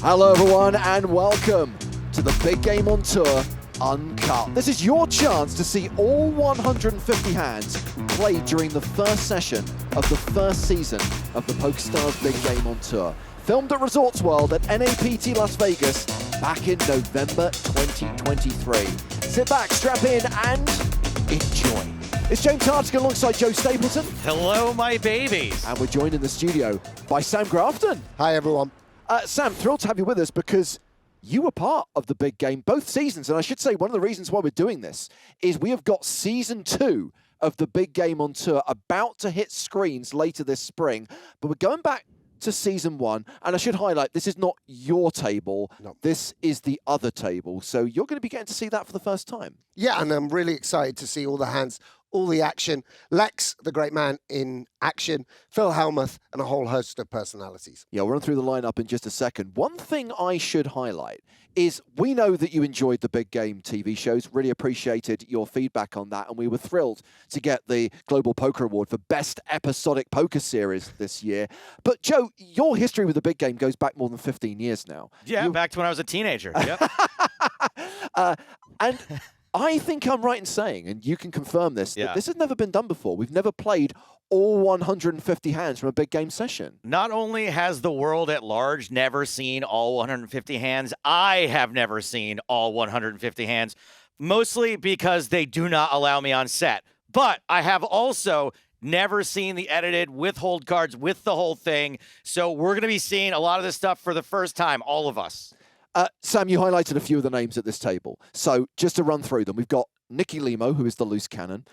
Hello everyone and welcome to the Big Game on Tour Uncut. This is your chance to see all 150 hands played during the first session of the first season of the PokerStars Big Game on Tour. Filmed at Resorts World at NAPT Las Vegas back in November 2023. Sit back, strap in and enjoy. It's James Hartigan alongside Joe Stapleton. Hello, my babies. And we're joined in the studio by Sam Grafton. Hi, everyone. Sam, thrilled to have you with us because you were part of the big game both seasons. And I should say one of the reasons why we're doing this is we have got season 2 of the big game on tour about to hit screens later this spring. But we're going back to season 1. And I should highlight, this is not your table. No. This is the other table. So you're going to be getting to see that for the first time. Yeah, and I'm really excited to see all the hands, all the action. Lex, the great man in action, Phil Hellmuth, and a whole host of personalities. Yeah, we'll run through the lineup in just a second. One thing I should highlight is we know that you enjoyed the big game TV shows, really appreciated your feedback on that, and we were thrilled to get the Global Poker Award for Best Episodic Poker Series this year. But Joe, your history with the big game goes back more than 15 years now. Yeah, back to when I was a teenager. Yep. And I think I'm right in saying, and you can confirm this, that this has never been done before. We've never played all 150 hands from a big game session. Not only has the world at large never seen all 150 hands, I have never seen all 150 hands, mostly because they do not allow me on set. But I have also never seen the edited withhold cards with the whole thing. So we're going to be seeing a lot of this stuff for the first time, all of us. Sam, you highlighted a few of the names at this table. So just to run through them, we've got Nikki Limo, who is the loose cannon.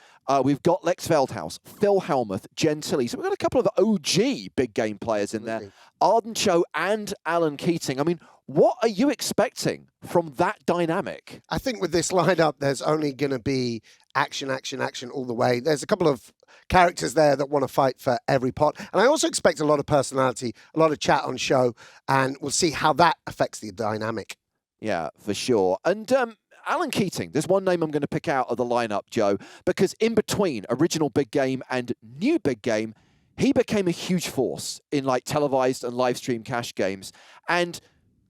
We've got Lex Veldhuis, Phil Hellmuth, Jen Tilly. So we've got a couple of OG big game players in there. Arden Cho and Alan Keating. I mean, what are you expecting from that dynamic? I think with this lineup, there's only going to be action, action, action all the way. There's a couple of characters there that want to fight for every pot. And I also expect a lot of personality, a lot of chat on show, and we'll see how that affects the dynamic. Yeah, for sure. And Alan Keating, there's one name I'm going to pick out of the lineup, Joe, because in between original big game and new big game, he became a huge force in like televised and live stream cash games. And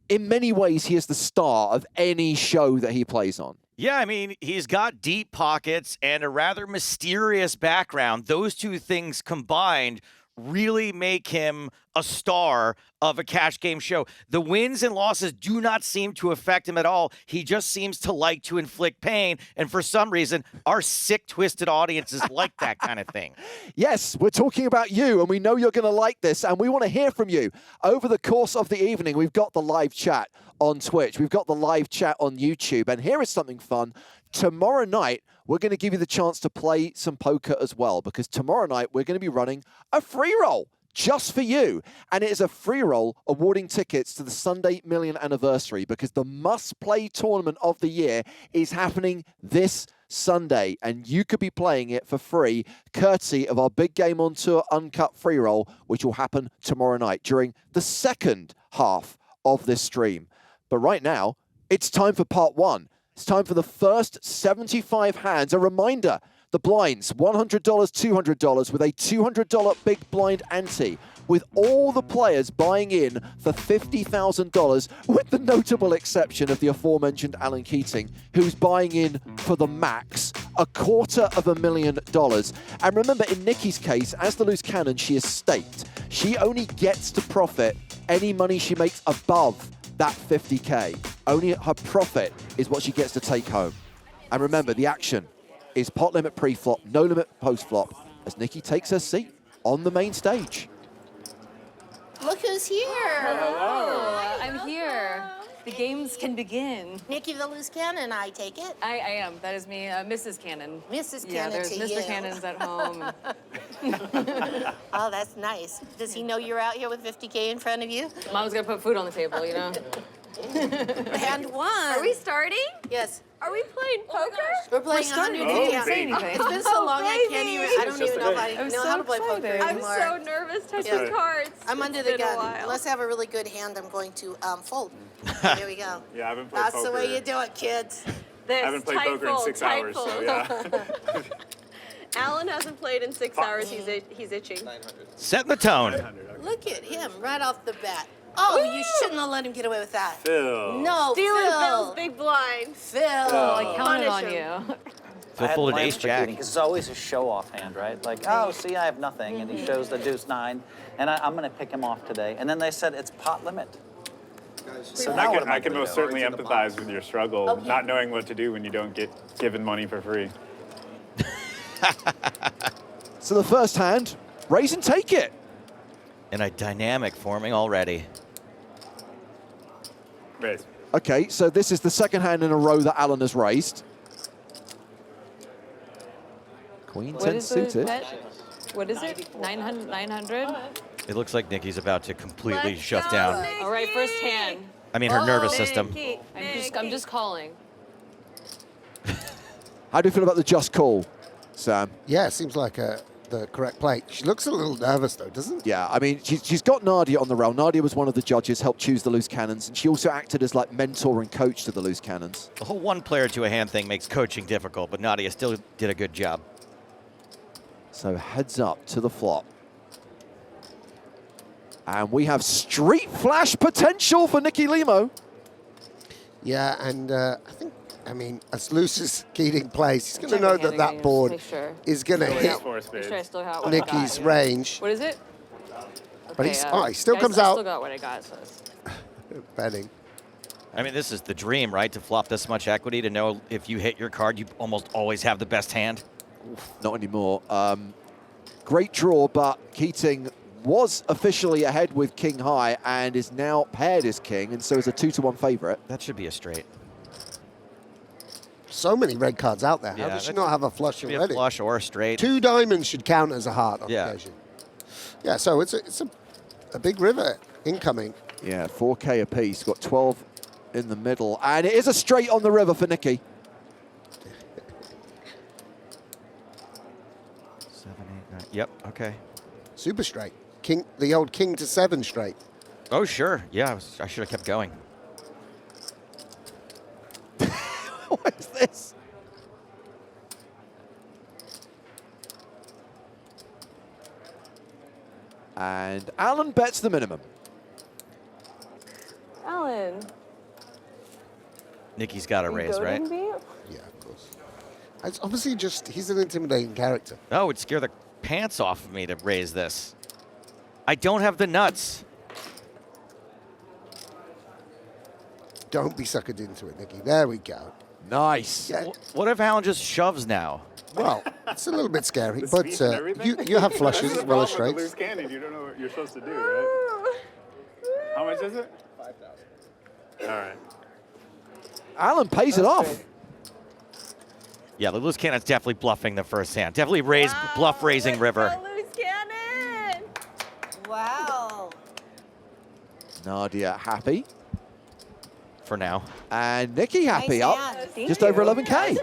in many ways, he is the star of any show that he plays on. Yeah, I mean, he's got deep pockets and a rather mysterious background. Those two things combined really make him a star of a cash game show. The wins and losses do not seem to affect him at all. He just seems to like to inflict pain. And for some reason, our sick, twisted audiences like that kind of thing. Yes, we're talking about you, and we know you're going to like this, and we want to hear from you. Over the course of the evening, we've got the live chat on Twitch. We've got the live chat on YouTube. And here is something fun. Tomorrow night, we're going to give you the chance to play some poker as well, because tomorrow night, we're going to be running a free roll just for you. And it is a free roll awarding tickets to the Sunday Million Anniversary, because the must-play tournament of the year is happening this Sunday, and you could be playing it for free, courtesy of our Big Game on Tour Uncut free roll, which will happen tomorrow night during the second half of this stream. But right now, it's time for part 1. It's time for the first 75 hands. A reminder, the blinds, $100, $200 with a $200 big blind ante, with all the players buying in for $50,000, with the notable exception of the aforementioned Alan Keating, who's buying in for the max, $250,000. And remember, in Nikki's case, as the loose cannon, she is staked. She only gets to profit any money she makes above that 50K. Only her profit is what she gets to take home. And remember, the action is pot limit pre-flop, no limit post-flop, as Nikki takes her seat on the main stage. Look who's here. Hello. I'm here. The games can begin. Nikki the loose cannon, I take it. I am. That is me, Mrs. Cannon. Mrs. Cannon, yeah, there's to Mr. you. Cannon's at home. Oh, that's nice. Does he know you're out here with 50K in front of you? Mom's gonna put food on the table, you know? And one. Are we starting? Yes. Are we playing poker? We're playing starting. 150. Can't say anything. It's been so long, I baby. don't even know if I know how to play poker anymore. I'm so nervous touching cards. I'm under the gun. Unless I have a really good hand, I'm going to fold. Here we go. Yeah, I haven't played That's poker. the way you do it, kids. I haven't played poker in 6 hours, so yeah. Alan hasn't played in 6 hours. He's itching. Set the tone. Look at him right off the bat. Oh, you shouldn't have let him get away with that. Phil. No, Stealing Phil. Phil's big blind. Phil. I counted on Punish you. Phil folded ace jack. Because it's always a show-off hand, right? Like, oh, see, I have nothing, and he shows the deuce 9, and I'm going to pick him off today. And then they said it's pot limit. So now what am I can gonna most do? certainly empathize with your struggle, Okay. not knowing what to do when you don't get given money for free. So the first hand, raise and take it. And a dynamic forming already. Raise. Okay, so this is the second hand in a row that Alan has raised. Queen What 10 is the suited. bet? What is it? 900? 900? It looks like Nikki's about to completely Let's shut go, down. Nikki. All right, first hand. I mean, her nervous system. Nikki, I'm just calling. How do you feel about the just call, Sam? Yeah, it seems like the correct play. She looks a little nervous, though, doesn't she? Yeah, I mean, she's got Nadia on the rail. Nadia was one of the judges, helped choose the loose cannons, and she also acted as like mentor and coach to the loose cannons. The whole one player to a hand thing makes coaching difficult, but Nadia still did a good job. So heads up to the flop. And we have street flash potential for Nikki Limo. Yeah, and I mean, as loose as Keating plays, he's going to Check know my that hand that again, board just make sure. is going to Still hit ace four Make spades. sure I still got what I got. Nikki's yeah. range. What is it? But Okay, he still I comes I out still got what I got. So betting. I mean, this is the dream, right? To flop this much equity, to know if you hit your card, you almost always have the best hand. Not anymore. Great draw, but Keating was officially ahead with king high and is now paired as king, and so is a 2-1 favorite. That should be a straight. So many red cards out there. Yeah, How does she that not have a flush Should be a already? flush or a straight. 2 diamonds should count as a heart on Yeah. occasion. Yeah, so it's a big river incoming. Yeah, 4K apiece. Got 12 in the middle, and it is a straight on the river for Nikki. 7, 8, 9. Yep. Okay. Super straight. King, the old king to 7 straight. Oh, sure. Yeah, I should have kept going. What is this? And Alan bets the minimum. Alan, Nikki's got a raise, right? Yeah, of course. It's obviously just, he's an intimidating character. Oh, it would scare the pants off of me to raise this. I don't have the nuts. Don't be suckered into it, Nikki. There we go. Nice. Yeah, What if Alan just shoves now? well, it's a little bit scary, The but speech and everything? you have flushes This is as the well as problem with the straights. loose cannon. You don't know what you're supposed to do, right? How much is it? 5,000. All right. Alan pays it off. Yeah, the loose cannon's definitely bluffing the first hand. Definitely bluff raising river. Loose cannon. Wow. Nadia happy. For now. And Nikki happy Nice up. hand. Just over 11K.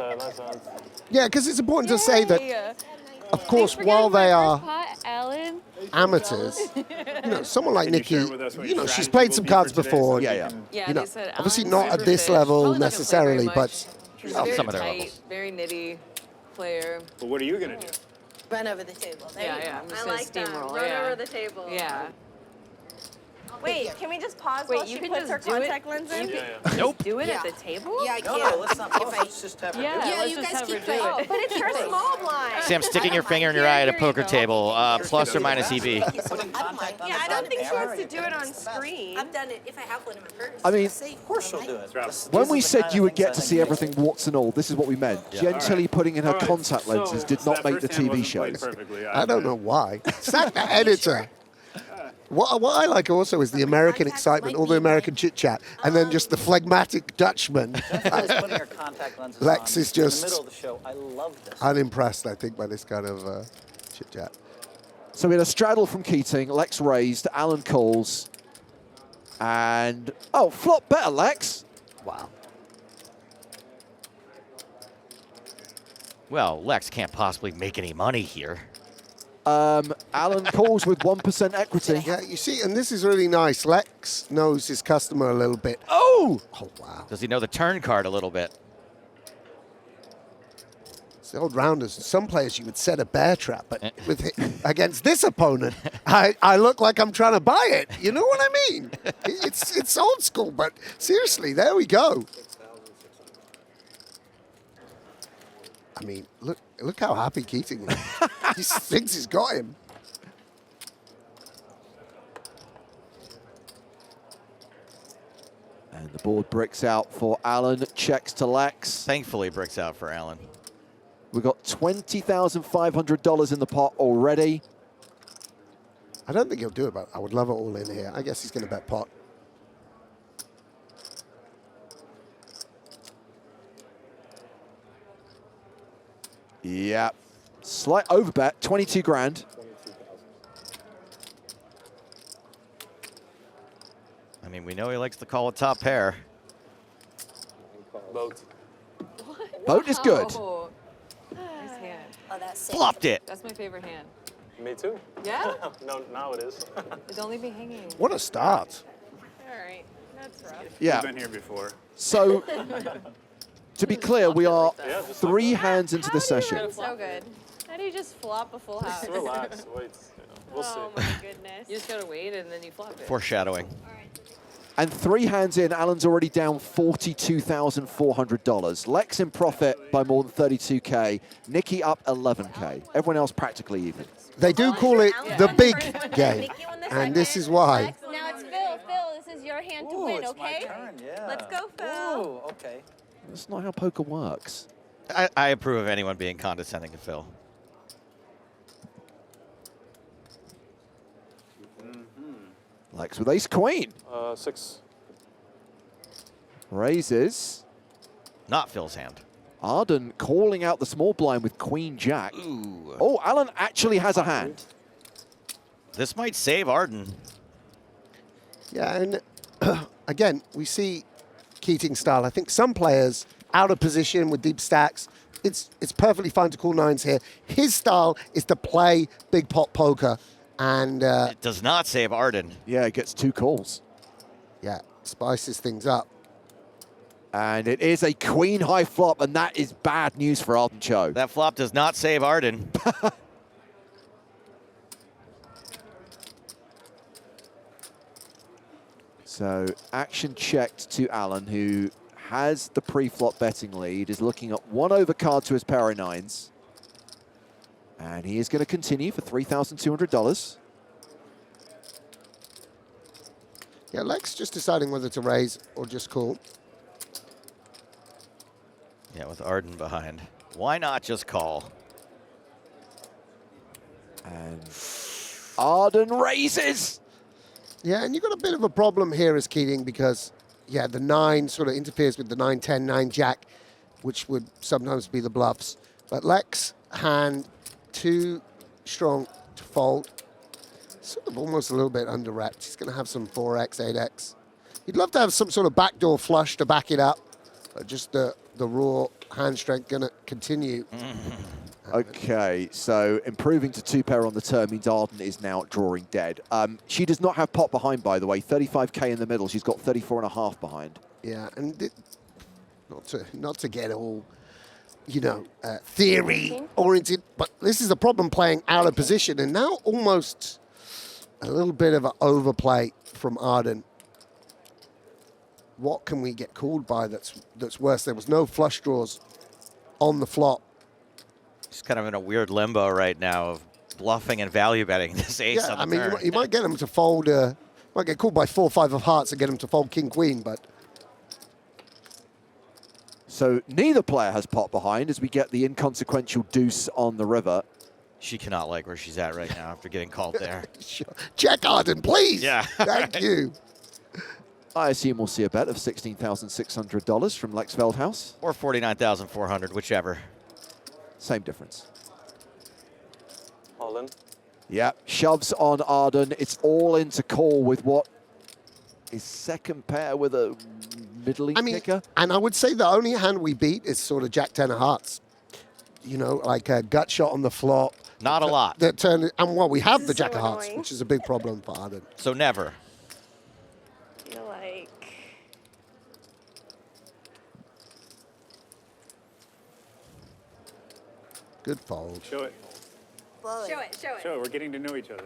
Yeah, because it's important to say that, yeah. of course, Thanks for while getting they my are first pot, Alan. amateurs, someone like Can you Nikki, share with us what your she's strategy played will some be cards for today before. so Yeah, we yeah. can- Yeah, You know, they said obviously Alan's not at super this fish. level Probably doesn't play very necessarily, much. but She's Oh, very some of their tight, levels. very nitty player. But what are you going to do? Run over the table. There Yeah, you yeah. go. I'm just I gonna like that. steamroll. Run yeah. over the table. Yeah. Wait, can we just pause Wait, while you she can puts just her do it? contact lens in? Nope. Do it Yeah. at the table? Yeah, I No, can't. no, let's not. If I- Let's just have her Yeah, do it. Yeah, let's you just guys have her keep do it. playing. Oh, but it's her small blind. Sam, sticking your finger in your eye at a poker table. Plus or minus EV. Putting Yeah, I don't think she wants to do it on screen. I've done it if I have one in my purse. I mean, Safe. Of course she'll do it. This When is we the said kind you of would get things to I see think- everything warts and all, this is what we meant. Gently putting in her All right, contact so lenses did not that make the first hand TV wasn't played shows. perfectly. I don't know why. Sack the editor. What I like also is the American excitement, all the American chit-chat, and then just the phlegmatic Dutchman. Jennifer is putting her contact lenses Lex on is just- in the middle of the show. I love this. Unimpressed, I think, by this kind of chit-chat. So we had a straddle from Keating, Lex raised, Alan calls, and oh, flop better, Lex. Wow. Well, Lex can't possibly make any money here. Alan calls with 1% equity. Yeah, you see, and this is really nice. Lex knows his customer a little bit. Oh! Oh, wow. Does he know the turn card a little bit? It's the old rounders. Some players you would set a bear trap, but against this opponent, I look like I'm trying to buy it. You know what I mean? It's old school, but seriously, there we go. I mean, look how happy Keating is. He thinks he's got him. And the board bricks out for Alan, checks to Lex. Thankfully, bricks out for Alan. We've got $20,500 in the pot already. I don't think he'll do it, but I would love it all in here. I guess he's going to bet pot. Yeah. Slight overbet, 22 grand. I mean, we know he likes to call a top pair. Boat. Boat is good. Oh, nice hand. Oh, that's sick. Flopped it. That's my favorite hand. Me too. Yeah? No, now it is. It'd only be hanging. What a start. All right. That's rough. Yeah. We've been here before. So, to be clear, we are Yeah, just 3 hands into the How session. do you so good. How do you just flop a full house? Just relax. Wait. We'll see. Oh my goodness. You just gotta wait and then you flop it. Foreshadowing. And 3 hands in, Alan's already down $42,400. Lex in profit by more than 32K. Nikki up 11K. Everyone else practically even. They do call it the big game, and this is why. Now it's Phil. Phil, this is your hand to win, it's okay? my turn, yeah. Let's go, Phil. Ooh, okay. That's not how poker works. I approve of anyone being condescending to Phil. Lex with ace queen. 6. Raises. Not Phil's hand. Arden calling out the small blind with queen jack. Ooh. Oh, Alan actually has a hand. This might save Arden. Yeah, and again, we see Keating style. I think some players out of position with deep stacks, it's perfectly fine to call 9s here. His style is to play big pot poker, and It does not save Arden. Yeah, it gets 2 calls. yeah, spices things up. And it is a queen high flop, and that is bad news for Arden Cho. That flop does not save Arden. So action checked to Alan, who has the pre-flop betting lead, is looking at 1 overcard to his pair of 9s. And he is going to continue for $3,200. Yeah, Lex just deciding whether to raise or just call. Yeah, with Arden behind. Why not just call? And Arden raises. Yeah, and you've got a bit of a problem here as Keating because, yeah, the 9 sort of interferes with the 9, 10, 9 jack, which would sometimes be the bluffs. But Lex hand too strong to fold. Sort of almost a little bit under wrapped. He's going to have some 4x, 8x. He'd love to have some sort of backdoor flush to back it up. But just the raw hand strength going to continue. Okay, so improving to 2 pair on the turn means Arden is now drawing dead. She does not have pot behind, by the way. 35K in the middle. She's got 34.5 behind. Yeah, and not to get all, you know, theory oriented, but this is a problem playing out of position, and now almost a little bit of an overplay from Arden. What can we get called by that's worse? There was no flush draws on the flop. He's kind of in a weird limbo right now of bluffing and value betting this ace Yeah, on the I mean, turn. you might get him to fold, might get called by 4, 5 of hearts and get him to fold king, queen, but So neither player has pot behind as we get the inconsequential deuce on the river. She cannot like where she's at right now after getting called there. sure. Check Arden, please. Yeah. Thank you. I assume we'll see a bet of $16,600 from Lex Veldhuis. Or 49,400, whichever. Same difference. All in. Yeah, shoves on Arden. It's all into call with what is second pair with a middling kicker. And I would say the only hand we beat is sort of Jack 10 of hearts. You know, like a gut shot on the flop. Not a lot. That turn, and well, we have the This is Jack so of hearts, annoying. which is a big problem for Arden. So never. I feel like Good fold. Show it. Boy. Show it, show it. Show it. We're getting to know each other.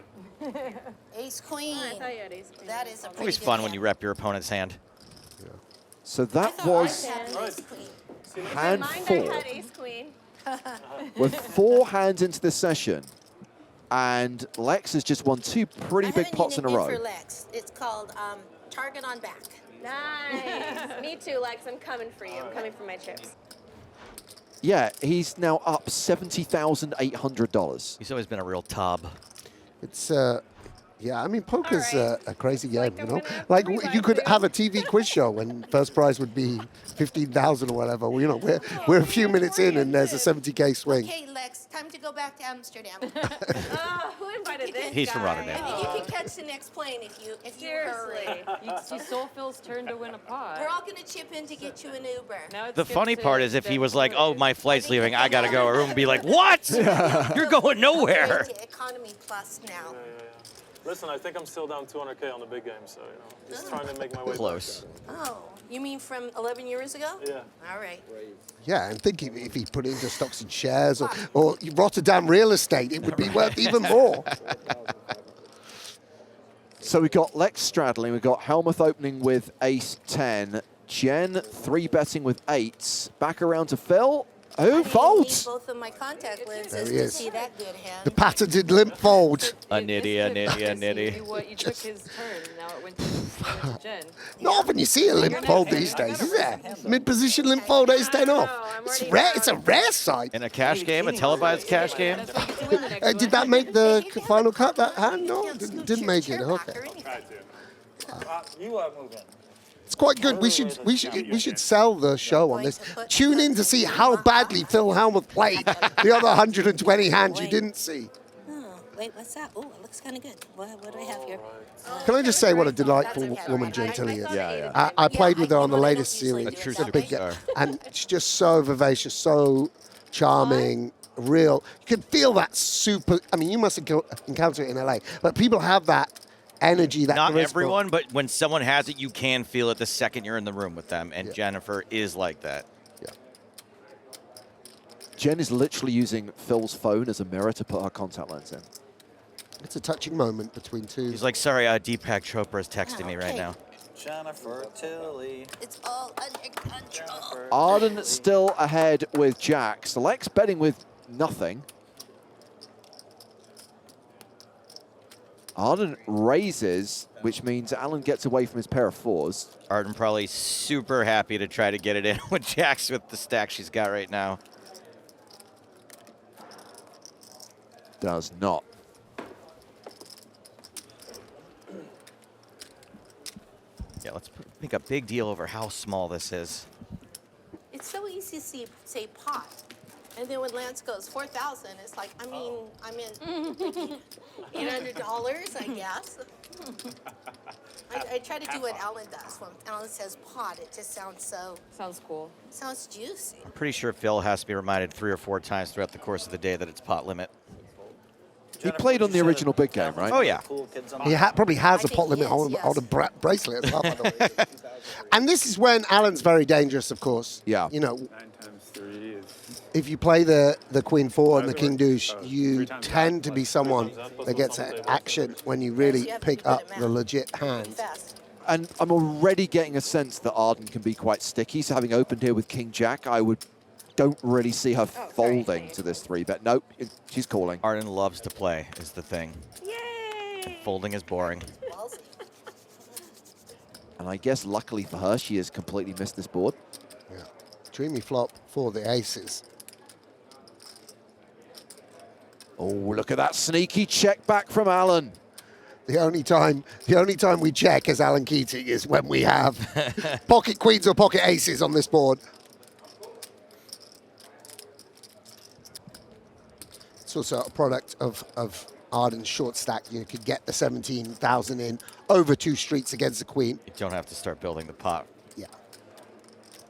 Ace queen. Oh, I thought you had ace queen. That is a pretty Always good fun hand. when you rep your opponent's hand. So I that thought was I had ace queen. hand Mind I 4. had ace queen. We're 4 hands into the session, and Lex has just won 2 pretty I big have pots in a nickname row. for Lex. It's called Target on Back. Nice. Me too, Lex. I'm coming for you. I'm coming for my chips. Yeah, he's now up $70,800. He's always been a real tub. It's yeah. I mean, poker's right. a crazy game, like you I'm know. gonna Like rewind you could you. have a TV quiz show and first prize would be 15,000 or whatever. Well, you know, we're a few minutes in and there's a 70K swing. Okay, Lex, time to go back to Amsterdam. Who invited this He's from guy? Rotterdam. You can catch the next plane if you hurry. Seriously. You stole Phil's turn to win a pot. We're all gonna chip in to get you an Uber. Now it's The good funny to part is if he was like, oh, my flight's think leaving, it's I gotta gonna- go, everyone would be like, what? You're going nowhere. Into Economy Plus now. Listen, I think I'm still down 200K on the big game, so, you know, just trying to make my way Close. Oh, you mean from 11 years ago? back. Yeah. All right. Yeah, and thinking if he put it into stocks and shares or Rotterdam real estate, it would be worth even more. So we've got Lex straddling, we've got Hellmuth opening with ace-10, Jen 3-betting with 8s, back around to Phil, who I need folds? both of my contact lenses There he to is. see that good hand. The patented limp fold. A nitty, a nitty, a nitty. You took his turn, now it went to Jen. Not often you see a limp fold these days, is there? Mid-position limp fold, ace-10 off. I'm It's already rare. down. It's a rare sight. In a cash game, a televised cash game. That's why you get to win the next Did one. that make the You can have final a cut, that couple. hand? You No, can scoot didn't your make chair it. back Okay. or anything. Tried to. You are moving. It's quite good. We should sell the show on this. Tune in to see how badly Phil Hellmuth played the other 120 hands you didn't see. Oh, wait, what's that? Oh, it looks kind of good. What do I have here? Can I just say what a delightful woman Gentilly is? Yeah. I played with her on the I latest don't usually series. do true it that The big way. game. superstar. And she's just so vivacious, so charming, real. You can feel that super. I mean, you must encounter it in LA, but people have that energy, that Not charisma. everyone, but when someone has it, you can feel it the second you're in the room with them, and Jennifer is like that. Jen is literally using Phil's phone as a mirror to put her contact lens in. It's a touching moment between two. He's like, sorry, Deepak Chopra is texting me right Okay. now. Jennifer Tilly. It's all under control. Arden still ahead with jacks. Lex betting with nothing. Arden raises, which means Alan gets away from his pair of 4s. Arden probably super happy to try to get it in with jacks with the stack she's got right now. Does not. Yeah, let's make a big deal over how small this is. It's so easy to say pot. And then when Lance goes 4,000, it's like, I mean, I'm in $800, I guess. I try to do what Alan does. When Alan says pot, it just sounds cool. sounds juicy. I'm pretty sure Phil has to be reminded 3 or 4 times throughout the course of the day that it's pot limit. He played on the original big game, right? Oh, yeah. He probably has I a think pot he limit is, on a bracelet as well, by the way. And this is when Alan's very dangerous, of course. Yeah. You know, 9 times 3 is... if you play the Queen 4 and the King Deuce, Oh, you 3 times tend that, to be like, 3 someone times that plus that gets something action when you really you have to pick put up it the out. legit hand. Fast. And I'm already getting a sense that Arden can be quite sticky. So having opened here with King Jack, don't really see her folding to this 3-bet. Nope, she's calling. Arden loves to play, is the thing. Yay! And folding is boring. Ballsy. And I guess luckily for her, she has completely missed this board. Yeah. Dreamy flop for the aces. Oh, look at that sneaky check back from Alan. The only time we check as Alan Keating is when we have pocket queens or pocket aces on this board. It's also a product of Arden's short stack. You could get the 17,000 in over 2 streets against the queen. You don't have to start building the pot Yeah.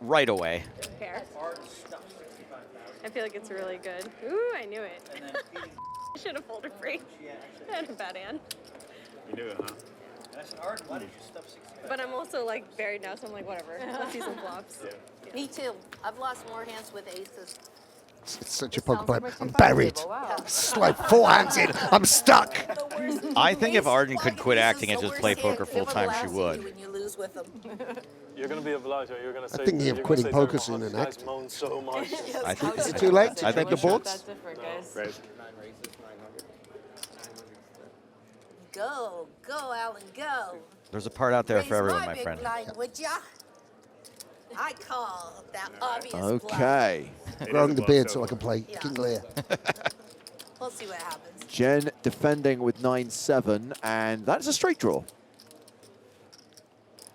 right away. Fair. I feel like it's really good. Ooh, I knew it. I should have folded free. I had a bad hand. You knew it, huh? But I'm also like buried now, so I'm like, whatever. Let's see some flops. Me too. I've lost more hands with aces. It's such a poker Sounds like player. my I'm 2-5 buried. table, wow. It's like 4 hands in. I'm stuck. I think if Arden could quit This is acting and the just play worst poker game full ever time, she blasting would. you when you lose with them. You're going to be obliged. You're going to say. thinking of you're quitting gonna say to poker him, soon "Oh, and this acting." guy's moaned so much. I think, Is it too late? I think the boards. That's different, guys. Raise. Go, go, Alan, go. There's a part out there Raise for everyone, my my big friend. blind, would ya? I call that obvious bluff. Okay. Growing the bluff beard so so I can play Yeah. King Lear. We'll see what happens. Jen defending with 9-7, and that's a straight draw.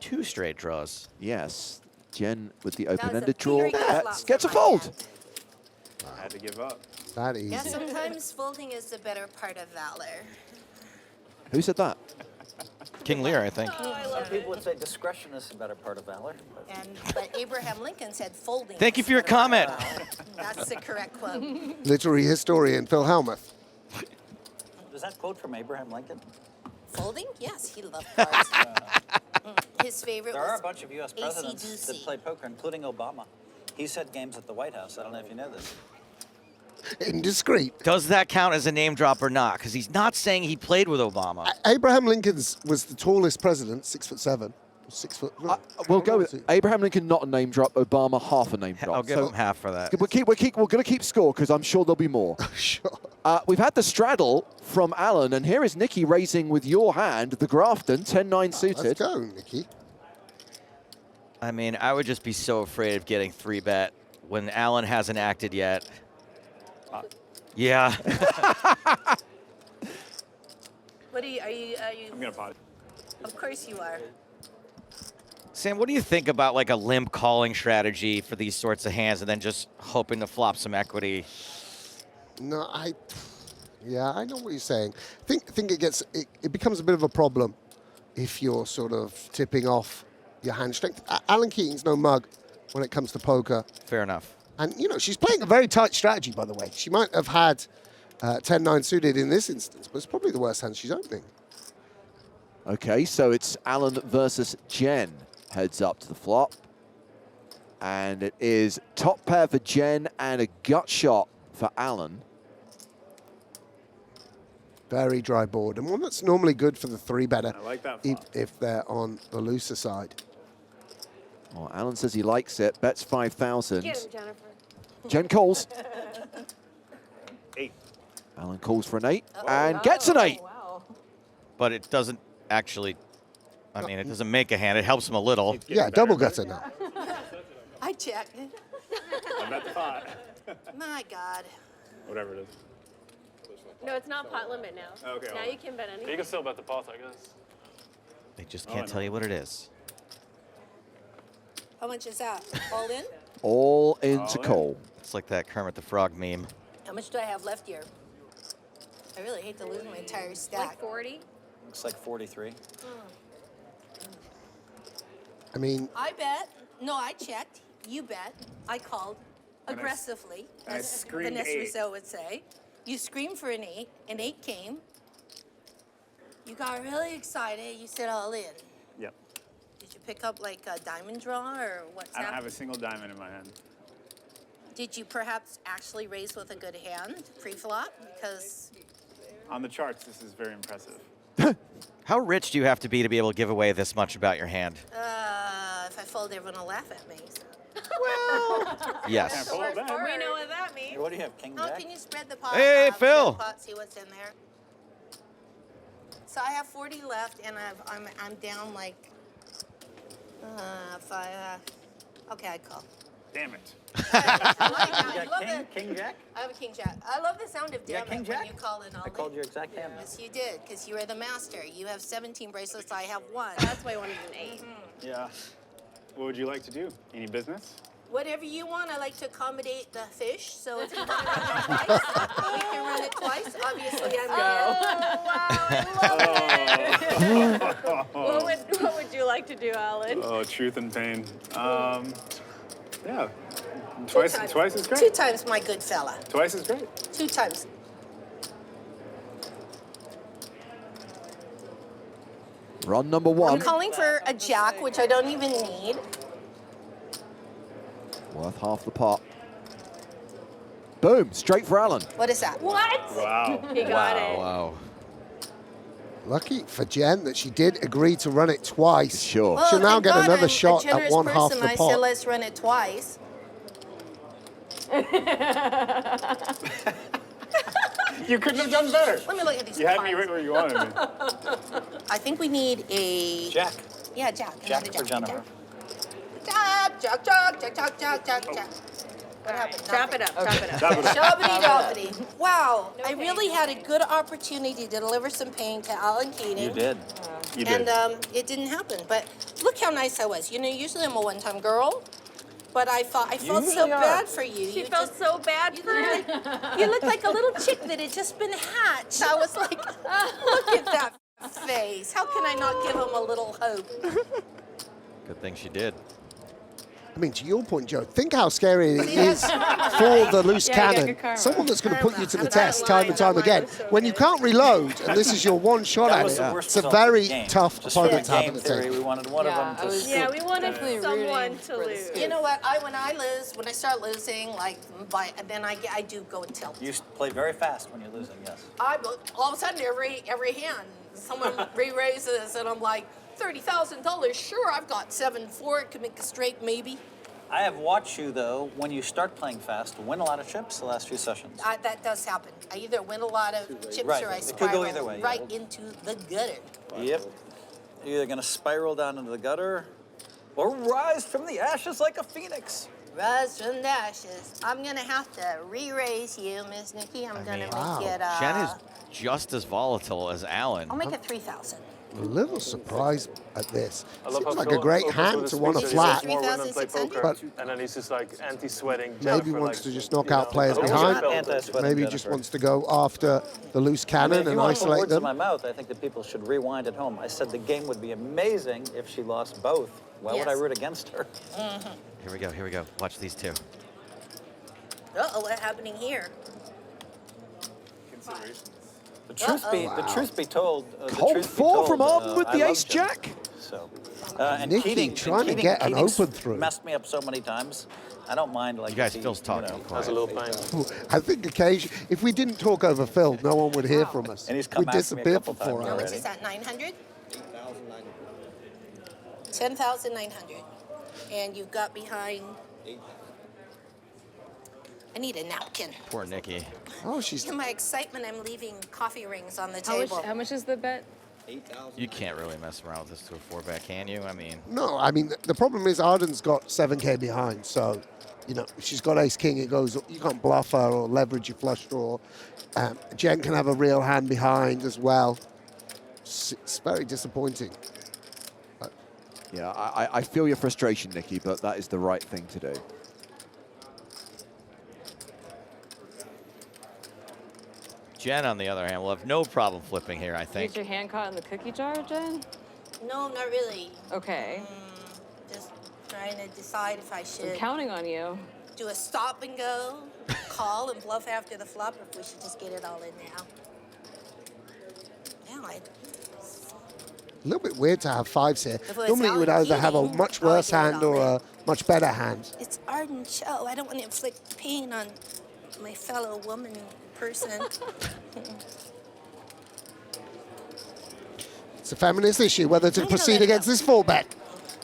2 straight draws. Yes. Jen with the That was a open-ended draw very good flop gets a for my fold. hand. I had to give up. That Yeah, easy. sometimes folding is the better part of valor. Who said that? King Lear, I think. Some people would say discretion is a better part of valor. But Abraham Lincoln said folding. Thank you is for your the better part comment. of valor. That's the correct quote. Literary historian Phil Hellmuth. Is that quote from Abraham Lincoln? Folding? Yes, he loved cards. His favorite There are a was bunch of U.S. presidents that AC-doocy. play poker, including Obama. He's had games at the White House. I don't know if you know this. Indiscreet. Does that count as a name drop or not? Because he's not saying he played with Obama. Abraham Lincoln's was the tallest president, 6'7". 6 foot. We'll go with Abraham Lincoln, not a name drop. Obama, half a name drop. I'll give So him half for that. we're going to keep score because I'm sure there'll be more. Sure. We've had the straddle from Alan, and here is Nikki raising with your hand, the Grafton, 10-9 suited. Let's go, Nikki. I mean, I would just be so afraid of getting 3-bet when Alan hasn't acted yet. Yeah. What are you? I'm gonna pot. Of course you are. Sam, what do you think about like a limp calling strategy for these sorts of hands and then just hoping to flop some equity? No, yeah, I know what you're saying. I think it becomes a bit of a problem if you're sort of tipping off your hand strength. Alan Keating's no mug when it comes to poker. Fair enough. And, you know, she's playing a very tight strategy, by the way. She might have had 10-9 suited in this instance, but it's probably the worst hand she's opening. Okay, so it's Alan versus Jen. Heads up to the flop. And it is top pair for Jen and a gut shot for Alan. Very dry board, and one that's normally good for the 3-better I like that if, flop. if they're on the looser side. Well, Alan says he likes it. Bets 5,000. Get him, Jennifer. Jen calls. 8. Alan calls for an 8 and gets an 8. Wow. But it doesn't actually, I mean, it doesn't make a hand. It helps him a little. Getting Yeah, better double and gutter better. now. I check. I'm at the pot. My God. Whatever it is. No, it's not pot limit now. Okay, Now hold you can bet You anything. can still bet the pot, I guess. They just I can't know. tell you what it is. How much is that? All in? All in All to in. call. It's like that Kermit the Frog meme. How much do I have left here? I really hate to lose my entire stack. Like 40? Looks like 43. I mean, I bet. No, I checked. You bet. I called aggressively, I as screamed Vanessa 8. Rousseau would say. You screamed for an 8. An 8 came. You got really excited. You said all in. Yep. Did you pick up like a diamond draw or what's I don't have happening? a single diamond in my hand. Did you perhaps actually raise with a good hand pre-flop? Because On the charts, this is very impressive. How rich do you have to be able to give away this much about your hand? if I fold, everyone will laugh at me. So. Yes. Hold that. We know what that means. Hey, what do you have, King How Jack? can you spread the pot? Hey, spread Phil. the pot, see what's in there. So I have 40 left, and I'm down like 5. Okay, I call. Damn it. I like that. You I got love King, the- King Jack? I have a king jack. I love the sound of You got damn King it when Jack? you call in all I called your exact hand. Yes, you did, because you are the master. You have 17 bracelets. I have 1. That's why I wanted an 8. Yeah. What would you like to do? Any business? Whatever you want. I like to accommodate the fish. So if you want to run it twice, we can run it twice. Obviously, I'm What would you like to do, Alan? Oh, truth and pain. Yeah. Twice is great. 2 times, my good fella. Twice is great. 2 times. Run number I'm 1. calling for a jack, which I don't even need. Worth half the pot. Boom, straight for Alan. What is that? What? Wow. He got it. Wow. Lucky for Jen that she did agree to run it twice. Sure. Well, She'll now thank get God another I'm shot a at generous one half person. the I pot. said let's run it twice. You couldn't have done better. Let me look at these You had me cards. right where you wanted me. I think we need a Jack. Yeah, Jack. Jack for Jennifer. Jack. What happened? Chop it up. Chop it up. Chop it up. Choppity doppity. Wow, I really had a good opportunity to deliver some pain to Alan Keating. You did. You did. And it didn't happen. But look how nice I was. You know, usually I'm a one-time girl, but I felt so usually are. bad for you. She You felt just- so bad for it. You look like a little chick that had just been hatched. I was like, look at that face. How can I not give him a little hope? Good thing she did. I mean, to your point, Joe, think how scary it is for the loose Yeah, you got cannon. good karma. Someone that's going to put you to the I'm not test time lying, and time that again. line was so When you good. can't reload, and this is your one shot That at was it, the worst it's a result of the very game. tough Just for opponent to have game on the theory, table. we wanted one Yeah, of I them to was- scoop. Yeah, we wanted Definitely someone rooting to for the lose. scoop. You know what? When I lose, when I start losing, like, then I do go and tilt. You play very fast when you're losing, yes. All of a sudden, every hand, someone re-raises, and I'm like, $30,000. Sure, I've got 7-4. It could make a straight, maybe. I have watched you, though, when you start playing fast, win a lot of chips the last few sessions. That does happen. I either win a lot of chips Right. or I It could go spiral either way, yeah. right into the gutter. Yep. You're either going to spiral down into the gutter or rise from the ashes like a phoenix. Rise from the ashes. I'm gonna have to re-raise you, Miss Nikki. I'm gonna Wow. make it. Jen is just as volatile as Alan. I'll make it 3,000. A little surprised at this. I love Seems how like Phil a great opens hand with to his want a speech. flat. He says more women play 3,600? poker, and then he's just like anti-sweating. Maybe Jennifer, wants like, to just knock you know, out players I hope behind. you felt it. Anti-sweating Maybe Jennifer. just wants to go after the loose I mean, cannon if you and want to put isolate words in them. my mouth, I think that people should rewind at home. I said the game would be amazing if she lost both. Why would I Yes. root against her? Here we go, here we go. Watch these two. Uh-oh, what's happening here? The truth be told, the Cold truth be four told, from Arden with I the love ace-jack. Jennifer. So, and Nikki Keating, trying to get an Keating's open through. messed me up so many times. I don't mind. Like You guys, if he, Phil's talking. you know, Has a little pain. I think occasionally, if we didn't talk over Phil, no one would hear from us. And he's come We'd after me a disappear couple for 4 times How much hours. already. is that? 900? 10,900. And you've got behind. I need a napkin. Poor Nikki. Oh, she's In my excitement, I'm leaving coffee rings on the How much, table. how much is the bet? You can't really mess around with this to a 4-bet, can you? I mean, no. I mean, the problem is Arden's got 7K behind, so you know if she's got Ace King. It goes. You can't bluff her or leverage your flush draw. Jen can have a real hand behind as well. It's very disappointing. Yeah, I feel your frustration, Nikki, but that is the right thing to do. Jen, on the other hand, will have no problem flipping here, I Get think. your hand caught in the cookie jar, Jen? No, not really. Okay. Just trying to decide if I I'm should counting on you. do a stop and go, call and bluff after the flop, or if we should just get it all in now. Yeah, A little bit weird to have fives here. If it was Normally you would Alan either have a Keating, much I would worse get it hand all or in. a much better hand. It's Arden Cho. I don't want to inflict pain on my fellow woman person. It's a feminist issue whether to No, proceed no. against this 4-bet.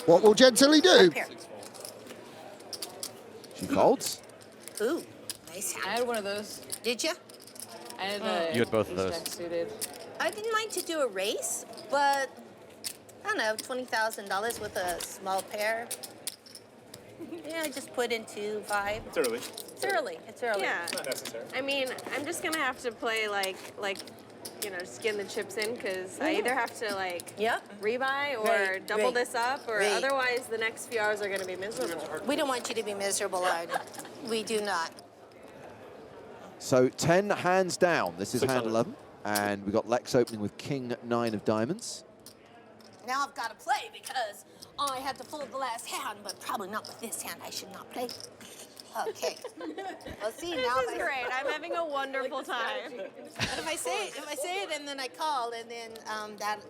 What will Gentili do? Pair. She folds. Ooh, nice I hand. had one of those. Did you? I had a You had both of ace those. jack suited. I didn't mind to do a race, but I don't know, $20,000 with a small pair. Yeah, I just put into 5. It's early. It's early. It's early. Yeah. Not necessary. I mean, I'm just gonna have to play like you know, skin the chips in because I either have to like Yep. rebuy or Right, double right, this up, or right. otherwise the next few hours are gonna be miserable. We don't want you to be miserable, Arden. We do not. So 10 hands down. This is hand 600. 11. And we've got Lex opening with King 9 of diamonds. Now I've got to play because I had to fold the last hand, but probably not with this hand. I should not play. Okay. Well, see, now This is great. I'm having a wonderful time. But if I say it and then I call, and then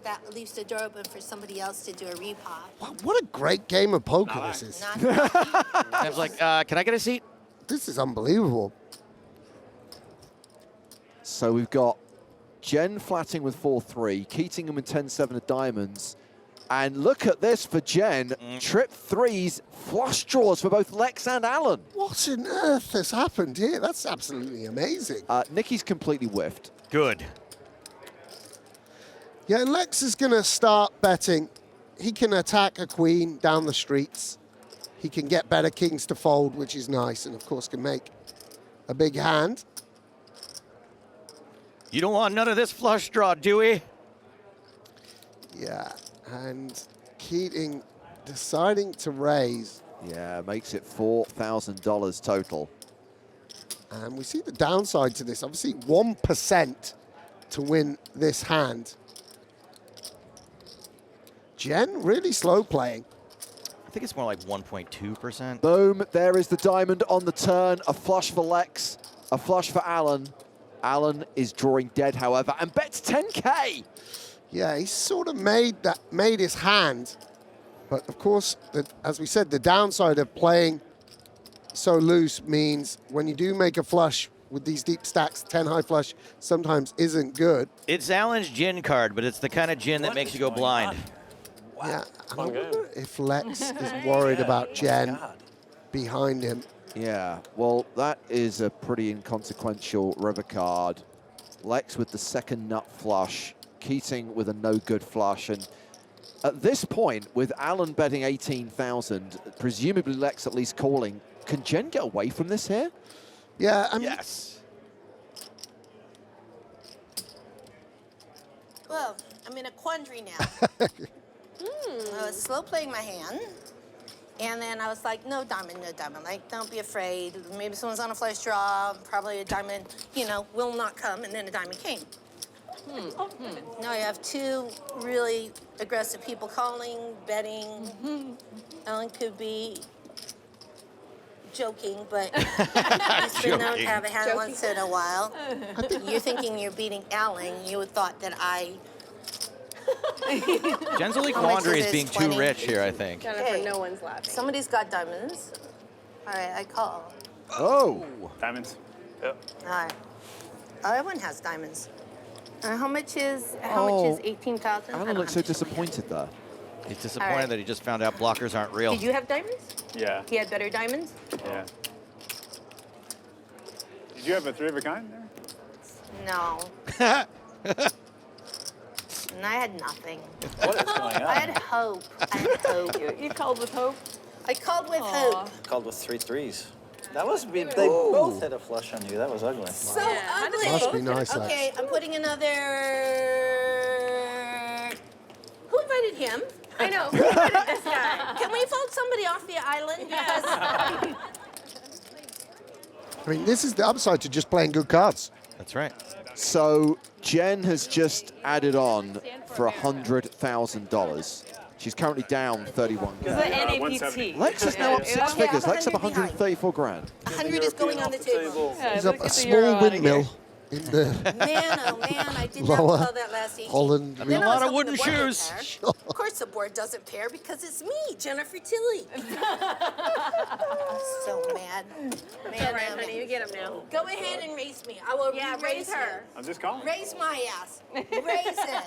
that leaves the door open for somebody else to do a repot. Wow, what a great game of poker this is. Not I was like, can I get a seat? This is unbelievable. So we've got Jen flatting with 4-3, Keating with 10-7 of diamonds. And look at this for Jen. Trip threes, flush draws for both Lex and Alan. What on earth has happened here? That's absolutely amazing. Nikki's completely whiffed. Good. Yeah, Lex is going to start betting. He can attack a queen down the streets. He can get better kings to fold, which is nice, and of course can make a big hand. You don't want none of this flush draw, do we? Yeah, and Keating deciding to raise. Yeah, makes it $4,000 total. And we see the downside to this. Obviously, 1% to win this hand. Jen really slow playing. I think it's more like 1.2%. Boom, there is the diamond on the turn. A flush for Lex, a flush for Alan. Alan is drawing dead, however, and bets 10K. Yeah, he sort of made his hand. But of course, as we said, the downside of playing so loose means when you do make a flush with these deep stacks, 10 high flush sometimes isn't good. It's Alan's gin card, but it's the kind of gin that makes you go blind. Yeah, I wonder if Lex is worried about Jen behind him. Yeah, well, that is a pretty inconsequential river card. Lex with the second nut flush, Keating with a no-good flush, and at this point, with Alan betting 18,000, presumably Lex at least calling, can Jen get away from this here? Yeah, I mean, Yes. Well, I'm in a quandary now. I was slow playing my hand, and then I was like, no diamond, no diamond. Like, don't be afraid. Maybe someone's on a flush draw, probably a diamond, you know, will not come, and then a diamond came. Now I have two really aggressive people calling, betting. Alan could be joking, but he's been known to have a hand once in a while. You're thinking you're beating Alan. You would thought that I... Jen's only How much quandary is is this, being 20? too rich here, I think. Jennifer, Hey. no one's laughing. Somebody's got diamonds. All right, I call. Oh. Diamonds. Yep. All right. Oh, everyone has diamonds. How much is 18,000? Alan looks so disappointed there. He's disappointed right. that he just found out blockers aren't real. Did you have diamonds? Yeah. He had better diamonds? Yeah. Did you have a 3 of a kind there? No. And I had nothing. What is going on? I had hope. I had hope. You called with hope? I called with hope. Called with 3 threes. That was they both hit a flush on you. That was ugly. So how did ugly. they Must be nice, Lex. Okay, I'm putting another... Who invited him? I know. Who invited this guy? Can we vote somebody off the island? Because I mean, this is the upside to just playing good cards. That's right. So Jen has just added on for $100,000. She's currently down 31K. The NAPT. Lex is now up Okay, 6 I'm figures. Lex up 100 behind. 134 grand. 100 is going on the table. Yeah, He's look up a at the small euro out of windmill here. in the Man, oh man, I did not Lower call that last 18. Holland. Then A I lot was of hoping wooden the board would shoes. pair. Of course the board doesn't pair because it's me, Jennifer Tilly. So mad. All right, honey, you get him now. Go ahead and raise me. I will Yeah, raise raise her. I'm just calling. Raise my ass. Raise it.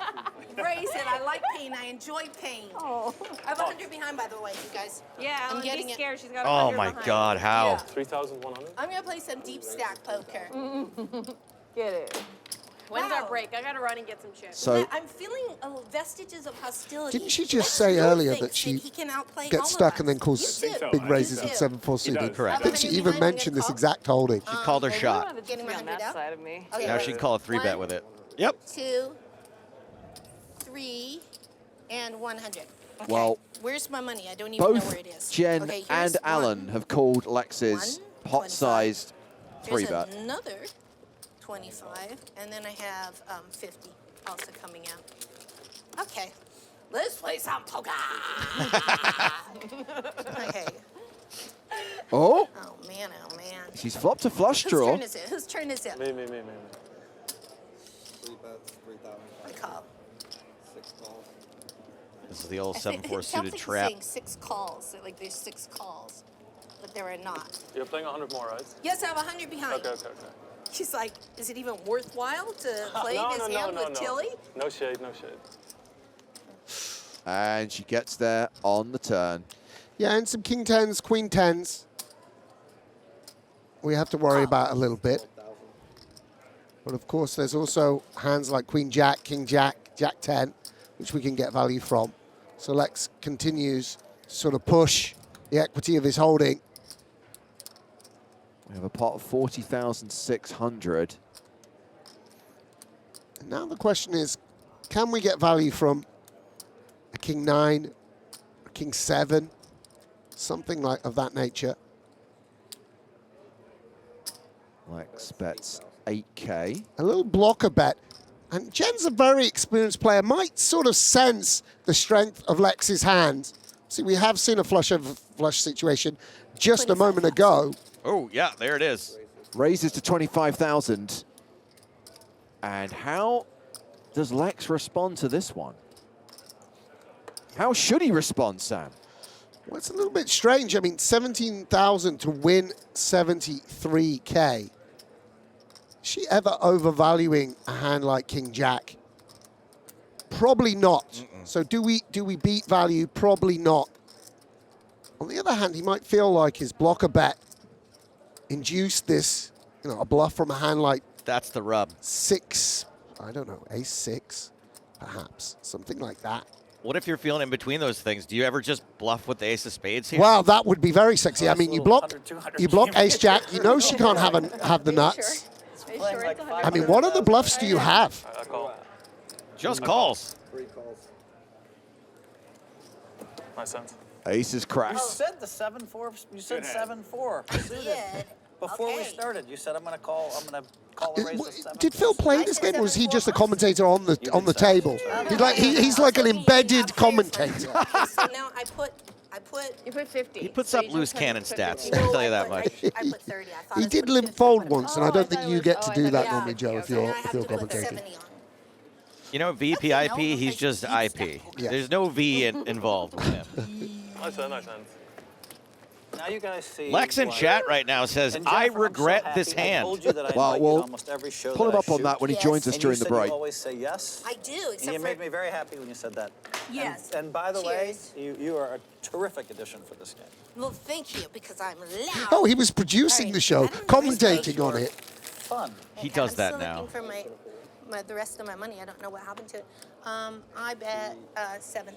Raise it. I like pain. I enjoy pain. Oh. I have 100 behind, by the way, you guys. Yeah, I'm I'm getting getting it. scared. She's got Oh 100 my behind. God, how? Yeah. 3,100? I'm going to play some deep stack poker. Get it. When's Wow. our break? I gotta run and get some chips. So I'm feeling vestiges of hostility. Didn't she just Lex say really earlier that thinks she he can outplay all gets of stuck us. and then calls You too. so. big I raises think at so. 7-4 suited. does. Correct. I think she even mentioned this exact holding. She called her shot. Getting my on 100 that out. side of me. Okay, Now ready? she'd call a 3-bet with it. Yep. 2, 3, and 100. Okay. Well, where's my money? I don't even know where both it is. Jen Okay, here's and Alan one. have called Lex's One, pot-sized 25. 3-bet. Here's another 25, and then I have 50 also coming out. Okay, let's play some poker. Okay. Oh, Oh man, oh man. she's flopped a flush Whose draw. turn is it? Whose turn is it? Me. I call. This is the old I think- 7-4 it sounds suited like trap. He's saying 6 calls. So, like there's 6 calls, but there are not. You're playing 100 more, right? Yes, I have 100 behind. Okay. He's like, is it even worthwhile to play this hand with Tilly? No shade, no shade. And she gets there on the turn. Yeah, and some king tens, queen tens. We have to worry about a little bit. But of course, there's also hands like queen jack, king jack, jack 10, which we can get value from. So Lex continues to sort of push the equity of his holding. We have a pot of 40,600. And now the question is, can we get value from a king 9, a king 7, something like of that nature? Lex bets 8K. A little blocker bet. And Jen's a very experienced player, might sort of sense the strength of Lex's hand. See, we have seen a flush situation just a moment ago. Oh, yeah, there it is. Raises to 25,000. And how does Lex respond to this one? How should he respond, Sam? Well, it's a little bit strange. I mean, 17,000 to win 73K. Is she ever overvaluing a hand like King Jack? Probably not. So do we beat value? Probably not. On the other hand, he might feel like his blocker bet induced this, you know, a bluff from a hand like That's the rub. 6, I don't know, ace 6, perhaps, something like that. What if you're feeling in between those things? Do you ever just bluff with the ace of spades here? Wow, that would be very sexy. I mean, you block ace jack. You know she can't have the nuts. I mean, what other bluffs do you have? I call. Just calls. My sense. Aces You crash. said the 7-4. You said 7-4. Did. Before we Okay. started, you said I'm gonna call a raise with 7. Did Phil play this game, or was he just a commentator on the table? He's like an embedded commentator. Okay, so now I put. You put 50. He puts so up you loose just cannon put stats. 50. I can tell you that much. I put 30. I thought He I did put limp 50. fold once, and I Oh, don't I think thought you it get was- to oh, I do thought that it was normally, 50. Joe, if Okay. you're Now I have to put commentating. 70 on. You know, VPIP, he's just IP. Yeah. There's no V involved with him. Nice hand, nice hand. Now you guys see. Lex in why- chat right now says, And I Jennifer, I'm so regret this happy. I hand. told you that I Well, invite you we'll to almost every show Pull that him I up on shoot. that when he Yes. joins us And during you the said break. You always say yes. I do, And except you for made me very happy when you said that. yes. And by the Cheers. way, you are a terrific addition for this game. Well, thank you, because I'm loud. Oh, he was producing the show, commentating on it. Fun. He does I'm that still now. looking for the rest of my money. I don't know what happened to it. I bet 7.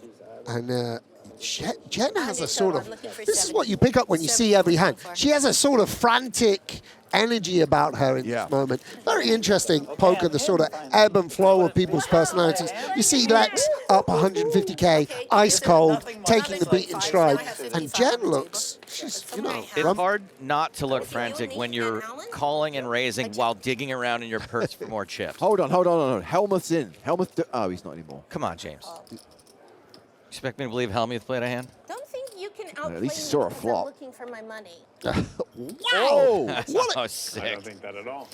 And Jen has a I'm sort of, looking for this is 70. what you pick up when you see every hand. 74. She has a sort of frantic energy about her in Yeah. this moment. Very interesting poker, the sort of ebb and flow of people's personalities. You see Lex up 150K, ice cold, taking the beat in stride. And Jen looks, she's, you know, It's hard not to look frantic when you're calling and raising while digging around in your purse for more chips. Hold on. Hellmuth's in. Oh, he's not anymore. Come on, James. Expect me to believe Hellmuth played a hand? Don't think you can outplay at least he me saw a because flop. I'm looking for my money. Oh! That's What so I sick. don't think that at all.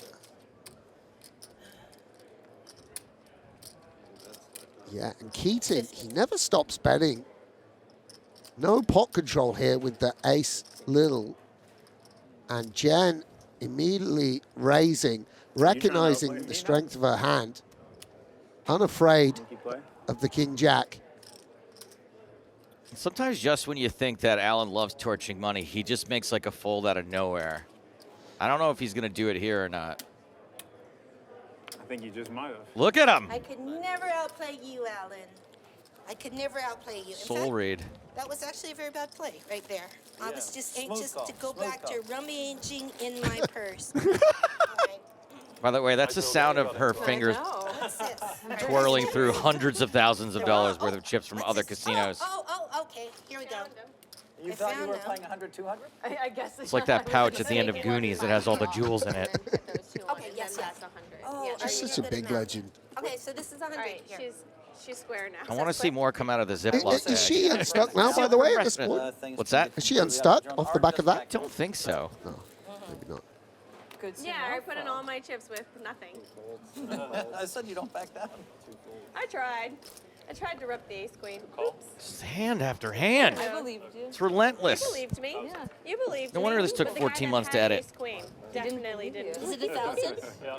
Yeah, and Keating, he never stops betting. No pot control here with the ace little. And Jen immediately raising, recognizing the strength of her hand, unafraid Monkey play. of the king jack. Sometimes just when you think that Alan loves torching money, he just makes like a fold out of nowhere. I don't know if he's going to do it here or not. I think you just might have. Look at him. I could never outplay you, Alan. I could never outplay you. In Soul fact, read. that was actually a very bad play right there. I was just anxious call, to go smooth back call. to rummaging in my purse. All right. By the way, that's the sound of her fingers No. What's this? twirling through hundreds of thousands of dollars worth of chips from other casinos. Oh, okay. Here we go. You I thought you found were them. playing 100, 200? I guess It's like that pouch at the end of Goonies that has all the jewels in it. Okay, yes, yes. Oh, are She's you such a good big at math? legend. Okay, so this is 100 All right, here. she's square now. I want to see more come out of the Ziploc Is she bag. unstuck now, by the way, at this point? What's that? Is she unstuck off the back of that? I don't think so. No, maybe not. Good Yeah, I put in all my chips with nothing. I said you don't back down. I tried. I tried to rep the ace queen. Oops. Just hand after hand. I believed you. It's relentless. You believed me. Yeah. You believed No me. wonder this took But the guy 14 that months to had edit. ace queen didn't definitely believe didn't. you. Is it 1,000? Yeah.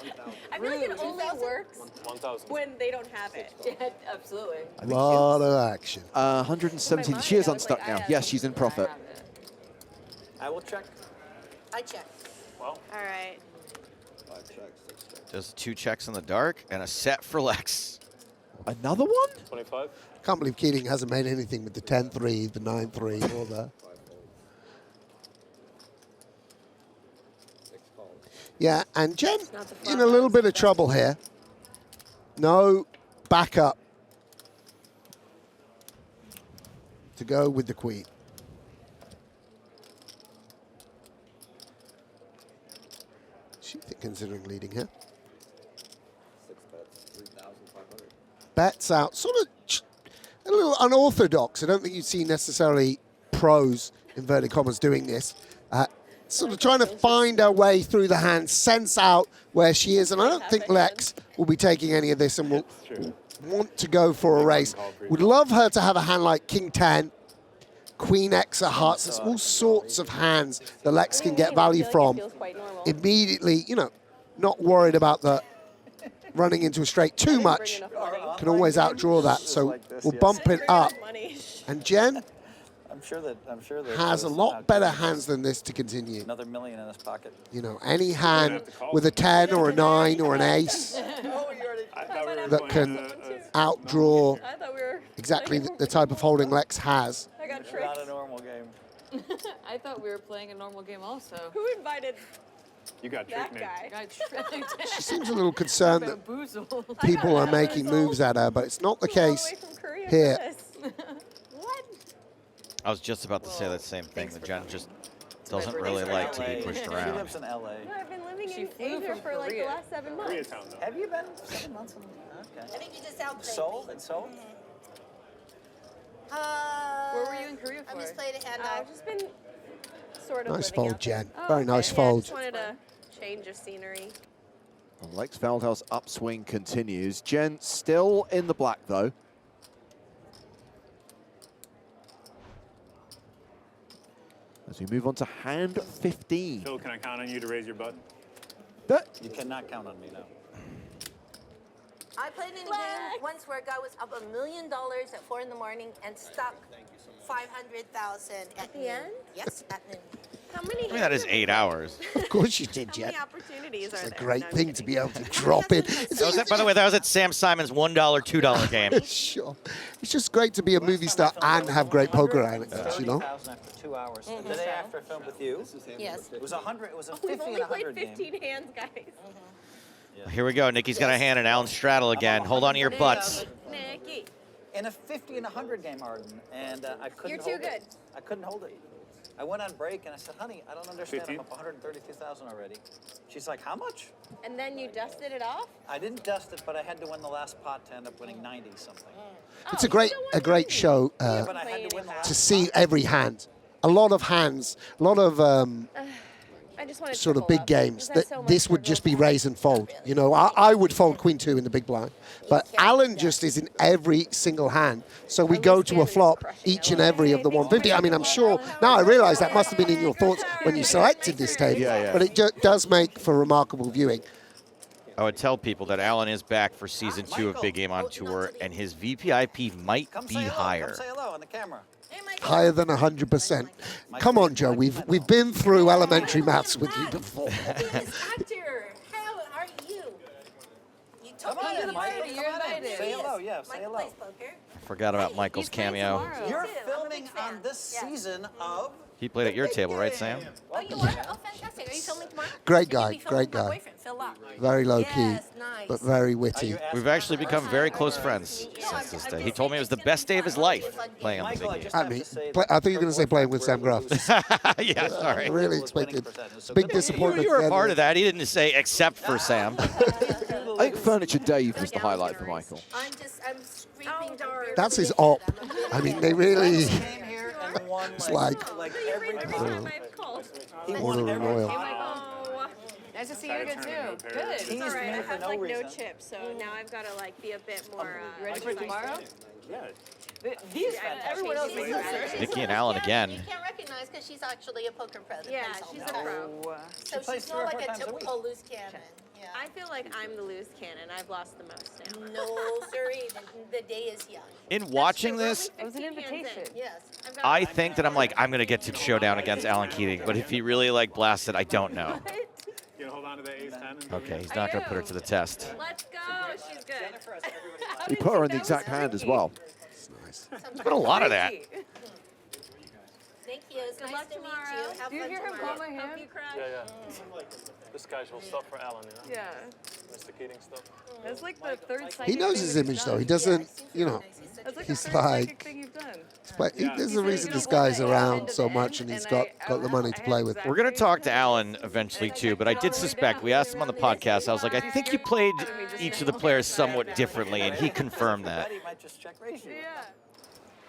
I feel like it only works 1,000. when they don't have it. Yeah, absolutely. A lot of action. 117. She is unstuck now. Yes, she's in profit. I will check. I check. All right. Just 2 checks in the dark and a set for Lex. Another one? 25. Can't believe Keating hasn't made anything with the 10-3, the 9-3, or the... Yeah, and Jen in a little bit of trouble here. No backup to go with the queen. She considering leading here. Bets out, sort of a little unorthodox. I don't think you'd see necessarily pros, inverted commas, doing this. Sort of trying to find her way through the hand, sense out where she is. And I don't think Lex will be taking any of this and will want to go for a race. Would love her to have a hand like King 10, Queen X of hearts. There's all sorts of hands that Lex can get value from. Immediately, you know, not worried about the running into a straight too much. Can always outdraw that. So we'll bump it up. And Jen I'm sure that has a lot better hands than this to continue. Another $1 million in his pocket. You know, any hand with a 10 or a 9 or an ace that can outdraw exactly the type of holding Lex has. I got It's tricked. not a normal game. I thought we were playing a normal game also. Who invited You got that tricked, Nick. guy? Got tricked. She seems a little concerned that Bamboozled. people are making moves at her, but it's not the case here. What? I was just about to say that same thing. That Jen just doesn't really birthday. like to be LA. pushed She around. lives in LA. No, I've been living She in flew Asia from for like the Korea. last 7 months. Koreatown, though. Have you been 7 months? Okay. I think you just outplayed Seoul? me. In Seoul? Where were you in Korea I for? just played a hand I've out. just been sort of Nice living fold, out there. Jen. Oh, Very okay. nice Yeah, I fold. just wanted a change of scenery. Lex Veldhuis' upswing continues. Jen still in the black, though. As we move on to hand 15. Phil, can I count on you to raise your button? You cannot count on me now. I played in a game once where a guy was up $1 million at 4 in the morning and stuck 500,000 at the noon. end? Yes, at noon. How many? I mean, that is 8 hours. Of course you did, How Jen. many opportunities It's are a there? great No, I'm thing to kidding. be able to drop it. By the way, that was at Sam Simon's $1, $2 game. Sure. It's just great to be a movie star and have great poker anecdotes, you know? 30,000 after 2 hours. The day after I filmed with you, Yes. it was 100. It was a We've 50 only and played 100 game. 15 hands, guys. Here we go. Nikki's got a hand and Alan straddle again. Hold on to your butts. Nikki. In a 50 and 100 game, Arden, and I couldn't You're hold too it. good. I couldn't hold it. I went on break and I said, honey, I don't understand. 15? I'm up 132,000 already. She's like, how much? And then you dusted it off? I didn't dust it, but I had to win the last pot to end up winning 90 something. It's a great show But I had to win the to last see every hand. A lot of hands, a lot of I just wanted sort of triple big up. games. That's so much This would triple. just be raise and fold. You know, I would fold Queen 2 in the big blind. But Alan just is in every single hand. So we go to a flop each and every of the 150. I mean, I'm sure, now I realize that must have been in your thoughts when you selected this table. Yeah. But it does make for remarkable viewing. I would tell people that Alan is back for season 2 of Big Game on Tour, and his VPIP might Come be say hello. higher. Come say hello on the camera. Higher than 100%. Come on, Joe. We've been through elementary maths with you before. Doctor, how are you? You told Come me on in, you Michael. were Come on in. There Say he hello. is. Yeah, say Michael hello. plays poker. Forgot about Michael's He's playing cameo. tomorrow. You're too. I'm a filming big fan. on this Yes. season of... He played at your table, right, Sam? Oh, you are? Oh, fantastic. Are you filming tomorrow? Great You'll guy, be filming great with my guy. boyfriend, Phil Hellmuth. Very low key, Yes, nice. but very witty. We've actually become very close friends since this day. He told me it was the best day of his life playing on the Michael, I big just game. have I mean, to say I thought you were going to say playing with Sam Grove. Groff. Yeah, sorry. I really expected big disappointment. You were there. part of that. He didn't say except for Sam. I think Furniture Dave was the highlight for Michael. I'm scraping dirt. That's his op. I mean, they really Came here and won it's like every Every pot. time I've called. He Order won of every Royal. pot. Oh, Nice to see you again, too. Good. It's all right. I for have no like no reason. chips, so now I've got to like be a bit more. You ready for tomorrow? Yeah. These, everyone else is Nikki and Alan again. You can't recognize because she's actually a poker pro. that Yeah, plays all she's the a time. pro. So plays she's 3 or not 4 like a times a week. typical loose cannon. Yeah. I feel like I'm the loose cannon. I've lost the most now. No, sirree. The day is young. In watching this, It was an invitation. Yes. I think that I'm like, I'm going to get to showdown against Alan Keating. But if he really like blasted, I don't know. You gonna hold on to the ace 10? And Okay, he's not going to put her to the test. Let's go. She's good. He put her in the exact hand as well. There's been a lot of that. Thank you. It's Good nice luck to tomorrow. meet you. Have Do you fun hear him tomorrow. call my hand? Hope you cry. Yeah. This guy will stop for Alan, you know? Yeah. Mr. Keating stuff. That's like the third psychic He knows thing his that image you've though. done. He doesn't, you know. That's like He's the third psychic like- thing you've done. But there's a reason this guy's around so much, and he's got the money to play with. We're going to talk to Alan eventually, too, but I did suspect. We asked him on the podcast. I was like, I think you played each of the players somewhat differently, and he confirmed that. He might just check raise you. Yeah.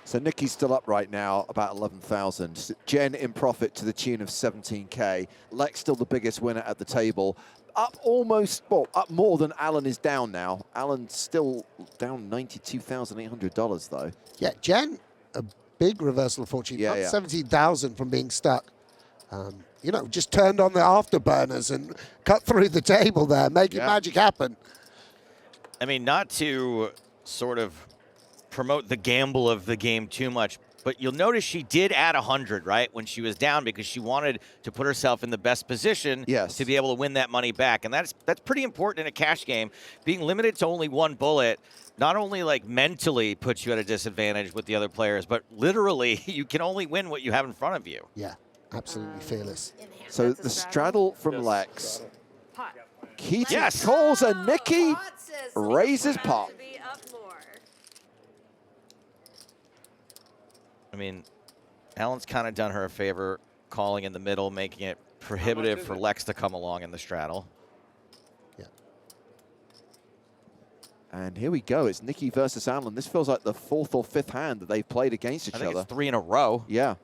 So Nikki's still up right now, about 11,000. Jen in profit to the tune of 17K. Lex still the biggest winner at the table. Up almost, well, up more than Alan is down now. Alan's still down $92,800 though. Yeah, Jen, a big reversal of fortune. Yeah, Up yeah. 17,000 from being stuck. You know, just turned on the afterburners and cut through the table there, making magic happen. I mean, not to sort of promote the gamble of the game too much, but you'll notice she did add 100, right, when she was down because she wanted to put herself in the best position to be able to win that money back. And that's pretty important in a cash game. Being limited to only one bullet not only like mentally puts you at a disadvantage with the other players, but literally you can only win what you have in front of you. Yeah, absolutely fearless. So the straddle from Lex. Pot. Keating calls and Nikki raises pot. Be up more. I mean, Alan's kind of done her a favor calling in the middle, making it prohibitive for Lex to come along in the straddle. Yeah. And here we go. It's Nikki versus Alan. This feels like the 4th or 5th hand that they've played against each I think other. it's 3 in a row. Yeah.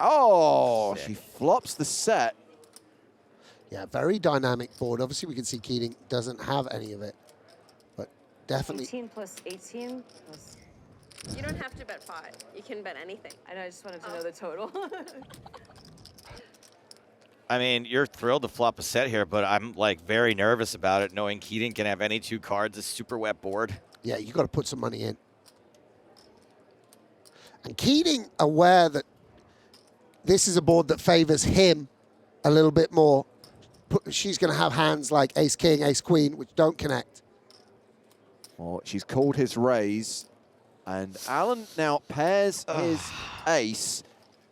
Oh, she flops the set. Yeah, very dynamic board. Obviously, we can see Keating doesn't have any of it, but definitely. 18 plus 18 plus... You don't have to bet pot. You can bet anything. I know, I just wanted to know the total. I mean, you're thrilled to flop a set here, but I'm like very nervous about it, knowing Keating can have any 2 cards, a super wet board. Yeah, you got to put some money in. And Keating aware that this is a board that favors him a little bit more. She's going to have hands like ace king, ace queen, which don't connect. Well, she's called his raise. And Alan now pairs his ace.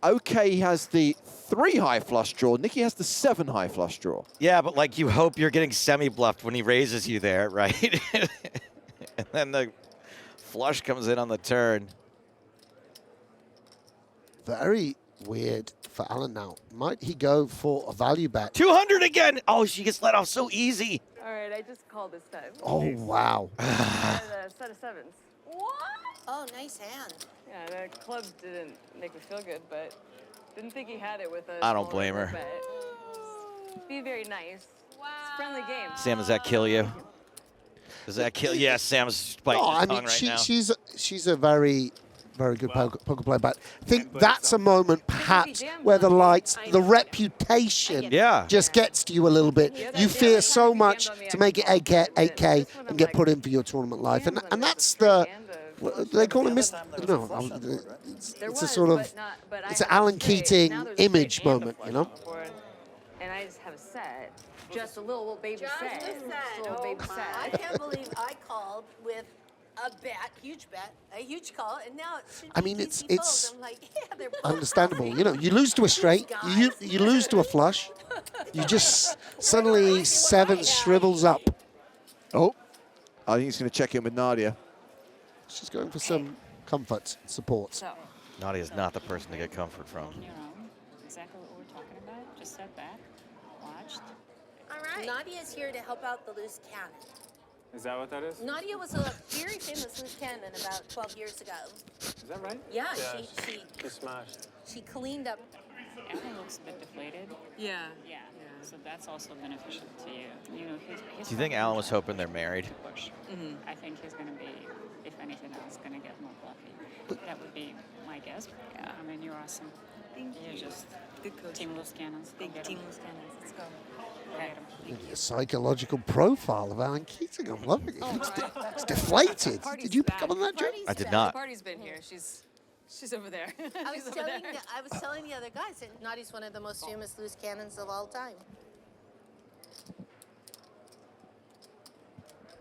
Okay, he has the 3 high flush draw. Nikki has the 7 high flush draw. Yeah, but like you hope you're getting semi-bluffed when he raises you there, right? And then the flush comes in on the turn. Very weird for Alan now. Might he go for a value bet? 200 again! Oh, she gets let off so easy. All right, I just called this time. Oh, wow. I had a set of 7s. What? Oh, nice hand. Yeah, the club didn't make me feel good, but didn't think he had it with a I don't smaller blame her. bet. Be very nice. Wow. It's a friendly game. Sam, does that kill you? Does that kill? Yes, Sam's biting No, his I tongue mean, right now. she's a very good poker player, but I think that's a moment perhaps where the lights, the reputation just gets to you a little bit. You fear so much to make it 8K and get put in for your tournament life. And that's the, they call it it's a sort of, it's an Alan Keating image moment, you know? And I just have a set. Just a little baby Just set. a set. Just a little baby Oh, set. I can't believe I called with a bet, a huge call, and now it should be I mean, easy it's fold. I'm like, yeah, they're both understandable. fluffy. You know, you lose to a straight, you lose to a flush, you just suddenly 7 shrivels up. Oh, I think he's going to check in with Nadia. She's going for some comfort, support. So, Nadia's not the person to get comfort from. Your own. Exactly what we're talking about. Just step back, watched. All right. Nadia's here to help out the loose cannon. Is that what that is? Nadia was a very famous loose cannon about 12 years ago. Is that right? Yeah, Yeah, she She smashed. cleaned up. Alan looks a bit deflated. Yeah. Yeah. So that's also beneficial to you. You know, his Do you think Alan was hoping they're married? push. I think he's going to be, if anything else, going to get more fluffy. That would be my guess. Yeah. I mean, you're awesome. Thank You're you. just Good coach. team loose cannons. Go Big get 'em. team loose cannons. Let's go. Go get 'em. A psychological profile of Alan Keating. I'm loving it. Oh, It's deflated. Party's Did you pick back. up on that, Jen? Party's I did back. not. Party's been here. She's over there. I She's was over telling there. the other guys that Naughty's one of the most famous loose cannons of all time.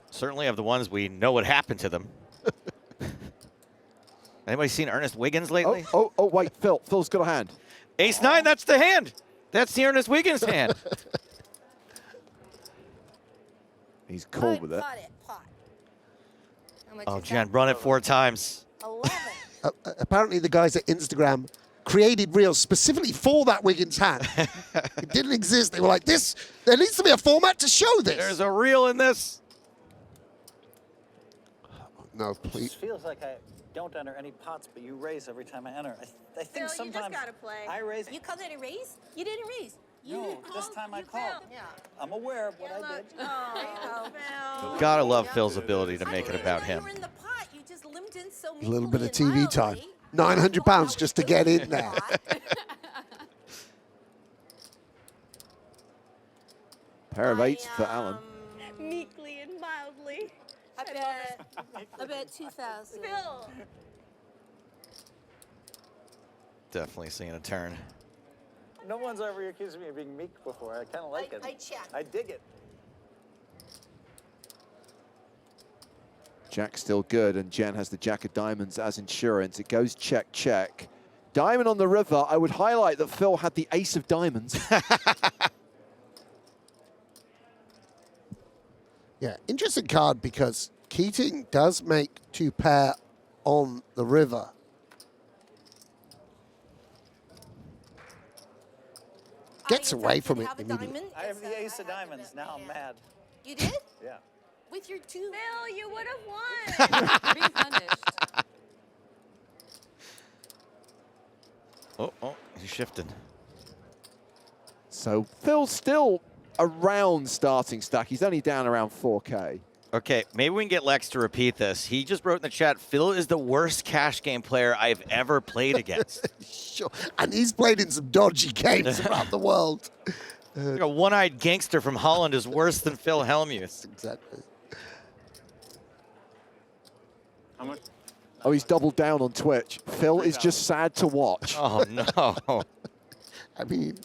Certainly of the ones we know what happened to them. Anybody seen Ernest Wiggins lately? Oh, wait, Phil. Phil's got a hand. Ace-9, that's the hand. That's the Ernest Wiggins hand. He's cool Good, with it. Pot it, pot. How much Oh, is Jen, that? run it 4 times. 11. Apparently, the guys at Instagram created reels specifically for that Wiggins hand. It didn't exist. They were like, "This. There needs to be a format to show this." There's a reel in this. No, It please. feels like I don't enter any pots, but you raise every time I enter. I think Phil, you just sometimes gotta play. I raise. You called it a raise? You didn't raise. You No, didn't this call- time I you called. Yeah. I'm aware of what I did. Oh, Phil. Gotta love Phil's ability to make it I about know him. you were in the pot. You just limped in so A little bit of meekly and TV time. mildly. £900 just to get in there. Pair of 8s for I, Alan. Meekly and mildly. I bet 2,000. Phil. Definitely seeing a turn. No one's ever accused me of being meek before. I kind of like it. I checked. I dig it. Jack's still good, and Jen has the Jack of Diamonds as insurance. It goes check, check. Diamond on the river. I would highlight that Phil had the Ace of Diamonds. Yeah, interesting card because Keating does make 2 pair on the river. Gets away from it immediately. I have the ace of diamonds. Now I'm mad. You did? Yeah. With your 2? Phil, you would have won. You're being punished. Oh, he's shifting. So Phil's still around starting stack. He's only down around 4K. Okay, maybe we can get Lex to repeat this. He just wrote in the chat, Phil is the worst cash game player I've ever played against. Sure. And he's played in some dodgy games around the world. Like a one-eyed gangster from Holland is worse than Phil Hellmuth. Exactly. How much? Oh, he's doubled down on Twitch. Phil is just sad to watch. Oh, no. I mean,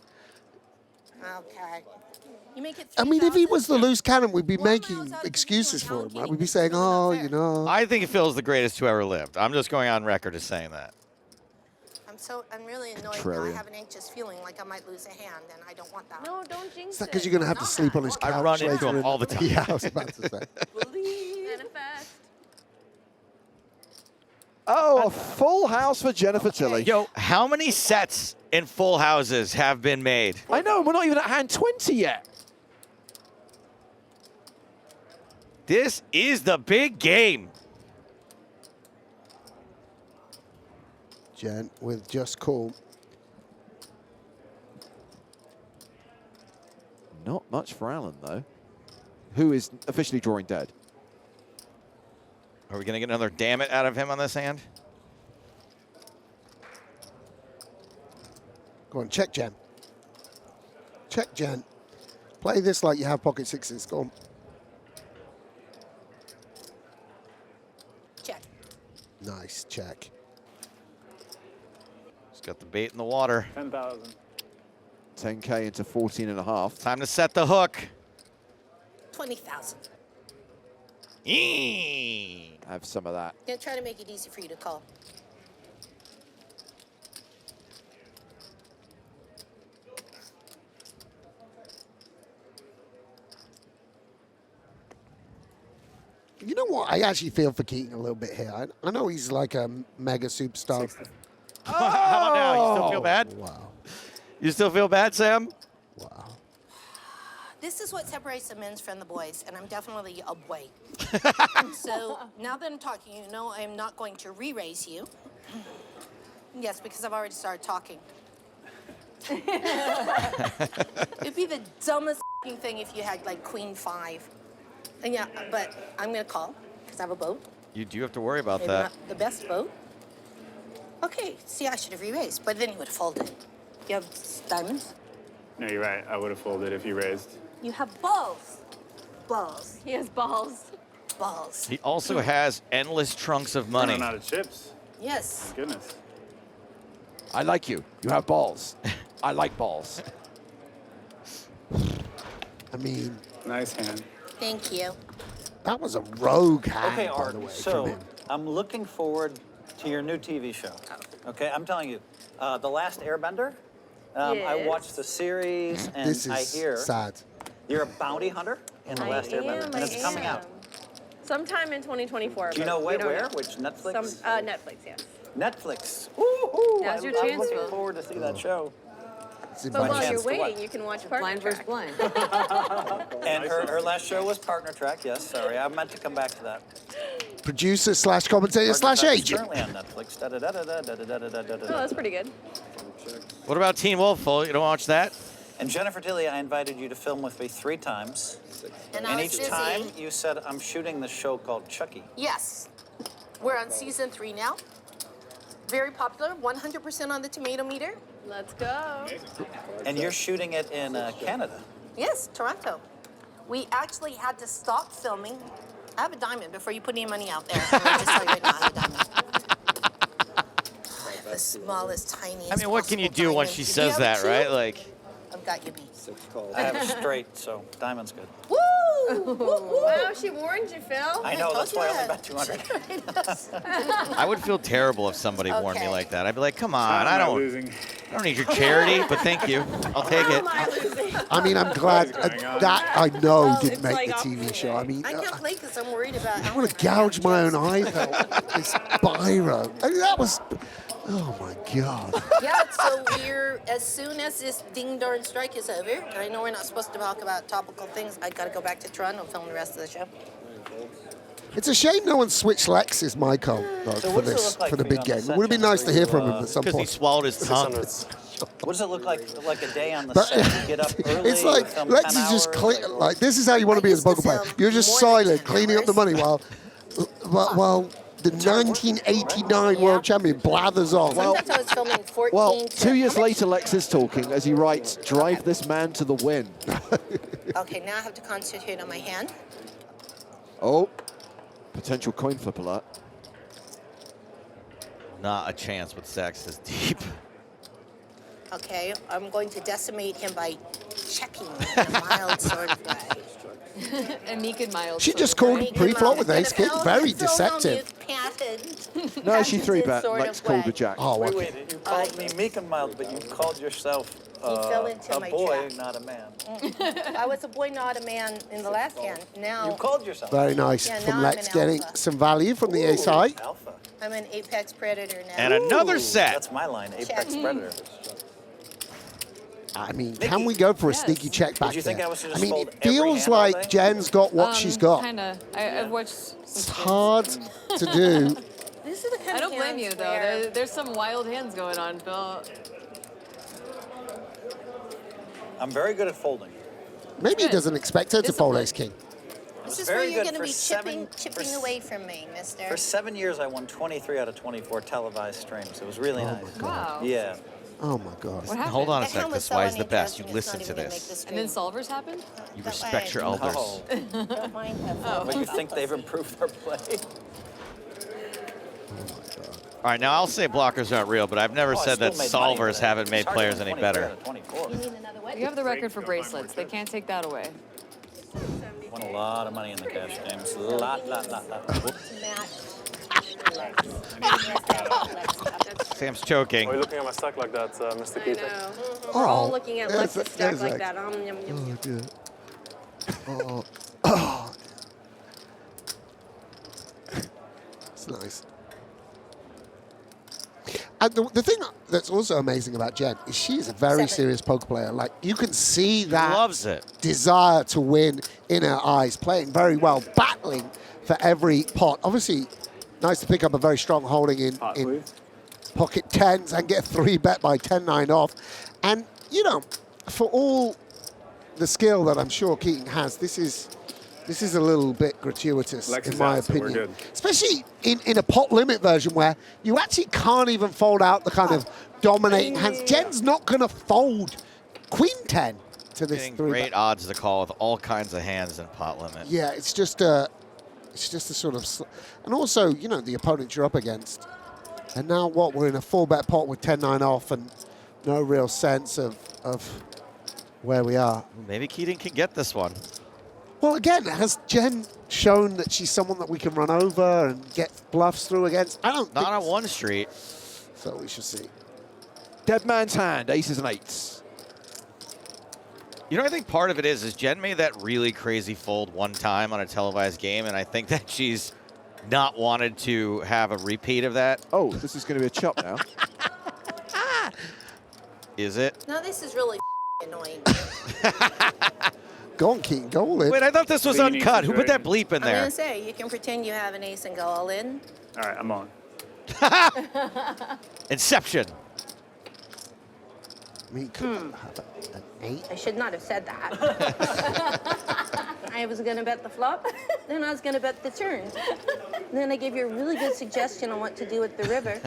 Okay. You make it if he 3,000? was the loose cannon, we'd be Well, I was making out of excuses position for with him, Alan right? We'd be Keating. saying, It's really oh, not you fair. know. I think Phil's the greatest who ever lived. I'm just going on record as saying that. I'm really annoyed. Now I Contrarian. have an anxious feeling like I might lose a hand, and I don't want that. No, don't jinx Is that it. because you're going to have to sleep on his couch? I run into later him in- all the time. Yeah, I was about to say. Manifest. Oh, a full house for Jennifer Tilly. Yo, how many sets in full houses have been made? I know, we're not even at hand 20 yet. This is the big game. Jen with just call. Not much for Alan, though, who is officially drawing dead. Are we going to get another damn it out of him on this hand? Go on, check Jen. Check Jen. Play this like you have pocket sixes. Go on. Check. Nice check. He's got the bait in the water. 10,000. 10K into 14.5. Time to set the hook. 20,000. Eee. Have some of that. Gonna try to make it easy for you to call. You know what? I actually feel for Keating a little bit here. I know he's like a mega superstar. How about now? You still feel bad? Wow. You still feel bad, Sam? Wow. This is what separates the men's from the boys, and I'm definitely a boy. So now that I'm talking, you know I'm not going to re-raise you. Yes, because I've already started talking. It'd be the dumbest thing if you had like Queen 5. And yeah, but I'm gonna call because I have a boat. You do have to worry about Maybe that. not the best boat. Okay, see, I should have re-raised, but then you would have folded. You have diamonds? No, you're right. I would have folded if you raised. You have balls. Balls. He has balls. Balls. He also has endless trunks of money. Running out of chips. Yes. Goodness. I like you. You have balls. I like balls. I mean, Nice hand. Thank you. that was a rogue hand, Okay, by Arden, the way, from so him. I'm looking forward to your new TV show. Okay, I'm telling you, The Last Airbender. I Yes. watched the series, and This I is hear sad. you're a bounty hunter in The Last Airbender, and it's coming out. Sometime in 2024. Do you know but we don't where? know. Which Netflix? Netflix, yes. Netflix. Woo-hoo! Now's your I'm chance, looking Phil. forward to see that show. It's in But my while chance you're to what? waiting, you can watch Partner Blind versus Track. blind. And her last show was Partner Track. Yes, sorry, I meant to come back to that. Producer slash commentator slash Partner Track is agent. currently on Netflix. Da-da-da-da-da-da-da-da-da-da. Oh, that's pretty good. What about Teen Wolf? Phil? You don't watch that? And Jennifer Tilly, I invited you to film with me 3 times. And I And was each busy. time you said, I'm shooting the show called Chucky. Yes. We're on season 3 now. Very popular, 100% on the tomato meter. Let's go. And you're shooting it in Canada. Yes, Toronto. We actually had to stop filming. I have a diamond before you put any money out there. I'm gonna just tell you right now, I have a diamond. The smallest, tiniest. I mean, what can you possible do when diamond. she Do you says have a that, two? right? Like, I've got you beat. I have a straight, so diamond's good. Woo! Woo, woo. Wow, she warned you, Phil. I know, told that's you why I only that. bet 200. I would feel terrible if somebody warned me Okay. like that. I'd be like, come on, How I am don't losing? need your charity, but thank you. I'll take How it. am I losing? I mean, I'm glad What is going on? that I know Oh, didn't it's make like the TV opposite show. I mean, I can't play because I'm worried about. I want to gouge my own eyes out. This biro. I mean, that was. Oh my God. Yeah, so we're, as soon as this ding darn strike is over, and I know we're not supposed to talk about topical things, I gotta go back to Toronto and film the rest of the show. It's a shame no one switched Lex's mic on though, So for what does it this look like for the for you big on the game. set, It would have been nice to hear from him at some Because he point. swallowed his tongue. What does it look like a day on the But set? You get up early, it's like you film Lex 10 is just hours, clean. Like this is how you want to be as a poker player. You're just more than silent, 10 cleaning up the money hours. while the 1989 world champion blathers on. Sometimes I was filming 14 Well, to- 2 years how much? later, Lex is talking as he writes, "Drive this man to the win." Okay, now I have to concentrate on my hand. Oh, potential coin flip alert. Not a chance with Sex is deep. Okay, I'm going to decimate him by checking in a mild sort of way. A meek and mild. She sort just of called way. Meek pre-flop and with mild. ace king. Oh, Very it's so long deceptive. you've patented. No, she Patented 3-bet. sort Lex of called way. a jack. Oh, Wait, okay. wait, you called me meek and mild, but you called yourself fell into a my boy, trap. not a man. I was a boy, not a man in the last hand. Now You called yourself Very nice Yeah, from now I'm Lex an getting alpha. some value from the ace high. alpha. I'm an apex predator now. And another Ooh, set. That's my line, apex Check. predator. I mean, can we go for a Yes. sneaky check back you think there? I was to I just mean, fold it every feels hand all like day? Jen's got what she's got. Kinda. I've watched. some It's spins. hard to do. This is the kind I of don't blame hands you though. where- There's some wild hands going on, Phil. I'm very good at folding. Maybe he doesn't expect her to fold ace king. This is very where you're good going to for be seven- chipping for away from me, mister. For 7 years, I won 23 out of 24 televised streams. It was really nice. Wow. Yeah. Oh my God. What happened? Hold on a That sec. hand was This is so why he's the best. You uninteresting, listen it's to not even gonna this. make And then stream. solvers happened? You That respect way. your elders. No. Don't mind that. But you think they've improved their play? All right, now I'll say blockers aren't real, but I've never Oh, I said still that made money solvers today. haven't made It's hard to players win any 23 better. out of 24. You need another what? You have the record for bracelets. They can't take that away. Won a lot of money in the cash games. Lot. Matt. Sam's choking. Why are you looking at my stack like that, Mr. I Keating? know. We're all looking at there's- Lex's stack there's like Lex. that. Yum, yum, yum. Oh dear. Oh. Oh. It's nice. And the thing that's also amazing about Jen is she's a very Seven. serious poker player. Like, you can see that Loves it. desire to win in her eyes, playing very well, battling for every pot. Obviously, nice to pick up a very strong holding in Pot, please. pocket tens and get a 3-bet by 10-9 off. And, you know, for all the skill that I'm sure Keating has, this is a little bit gratuitous, Lex in is my out, so we're opinion. good. Especially in a pot limit version where you actually can't even fold out the kind of dominating hands. Jen's not going to fold Queen 10 to this Getting 3-bet. great odds to call with all kinds of hands in pot limit. Yeah, it's just a sort of, and also, you know, the opponent you're up against. And now what? We're in a 4-bet pot with 10-9 off and no real sense of where we are. Maybe Keating can get this one. Well, again, has Jen shown that she's someone that we can run over and get bluffs through against? I don't Not think on one street. so. We shall see. Dead man's hand, aces and eights. You know, I think part of it is Jen made that really crazy fold one time on a televised game, and I think that she's not wanted to have a repeat of that. Oh, this is going to be a chop now. Is it? No, this is really annoying. Go on, Keating, go all in. Wait, I thought this was So you need uncut. some Who put that direction. bleep in I'm there? gonna say you can pretend you have an ace and go all in. All right, I'm on. Inception. I mean, could have an 8. I should not have said that. I was gonna bet the flop, then I was gonna bet the turn. Then I gave you a really good suggestion on what to do with the river.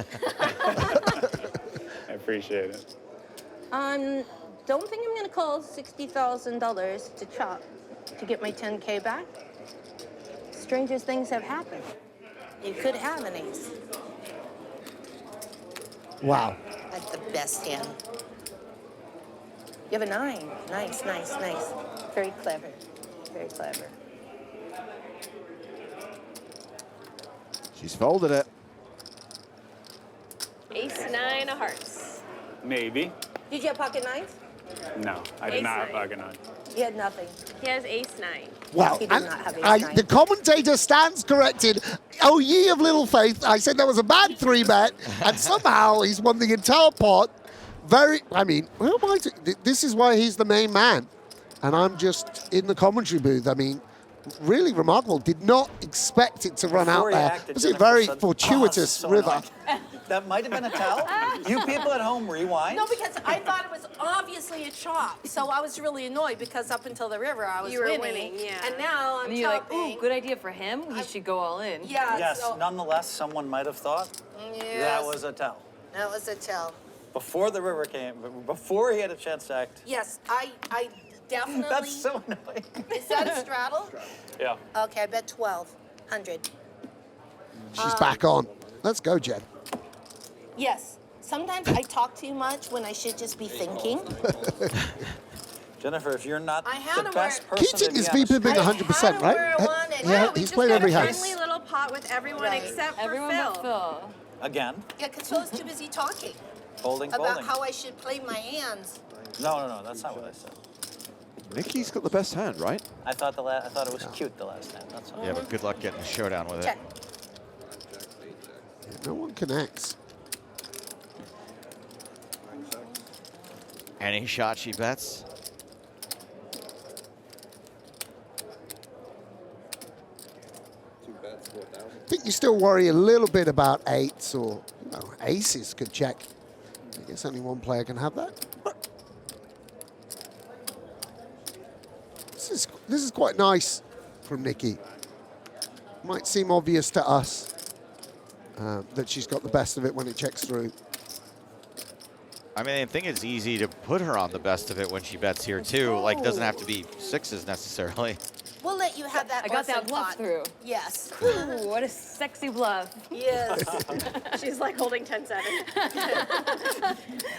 I appreciate it. Don't think I'm gonna call $60,000 to chop to get my 10K back. Stranger things have happened. You could have an ace. Wow. That's the best hand. You have a 9. Nice, nice, nice. Very clever. Very clever. She's folded it. Ace 9 of hearts. Maybe. Did you have pocket nines? No, I did Ace not have nine. pocket nine. You had nothing. He has ace 9. Wow. He did And not have ace 9. the commentator stands corrected. Oh, ye of little faith. I said that was a bad 3-bet, and somehow he's won the entire pot. I mean, who am I this is why he's the main man. And I'm just in the commentary booth. I mean, really remarkable. Did not expect it to run Before out he there. acted, It was a Jennifer very said, fortuitous so river. annoying." That might have been a tell. You people at home rewind. No, because I thought it was obviously a chop. So I was really annoyed because up until the river I was You were winning, yeah. And now I'm And you're like, chopping. ooh, good idea for him. He should go all in. Yeah, Yes, so, nonetheless, someone might have thought that was a tell. That was a tell. Before the river came, before he had a chance to act. Yes, I definitely. That's so annoying. Is that a straddle? Yeah. Okay, I bet 1,200. She's back on. Let's go, Jen. Yes. Sometimes I talk too much when I should just be thinking. Jennifer, if you're not I had the to best wear- person Keating to is be on the VPing street- 100%, right? Yeah, he's played every a house. friendly little pot with everyone Right. except for Everyone Phil. but Phil. Again, Yeah, because Phil's too busy talking folding. about how I should play my hands. No, that's not what I said. Nikki's got the best hand, right? I thought I thought it was cute the last time. That's all. Yeah, but good luck getting a showdown with it. Check. No one connects. Any shot she bets. I think you still worry a little bit about 8s or aces could check. I guess only one player can have that. But this is quite nice from Nikki. Might seem obvious to us that she's got the best of it when it checks through. I mean, I think it's easy to put her on the best of it when she bets here, too. Like, it doesn't have to be 6s necessarily. We'll let you have that. I got that orphan bluff pot. through. Yes. Ooh, what a sexy bluff. Yes. She's like holding 10-7.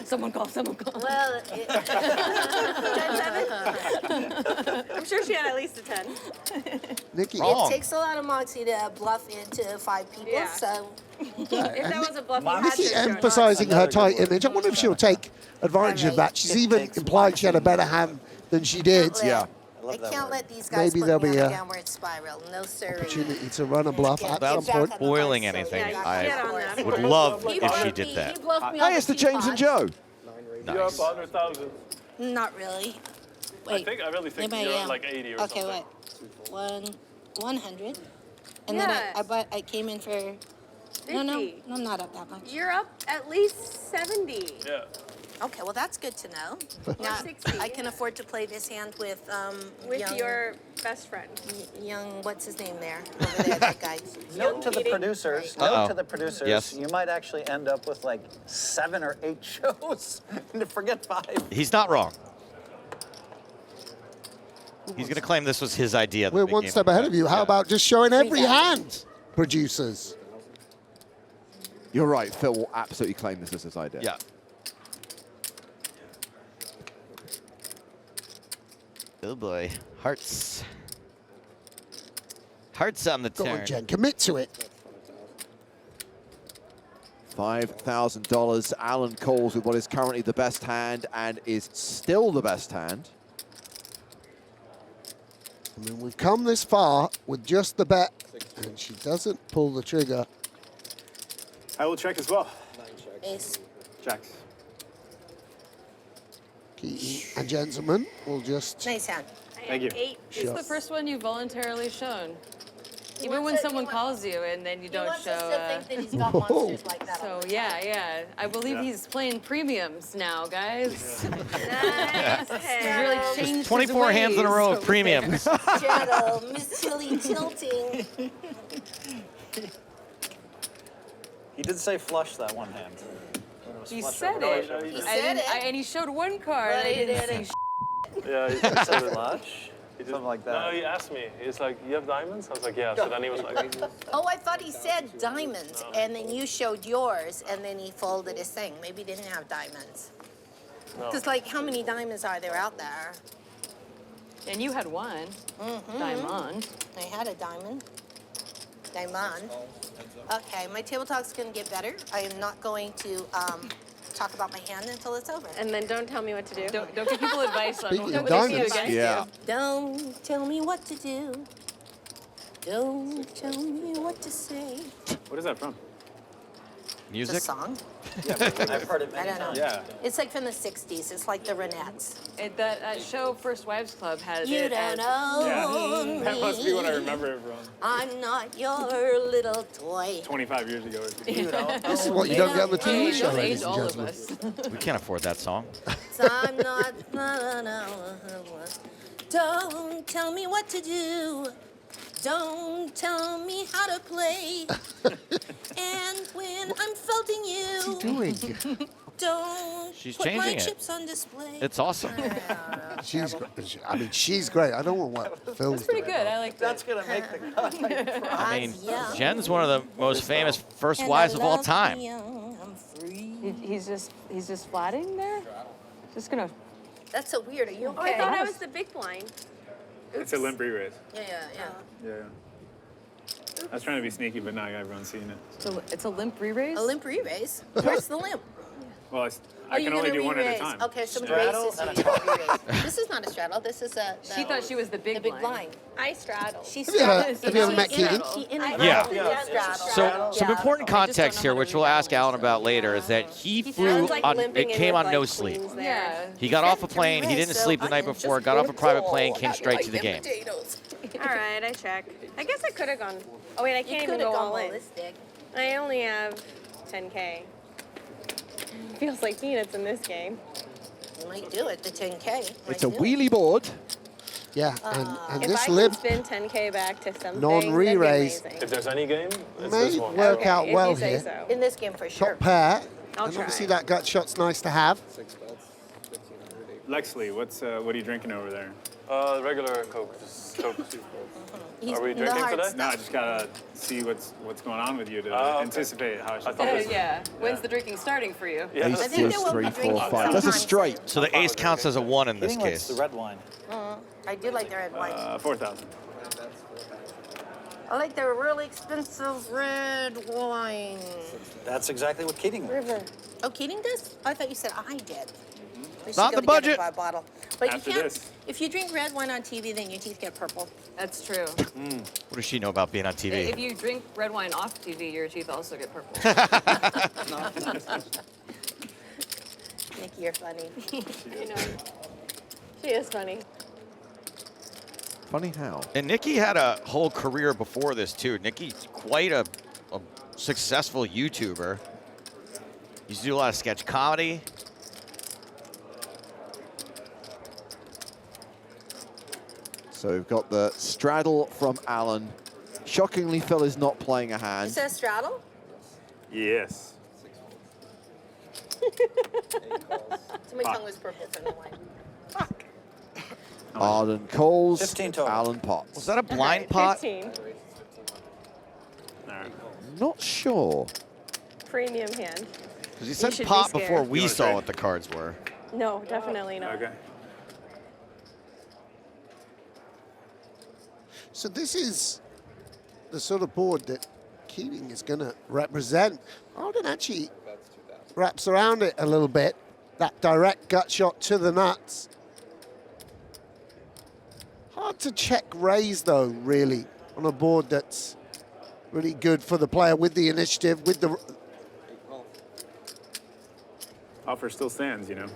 Someone call, someone call. Well, 10-7? I'm sure she had at least a 10. Nikki, Wrong. it takes a lot of moxie to bluff into 5 people, Yeah. so If that was a bluff, you had Nikki to have shown emphasizing her Another tight good word. image. I wonder if she'll take advantage of that. She's even implied she had a better hand than she did. Yeah. I can't let these guys Maybe put there'll me be on a a downward spiral. No, sir. Opportunity to run a bluff at Without some point. spoiling anything, Yeah, I get on that. would love He if bluffed she me- did that. He bluffed me Hey, on it's the the James and teapot. Joe. You have 100,000. Not really. Wait. I really think maybe I you're am. like 80 or okay, something. wait. 100. And Yes. then I came in for. No, 50. I'm not up that much. You're up at least 70. Yeah. Okay, well that's good to know. Now 160. I can afford to play this hand with young, your best friend. young, what's his name there? Over there, that guy. Note to the producers. Note to the producers. Yes. You might actually end up with like 7 or 8 shows. Forget 5. He's not wrong. He's going to claim this was his idea. We're one step ahead of you. How about just showing every 3,000. hand, producers? You're right. Phil will absolutely claim this as his idea. Yeah. Oh boy, hearts. Hearts on the Go turn. on, Jen. Commit to it. $5,000. Alan calls with what is currently the best hand and is still the best hand. I mean, we've come this far with just the bet, and she doesn't pull the trigger. I will check as well. Ace. Jacks. Keating and gentlemen will just... Nice hand. Thank you. 8. It's the first one you voluntarily shown. He Even wants when us- someone he wa- calls you and then you He don't wants show. us to think that he's got monsters like that. all So the yeah, time. yeah. I believe Yeah. he's playing premiums now, guys. Nice He's really hand. changed his 24 hands in a ways row over of there. premiums. Gentle, Miss Tilly tilting. He did say flush that one hand. When it was He flush said over. it. He I said didn't- it. and he showed one card. But I he didn't didn't. see Yeah, he He said said flush? Something like No, that. he asked me. He's like, you have diamonds? I was like, yeah. So then he was like, Oh, I thought he said diamonds, and then you showed yours, and then he folded his thing. Maybe he didn't have diamonds. no. Because, like, how many diamonds are there out there? And you had one. Mm-hmm. Diamond. I had a diamond. Diamond. Okay, my table talk's gonna get better. I am not going to talk about my hand until it's over. And then don't tell me what to do. Don't give people advice on Speaking what of they see diamonds. against Yeah. Don't tell me what to do. Don't tell me what to say. What is that from? It's a Music? song. I've heard it I many don't know. times. Yeah. It's like from the 60s. It's like the Ronettes. That show First Wives Club has You it don't as know me. That must be what I remember it from. I'm not your little toy. 25 years ago. You don't This is know what you me. don't get on the TV It show, does ladies age and all of gentlemen. us. We can't afford that song. So I'm not. Don't tell me what to do. Don't tell me how to play. And when I'm faulting you, Doing. don't She's put my changing it. chips on display. It's awesome. She's great. I mean, she's great. I don't want what Phil's It's pretty doing. good. I like that. That's going to make the cut. I mean, Yeah. Jen's one of the most famous first And wives I of all love time. me young, I'm free. He's just flatting there. Just gonna. That's so weird. Are you Oh, okay? I thought I was the big blind. It's a limp re-raise. Yeah. Yeah. I was trying to be sneaky, but now everyone's seeing it. It's a limp re-raise. A limp re-raise. Where's the limp? Well, I you're can only gonna do one at a re-raise. time. Okay, so Straddle raise and this. Re-raise. This is not a straddle. This is a. She thought she was the big blind. I straddle. She's Have you ever met Keating? Yeah. Straddle. So some important context here, which we'll ask Alan about later, is that he flew on. It came on no sleep. Yeah. He got off a plane. He didn't sleep the night before. Got off a private plane. Came straight to the game. All right, I check. I guess I could have gone. Oh wait, I You can't could even have go gone all in. ballistic. I only have 10K. Feels like peanuts in this game. You might do it. The 10K. It's a wheelie board. Yeah, and If this I can limp spin 10K back to something, Non-re-raise. that'd be If there's any game, it's may this one. work out if well you say here. so. In this game for sure. Top pair. I'll And try. obviously that gut shot's nice to have. Lexley, what are you drinking over there? Regular Coke. Just Coke. He's Are we the drinking hard today? stuff. No, I just gotta see what's going on with you to okay. anticipate how I should I thought play this- this. Yeah. When's the drinking starting for you? Yeah. Ace, I think deuce, there will be 3, 4, drinking 5. That's a sometime straight. So the ace counts as a 1 in this Keating likes case. the red wine. I do like the red wine. 4,000. I like the really expensive red wine. That's exactly what Keating likes. River. Oh, Keating does? I thought you said I did. We should Not go the together budget. Buy a bottle. But After you can't. this. If you drink red wine on TV, then your teeth get purple. That's true. What does she know about being on TV? If you drink red wine off TV, your teeth also get purple. Nikki, you're funny. I know. She is funny. Funny how. And Nikki had a whole career before this too. Nikki's quite a successful YouTuber. Used to do a lot of sketch comedy. So we've got the straddle from Alan. Shockingly, Phil is not playing a You hand. said straddle? Yes. So my tongue was purple for the wine. Fuck. Arden calls, 15 total. Alan pots. Was that a blind Okay, pot? 15. All right. Not sure. Premium hand. Because you said should be pot scared. before You we wanna saw trade? what the cards were. No, definitely not. Okay. So this is the sort of board that Keating is going to represent. Arden actually wraps around it a little bit. That direct gut shot to the nuts. Hard to check raise, though, really, on a board that's really good for the player with the initiative, with the... Offer still stands, you know.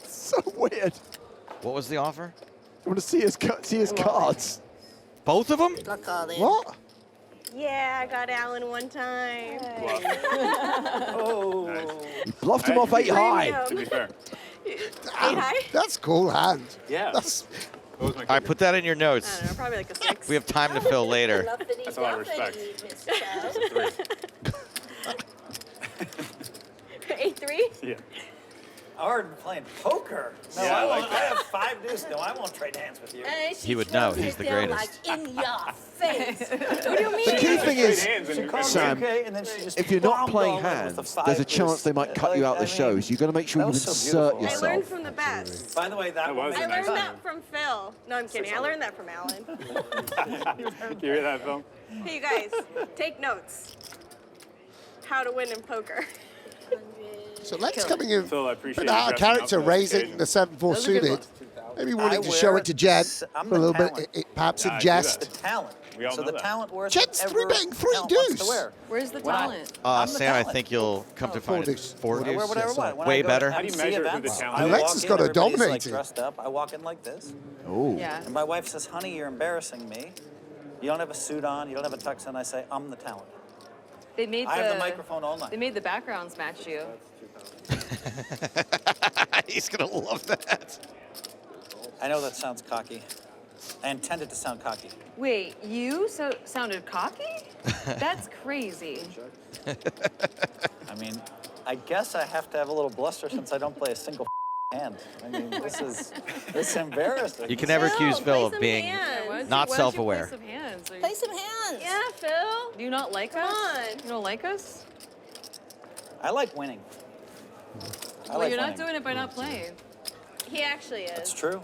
So weird. What was the offer? You want to see his cards? Both of them? Look all in. What? Yeah, I got Alan one time. Oh. Nice. You bluffed him off 8 high. To be fair. Hi. That's cool hand. Yeah. That's, What was my All right, kicker? put that in your I notes. don't know, probably like a 6. We have time to fill later. That's a lot of respect. Mr. Chow. 8-3? Yeah. Arden playing poker. No, Yeah, I I like won't. that. I have 5 deuce. No, I won't trade hands with you. And she He would know. throws He's it the down greatest. Like in your face. What do you mean? The key thing is, Hands and you're Sam, Okay, and then she just if you're not bombed playing all in with hands, the 5 there's a deuce. chance they might cut you out I the mean, shows. You've got to make sure that you was so insert beautiful. I learned yourself. from the best. By the way, that was one a I nice learned one. that from Phil. No, I'm kidding. I learned that from Alan. You hear that, Phil? Hey, you guys, take notes. How to win in poker. so Lex coming in Phil, I appreciate bit you out of dressing up character, for this raising occasion. the 7-4 suited. Maybe wanting to show wear it to Jed I'm for a the little bit, talent. perhaps Yeah, in I see jest. The talent. We all so know the that. talent wears Jed's whatever 3-betting 3 talent wants to deuce. wear. Where's the When I- talent? I'm the Sam, I talent. think you'll come to find four it. deuce. 4 I wear deuce. whatever I want. When Way I go better. to How do you MC measure who the events, talent I is? Lex walk has in, got to everybody's, dominate like it. dressed up. I walk in like this. Oh. Yeah. And my wife says, honey, you're embarrassing me. You don't have a suit on. You don't have a tux on. I say, I'm the talent. They made I have the microphone all night. They made the backgrounds match you. He's going to love that. I know that sounds cocky. I intended to sound cocky. Wait, you sounded cocky? That's crazy. I mean, I guess I have to have a little bluster since I don't play a single hand. I mean, this is embarrassing. You can never accuse Phil of some being hands. not Why don't you self-aware. Play some hands? Play some hands. Yeah, Phil. Do you not like Come us? on. You don't like us? I like winning. I Well, like you're not winning. doing it by not playing. He actually It's is. true.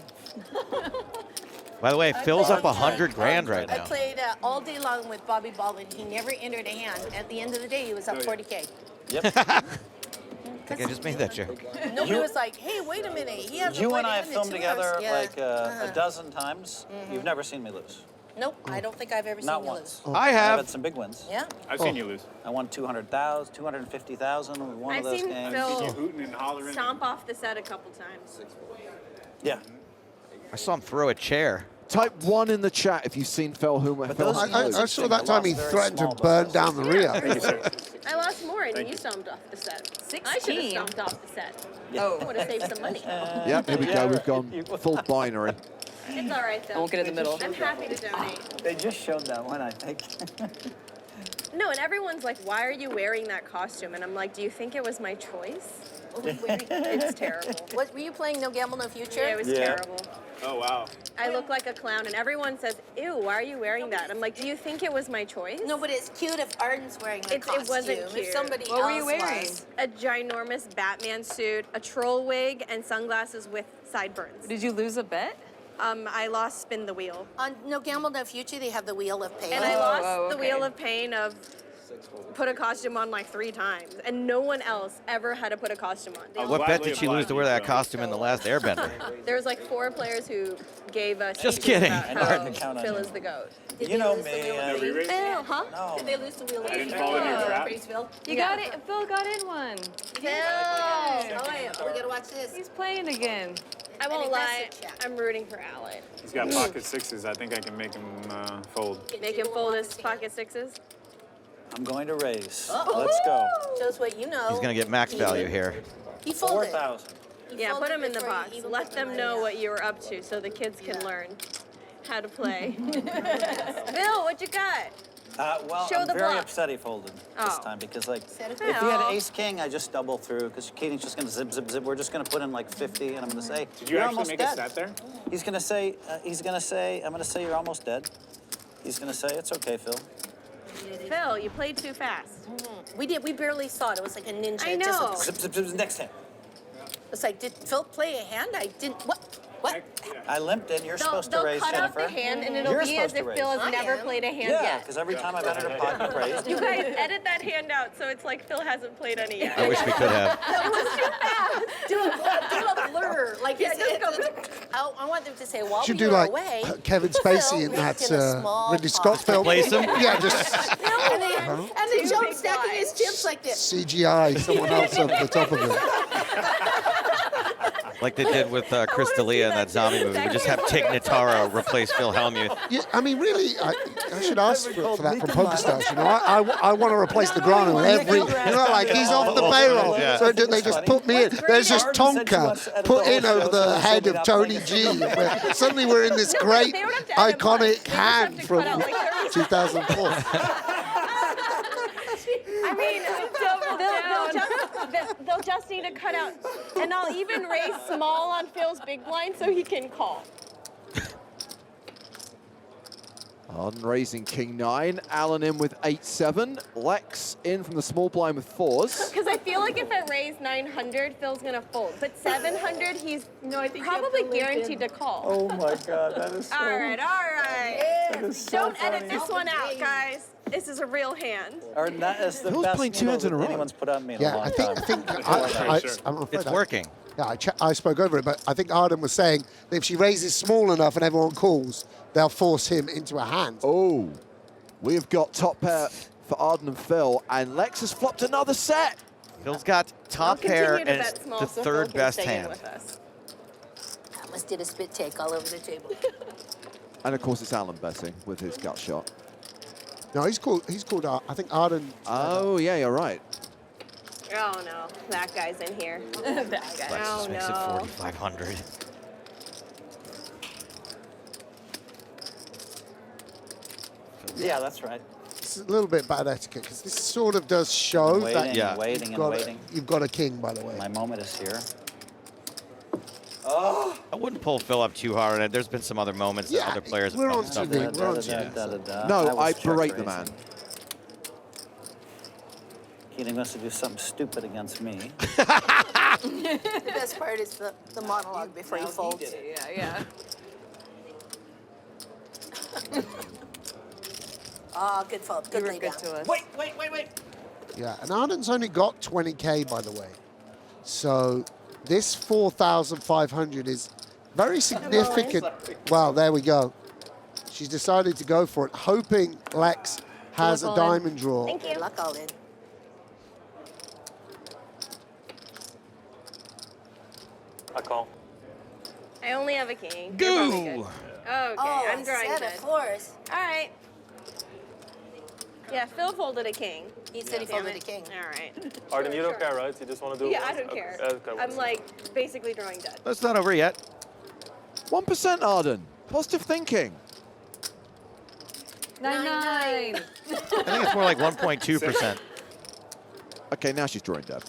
By the way, Phil's up 100 grand right I now. played all day long with Bobby Baldwin. He never entered a hand. At the end of the day, he was up 40K. Yep. I think I just made that joke. Nobody was like, hey, wait a minute. He has You a and I have hand in filmed 2 together hours. Yeah. like a dozen times. You've never seen me lose. Nope, I don't think I've ever Not seen you once. lose. I I've have. had some big wins. Yeah? I've seen you lose. I won 200,000, 250,000 with one I've of those seen games. Phil You hooting and hollering. stomp off the set a couple times. Yeah. I saw him throw a chair. Type 1 in the chat if you've seen Phil Hellmuth. But those- I saw that time he Very threatened to small burn bosses. down the rear. Thank you, sir. I lost more and Thank you you. stomped off the set. 16. I should have stomped off the set. Oh. I would have saved some money. Yep, here we go. We've gone full binary. It's all right, though. I won't get in the middle. I'm happy to donate. They just showed that one, I think. No, and everyone's like, why are you wearing that costume? And I'm like, do you think it was my choice? It's terrible. What, were you playing No Gamble, No Future? Yeah, it was terrible. Oh, wow. I look like a clown, and everyone says, ew, why are you wearing that? I'm like, do you think it was my choice? No, but it's cute if Arden's wearing the costume. It wasn't If cute. somebody What were you else wearing? was. A ginormous Batman suit, a troll wig, and sunglasses with sideburns. Did you lose a bet? I lost Spin the Wheel. On No Gamble, No Future, they have the Wheel of Pain. And I lost the okay. Wheel of Pain of put a costume on like 3 times. And no one else ever had to put a costume on. What bet did she lose to wear that costume in the last Airbender? There was like 4 players who gave us Just speeches kidding. about I know I how can count on Phil you. is the GOAT. Did You they know lose the me, Wheel of No Pain? re-race? Phil, huh? No. Did they lose the Wheel of I Pain? didn't fall in your trap. Praise Phil. You got it. Phil got in one. Phil! Oh, wait, we gotta watch this. He's playing again. I won't lie, aggressive check. I'm rooting for Alan. He's got pocket 6s. I think I can make him fold. Make him fold his pocket 6s. I'm going to raise. Uh-oh. Let's go. Shows what you know. He's going to get max value here. He folded. 4,000. Yeah, put folded them in the before you box. even Let put the them money know out. what you were up to so the kids can learn how to play. Bill, what you got? Well, Show I'm the very bluff. upset he folded this Oh. time because, like, Set it if he had Oh. ace-king, I just double through because Keating's just going to zip, zip, zip. We're just going to put in like 50, and I'm going to say, Did you you're actually almost make dead. a set there? He's going to say, I'm going to say you're almost dead. He's going to say, it's okay, Phil. Phil, you played too fast. We barely saw it. It was like a ninja. I It just know. went- Zip, zip, zip, next hand. It's like, did Phil play a hand? I didn't. What? What? I limped in. You're supposed to They'll raise, cut Jennifer. out the hand, and it'll You're be as supposed if to Phil raise. has I never am. played a hand Yeah, yet. because every time I've entered a pot, you've raised. You guys edit that hand out so it's like Phil hasn't played any yet. I wish we could have. Do a blur. Like, Yeah, just go. I want them to say, while Should we do were like away, Kevin Phil Spacey in that raked in a small Ridley pot. Scott film. Replace him? Yeah, just And then Joe stacking his chips like this. CGI someone else over the top of it. Like they did with Chris D'Elia in that zombie movie. We just have Tig Notaro replace Phil Hellmuth. Yeah, I mean, really, I should ask for that from PokerStars. You know, I want to replace the Grano with every, you know, like he's off the payroll. Yeah. So they just put me in. There's this Tonka put in over the head of Tony G. Suddenly we're in this great, They don't have to edit much. They iconic just have hand to from cut out like 30 2004. I mean, they'll just need to cut out, and I'll even raise small on Phil's big blind so he can call. Arden raising king 9, Alan in with 8-7, Lex in from the small blind with 4s. Because I feel like if I raise 900, Phil's gonna fold. But 700, he's probably guaranteed to call. Oh my God, that is so... All right, all right. so Don't edit funny. this one out, guys. This is a real hand. Or that is the Phil's best playing two needle hands in a that row. anyone's put on me in a Yeah, long I time. think I'm afraid It's working. Yeah, I spoke over it, but I think Arden was saying that if she raises small enough and everyone calls, they'll force him into a hand. Oh, we've got top pair for Arden and Phil, and Lex has flopped another set. Phil's got top I'll pair continue to and bet it's small the so Phil third can best stay in hand. with us. I almost did a spit take all over the table. And of course, it's Alan betting with his gut shot. No, he's called. I think Arden. Oh, yeah, you're right. Oh no, that guy's in here. That guy. Lex Oh just makes it no. 4,500. Yeah, that's right. It's a little bit bad etiquette because this sort of does show Waiting, that Yeah. waiting, you've and got, waiting. you've got a king, by the way. My moment is here. I wouldn't pull Phil up too hard on it. There's been some other moments that Yeah, other players have we're done on stuff TV. with. We're on TV. No, was I check berate the raising. man. Keating wants to do something stupid against me. The best part is the monologue before he folds. Yeah. Ah, good fold. Good You were lay good down. to us. Wait. Yeah, and Arden's only got 20K, by the way. So this 4,500 is very significant. Well, there we go. She's decided to go for it, hoping Lex has a Look all in. diamond draw. Thank you. Good luck all in. I call. I only have a king. Go! You're probably good. Okay, Oh, I'm drawing set good. of fours. All right. Yeah, Phil folded a king. He said he Damn folded a it. king. All right. Arden, you don't care, right? You just want to do Yeah, it I once? don't care. Okay, I'm once. like basically drawing dead. That's not over yet. 1% Arden. Positive thinking. 9-9. I think it's more like 1.2%. Okay, now she's drawing dead.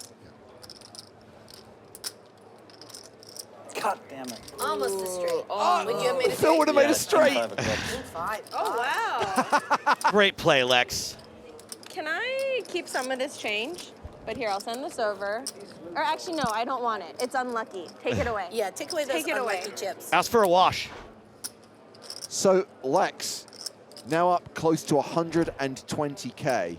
God damn it. Almost a straight. Would you have made a Phil straight? would have made a straight. 5 of clubs. Five. Oh wow. Great play, Lex. Can I keep some of this change? But here, I'll send this over. Or actually, no, I don't want it. It's unlucky. Take it away. Yeah, take away those Take it away. unlucky chips. Ask for a wash. So Lex now up close to 120K.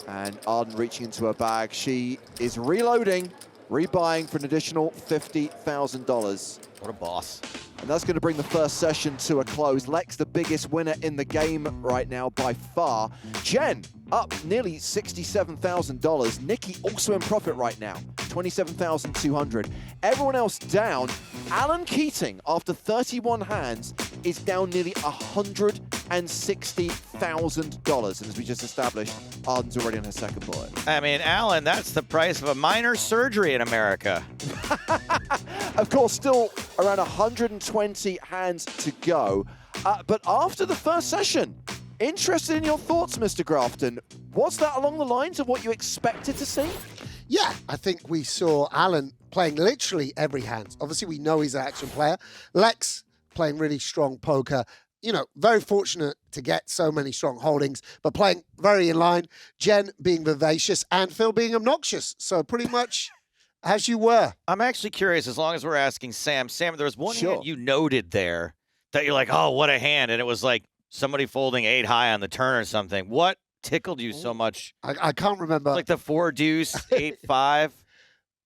And Arden reaching into her bag. She is reloading, rebuying for an additional $50,000. What a boss. And that's going to bring the first session to a close. Lex, the biggest winner in the game right now by far. Jen, up nearly $67,000. Nikki also in profit right now, $27,200. Everyone else down. Alan Keating, after 31 hands, is down nearly $150,000. $160,000. And as we just established, Arden's already on her second bullet. I mean, Alan, that's the price of a minor surgery in America. Of course, still around 120 hands to go. But after the first session, interested in your thoughts, Mr. Grafton. Was that along the lines of what you expected to see? Yeah, I think we saw Alan playing literally every hand. Obviously, we know he's an action player. Lex playing really strong poker. You know, very fortunate to get so many strong holdings, but playing very in line. Jen being vivacious and Phil being obnoxious. So pretty much as you were. I'm actually curious, as long as we're asking Sam. Sam, there was one Sure. hand you noted there that you're like, oh, what a hand. And it was like somebody folding 8 high on the turn or something. What tickled you so much? I can't remember. Like the 4 deuce, 8-5.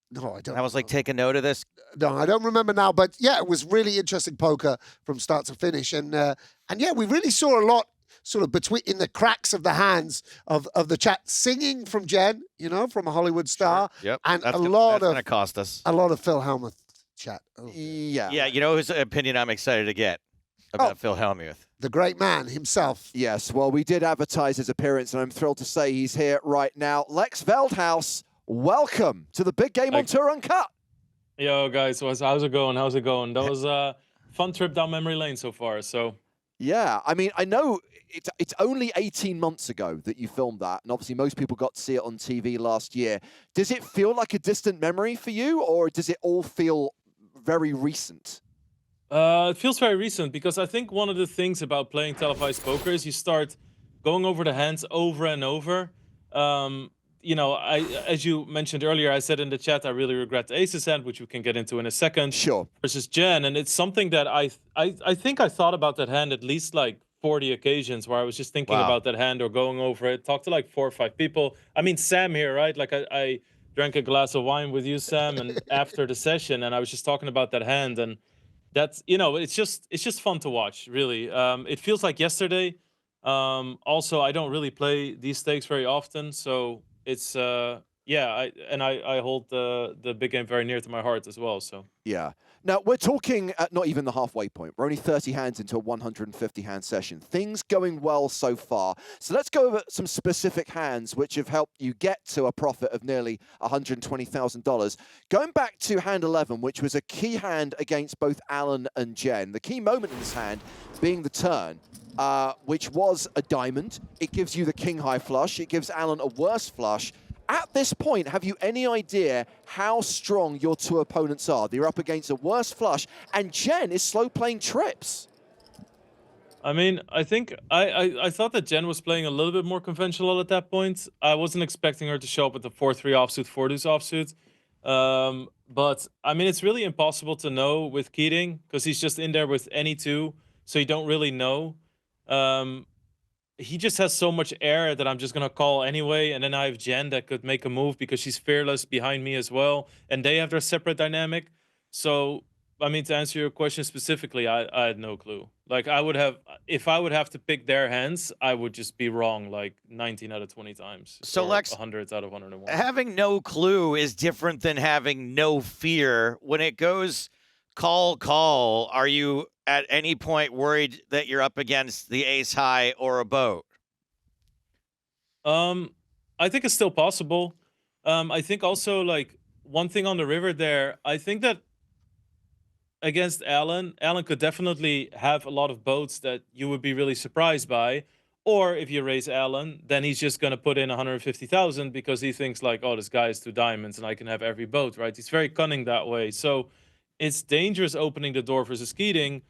No, I don't. I was like, take a note of this. No, I don't remember now. But yeah, it was really interesting poker from start to finish. And yeah, we really saw a lot sort of between in the cracks of the hands of the chat. Singing from Jen, you know, from a Hollywood star. Sure. Yep. And that's a lot gonna of cost us. a lot of Phil Hellmuth chat. Oh. Yeah. Yeah, you know whose opinion I'm excited to get about Phil Hellmuth. The great man himself. Yes, well, we did advertise his appearance, and I'm thrilled to say he's here right now. Lex Veldhuis, welcome to the big game on Tour Uncut. Yo, guys, how's it going? How's it going? That was a fun trip down memory lane so far. So Yeah, I mean, I know it's only 18 months ago that you filmed that, and obviously most people got to see it on TV last year. Does it feel like a distant memory for you, or does it all feel very recent? it feels very recent because I think one of the things about playing televised poker is you start going over the hands over and over. You know, as you mentioned earlier, I said in the chat, I really regret the aces hand, which we can get into in a second. Sure. Versus Jen, and it's something that I think I thought about that hand at least like 40 occasions where I was just thinking about that hand or going over it. Talked to like 4 or 5 people. I mean, Sam here, right? Like I drank a glass of wine with you, Sam, and after the session, and I was just talking about that hand, and that's, you know, it's just fun to watch, really. It feels like yesterday. Also, I don't really play these stakes very often, so it's yeah, I hold the big game very near to my heart as well. So Yeah. Now, we're talking at not even the halfway point. We're only 30 hands into a 150-hand session. Things going well so far. So let's go over some specific hands which have helped you get to a profit of nearly $120,000. Going back to hand 11, which was a key hand against both Alan and Jen. The key moment in this hand being the turn, which was a diamond. It gives you the king-high flush. It gives Alan a worse flush. At this point, have you any idea how strong your 2 opponents are? They're up against a worse flush, and Jen is slow playing trips. I mean, I think I thought that Jen was playing a little bit more conventional at that point. I wasn't expecting her to show up with the 4-3 offsuit, 4-deuce offsuit. But I mean, it's really impossible to know with Keating because he's just in there with any 2, so you don't really know. He just has so much air that I'm just going to call anyway. And then I have Jen that could make a move because she's fearless behind me as well. And they have their separate dynamic. So, I mean, to answer your question specifically, I had no clue. Like, if I would have to pick their hands, I would just be wrong like 19 out of 20 times. So, Lex, 100 out of 101. Having no clue is different than having no fear. When it goes call, are you at any point worried that you're up against the ace high or a boat? I think it's still possible. I think also, like, one thing on the river there, I think that against Alan could definitely have a lot of boats that you would be really surprised by. Or if you raise Alan, then he's just going to put in 150,000 because he thinks like, oh, this guy is 2 diamonds and I can have every boat, right? He's very cunning that way. So it's dangerous opening the door versus Keating.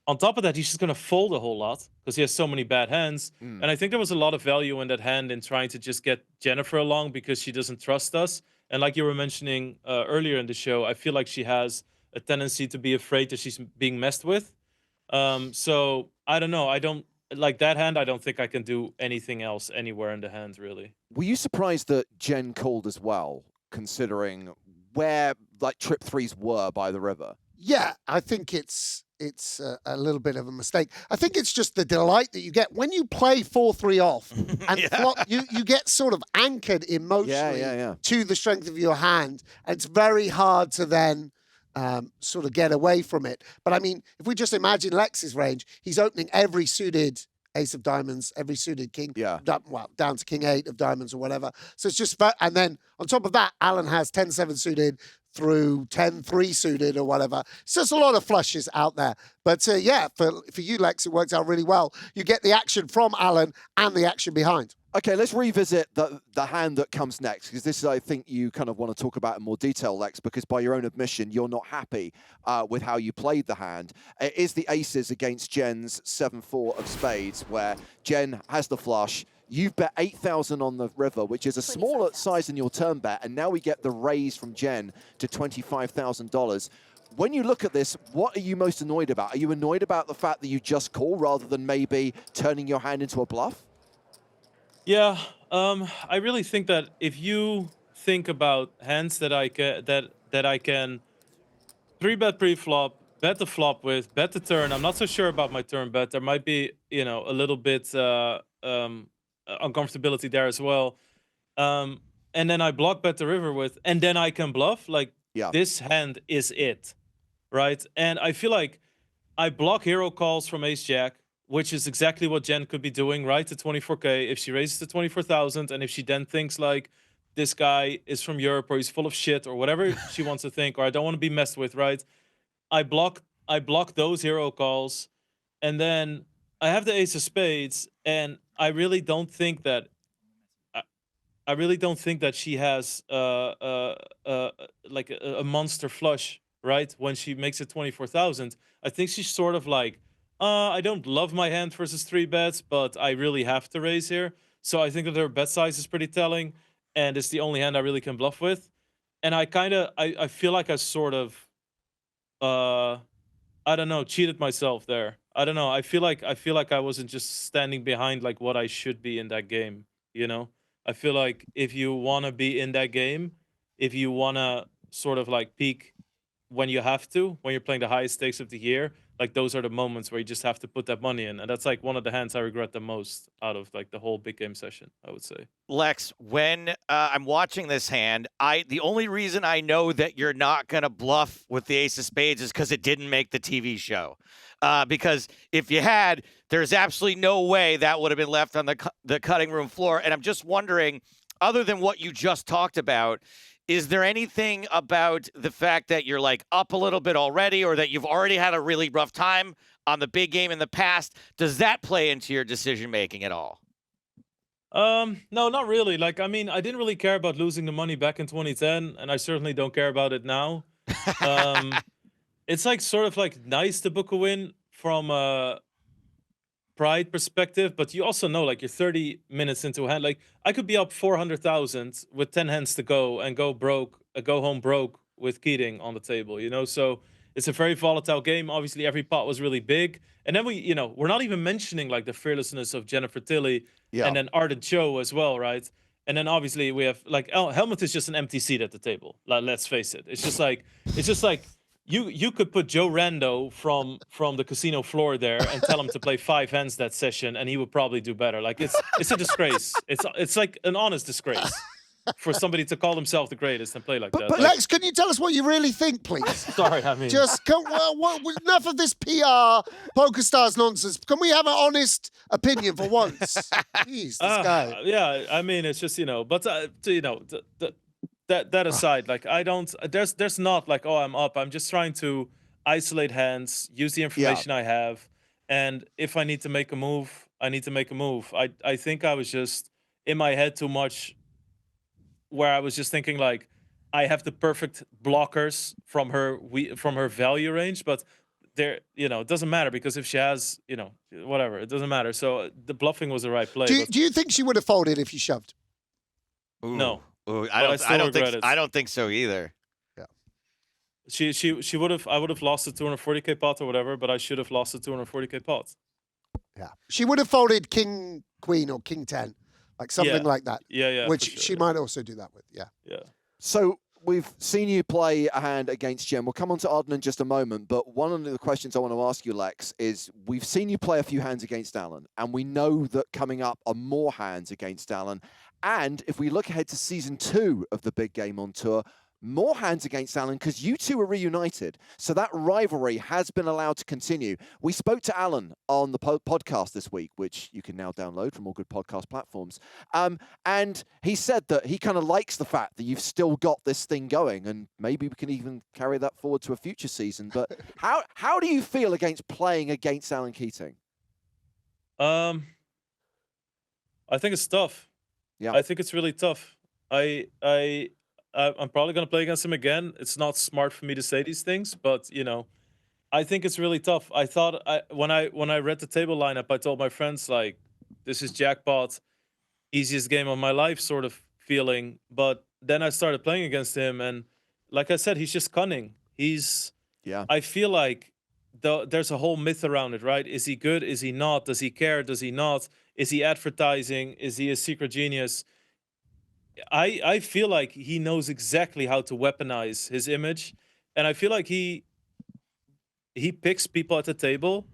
On top of that, he's just going to fold a whole lot because he has so many bad hands. And I think there was a lot of value in that hand in trying to just get Jennifer along because she doesn't trust us. And like you were mentioning earlier in the show, I feel like she has a tendency to be afraid that she's being messed with. So I don't know. I don't like that hand. I don't think I can do anything else anywhere in the hand, really. Were you surprised that Jen called as well, considering where like trip 3s were by the river? Yeah, I think it's a little bit of a mistake. I think it's just the delight that you get when you play 4-3 off and flop, you get sort of anchored emotionally to the strength of your hand. And it's very hard to then sort of get away from it. But I mean, if we just imagine Lex's range, he's opening every suited ace of diamonds, every suited king, Yeah. down to king 8 of diamonds or whatever. So it's just, and then on top of that, Alan has 10-7 suited through 10-3 suited or whatever. It's just a lot of flushes out there. But yeah, for you, Lex, it works out really well. You get the action from Alan and the action behind. Okay, let's revisit the hand that comes next, because this is, I think, you kind of want to talk about in more detail, Lex, because by your own admission, you're not happy with how you played the hand. It is the aces against Jen's 7-4 of spades, where Jen has the flush. You've bet 8,000 on the river, which is a smaller size than your turn bet, and now we get the raise from Jen to $25,000. When you look at this, what are you most annoyed about? Are you annoyed about the fact that you just call rather than maybe turning your hand into a bluff? Yeah, I really think that if you think about hands that I can 3-bet pre-flop, bet the flop with, bet the turn. I'm not so sure about my turn bet. There might be, you know, a little bit uncomfortability there as well. And then I block bet the river with, and then I can bluff. Like, this hand is it, right? And I feel like I block hero calls from ace jack, which is exactly what Jen could be doing, right? To 24K. If she raises to 24,000, and if she then thinks like, this guy is from Europe, or he's full of shit, or whatever she wants to think, or I don't want to be messed with, right? I block those hero calls, and then I have the ace of spades, and I really don't think that she has like a monster flush, right? When she makes it 24,000, I think she's sort of like, I don't love my hand versus 3 bets, but I really have to raise here. So I think that her bet size is pretty telling, and it's the only hand I really can bluff with. And I feel like I sort of, I don't know, cheated myself there. I don't know. I feel like I wasn't just standing behind like what I should be in that game, you know? I feel like if you want to be in that game, if you want to sort of like peak when you have to, when you're playing the highest stakes of the year, like those are the moments where you just have to put that money in. And that's like one of the hands I regret the most out of like the whole big game session, I would say. Lex, when I'm watching this hand, the only reason I know that you're not going to bluff with the ace of spades is because it didn't make the TV show. Because if you had, there's absolutely no way that would have been left on the cutting room floor. And I'm just wondering, other than what you just talked about, is there anything about the fact that you're like up a little bit already, or that you've already had a really rough time on the big game in the past? Does that play into your decision making at all? No, not really. Like, I mean, I didn't really care about losing the money back in 2010, and I certainly don't care about it now. It's like sort of like nice to book a win from a pride perspective, but you also know like you're 30 minutes into a hand. Like, I could be up 400,000 with 10 hands to go and go home broke with Keating on the table, you know? So it's a very volatile game. Obviously, every pot was really big. And then we're not even mentioning like the fearlessness of Jennifer Tilly and then Arden Cho as well, right? And then obviously we have like Hellmuth is just an empty seat at the table. Like, let's face it. It's just like you could put Joe Rando from the casino floor there and tell him to play 5 hands that session, and he would probably do better. Like, it's a disgrace. It's like an honest disgrace for somebody to call himself the greatest and play like that. But like, Lex, can you tell us what you really think, please? Sorry, I mean, just enough of this PR PokerStars nonsense. Can we have an honest opinion for once? Jeez, this guy. Yeah, I mean, it's just but that aside, like I don't. There's not like, oh, I'm up. I'm just trying to isolate hands, use the information I have, and if I need to make a move, I need to make a move. I think I was just in my head too much, where I was just thinking like, I have the perfect blockers from her value range, but there, it doesn't matter, because if she has, whatever, it doesn't matter. So the bluffing was the right play. Do you think she would have folded if you shoved? Ooh. No. Ooh, I don't think so either. Yeah. She would have. I would have lost the 240K pot or whatever, but I should have lost the 240K pot. Yeah. She would have folded king queen or king 10. Like something like that. Yeah. Which sure, she might also do that with. Yeah. Yeah. So we've seen you play a hand against Jen. We'll come on to Arden in just a moment, but one of the questions I want to ask you, Lex, is we've seen you play a few hands against Alan, and we know that coming up are more hands against Alan. And if we look ahead to season 2 of the big game on tour, more hands against Alan because you two are reunited. So that rivalry has been allowed to continue. We spoke to Alan on the podcast this week, which you can now download from all good podcast platforms. And he said that he kind of likes the fact that you've still got this thing going, and maybe we can even carry that forward to a future season. But how do you feel against playing against Alan Keating? I think it's tough. Yeah. I think it's really tough. I'm probably going to play against him again. It's not smart for me to say these things, but you know, I think it's really tough. I thought when I read the table lineup, I told my friends like, this is jackpot, easiest game of my life sort of feeling. But then I started playing against him, and like I said, he's just cunning. I feel like there's a whole myth around it, right? Is he good? Is he not? Does he care? Does he not? Is he advertising? Is he a secret genius? I feel like he knows exactly how to weaponize his image, and I feel like he picks people at the table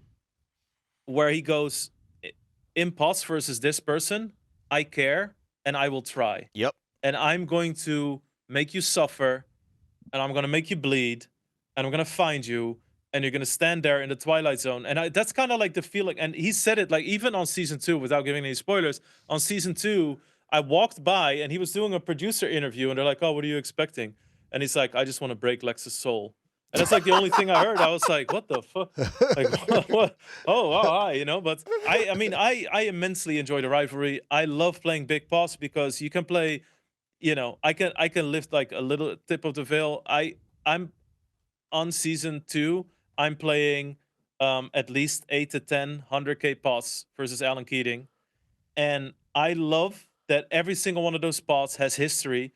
where he goes, in pots versus this person, I care and I will try. Yep. And I'm going to make you suffer, and I'm going to make you bleed, and I'm going to find you, and you're going to stand there in the Twilight Zone. And that's kind of like the feeling, and he said it like even on season 2, without giving any spoilers, on season 2, I walked by and he was doing a producer interview, and they're like, oh, what are you expecting? And he's like, I just want to break Lex's soul. And that's like the only thing I heard. I was like, what the fuck? Like, what? Oh, hi, you know. But I mean, I immensely enjoy the rivalry. I love playing big pots because you can play, you know, I can lift like a little tip of the veil. I'm on season 2. I'm playing at least 8 to 10 100K pots versus Alan Keating, and I love that every single one of those spots has history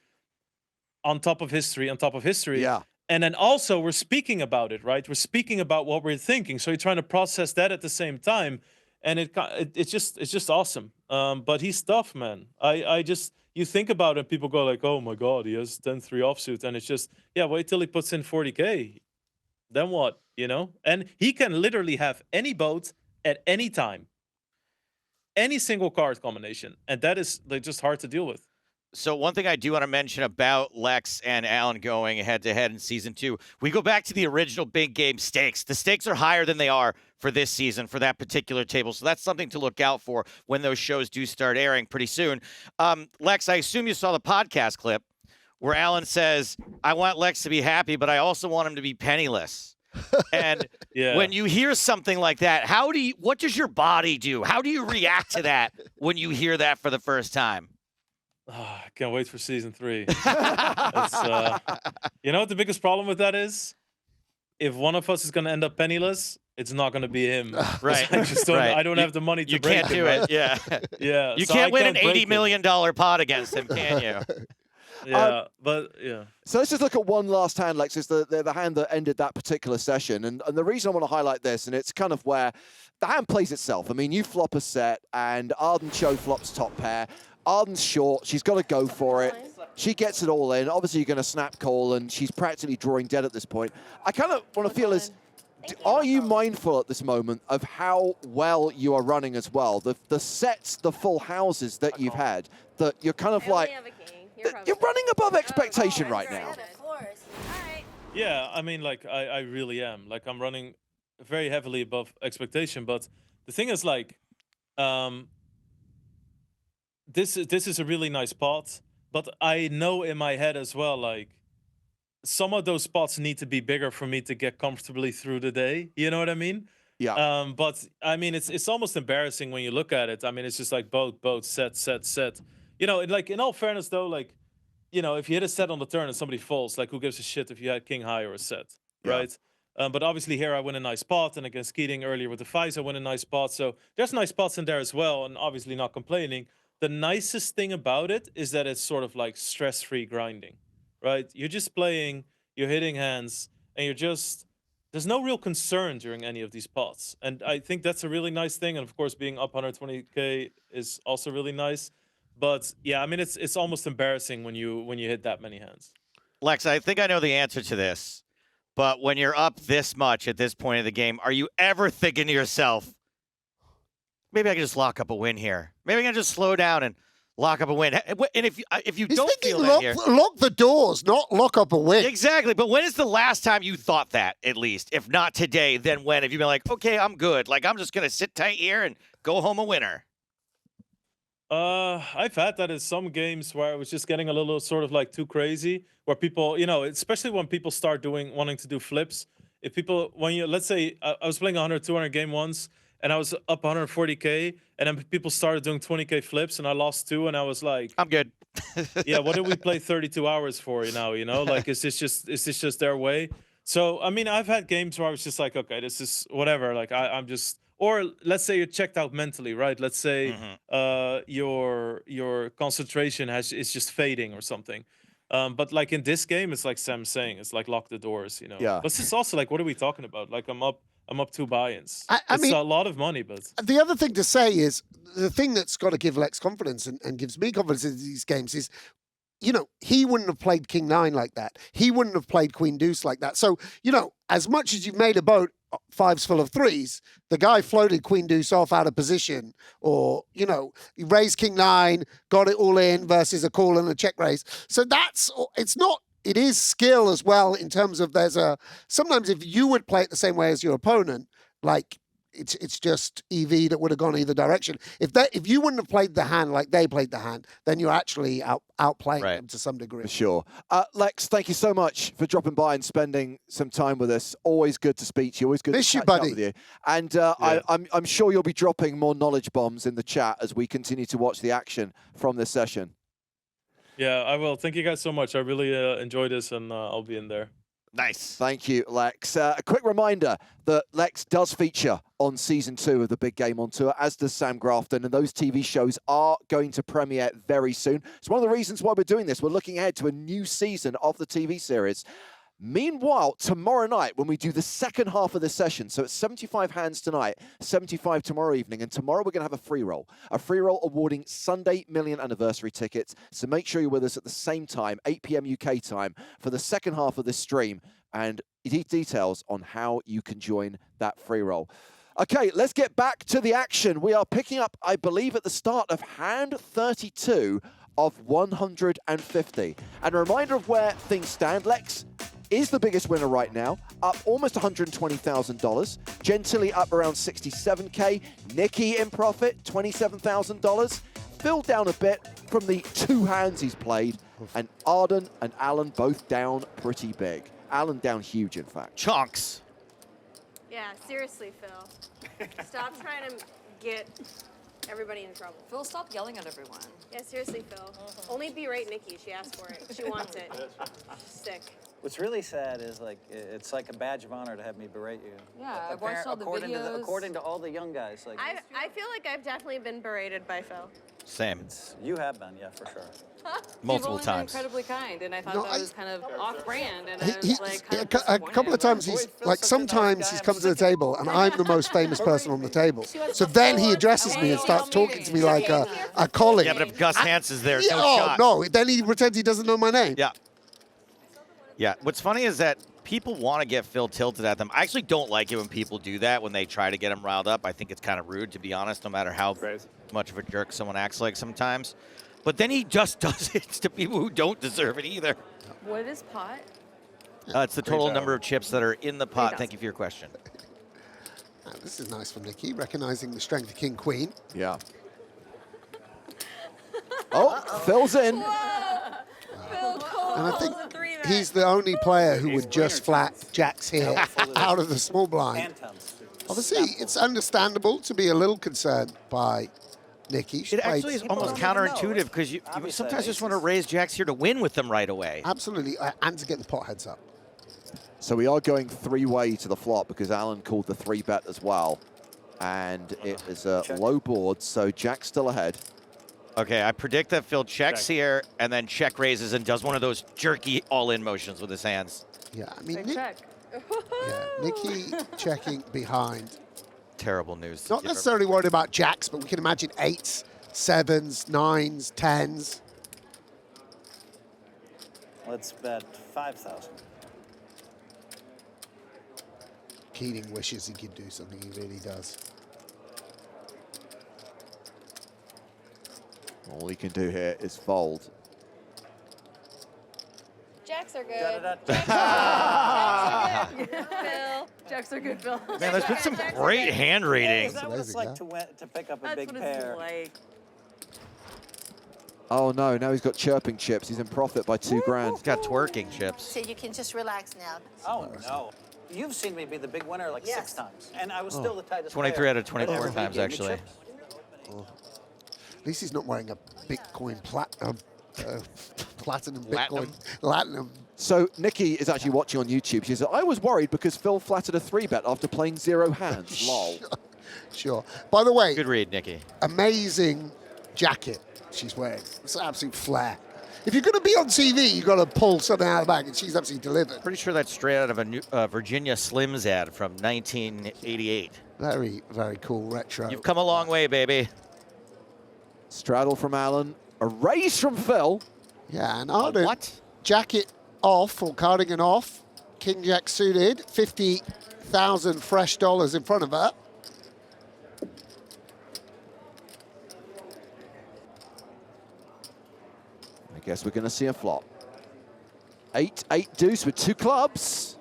on top of history on top of history. Yeah. And then also we're speaking about it, right? We're speaking about what we're thinking. So you're trying to process that at the same time. And it's just awesome. But he's tough, man. You think about it, people go like, oh my God, he has 10-3 offsuit. And it's just, yeah, wait till he puts in 40K. Then what, you know? And he can literally have any boat at any time. Any single card combination, and that is like just hard to deal with. So one thing I do want to mention about Lex and Alan going head-to-head in season 2, we go back to the original big game stakes. The stakes are higher than they are for this season for that particular table, so that's something to look out for when those shows do start airing pretty soon. Lex, I assume you saw the podcast clip where Alan says, I want Lex to be happy, but I also want him to be penniless. And when you hear something like that, what does your body do? How do you react to that when you hear that for the first time? Oh, I can't wait for season 3. You know what the biggest problem with that is? If one of us is going to end up penniless, it's not going to be him. Right. I don't have the money to break him. You can't do it. Yeah. Yeah. You can't win an $80 million pot against him, can you? Yeah, but yeah. So let's just look at one last hand, Lex. It's the hand that ended that particular session. And the reason I want to highlight this, and it's kind of where the hand plays itself. I mean, you flop a set, and Arden Cho flops top pair. Arden's short. She's got to go for it. She gets it all in. Obviously, you're going to snap call, and she's practically drawing dead at this point. I kind of want to feel as, are you mindful at this moment of how well you are running as well? The sets, the full houses that you've had, that you're kind of like, you're running above expectation right now. Yeah, I mean, like, I really am. Like, I'm running very heavily above expectation. But the thing is, like, this is a really nice pot. But I know in my head as well, like, some of those spots need to be bigger for me to get comfortably through the day. You know what I mean? Yeah. But, I mean, it's almost embarrassing when you look at it. I mean, it's just like boat, set. You know, like, in all fairness, though, like, you know, if you hit a set on the turn and somebody falls, like, who gives a shit if you had king high or a set, right? But obviously here I win a nice pot, and against Keating earlier with the fives, I win a nice pot. So there's nice pots in there as well, and obviously not complaining. The nicest thing about it is that it's sort of like stress-free grinding, right? You're just playing, you're hitting hands, and there's no real concern during any of these pots. And I think that's a really nice thing. And of course, being up 120K is also really nice. But yeah, I mean, it's almost embarrassing when you hit that many hands. Lex, I think I know the answer to this, but when you're up this much at this point of the game, are you ever thinking to yourself, maybe I can just lock up a win here? Maybe I can just slow down and Lock up a win. And if you He's don't thinking feel that here, lock the doors, not lock up a win. exactly. But when is the last time you thought that? At least, if not today, then when? Have you been like, okay, I'm good. Like I'm just gonna sit tight here and go home a winner? I've had that in some games where I was just getting a little sort of like too crazy, where people, you know, especially when people start wanting to do flips. If people, let's say I was playing 100, 200 game once, and I was up 140K, and then people started doing 20K flips, and I lost 2, and I was like, I'm good. yeah, what did we play 32 hours for, you know? Like, is this just their way? So, I mean, I've had games where I was just like, okay, this is whatever. Like, I'm just, or let's say you're checked out mentally, right? Let's say your concentration is just fading or something. But like in this game, it's like Sam's saying, it's like lock the doors, you know? Yeah. But it's also like, what are we talking about? Like, I'm up 2 buy-ins. I mean, a lot of money, but the other thing to say is the thing that's got to give Lex confidence and gives me confidence in these games is, you know, he wouldn't have played King 9 like that. He wouldn't have played Queen Deuce like that. So, you know, as much as you've made a boat 5s full of 3s, the guy floated Queen Deuce off out of position, or, you know, he raised King 9, got it all in versus a call and a check raise. So it is skill as well in terms of sometimes if you would play it the same way as your opponent, like it's just EV that would have gone either direction. If you wouldn't have played the hand like they played the hand, then you're actually outplaying them to some degree. For sure. Lex, thank you so much for dropping by and spending some time with us. Always good to speak to you. Always good to catch up with you. And I'm sure you'll be dropping more knowledge bombs in the chat as we continue to watch the action from this session. yeah, I will. Thank you guys so much. I really enjoyed this, and I'll be in there. Nice. Thank you, Lex. A quick reminder that Lex does feature on Season 2 of the Big Game on Tour, as does Sam Grafton, and those TV shows are going to premiere very soon. It's one of the reasons why we're doing this. We're looking ahead to a new season of the TV series. Meanwhile, tomorrow night, when we do the second half of this session, so it's 75 hands tonight, 75 tomorrow evening, and tomorrow we're going to have a free roll awarding Sunday Million Anniversary tickets. So make sure you're with us at the same time, 8 p.m. UK time, for the second half of this stream, and details on how you can join that free roll. Okay, let's get back to the action. We are picking up, I believe, at the start of hand 32 of 150. And a reminder of where things stand. Lex is the biggest winner right now, up almost $120,000. Gentili up around 67K. Nikki in profit, $27,000. Phil down a bit from the 2 hands he's played. And Arden and Alan both down pretty big. Alan down huge, in fact. Chunks. Yeah, seriously, Phil. Stop trying to get everybody in trouble. Phil, stop yelling at everyone. Yeah, seriously, Phil. Only berate Nikki. She asked for it. She wants it. She's sick. What's really sad is like it's like a badge of honor to have me berate you. Yeah, I've watched all the videos. According to all the young guys, like I feel like I've definitely been berated by Phil. Same. You have been, yeah, for sure. Multiple You've times. Been incredibly kind, and I thought that was kind of off-brand. And I He, was like, kind of a couple of times sometimes he's come to the table and I'm the most famous person on the table. So then he addresses me and starts talking to me like a colleague. Yeah, but if Gus Hance is there, no oh, shot. no, then he pretends he doesn't know my name. Yeah. Yeah, what's funny is that people want to get Phil tilted at them. I actually don't like it when people do that, when they try to get him riled up. I think it's kind of rude, to be honest, no matter how much of a jerk someone acts like sometimes. But then he just does it to people who don't deserve it either. What is pot? It's the total number of chips that are in the pot. Thank you for your question. This is nice from Nikki, recognizing the strength of King Queen. Yeah. Oh, Phil's in. And I think he's the only player who would just flat jacks here out of the small blind. Obviously, it's understandable to be a little concerned by Nikki. It actually is almost counterintuitive because you sometimes just want to raise jacks here to win with them right away. Absolutely, and to get the pot heads up. So we are going 3-way to the flop because Alan called the 3-bet as well. And it is a low board, so Jack's still ahead. Okay, I predict that Phil checks here and then check raises and does one of those jerky all-in motions with his hands. Yeah, I mean, Check. Nikki checking behind. Terrible news. Not necessarily worried about jacks, but we can imagine 8s, 7s, 9s, 10s. Let's bet 5,000. Keating wishes he could do something. He really does. All he can do here is fold. Jacks are good. Phil. Jacks are good, Phil. Man, there's been some great hand reading. Is that what it's like to pick up a That's big what pair? it's like. Oh no, now he's got chirping chips. He's in profit by 2 grand. He's got twerking chips. So you can just relax now. Oh, no. You've seen me be the big winner like 6 times. And I was still the tightest 23 player. out of 24 Everybody times, gave me actually. chips. At least he's not wearing a Bitcoin platinum Platinum. Bitcoin platinum. So Nikki is actually watching on YouTube. She said, I was worried because Phil flattered a 3-bet after playing 0 hands. Lol. Sure. By the way, Good read, Nikki. amazing jacket she's wearing. It's an absolute flair. If you're going to be on TV, you've got to pull something out of the bag, and she's absolutely delivered. Pretty sure that's straight out of a Virginia Slims ad from 1988. Very, very cool retro. You've come a long way, baby. Straddle from Alan. A raise from Phil. Yeah, and Arden, What? jacket off or cardigan off, King Jack suited, 50,000 fresh dollars in front of her. I guess we're going to see a flop. 8-8 deuce with 2 clubs.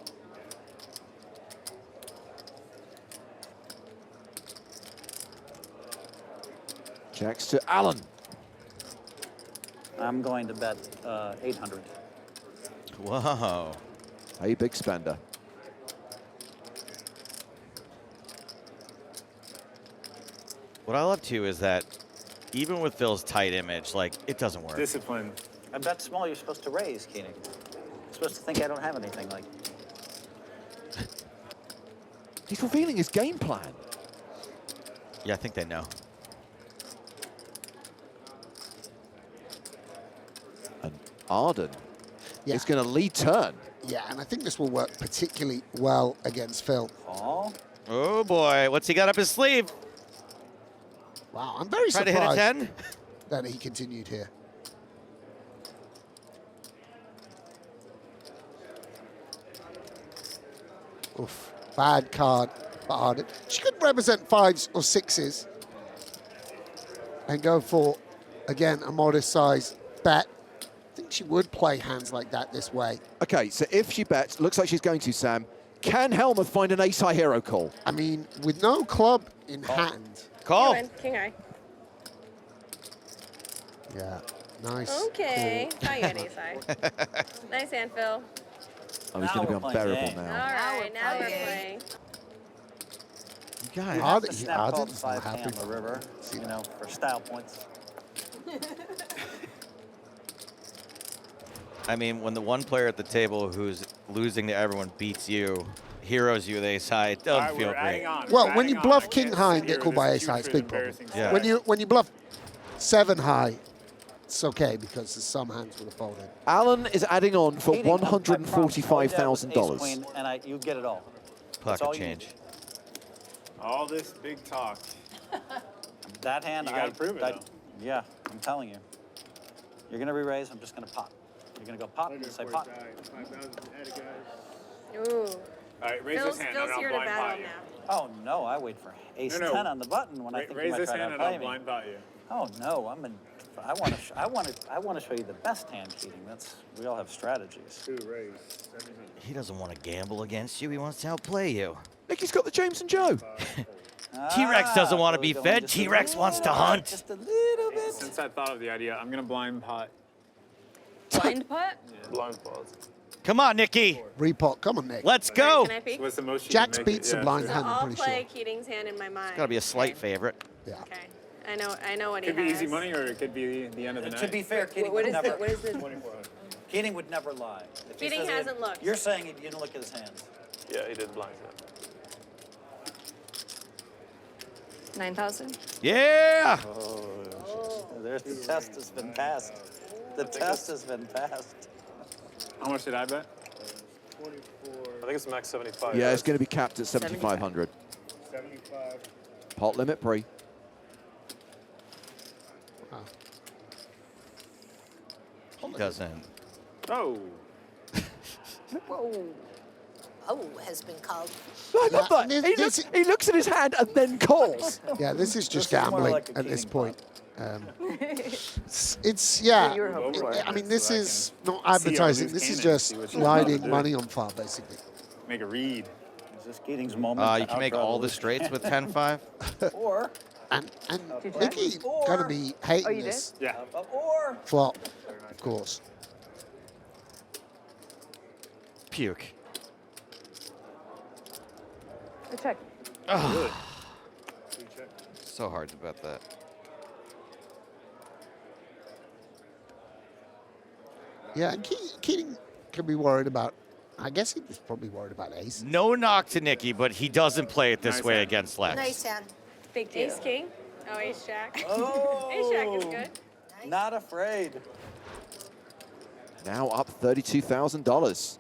Checks to Alan. I'm going to bet 800. Whoa. A big spender. What I love too is that even with Phil's tight image, like, it doesn't work. Discipline. I bet small you're supposed to raise, Keating. You're supposed to think I don't have anything like. He's revealing his game plan. Yeah, I think they know. And Arden Yeah. is going to lead turn. Yeah, and I think this will work particularly well against Phil. Oh. Oh boy, what's he got up his sleeve? Wow, I'm very Try to hit a surprised 10? that he continued here. Oof, bad card for Arden. She could represent 5s or 6s and go for, again, a modest size bet. I think she would play hands like that this way. Okay, so if she bets, looks like she's going to, Sam, can Hellmuth find an ace-high hero call? I mean, with no club in hand. Call. King eye. Yeah, nice. Okay. Cool. I got ace high. Nice hand, Phil. Oh, he's Now going to be we're playing unbearable game. All now. right, now we're playing. You guys. You have Arden- to snap Arden's calls not 5 happy. on the river, you know, for style points. I mean, when the one player at the table who's losing to everyone beats you, heroes you with ace high, it doesn't All right, feel we're adding great. on. Well, We're when you adding bluff on. I king can't high sit and get here called with by this ace high, it's a big problem. embarrassing Yeah. stuff. When you bluff 7 high, it's okay because there's some hands would have folded. Alan is adding on for Keating, I promise, all you have is $145,000. ace-queen, and you get it all. That's Pocket all you change. need. All this big talk. That hand, You gotta prove it, though. Yeah, I'm telling you. You're gonna re-raise. I'm just gonna pot. You're gonna go pot and say pot. Ooh. All right, raise Phil's, this hand Phil's and I'll here to blind pot battle you. now. Oh no, I wait for ace No, no. 10 on the button when I think you Raise might this try hand to and I'll play me. blind pot you. Oh no, I want to show you the best hand, Keating. We all have strategies. Two raise. He doesn't want to gamble against you. He wants to outplay you. Nicky's got the James and Joe. T-Rex doesn't want to so be we're going fed. just a T-Rex wants to little- hunt. Just a little bit. Since I thought of the idea, I'm gonna blind pot. Blind putt? Blind pot. Come on, Nikki. Repot, come on, Nick. Let's go. Can I peek? What's the most you Jack's can make beats it? a blind sure. hand, I'm I'll pretty play sure. Keating's hand in my mind. Got to be a slight Okay. favorite. Yeah. Okay. I know what Could he be has. easy money or it could be the end of the night. To be fair, Keating What would is never. it? What is it? 2400. Keating would never lie. If he Keating says he hasn't didn't- looked. You're saying he didn't look at his hands. Yeah, he did blind set. 9,000? Yeah. There's the test has been passed. The test has been passed. How much did I bet? 24. I think it's max 75. Yeah, it's going to be capped at 7,500. 75. Pot limit pre. He doesn't. Oh. Whoa. has been called. I love Yeah, that. He looks at his hand and then calls. Yeah, this is just This is more gambling like a at this Keating point. It's yeah. you were hoping for. I mean, this So I is can not see our advertising. loose This is cannon, just see what you lining do. money on fire, basically. Make a read. Is this Keating's moment? You to can make outdraw all the the loose straights with cannon? 10-5. Or, And Did you Nikki gonna be hating you this Yeah. or. flop, of course. Puke. Check. Really? So hard to bet that. Yeah, and Keating could be worried about. I guess he was probably worried about ace. No knock to Nikki, but he doesn't play it this Nice way hand. against Lex. Nice hand. Thank you. Ace king. Oh, ace jack. Oh. Ace jack is good. Not afraid. Now up $32,000.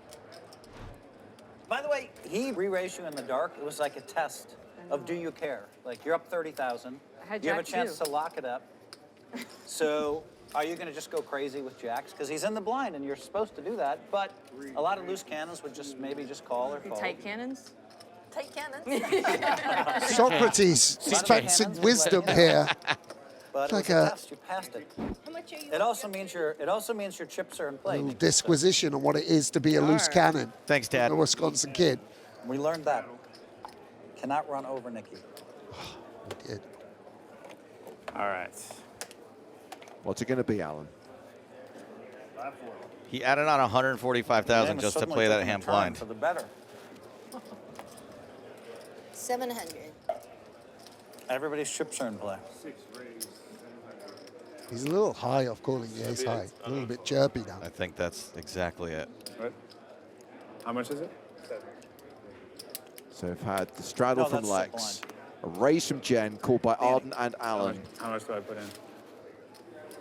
By the way, he re-raised you in the dark. It was like a test of do you care? Like you're up 30,000. I had You have a jack chance too. to lock it up. So are you going to just go crazy with jacks? Because he's in the blind and you're supposed to do that. But a lot of loose cannons would just maybe just call or fold. Tight cannons. Tight cannons. Socrates dispensing wisdom here. But Like it was a- a test. You passed it. How much are you? It also means your chips are in play. Little disquisition on what it is to be a loose Sure. cannon. Thanks, Dad. A Wisconsin kid. We learned that. Cannot run over Nikki. We did. All right. What's it going to be, Alan? He added on 145,000 Game just to suddenly play that taking a hand turn blind. For the better. 700. Everybody's chips are in play. He's a little high off calling the ace high. A little bit chirpy now. I think that's exactly it. What? How much is it? So we've had the straddle No, from that's Lex, a raise from Jen, called by Arden and Alan. How much do I put in?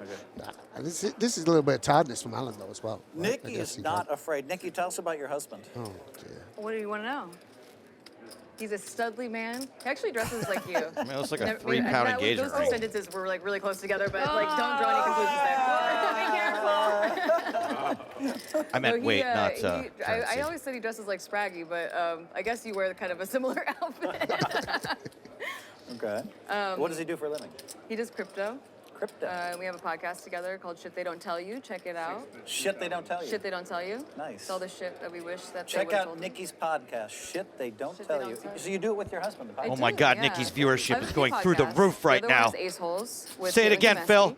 Okay. And this is a little bit of tiredness from Alan, though, as well. right? I Nikki guess is he not afraid. Nikki, tell us about your husband. probably- Oh, dear. What do you want to know? He's a studly man. He actually dresses like you. I mean, it looks like a Never- 3-pound that was- engagement Those ring. two sentences were like really close together, but like don't draw any conclusions there. I meant No, he, weight, not I currency. always said he dresses like Spraggy, but I guess you wear kind of a similar outfit. Okay. What does he do for a living? He does crypto. Crypto. We have a podcast together called Shit They Don't Tell You. Check it out. Shit they don't tell you. Shit They Don't Tell You. Nice. It's all the shit that we wish that they Check would've out told Nikki's podcast. Shit they don't Shit They tell Don't you. Tell You. So you do it with your husband. The I Oh podcast. my do, God, yeah. Nikki's I viewership have is a going few through the podcasts. roof right The other now. one is Ace Holes with Say it Dylan again, Tomesky. Phil.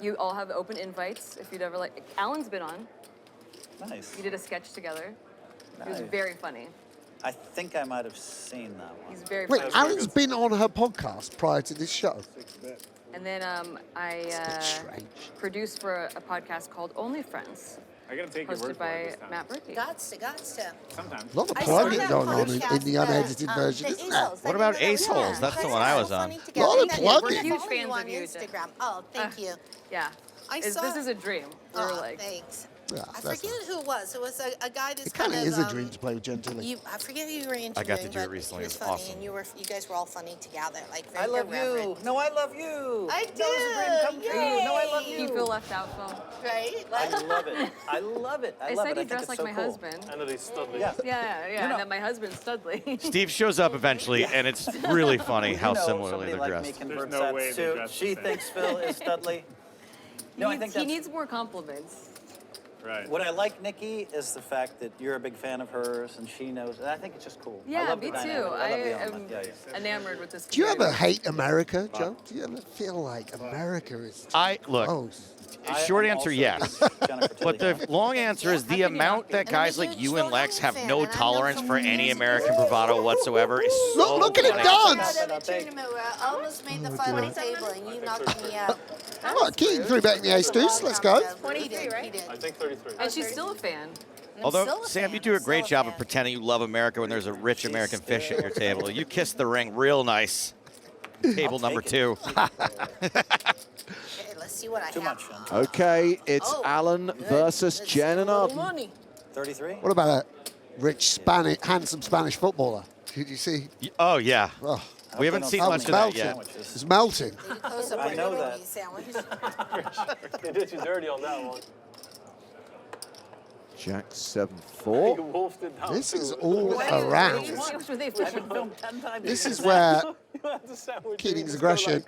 You all have open invites if you'd ever like. Alan's been on. Nice. We did a sketch together. It was Nice. very funny. I think I might have seen that one. He's very Wait, funny. Alan's been on her podcast prior to this show. And then I Strange. produced for a podcast called Only Friends, I gotta take your word hosted for it by this time. Matt Berkey. Gots to. Sometimes. A lot of I saw plugging that going on in podcast, the unedited version, the isn't Ace there? Holes. What I about didn't know Ace that. Holes? That's the You one guys I are was so on. funny together. Lot of We're plugging. Huge following fans you on of you, Instagram. Oh, thank you. Yeah. I This saw. is a dream. We were Oh, like, thanks. Yeah, I that's forget who it was. It was a guy that's It kind of of is a dream to play with Jen Tilly. I forget who you were interviewing. I got to do it but recently. He was It was funny, awesome. and you guys were all funny together, like very I love you. irreverent. No, I love you. I That was a dream come do. true. No, I love you you. feel left out, Phil. Right? I love it. I love it. I I love said it. you think dress it's like so my cool. husband. And that he's studly. Yeah. Yeah, know- and that my husband's studly. Steve shows up eventually, and it's really funny how You know, similarly somebody they're like me dressed. converts no that way they suit. dress the She same. thinks Phil is studly. No, I think he that's needs more compliments. Right. what I like, Nikki, is the fact that you're a big fan of hers, and she knows. And I think it's just cool. I Yeah, love me the too. dynamic. I love the I element. am Yeah, yeah. enamored with this. Do you ever community. hate America, Joe? Do you ever feel like America is Look, gross? short I am answer, also yes. a big Jennifer But Tilly the fan. long answer is the amount that guys like you and Lex have no tolerance for any American bravado whatsoever is so Look at him funny. dance! At a tournament where I almost made the final table and you knocked me out. Oh, Keating threw back in the ace deuce. Let's go. 23, right? I think 33. And she's still a fan. Although, Sam, you do a great job of pretending you love America when there's a rich American fish at your table. You kissed the ring real nice. Table number take 2. Okay, let's see what I Too have. much. Sean. Okay, it's Oh, Alan good. versus Let's Jen do and a little Arden. money. 33? What about a rich Spanish, handsome Spanish footballer? Did you see? Oh, yeah. Oh, We haven't seen oh, much it's of that melting. yet. It's melting. Close up I on know your that. meat sandwich. They did you dirty on that one. Jack 7-4. wolfed it down. This is too. all around. This is where Keating's aggression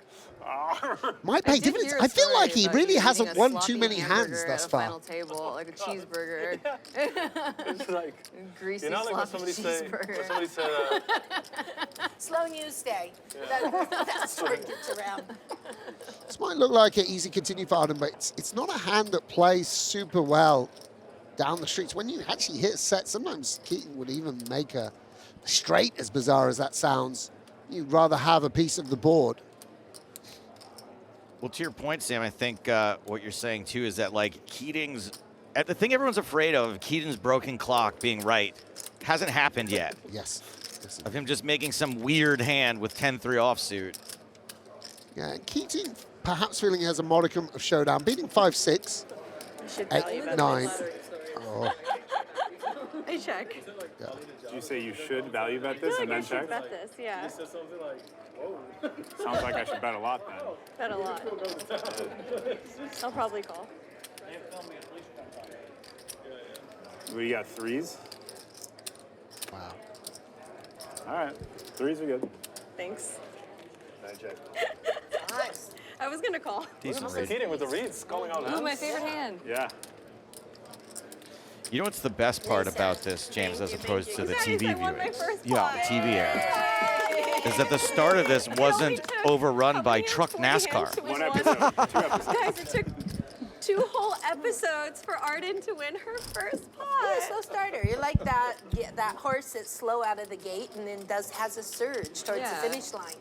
might pay dividends. I feel like he really hasn't won too many hands thus far. Final table, like a cheeseburger. It's like, Greasy, you know, like when sloppy somebody cheeseburger. said, Slow news day. That story gets around. This might look like an easy continue for Arden, but it's not a hand that plays super well down the streets. When you actually hit a set, sometimes Keating would even make a straight, as bizarre as that sounds. You'd rather have a piece of the board. Well, to your point, Sam, I think what you're saying, too, is that, like, Keating's... The thing everyone's afraid of, Keating's broken clock being right, hasn't happened yet. Yes. Of him just making some weird hand with 10-3 offsuit. Yeah, and Keating perhaps feeling he has a modicum of showdown, beating 5-6, 8-9. Oh. I check. Yeah. Did you say you should value bet this and then check? Bet this, yeah. You said something like, whoa. Sounds like I should bet a lot then. Bet a lot. I'll probably call. We got threes. Wow. All right, threes are good. Thanks. Then check. Nice. I was gonna call. Decent What's Keating with the reads calling out hands? Ooh, my favorite hand. Yeah. You know what's the best part about this, James, as opposed to the TV I won my viewing? first Yeah, pot. the TV ad. Is that the start of this wasn't overrun by truck NASCAR. One episode, 2 episodes. Guys, it took 2 whole episodes for Arden to win her first pot. You're a slow starter. You're like that horse that's slow out of the gate and then has a surge towards the finish line.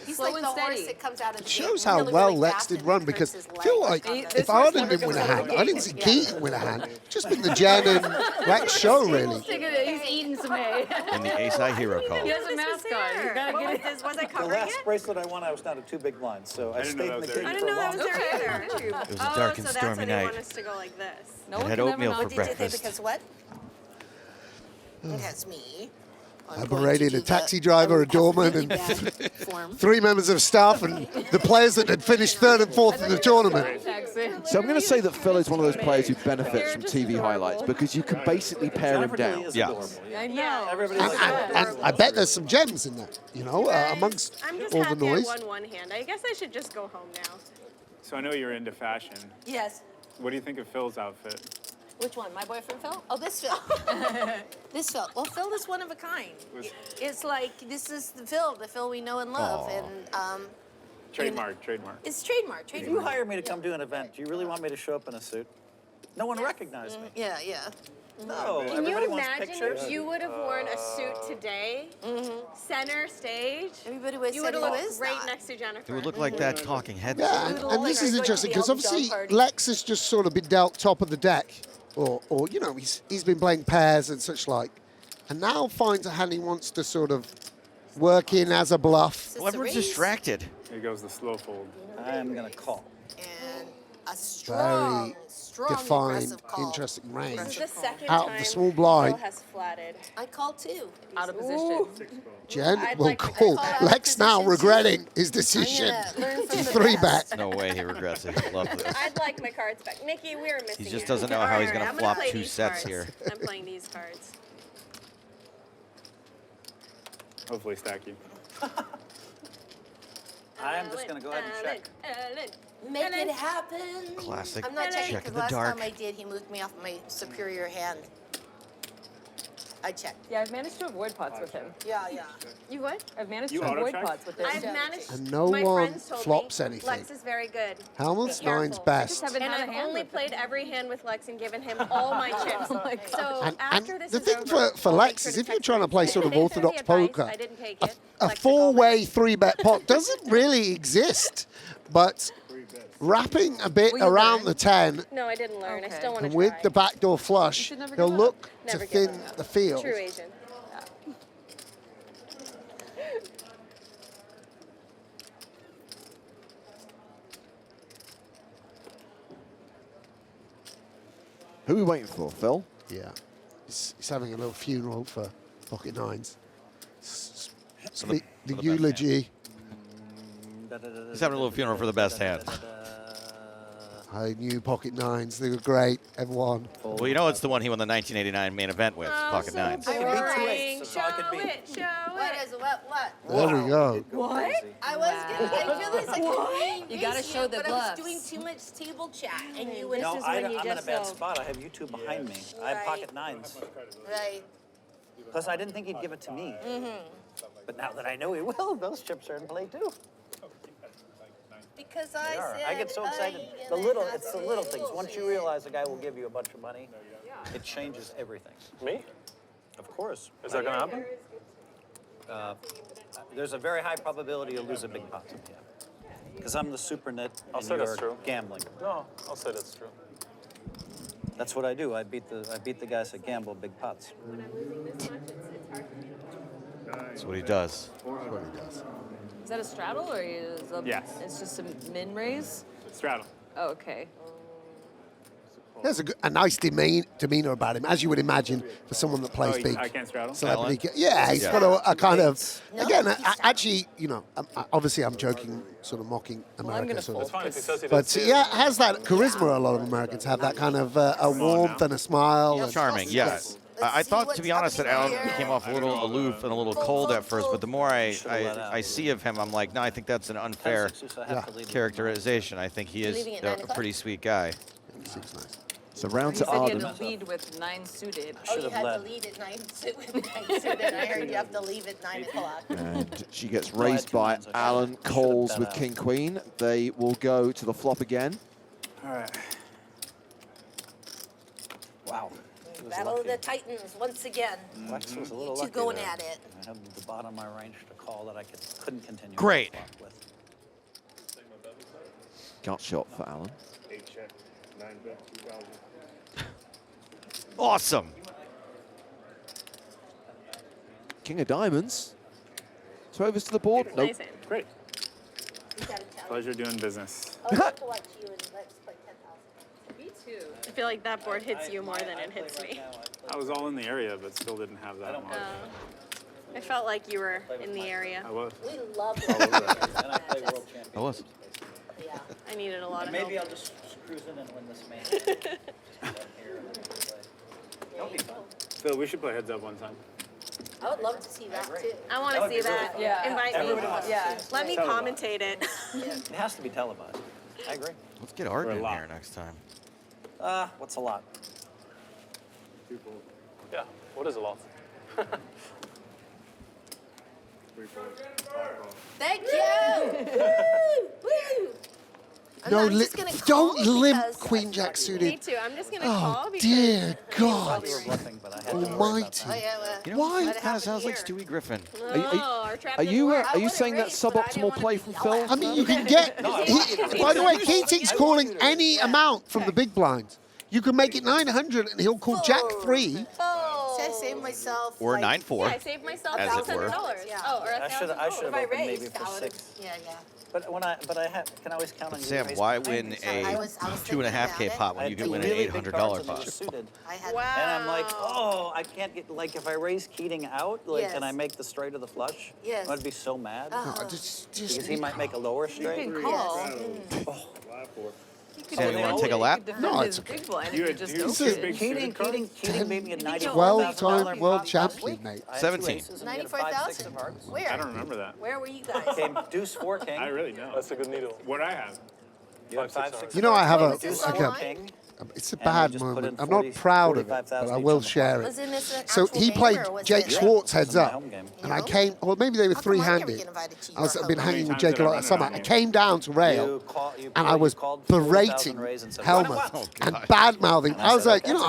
He's Slow like and the horse steady. that comes out of the It gate shows really, how really well Lex fast did and run, hurts because his I feel leg. like This if horse Arden never didn't win a goes out hand, of I didn't see Yeah. Keating win a hand. Just been the Jen and Lex show, really. He's eating some hay. In the Ace High Hero call. He has a mask on. You gotta get it. Was I The covering last it? bracelet I won, I was down to 2 big blinds, so I didn't know stayed in that the was there. game I for didn't a know that long was time. there either. It was a dark and so that's stormy why they want night. us to go like this. No I one had can ever oatmeal know. for What did you think? breakfast. Because what? That's me. I'm going Operating to a do taxi the- driver, I a have doorman, really and bad form. 3 members of staff, and the players that had finished 3rd and 4th in the tournament. So I'm going to say that Phil is one of those players who benefits from TV highlights because you can basically pare him Jennifer down. really is Yeah. adorable. I know. Everybody And, looks and I bet there's some gems in that, you know, amongst I'm just all the happy noise. I won one hand. I guess I should just go home now. So I know you're into fashion. Yes. What do you think of Phil's outfit? Which one? My boyfriend Phil? Oh, this Phil. This Phil. Well, Phil is one of a kind. It's like, this is the Phil we know and love. Aw. And Trademark. it's trademark. If you hire me to come do an event, do you really want me to show up in a suit? No one recognized me. Yeah. No, Can everybody you wants imagine pictures. if you would have worn a suit today, center stage? Everybody would You say, would have who looked is great that? next to Jennifer. It would look like that talking head. Yeah, and this is interesting because obviously Lex has just sort of been dealt top of the deck, or you know, he's been playing pairs and such like, and now finds a hand he wants to sort of work in as a bluff. Well, everyone's distracted. Here goes the slow fold. I'm going to call. And a strong, Defined, aggressive call. interesting range. This is the second Out of time the small blind. Phil has flatted. I call too. Out of position. Jen I'd will like to call. call out Lex now position, too. regretting his decision I'm gonna learn from to the 3-bet. best. No way he regrets it. Love this. I'd like my cards back. Nikki, we are missing He just it. doesn't know how he's All gonna I'm flop play 2 these sets cards. here. I'm playing these cards. Hopefully stack you. I'm just going to go ahead and check. Make it happen. Classic I'm not checking check in because the last dark. time I did, he moved me off my superior hand. I checked. Yeah, I've managed to avoid pots with him. Yeah. You what? I've managed You to avoid auto-check? pots with him. I've managed. And no my one friends told flops me anything. Lex is very good. Hellmuth's Be careful. nine's I best. just haven't And had a I've hand only with played him. every hand with Lex and given him all my chips. Oh my So And after this the is thing over, for I'll Lex make sure is to if you're text trying to my play friend. sort of Thanks for the orthodox advice. poker, I didn't take a it. Lex took all my 4-way money. 3-bet pot doesn't really exist, but wrapping a bit Will you around learn? the 10 No, I didn't learn. I Okay. still want to and try. with the backdoor flush, should never he'll give up. look Never to give thin up. the field. True Asian. Who are we waiting for, Phil? Yeah, he's having a little funeral for pocket nines. For the The best eulogy. He's having a little funeral for the best hand. I knew pocket nines. They were great. Everyone. Well, you know it's the one he won the 1989 main event with, pocket nines. I could beat 2 8s, so I could Show beat. it, show What it. is what? There we go. What? I was gonna. I realized I couldn't You gotta race show the but I bluffs. was doing too much table chat, and you would. No, is I'm when you in a just bad go- spot. I have you two behind me. I have pocket 9s. Right. Plus, I didn't think he'd give it to me. But now that I know he will, those chips are in play too. Because I They are. said. I get so excited. I'm The gonna little, have it's the to little things. lose Once you it. realize a guy will give you a bunch of money, it changes everything. Me? Of course. Is that gonna happen? There's a very high probability you'll lose a big pot to me. Because I'm the super nit I'll and say that's you're true. gambling. No, I'll say that's true. That's what I do. I beat the guys that gamble big pots. That's what he does. Is that a straddle or is a, Yes. it's just a min raise? Straddle. Oh, okay. There's a nice demeanor about him, as you would imagine for someone that plays big. I can't straddle. Celebrity. Yeah, he's got a kind of. Again, actually, you know, obviously I'm joking, sort of mocking America, gonna sort It's of. funny if he says he But doesn't see yeah, it. has that charisma. A lot of Americans have that kind of a warmth and a smile. And, Charming, yes. I thought, to be honest, that Alan came off a little aloof and a little cold at first, but the more I see of him, I'm like, no, I think that's an unfair characterization. I think he is a pretty sweet guy. seems nice. So round He to said he Arden. had to lead with 9 suited. Oh, you had to lead at 9 suited. I heard you have to leave at 9 o'clock. And she gets raised by Alan. Calls with King Queen. They will go to the flop again. All right. Wow. Battle of the Titans once again. Lex was a little You two lucky going there. at it. I had the bottom of my range to call that I couldn't continue. Great. my flop with. Gut shot for Alan. 8 check. 9 bet. 2,000. Awesome. King of diamonds. So overs to the board. Nope. Nice hand. Great. You gotta tell Pleasure doing business. me. I'll watch you and let's play 10,000. Me too. I feel like that board hits you more than it hits me. I was all in the area, but still didn't have that much. I felt like you were in the area. I was. We love And I play world champion. I was. Yeah. I needed a lot of Maybe help. I'll just cruise in and win this man. Don't be fun. Phil, we should play heads up one time. I would love to see that too. I want to see that. Yeah. Invite Everybody me. wants to Yeah. see it. Let me Televised. commentate it. It has to be televised. I agree. Let's get Arden For a in lot. here next time. What's a lot? Yeah. What is a lot? Thank you! Woo! Woo! No, I'm just gonna don't call limp because- Queen Jack Me suited. too. I'm just gonna Oh call because dear God We were bluffing, but I had to worry about Almighty! that. Oh, yeah, well, You know, Why? He What kind of happened sounds like here? Stewie Griffin. our trap Are you doesn't work. are you saying that race, but I didn't suboptimal wanna play be from yelled Phil? at. I mean, you can get. By the way, Keating's calling any amount from the big blinds. You can make it 900, and he'll call Jack 3. Oh. See, I saved myself. Or like, 9-4. Yeah, I saved myself As it were. $1,000. Yeah. Oh, or I should have $1,000. opened maybe for 6. Yeah, yeah. But I can always count on you. to Sam, raise why behind win me. I a was thinking 2.5K about it. pot I when had you two can win an really big cards $800 and they were pot? suited. I had Wow. And I'm like, oh, I can't get, like, if I raise Keating out, like, and I Yes. make the straight of the flush, Yes. I'd be so mad. Just Because he might make a lower straight. Good call. Sam, you want to take a lap? No, it's okay. Big blind You if had- just you open had it. big Keating made me a $94,000 12-time world pot last champion, week. mate. I had 17. 2 aces and get a 5, 6 94,000. of hearts. Where? I don't remember that. Where were you guys? Came deuce 4 king. I really know. That's a good needle. What I have. You had 5, 6. You know, I have a. Was this Like online? a king. it's a And we bad just put moment. in I'm not 40 proud of it, but 45,000 I each will on the share Was it. in this an So actual he game, played or was Jake it- Schwartz heads my up, home game. and I came. Well, maybe they were How come I never three-handed. get invited to I was your I've been home? hanging with times Jake a did I lot run of it summer. on I you? came down to rail, You and I was called 40,000 berating raise and said, Helmuth Oh, and God. bad mouthing. I was said, like, you know,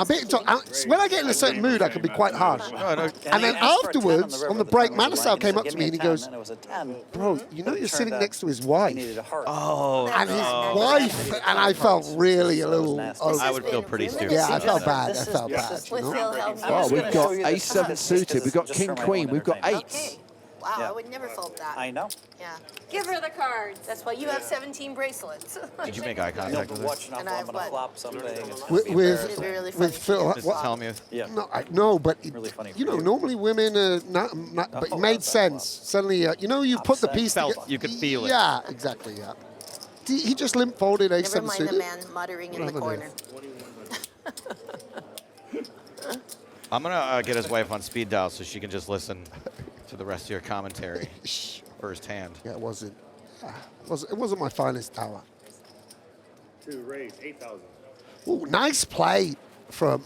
when I get in a certain mood, I can be quite harsh. No, no. And then he asked for a 10 afterwards, river. on the The break, time was Manasau blank, came said, up "Give to me me a and he 10," goes, and it was a 10. bro, you know But it you're turned sitting out next to his He wife. needed a heart. Oh, And his no. wife, and I felt really a little. nasty. Oh, I would feel pretty stupid. yeah, I felt This bad. I is- felt this bad. is You With know? Phil I'm Hellmuth. just Oh, we've gonna got show you this A7 just suited. We've got just for King my Queen. own We've got entertainment. eights. Okay. Wow, Yeah. I would never fold that. I know. Yeah. Give her the cards. That's why you have 17 bracelets. Did you make eye No, contact but with watch enough, And I I'm gonna what? flop someday. and it's gonna With be with, embarrassing. really funny with Phil, Mrs. Hellmuth? Yeah. no, but Really funny for you know, you. normally women are not, but it Oh, made that's sense. Suddenly, you know, you put the Upset. piece Felt- together. you could feel it. Yeah, exactly. Yeah. he just limp folded ace Never 7 mind suited. the man muttering in the Whatever it corner. I'm gonna get his wife on speed dial so she can just listen to the rest of your commentary firsthand. Yeah, it wasn't my finest hour. 2 raise, 8,000. Ooh, nice play from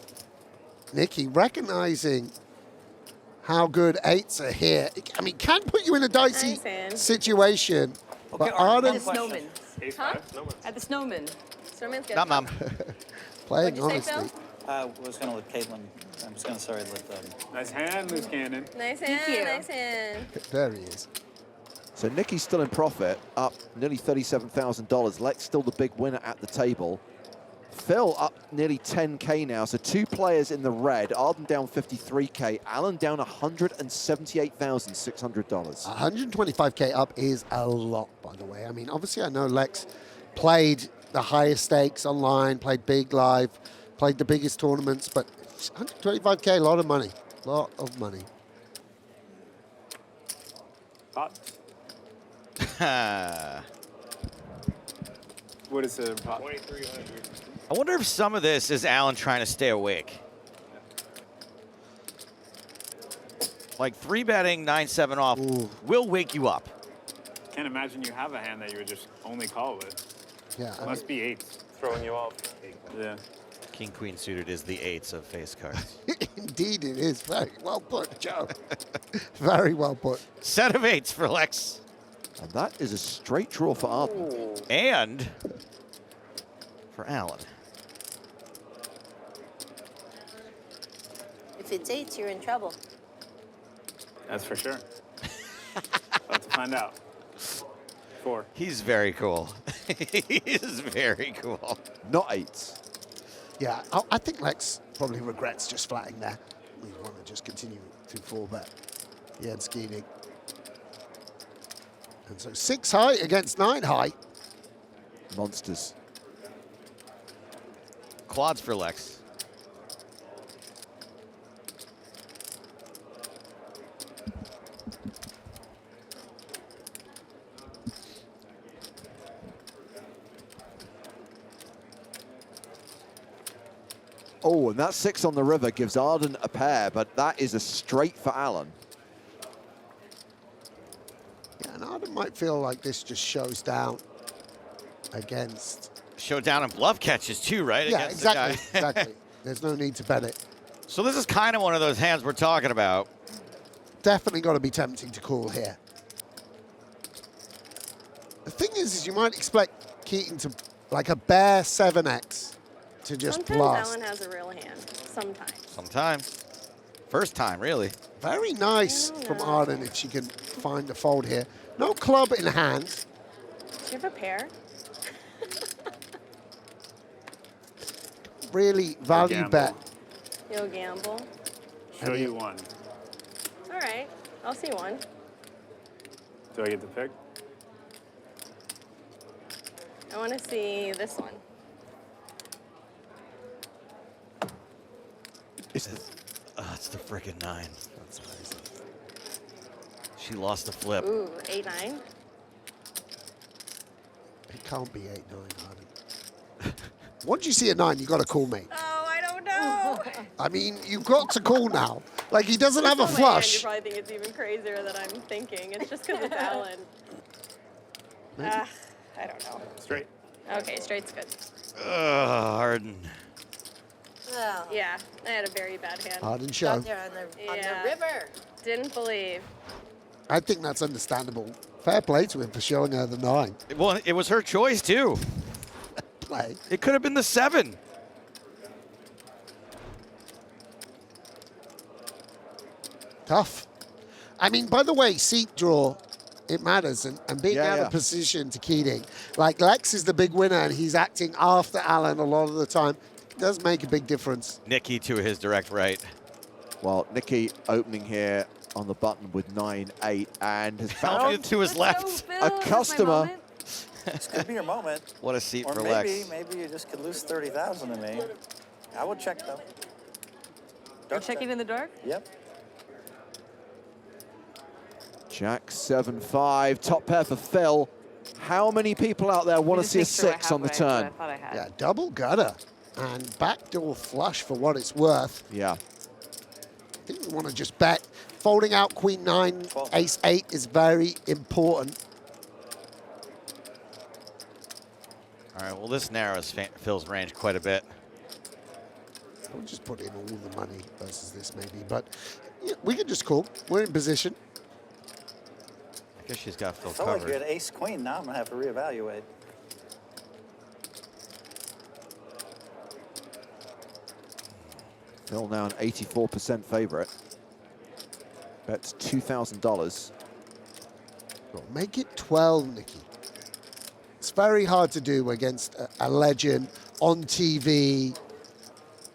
Nikki, recognizing how good eights are here. I mean, can put you in a dicey Nice hand. situation, but Arden, Arden At the Snowman. Ace Huh? 5, no one. At the Snowman. Snowman's good. Not mom. playing What'd you say, honestly. I was going to let Caitlin. I'm just going to let Nice hand, loose cannon. Nice Thank hand, you. nice hand. There he is. So Nikki's still in profit, up nearly $37,000. Lex still the big winner at the table. Phil up nearly 10K now, so 2 players in the red. Arden down 53K, Alan down $178,600. 125K up is a lot, by the way. I mean, obviously, I know Lex played the highest stakes online, played big live, played the biggest tournaments, but 125K, a lot of money. A lot of money. Pot. What is the pot? 2,300. I wonder if some of this is Alan trying to stay awake. Like 3-betting 9-7 off will wake you up. Can't imagine you have a hand that you would just only call with. Yeah. I Must be 8s. Throwing you off. Yeah. King Queen suited is the 8s of face cards. Indeed, it is. Very well put, Joe. Very well put. Set of 8s for Lex. And that is a straight draw for Arden. And for Alan. If it's 8s, you're in trouble. That's for sure. About to find out. 4. He's very cool. He's very cool. Not 8s. Yeah, I think Lex probably regrets just flatting there. We want to just continue to 4-bet. Yeah, and Keating. And so 6 high against 9 high. Monsters. Quads for Lex. Oh, and that 6 on the river gives Arden a pair, but that is a straight for Alan. Yeah, and Arden might feel like this just shows down against... Showdown and bluff catches too, right? Yeah, Against the exactly, guy. exactly. There's no need to bet it. So this is kind of one of those hands we're talking about. Definitely got to be tempting to call here. The thing is you might expect Keating to, like a bare 7x, to just Sometimes blast. Alan has a real hand. Sometimes. Sometimes. First time, really. Very nice from know. Arden if she can find a fold here. No club in hand. Do you have a pair? Really value gamble. bet. You'll gamble. Show you 1. All right. I'll see one. Do I get to pick? I want to see this one. It's the, It's the frickin' 9. That's amazing. She lost the flip. Ooh, 8-9. It can't be 8-9, Arden. Once you see a 9, you got to call me. Oh, I don't know. I mean, you've got to call now. Like, he doesn't have a Oh my God, flush. you probably think it's even crazier than I'm thinking. It's just because it's Alan. I don't know. Straight. Okay, straight's good. Arden. Well, Yeah, I had a very bad hand. Arden Cho. out there on Yeah. the river. Didn't believe. I think that's understandable. Fair play to him for showing her the 9. Well, it was her choice, too. Play. It could have been the 7. Tough. I mean, by the way, seat draw, it matters. And being Yeah, out yeah. of position to Keating. Like, Lex is the big winner, and he's acting after Alan a lot of the time. It does make a big difference. Nikki to his direct right. Well, Nikki opening here on the button with 9-8 and has found Alfie to his Let's go, left. Phil. a This is my customer. moment. This could be your moment. What a seat Or for maybe, Lex. maybe you just could lose 30,000 to me. I would check though. You're checking in the dark? Yep. Jack 7-5, top pair for Phil. How many people out there want to see a Just make sure I 6 have on the what I turn? thought I had. Yeah, double gutter and backdoor flush for what it's worth. Yeah. I think we want to just bet. Folding out queen 9, ace 8 is very important. All right, well, this narrows Phil's range quite a bit. We'll just put in all the money versus this maybe, but yeah, we can just call. We're in position. I guess she's got Phil I felt like covered. you had ace queen. Now I'm going to have to reevaluate. Phil now an 84% favorite. Bets $2,000. Well, make it 12, Nikki. It's very hard to do against a legend on TV.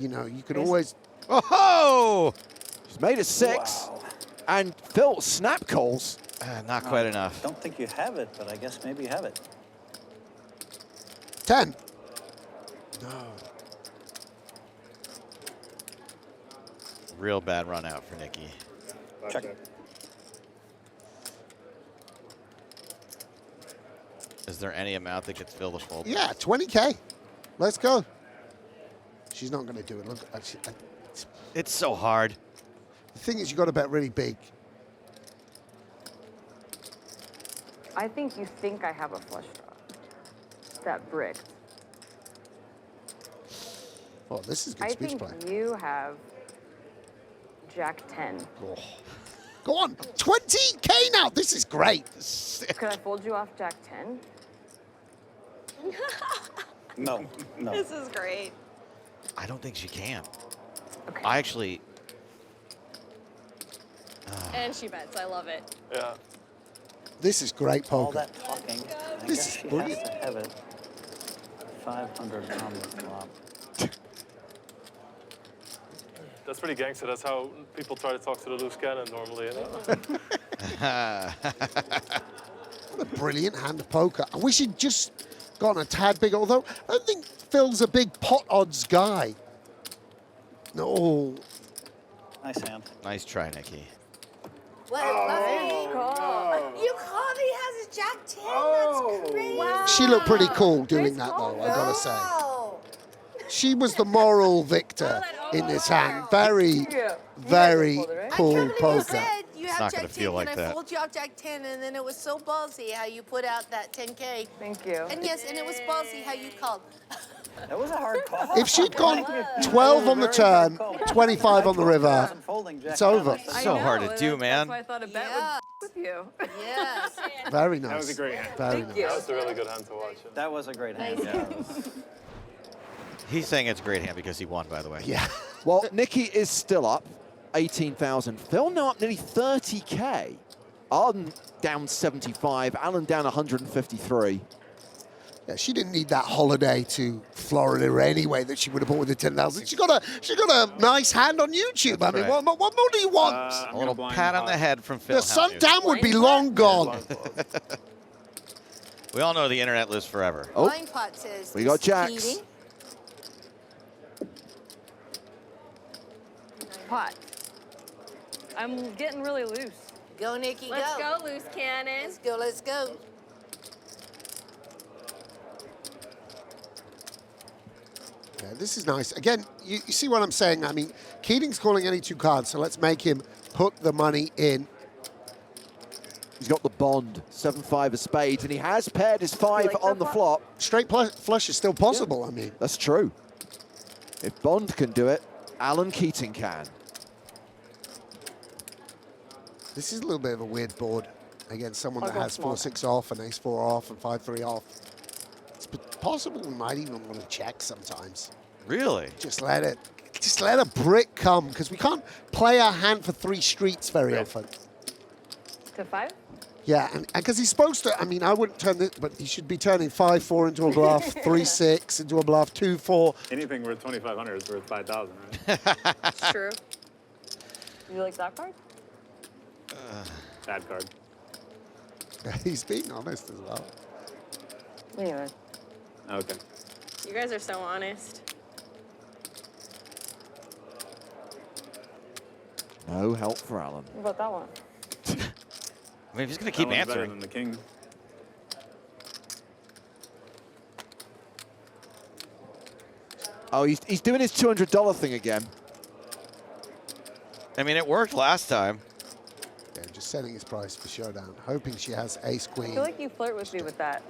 You know, you can always... Oh! She's made it 6. Wow. And Phil snap calls. Not quite enough. Don't think you have it, but I guess maybe you have it. 10. No. Real bad run out for Nikki. Check. Is there any amount that gets Phil to fold? Yeah, 20K. Let's go. She's not going to do it. Look, actually, It's so hard. the thing is, you got to bet really big. I think you think I have a flush draw. That brick. Oh, this is good I speech think play. you have Jack 10. Oh. Go on, 20K now. This is great. Could I fold you off Jack 10? No, no. This is great. I don't think she can. Okay. I actually... And she bets. I love it. Yeah. This is great All poker. that talking. I This guess is she brilliant. has to have it. 500 on the flop. That's pretty gangster. That's how people try to talk to the loose cannon normally. What a brilliant hand of poker. I wish he'd just gone a tad bigger, although I don't think Phil's a big pot odds guy. No. Nice hand. Nice try, Nikki. What? Bluffy? You called he has a Jack 10? That's crazy. She looked pretty cool doing that, though, I gotta say. Wow. She was the moral victor in this hand. Very, very I cool can't believe you poker. said you have not Jack gonna 10 feel like and I that. fold you off Jack 10, and then it was so ballsy how you put out that 10K. Thank you. And yes, and it was ballsy how you called. That was a hard call. If she'd gone 12 on the turn, 25 on the river, it's over. So hard to do, man. That's why I thought a bet Yeah. would with you. Yes. Very nice. That was a great hand. Very Thank nice. you. That's a really good hand to watch. That was a great hand. Yeah. He's saying it's a great hand because he won, by the way. Yeah. Well, Nikki is still up, 18,000. Phil now up nearly 30K. Arden down 75, Alan down 153. Yeah, she didn't need that holiday to Florida anyway that she would have bought with the 10,000. She got a nice hand on YouTube. That's I mean, right. what more do you want? A little pat on the head from Phil The Hellmuth. suntan would be long gone. We all know the internet lives forever. Oh, Blind pot says we got this jacks. Keating. Pot. I'm getting really loose. Go, Nikki, Let's go. go, loose cannon. Let's go, let's go. Yeah, this is nice. Again, you see what I'm saying? I mean, Keating's calling any two cards, so let's make him put the money in. He's got the bond, 7-5 of spades, and he has paired his 5 like on that the flop. Straight flush is still possible, I mean. That's true. If Bond can do it, Alan Keating can. This is a little bit of a weird board against someone I'll that go has small. 4-6 off and ace-4 off and 5-3 off. It's possible we might even want to check sometimes. Really? Just let a brick come, because we can't play our hand for 3 streets very often. To 5? Yeah, and because he's supposed to, I mean, I wouldn't turn this, but he should be turning 5-4 into a bluff, 3-6 into a bluff, 2-4. Anything worth 2,500 is worth 5,000, right? It's true. You like that card? Bad card. He's being honest as well. Anyway. Okay. You guys are so honest. No help for Alan. What about that one? I mean, if he's going to That keep one's better answering. than the king. Oh, he's doing his $200 thing again. I mean, it worked last time. Yeah, just setting his price for showdown, hoping she has ace queen. I feel like you flirt with me with that.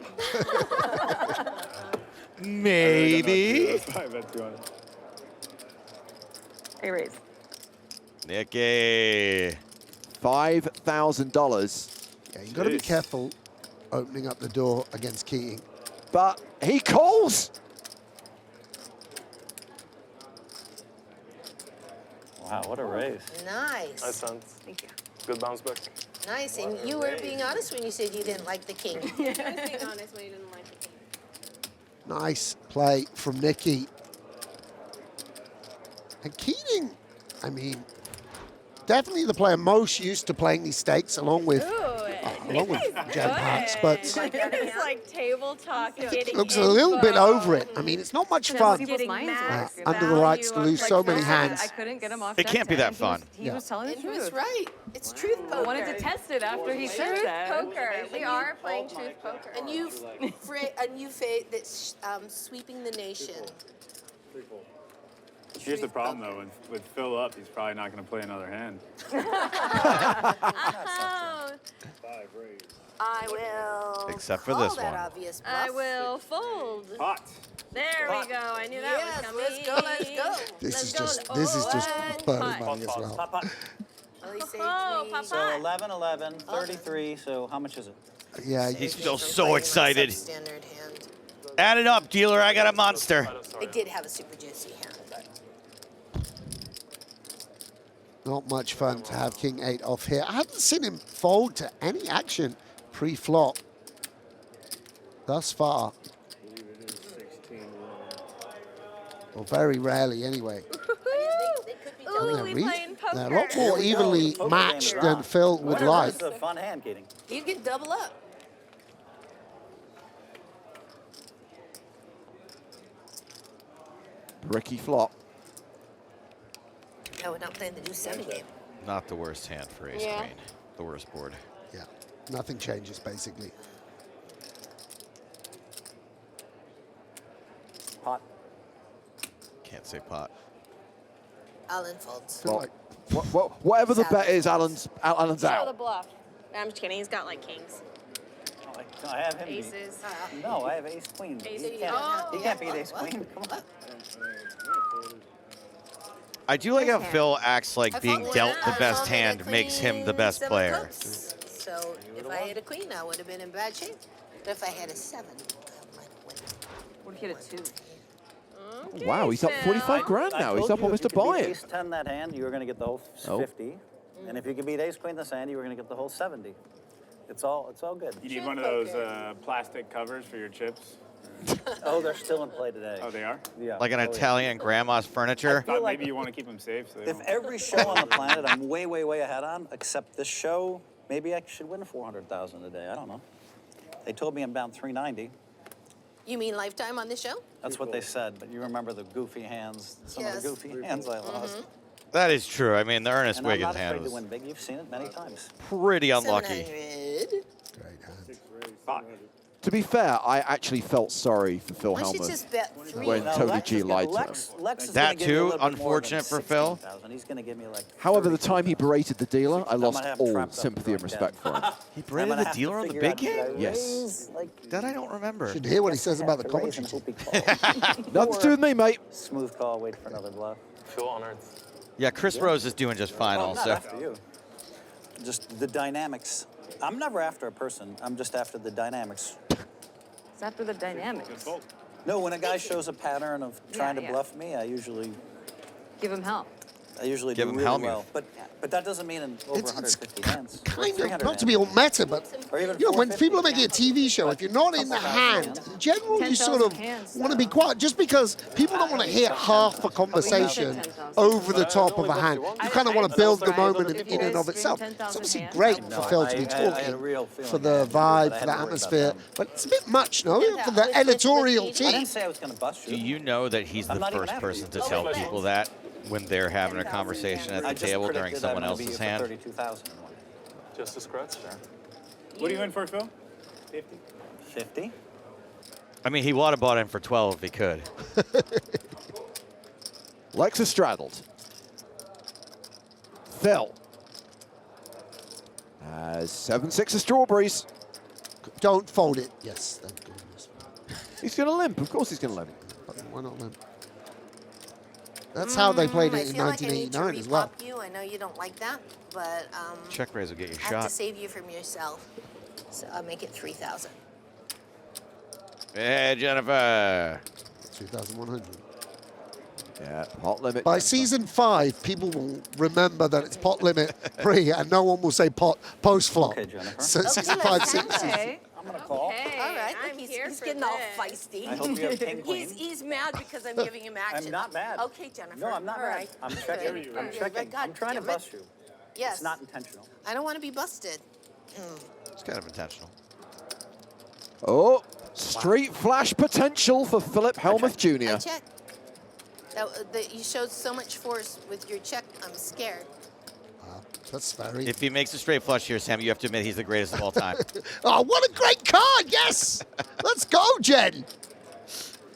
Maybe. That's why I bet 200. Hey, raise. Nikki. $5,000. Yeah, you got to be careful opening up the door against Keating. But he calls. Wow, what a raise. Nice. Nice, son. Thank you. Good bounce back. Nice. And you were being honest when you said you didn't like the king. I was being honest when you didn't like the king. Nice play from Nikki. And Keating, I mean, definitely the player most used to playing these stakes, along with Jen Parks, but It's like table talk. looks a little bit over it. I mean, it's not much fun People's minds work. under the lights to lose so many hands. I couldn't get him off. It can't be that fun. He was telling the And he was truth. right. It's truth poker. I wanted to test it after he said Truth that. poker. We are playing truth poker. A new fate that's sweeping the nation. Here's the problem, though. With Phil up, he's probably not going to play another hand. I will. Except for call this that one. Obvious bluff. I will fold. Hot. There we go. I knew that Yes, was coming. let's go. Let's go. This is Let's just go. birdie Oh, money as well. Pop, pop. Really say Oh, three. Papa. So 11, 11, 33. So how much is it? Yeah, He's Say still three so from playing my excited. substandard hand. Add it up, dealer. I got a monster. I did have a super juicy hand. not much fun to have King 8 off here. I haven't seen him fold to any action pre-flop thus far. Or very rarely, anyway. Ooh, we They're playing poker. a lot more evenly matched than Phil would like. It's a fun hand, Keating. You can double up. Ricky flop. No, we're not playing the new 7 game. Not the worst hand for ace Yeah. queen. The worst board. Yeah, nothing changes basically. Pot. Can't say pot. Alan folds. Feel like Whatever the bet is, Alan's Show the out. bluff. I'm just kidding. He's got like kings, I have him beat. aces. No, I have ace queen. Ace- He can't, Oh. he can't beat ace queen. Come on. I do like how Phil acts like I being thought dealt when the I best thought I hand had a makes him the queen, best 7 player. cups. So if I had a queen, I would have been in bad shape. But if I had a 7, I might win. What if you had a 2? Okay, Wow, he's up Phil. 45 grand I now. He's told up you almost to if you could buy beat it. ace 10 that hand, you were going to get the whole Oh. 50. And if you could beat ace queen this hand, you were going to get the whole 70. It's all good. You need one of those plastic covers for your chips. Oh, they're still in play today. Oh, they are? Yeah. Like an Oh, yeah. Italian grandma's furniture. feel like Maybe you want to keep them safe. So they If don't... every show on the planet I'm way, way, way ahead on, except this show, maybe I should win 400,000 today. I don't know. They told me I'm down 390. You mean lifetime on this show? That's what they said. But you remember the goofy hands, some of Yes. the goofy hands I lost. That is true. I mean, the Ernest And I'm Wiggins not hand afraid to was win big. You've seen it many times. pretty unlucky. 700. great hand. Fuck. To be fair, I actually felt sorry for Phil Why don't you Hellmuth. just bet 3? When Now, Tony Lex G is gonna- lied to Lex is That gonna give you a too, little bit more than unfortunate for Phil. 16,000. He's going to give me like. However, the 32. time he berated the dealer, I I'm lost gonna have all trapped up sympathy and like respect for him. He I'm berated gonna the have to dealer on the figure big out, should I game? Yes. raise, like, That I don't remember. Should hear what he says about the have to raise commentary and team. hope he calls. Nothing to do with me, mate. Smooth call. Wait for another bluff. Feel on earth. Yeah, Chris Rose is doing just fine Well, I'm not also. after you. Just the dynamics. I'm never after a person. I'm just after the dynamics. It's after the dynamics. No, when a guy shows a pattern of trying Yeah. to bluff me, I usually Give him help. do Give him really Hellmuth. well. But that doesn't mean in over It's 150 hands. or Kind of, 300 not to be all hands. meta, but Or even you know, when 450. people are making a TV show, if you're not in the hand, in general, you sort of 10,000 hands. want to be quiet, just because people don't want to hear half a conversation 10,000. over the top of a hand. You kind of want to build the moment in and of itself. It's obviously great for Phil to be I had a talking real feeling for the that, but I vibe, had for to the worry about atmosphere, them. but it's a bit much, no? For the editorial I team. didn't say I was going to bust Do you. you know that he's the I'm not even first after person you. to tell people that when they're having a conversation at I the just table during predicted someone I'm gonna beat else's you for hand? 32,000 in one. Just a scratch? What are you in for, Phil? 50. 50. I mean, he would have bought in for 12 if he could. Lex is straddled. Phil has 7-6 of strawberries. Don't fold it. Yes, thank goodness. He's going to limp. Of course he's going to limp. But why not limp? That's how they played it in I feel like I need to 1989 as well. repop you. I know you don't like that, but Check raise will get you I have to shot. save you from yourself. So I'll make it 3,000. Hey, Jennifer. 2,100. Yeah, pot limit. By season 5, people will remember that it's pot limit pre, and no one will say pot post flop. Okay, Jennifer. So season 5, 6. Okay. I'm going to call. Okay, All right, I'm look, here he's for getting all this. feisty. I hope you have king queen. He's mad because I'm giving him action. I'm not mad. Okay, Jennifer. No, I'm not all mad. right. I'm checking. Good. I'm Good. checking. God I'm trying to damn it. bust you. Yes. It's not intentional. I don't want to be busted. It's kind of intentional. Oh, straight flash potential for Philip Hellmuth I Jr. check. You showed so much force with your check. I'm scared. That's very... If he makes a straight flush here, Sam, you have to admit he's the greatest of all time. Oh, what a great card! Yes! Let's go, Jen!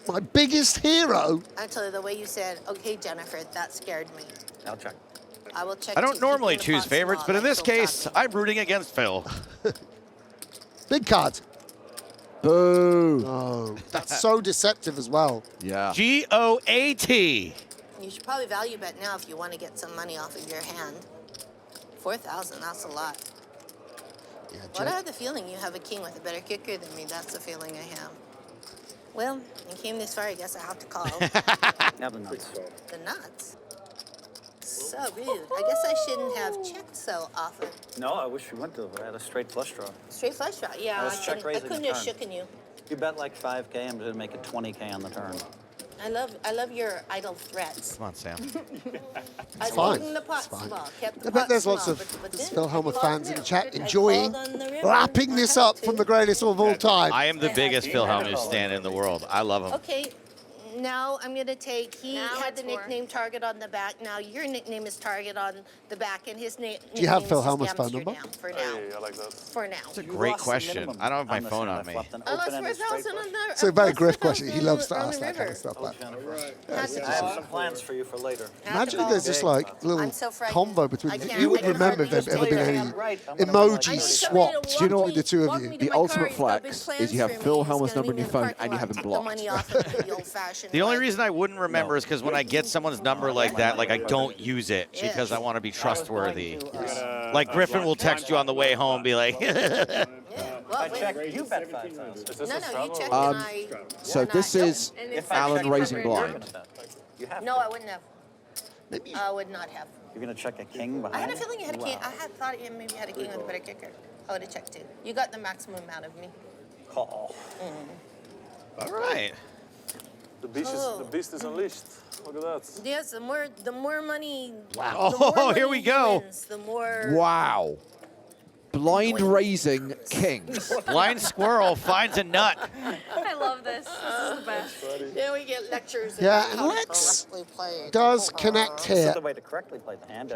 My biggest hero. I tell you, the way you said, okay, Jennifer, that scared me. I'll check. I will check. I don't to normally keeping the choose pot favorites, small, but in like this Phil case, taught I'm rooting against Phil. Big card. Boo. Oh, that's so deceptive as well. Yeah. GOAT. me. You should probably value bet now if you want to get some money off of your hand. 4,000, that's a lot. Yeah, But I have the feeling you have a king with a better kicker than me. That's the feeling I have. Well, you came this far, I guess I have to call. Now the nuts. The nuts. So rude. I guess I shouldn't have checked so often. No, I wish you went to. I had a straight flush draw. Straight flush draw. Yeah, was check I raising couldn't the have turn. shooken you. You bet like 5K. I'm going to make it 20K on the turn. I love your idle threats. Come on, Sam. I fine. keeping the pot It's fine. small. Kept the I bet pot there's lots small, of but Phil then Hellmuth called fans in the river. chat I enjoying called on the river. lapping I this had up to. from the greatest of all time. I am the biggest Phil Hellmuth stand in the world. I love him. Okay, now I'm gonna take. He Now had it's the war. nickname Target on the back. Now your nickname is Target on the back, and his name. Do you have Phil Hellmuth's phone number? For now. Hey, I like that. For now. It's a great question. I don't have my phone on me. I lost 4,000 on the. It's a very Griff 4,000 question. He loves to on ask the that kind river. of stuff. Like, Had to I have call. some plans for you for later. Had to imagine if call. there's just like a little I'm so frightened. combo between I you. can't- You would I can remember if hardly there'd ever been stay any there. Right, I'm gonna emojis like I need somebody swapped. to Do you know walk what the two me- of walk you? me to The my car. ultimate He's got big flex plans is you have for me. Phil He's Hellmuth's gonna number in meet your me phone in the and you parking have him lot, blocked. take the money off of it the old-fashioned The only way. reason I wouldn't remember is because when I get someone's number like that, like I don't use it because I want to be trustworthy. Like Griffin will text you on the way home, be like, Yeah. Well, I wait. checked. You bet 5,000. Is this No, a no, you straddle? checked Um, and I. So and this I- is And if If I I Alan check check raising for you're blind. gonna bet. You have No, to. I wouldn't have. Maybe I would not have. You're going to check a king behind I had a it? feeling you had a king. Wow. I had thought you maybe had a king with a better kicker. I would have checked too. You got the maximum out of me. Call. all right. The beast is unleashed. Look at that. Yes, the more money. Wow. The more Oh, here money we he go. wins, the more. Wow. Blind raising kings. Blind squirrel finds a nut. I love this. This is the best. Then we get lectures. Yeah, about and how to Lex correctly play. does connect This is here. the way to correctly play the hand.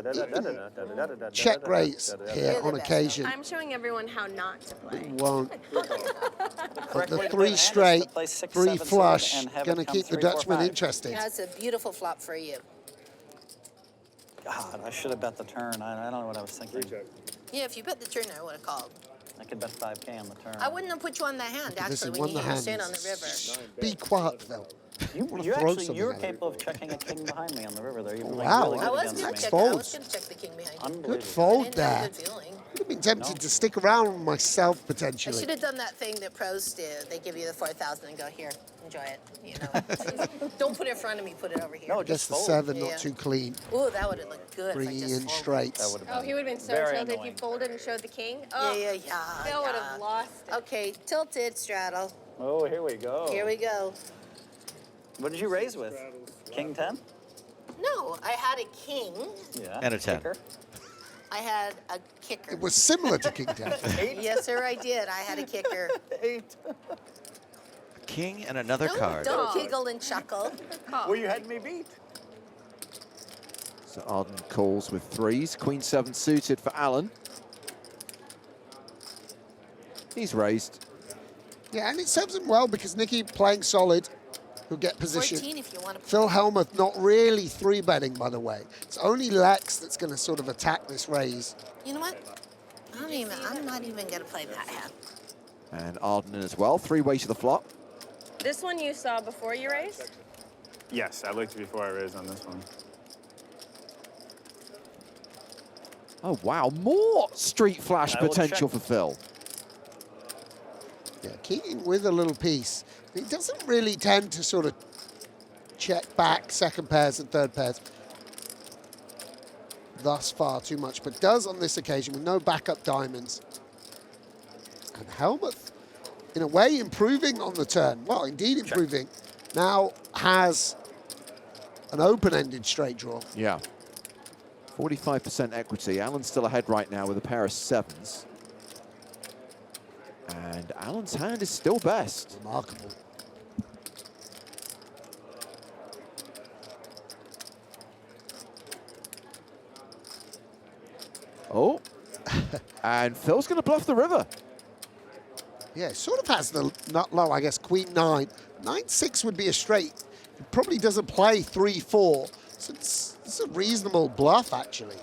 Check raise here on occasion. I'm showing everyone how not to play. Won't. But the way to play 3 the straight, hand is to play 6, 3 7, flush, and have it gonna come keep the 3, 4, Dutchman 5. interested. That's a beautiful flop for you. God, I should have bet the turn. I don't know what I was thinking. Yeah, if you bet the turn, I would have called. I could bet 5K on the turn. I wouldn't have put you on that hand, Listen, actually, won when the you hand. stand on the river. Be quiet, Phil. You wanna you throw actually, something you were at it. capable of checking a king behind me on the river there. You were playing Wow. really I good was against going me. to check. I Folds. was going to check the king behind you. Unbelievable. Good fold I didn't have there. a good feeling. I'd have been tempted to stick around myself I potentially. should have done that thing that pros do. They give you the 4,000 and go, here, enjoy it. You know, don't put it in front of me. Put it over here. No, Guess just the fold. 7 Yeah. not too clean. Ooh, that would have looked good. Bringing if I just in folded. straights. That would have been Oh, he would have been so very chilled if you annoying. folded and showed the king. Yeah, Oh, yeah, yeah. Phil would yeah. have lost it. Okay, tilted straddle. Oh, here we go. Here we go. What did you raise with? King 10? No, I had a king. Yeah. And a 10. Kicker. I had a kicker. It was similar to King 10. Yes, sir, I did. I had a kicker. 8. King and another card. Don't giggle and chuckle. Well, you had me beat. So Arden calls with 3s. Queen 7 suited for Alan. He's raised. Yeah, and it serves him well because Nikki playing solid who get position. 14 if you want to. Phil Hellmuth not really 3-betting, by the way. It's only Lex that's going to sort of attack this raise. You know what? I'm not even going to play that hand. And Arden as well. 3-way to the flop. This one you saw before you raised? Yes, I looked before I raised on this one. Oh, wow. More street flash I will potential check. for Phil. Yeah, Keating with a little piece. He doesn't really tend to sort of check back second pairs and third pairs thus far too much, but does on this occasion with no backup diamonds. And Hellmuth, in a way, improving on the turn. Well, indeed improving. Now has an open-ended straight draw. Yeah. 45% equity. Alan's still ahead right now with a pair of 7s. And Alan's hand is still best. Remarkable. Oh. And Phil's going to bluff the river. Yeah, it sort of has the nut low, I guess, queen 9. 9-6 would be a straight. He probably doesn't play 3-4. So it's a reasonable bluff, actually.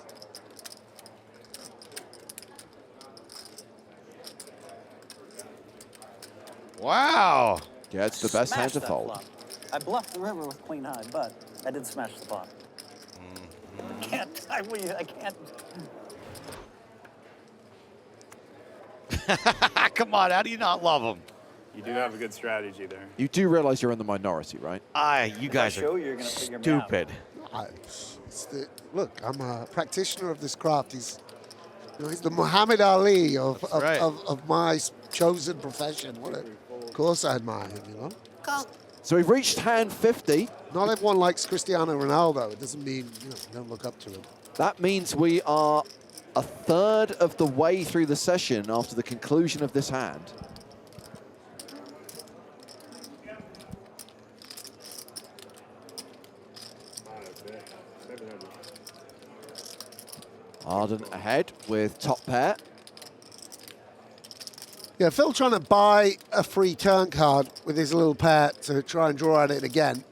Wow. Yeah, it's the best hand Smashed to that fold. flop. I bluffed the river with queen high, but I did smash the pot. I can't. I can't. Come on, how do you not love him? You do have a good strategy there. You do realize you're in the minority, right? You guys show are you're gonna figure me out. stupid. Look, I'm a practitioner of this craft. He's the Muhammad Ali of my chosen profession. Of course I admire him, you know. Call. So we've reached hand 50. Not everyone likes Cristiano Ronaldo. It doesn't mean you don't look up to him. That means we are a third of the way through the session after the conclusion of this hand. Arden ahead with top pair. Yeah, Phil trying to buy a free turn card with his little pair to try and draw at it again.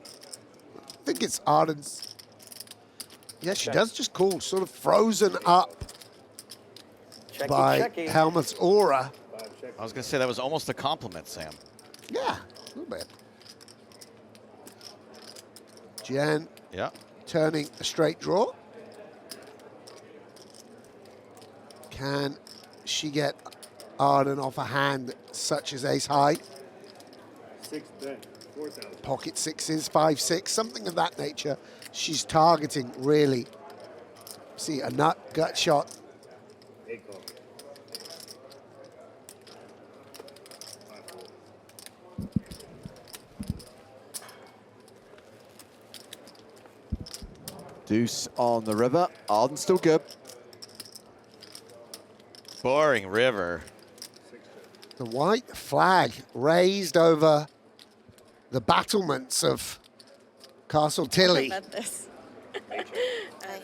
I think it's Arden's. Yeah, she does just call, sort of frozen up by Hellmuth's aura. I was going to say that was almost a compliment, Sam. Yeah, a little bit. Jen turning a straight draw. Can she get Arden off a hand such as ace high? 6-bet, 4,000. Pocket 6s, 5-6, something of that nature. She's targeting, really. See, a nut, gut shot. 8 call. Deuce on the river. Arden still good. Boring river. The white flag raised over the battlements of Castle Tilly. Bet this. I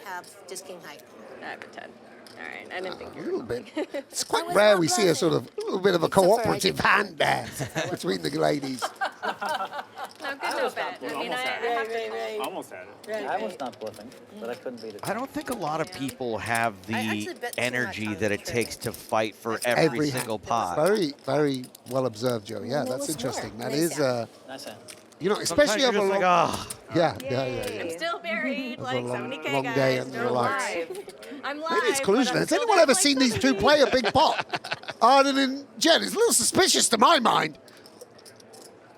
have just king high. I have a 10. All right, I didn't think A you little were. bit. It's quite rare we see a sort of a little bit of a cooperative hand there between the ladies. No, good, no bet. I mean, I have to call. Almost had it. I was not bluffing, but I couldn't beat it. I don't think a lot of people have the actually bet too much energy on that the it takes to fight for every Every single hand. pot. Very, very well observed, Joe. Yeah, that that's was interesting. smart. That Nice is, hand. Nice hand. you know, especially Sometimes over you're a just long, like, I'm yeah. still buried, That's a like long- 70K long guys. day under They're the lights. live. I'm live. Maybe it's but collusion. I'm Has still anyone down ever like seen these two 70. play a big pot? Arden and Jen. It's a little suspicious to my mind.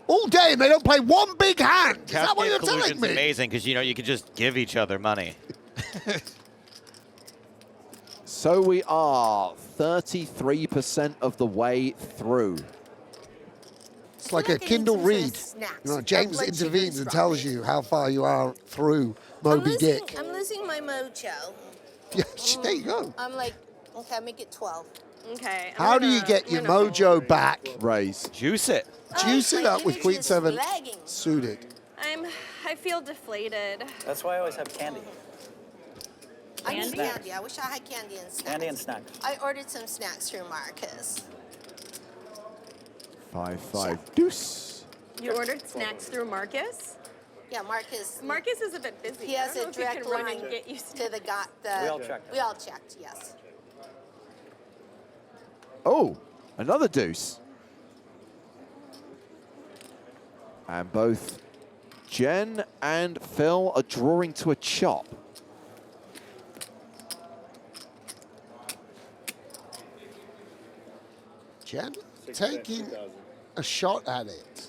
All day and they don't play one big hand. Is that what you're telling collusion's me? amazing because you can just give each other money. So we are 33% of the way through. It's like a Like Kindle eating read. snacks. You know, Our James blood intervenes sugar's and tells dropping. you how far you are through Moby Dick. I'm losing my mojo. Yeah, there you go. I'm like, okay, make it 12. Okay. How do you get your mojo back? Raise. Juice it. Juice Oh, it my up with energy Queen is 7 lagging. suited. I feel deflated. That's why I always have candy. I need Snacks. candy. I wish I had candy and snacks. Candy and snacks. I ordered some snacks from Marcus. 5-5 deuce. You ordered snacks through Marcus? Yeah, Marcus. Marcus is a bit busy. He I has don't know a if he direct can run line and get you to the got the. We all checked. We all checked. Yes. Oh, another deuce. And both Jen and Phil are drawing to a chop. Jen taking a shot at it.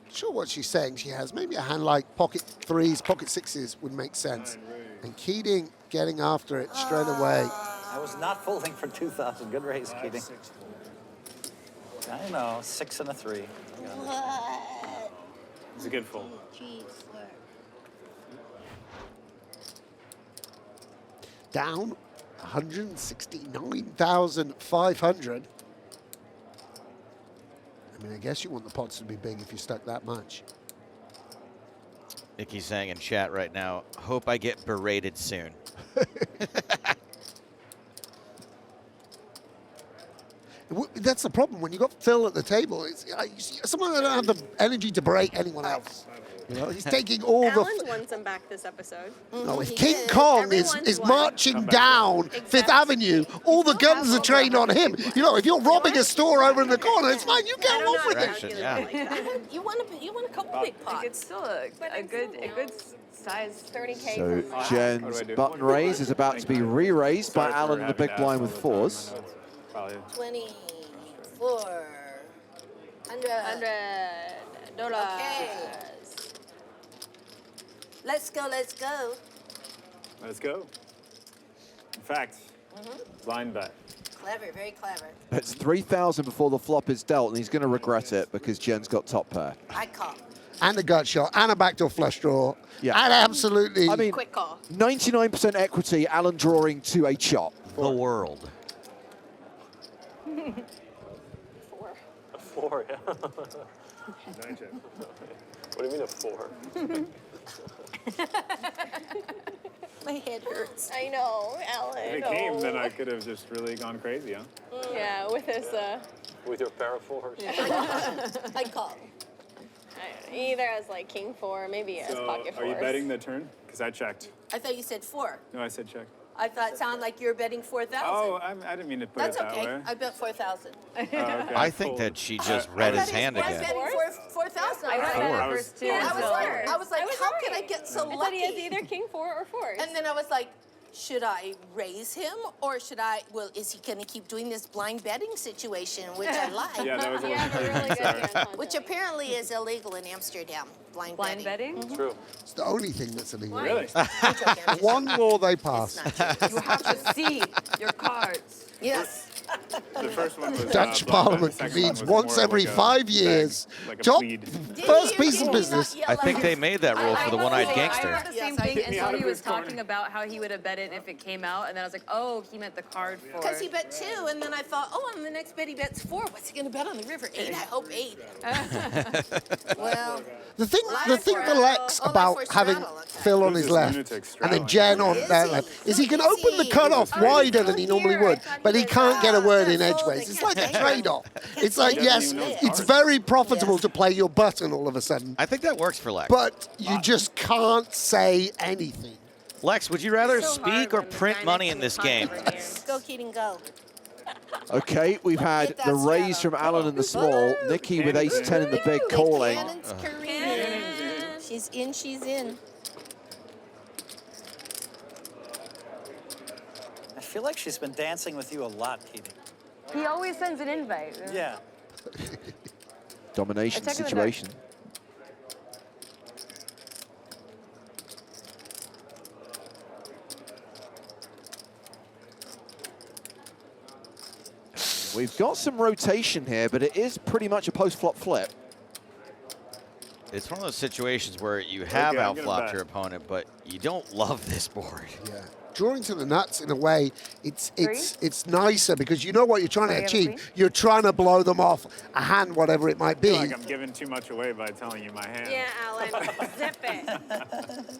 Not sure what she's saying she has. Maybe a hand like pocket threes, pocket sixes would make sense. And Keating getting after it straight away. I was not folding for 2,000. Good raise, Keating. I know, 6 and a 3. It's a good fold. Down 169,500. I mean, I guess you want the pots to be big if you stuck that much. Nikki's saying in chat right now, hope I get berated soon. That's the problem. When you got Phil at the table, it's someone that don't have the energy to berate anyone else. You know, he's taking all Alan's won some back this episode. No, if King Kong is marching down Fifth Avenue, all the guns are trained on him. You know, if you're robbing a store over in the corner, it's fine. You get off with it. You want a couple big pots. It's still a good size 30K. So for Jen's button raise is about to be re-raised by Alan in the big blind with fours. 24. $100. Okay. Let's go, let's go. Let's go. In fact, blind bet. Clever, very clever. It's 3,000 before the flop is dealt, and he's going to regret it because Jen's got top pair. I call. And a gut shot, and a backdoor flush draw. Yeah. And absolutely. I mean, Quick call. 99% equity, Alan drawing to a chop. The world. A 4, yeah. What do you mean a 4? My head hurts. I know, Alan. If it came, then I could have just really gone crazy, huh? Yeah, with his, With your pair of 4s. I call. either as like king 4, maybe as So, pocket 4s. are you betting the turn? Because I checked. I thought you said 4. No, I said check. I thought it sounded like you were betting 4,000. Oh, I didn't mean to put That's it that okay. way. I bet 4,000. Okay, I think that she just read his hand I was again. betting 4,000. I Right? went I at was- first too. Yeah, until- I was like, how could I get so I thought lucky? he has either king 4 or 4s. And then I was like, should I raise him or should I, well, is he going to keep doing this blind betting situation, which I like, Yeah, that was He has a really good hand on which top. apparently is illegal in Amsterdam, blind Blind betting? True. It's the only thing that's illegal. Really? I'm joking. One law they pass. You have to see your cards. Yes. The first one was Dutch blind, Parliament the second convenes one was once more every like a 5 bang, years. like a Top plead. first piece of business. I think they made that rule for the one-eyed I gangster. heard the same Yes, I thing did. until out he of was his corner. talking about how he would have bet it if it came out, and then I was like, oh, he meant the card for. Because he bet 2, and then I thought, oh, on the next bet he bets 4. What's he going to bet on the river? 8? I hope 8. Well, The thing for Lex Oh, about that's for having straddle, okay. Phil on This his is left lunatic and then straddling. Jen on Is that he? left is he can Is open the he? cutoff Oh, wider than he he's normally here. I would, thought but he was, can't get a word in fold edgeways. It's like a against trade-off. Can't It's like, say yes, anything. it's very profitable to play your button all of a sudden, I think that works for Lex. but you just can't say anything. Lex, would you rather So hard speak or when the print guy money next in to this the game? pocket over here. Go, Keating, go. Okay, we've had Hit that the raise straddle. from Alan in the small, Nikki with ace-10 in the big calling. Cannon's careening. She's in, she's in. I feel like she's been dancing with you a lot, Keating. He always sends an invite. Yeah. Domination Attack of the situation. We've got some rotation here, but it is pretty much a post-flop flip. It's one of those situations where you have Okay, I'm gonna outflopped bet. your opponent, but you don't love this board. Yeah. Drawing to the nuts in a way, it's nicer because you know what you're trying to you have a achieve. three? You're trying to blow them off a hand, whatever it might I be. feel like I'm giving too much away by telling you my hand. Yeah, Alan, zip it.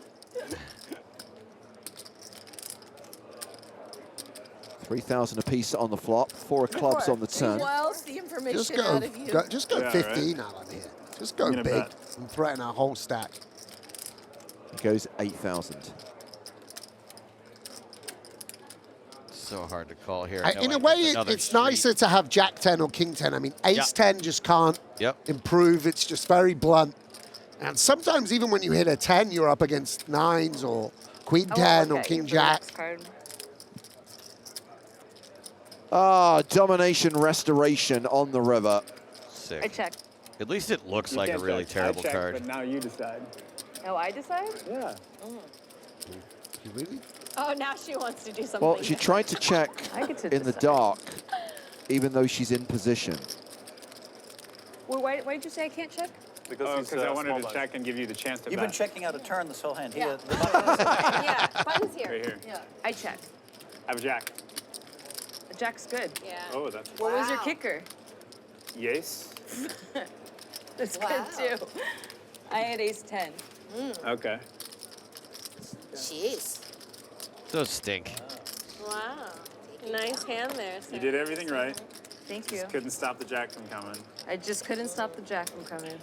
3,000 apiece on the flop, 4 of clubs on the turn. Well, the information Just out of you. just go Yeah, 15 Alan here. Just go gonna big bet. and threaten our whole stack. He goes 8,000. So hard to call here. In a knowing way, there's another it's street. nicer to have Jack 10 or King 10. I mean, Ace 10 just can't improve. It's just very blunt. And sometimes even when you hit a 10, you're up against 9s or Queen 10 or King Jack. Ah, domination restoration on the river. Sick. I check. At least it looks You like a can't really check. terrible I checked, card. But now you decide. Oh, I decide? Yeah. You really? Oh, now she wants to do something. Well, she tried to check I get to in the decide. dark, even though she's in position. Well, why did you say I can't check? Because I wanted to check and give you the chance to You've bet. been checking out a turn this whole hand. Yeah. The button is- Yeah, button's here. Right here. Yeah. I check. I have a jack. Jack's good. Yeah. Oh, that's What was your kicker? yes. That's Wow. good too. I had ace 10. Okay. Jeez. Those stink. Wow. Nice hand there. You did everything right. Thank you. Couldn't stop the jack from coming. I just couldn't stop the jack from coming.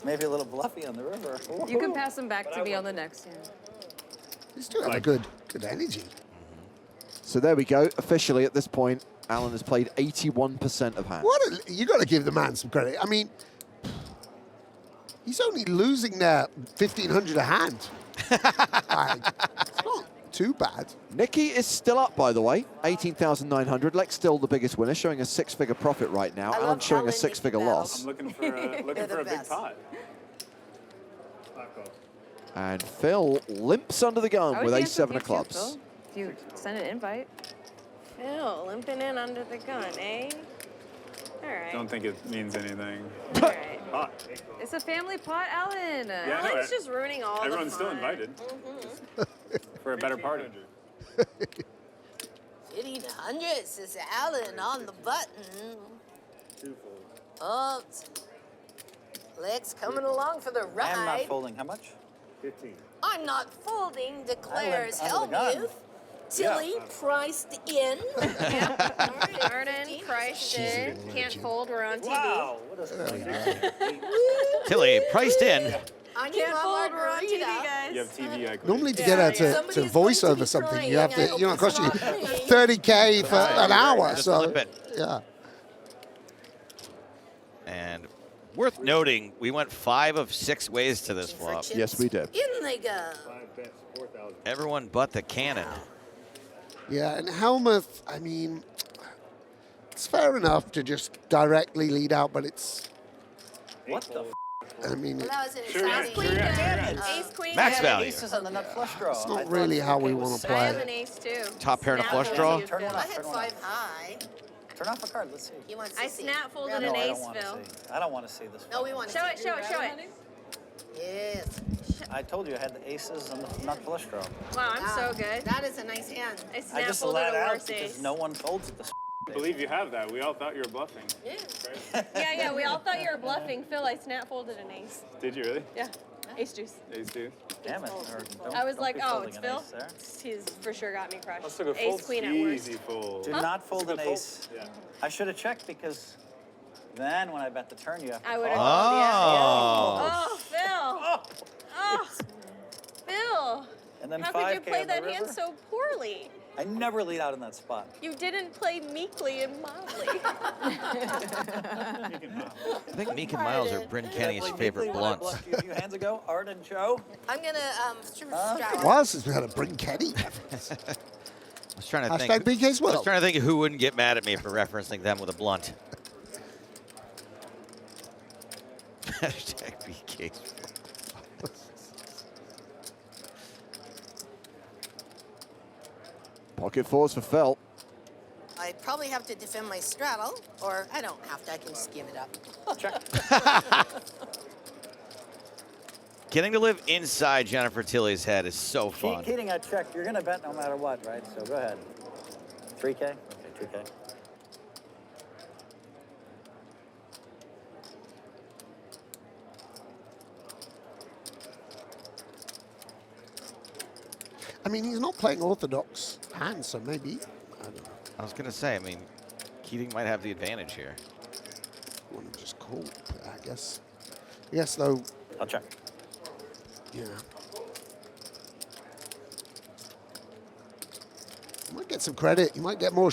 Maybe a little bluffy on the river. You can pass them back to me on the next hand. You still have a good energy. So there we go. Officially, at this point, Alan has played 81% of hands. You got to give the man some credit. I mean, he's only losing there 1,500 a hand. Like, it's not too bad. Nikki is still up, by the way, 18,900. Lex still the biggest winner, showing a 6-figure profit right now. I Alan love showing a Alan 6-figure Nikki loss. I'm looking for a, They're the big best. pot. And Phil limps under the gun with ace-7 of clubs. If you send an invite. Phil, limping in under the gun, eh? All right. Don't think it means anything. All right. Pot. It's a family pot, Alan. Yeah, I know Alan's it. just ruining all Everyone's the still fun. invited for a better party. 1,500 says Alan on the button. Oh, Lex coming along for the ride. I'm not folding. How much? 15. I'm not folding, declares under the gun. Hellmuth. Tilly priced in. Arden, priced in. Can't fold, we're on TV. Wow. What a Tilly, priced in. I need Can't my fold, we're on TV, margarita. guys. You have TV equity. Normally to get her to Somebody's voice going to over be something, you have crying. to, I you know, hope it costs you it's not me. 30K for an hour. Just So, flip it. yeah. And worth noting, we went 5 of 6 ways to this flop. Yes, we did. In they go. 5 bets, 4,000. Everyone but the cannon. Yeah, and Hellmuth, I mean, it's fair enough to just directly lead out, but it's, What the? I mean, Well, that was an Sure, exciting. sure, yeah. Ace, queen. Max I value. Aces on the nut flush draw. it's not really how we want to play have it. an ace too. Top pair and a Snap flush folded draw? you, Turn Phil. one I off. had 5 high. Turn off a card. Let's see. He wants to I see. snap folded Grab an No, I ace, don't want to Phil. see. I don't want to see this. No, we want to Show see. it, show it, show it. Yes. I told you I had the aces and the nut flush draw. Wow, I'm Wow. so good. That is a nice hand. I I snap just folded let a out worse because ace. no one folds this. I believe you have that. We all thought you were bluffing. Yeah. Yeah, we all thought you were bluffing. Phil, I snap folded an ace. Did you really? Yeah, ace juice. Ace 2. Damn it. I was like, be oh, folding it's an Phil. ace there. He's for sure got me crushed. That's a good Ace fold. queen at worst. Easy fold. Do not fold an Good fold. ace. Yeah. I should have checked because then when I bet the turn, you have to I would have call. called, yeah. Oh. Oh, Phil. Oh, Phil. And then How could you 5K play on the that river. hand so poorly? I never lead out in that spot. You didn't play meekly and mildly. I think Meek and Miles are Bryn Kenny's favorite When I blunts. bluffed you a few hands ago, Arden Cho. I'm going to A while since we had a Bryn Kenny reference. I was trying to Hashtag think. BK's I was Will. trying to think of who wouldn't get mad at me for referencing them with a blunt. Hashtag BK's. Pocket fours for Phil. I probably have to defend my straddle, or I don't have to. I can just give it up. Getting to live inside Jennifer Tilly's head is so fun. Keating, I checked. You're going to bet no matter what, right? So go ahead. 3K? Okay, 2K. I mean, he's not playing orthodox hands, so maybe. I don't know. I was going to say, I mean, Keating might have the advantage here. Want to just call, I guess. Yes, though. I'll check. Yeah. You might get some credit. You might get more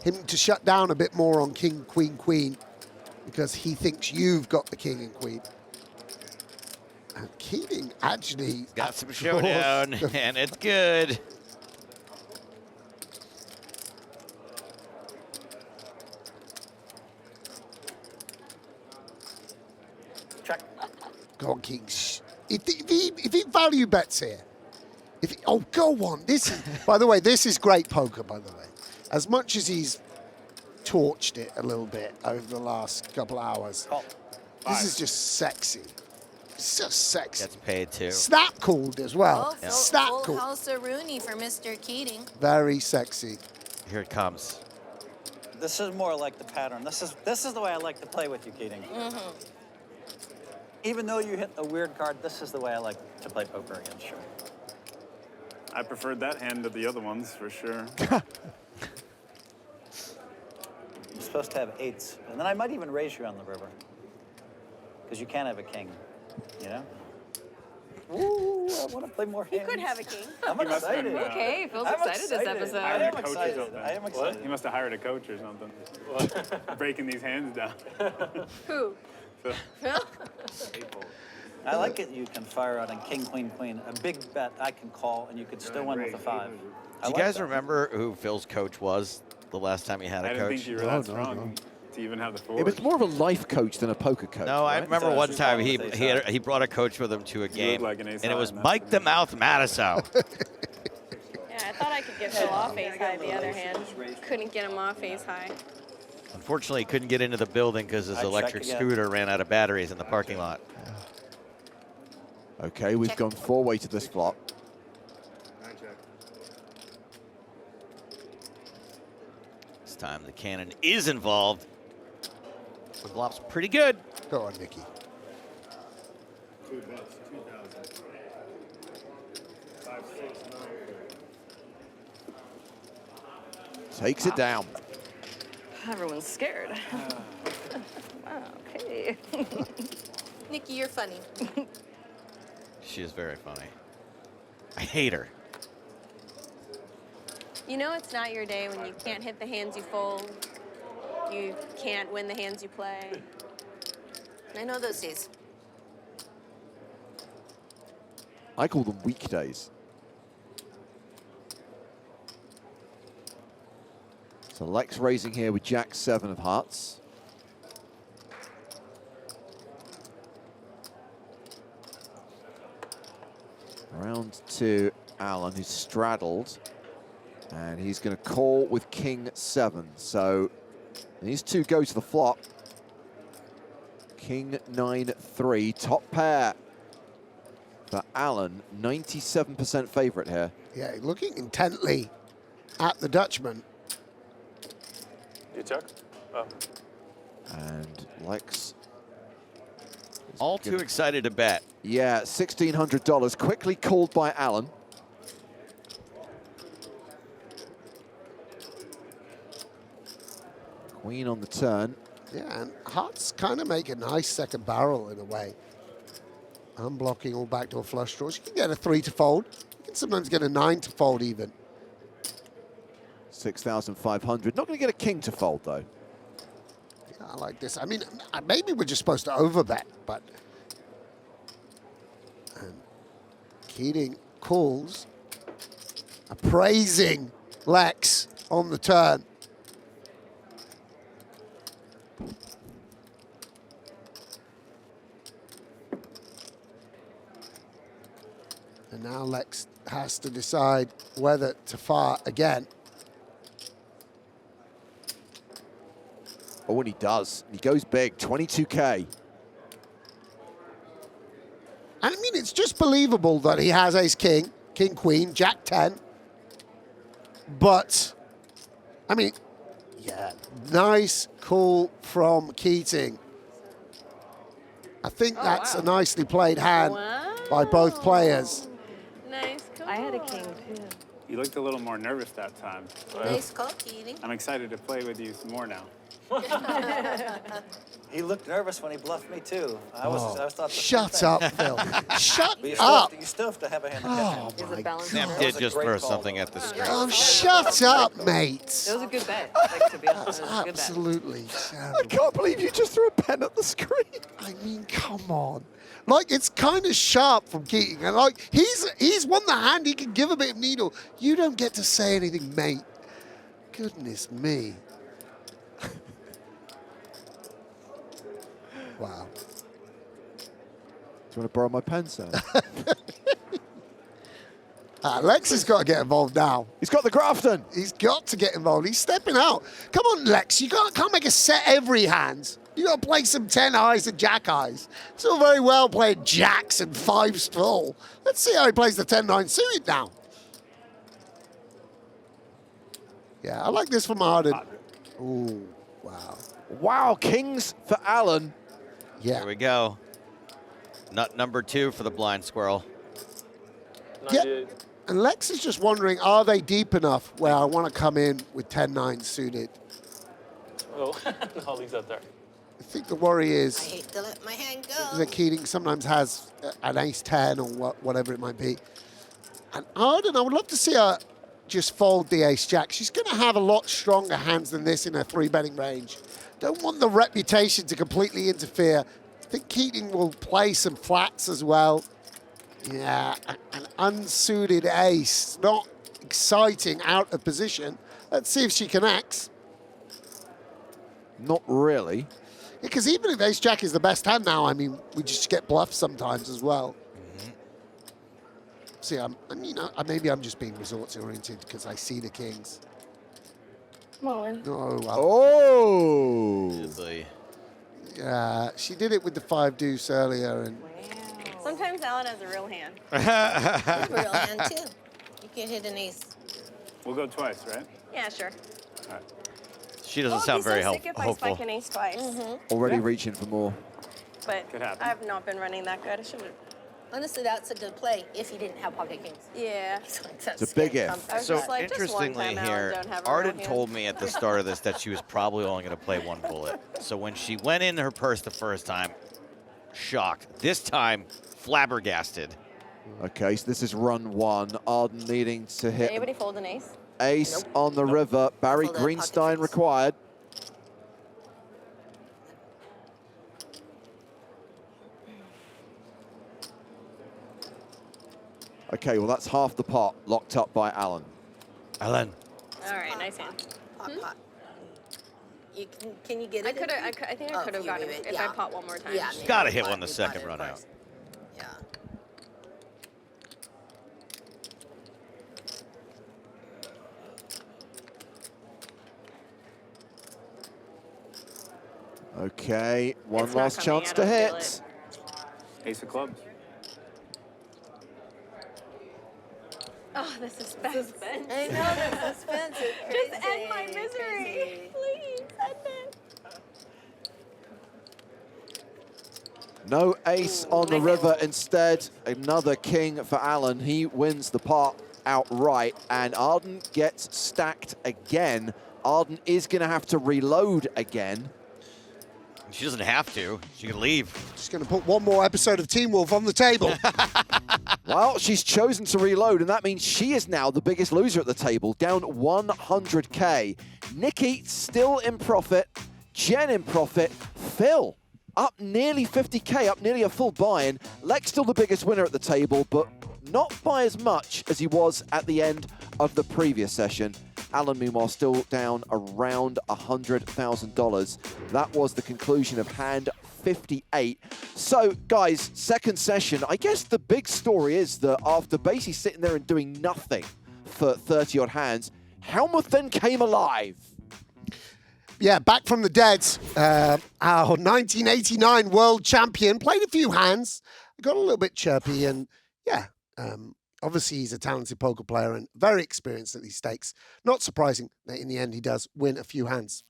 him to shut down a bit more on king, queen, queen, because he thinks you've got the king and queen. And Keating actually got some showdown, and it's good. Check. Go on, King. If he value bets here, oh, go on. This is, by the way, this is great poker, by the way. As much as he's torched it a little bit over the last couple hours, this is just sexy. It's just sexy. Gets paid too. Snap called as well. Oh, Snap full called. house of Rooney for Mr. Keating. Very sexy. Here it comes. This is more like the pattern. This is the way I like to play with you, Keating. Even though you hit a weird card, this is the way I like to play poker against you. I preferred that hand to the other ones, for sure. You're supposed to have eights. And then I might even raise you on the river. Because you can't have a king, you know? Ooh, I want to play more hands. You could have a king. I'm excited. Okay, Phil's I'm excited this episode. I am excited. What? I am excited. He must have hired a coach or something. Breaking these hands down. Who? Phil. Phil? I like it. You can fire out on king, queen, queen. A big bet I can call, and you could still win with a 5. Do you guys remember who Phil's coach was the last time he had a I coach? didn't think you were that strong to even have the forward. It was more of a life coach than a poker coach. No, I right? remember one time he brought a coach with him to a game, like an ace and it high was in that Mike the Mouth Matisow. Yeah, I thought I could get Phil off ace high the other hand. Couldn't get him off ace high. Unfortunately, he couldn't get into the building because his electric scooter ran out of batteries in the parking lot. Okay, we've gone 4-way to this flop. This time the cannon is involved. The flop's pretty good. Go on, Nikki. $2, 2,000. 5, 6, 9. Takes it down. Everyone's scared. Wow, okay. Nikki, you're funny. She is very funny. I hate her. You know it's not your day when you can't hit the hands you fold. You can't win the hands you play. I know those days. I call them weekdays. So Lex raising here with Jack 7 of hearts. Round 2, Alan, who's straddled. And he's going to call with King 7. So these two go to the flop. King 9-3, top pair. For Alan, 97% favorite here. Yeah, looking intently at the Dutchman. You check? Oh. And Lex. All too excited to bet. Yeah, $1,600, quickly called by Alan. Queen on the turn. Yeah, and hearts kind of make a nice second barrel in a way. Unblocking all backdoor flush draws. You can get a 3 to fold. You can sometimes get a 9 to fold even. 6,500. Not going to get a king to fold, though. Yeah, I like this. I mean, maybe we're just supposed to overbet, but... And Keating calls, appraising Lex on the turn. And now Lex has to decide whether to fire again. Oh, and he does. He goes big, 22K. And I mean, it's just believable that he has ace-king, king-queen, jack-10. But, I mean, yeah, nice call from Keating. I think that's a nicely played hand by both players. Nice call. I had a king, too. You looked a little more nervous that time. Nice call, Keating. I'm excited to play with you some more now. He looked nervous when he bluffed me too. I thought the same Shut thing. up, Phil. Shut But up. you still have to have a hand to Oh, catch him. my God. Sam did just throw something at the screen. Oh, shut up, mate. It was a good bet. Like, to be honest, it was a good bet. Absolutely. I can't believe you just threw a pen at the screen. I mean, come on. Like, it's kind of sharp from Keating. And, like, he's won the hand. He can give a bit of needle. You don't get to say anything, mate. Goodness me. Wow. Do you want to borrow my pen, Sam? Lex has got to get involved now. He's got the Grafton. He's got to get involved. He's stepping out. Come on, Lex. You can't make a set every hand. You got to play some 10 eyes and jack eyes. It's all very well playing jacks and 5s full. Let's see how he plays the 10-9 suited now. Yeah, I like this from Arden. Ooh, wow. Wow, kings for Alan. Yeah. Here we go. Nut number 2 for the blind squirrel. Yeah. And Lex is just wondering, are they deep enough where I want to come in with 10-9 suited? Oh, I'll leave that there. I think the worry I is hate to let my hand go. that Keating sometimes has an ace-10 or whatever it might be. And Arden, I would love to see her just fold the ace-jack. She's going to have a lot stronger hands than this in her 3-betting range. Don't want the reputation to completely interfere. I think Keating will play some flats as well. Yeah, an unsuited ace. Not exciting, out of position. Let's see if she connects. Not really. Because even if ace-jack is the best hand now, I mean, we just get bluffs sometimes as well. See, maybe I'm just being results-oriented because I see the kings. Come on. Oh, well. Oh. Yeah, she did it with the 5 deuce earlier. And Sometimes Alan has a real hand. Real hand too. You can hit an ace. We'll go twice, right? Yeah, sure. All right. She doesn't sound very sick if I hopeful. spike an ace twice. Already reaching for more. But Could happen. I have not been running that good. I should have. Honestly, that's a good play if you didn't have pocket kings. Yeah. It's a big if. I was So just like, just one interestingly time here, Alan don't have a Arden real hand. told me at the start of this that she was probably only going to play 1 bullet. So when she went in her purse the first time, shocked. This time, flabbergasted. Okay, so this is run 1. Arden needing to Did hit anybody fold an ace? ace on the river. Barry Fold that pocket Greenstein face. required. Okay, well, that's half the pot locked up by Alan. Alan. All right, nice hand. Pot. You can you get it? I think I could have gotten it if I pot one more time. Yeah, She's got to hit one the second run out. Yeah. Okay, one It's not last coming, chance I to don't feel hit. Ace of clubs. Oh, the suspense. I know the suspense is crazy. Just end my misery. Please, end it. No ace on the river. Instead, another king for Alan. He wins the pot outright, and Arden gets stacked again. Arden is going to have to reload again. She doesn't have to. She can leave. just going to put one more episode of Teen Wolf on the table. Well, she's chosen to reload, and that means she is now the biggest loser at the table, down 100K. Nikki still in profit. Jen in profit. Phil up nearly 50K, up nearly a full buy-in. Lex still the biggest winner at the table, but not by as much as he was at the end of the previous session. Alan, meanwhile, still down around $100,000. That was the conclusion of hand 58. So, guys, second session. I guess the big story is that after basically sitting there and doing nothing for 30-odd hands, Hellmuth then came alive. Yeah, back from the dead. Our 1989 world champion played a few hands, got a little bit chirpy, and yeah, obviously he's a talented poker player and very experienced at these stakes. Not surprising that in the end he does win a few hands.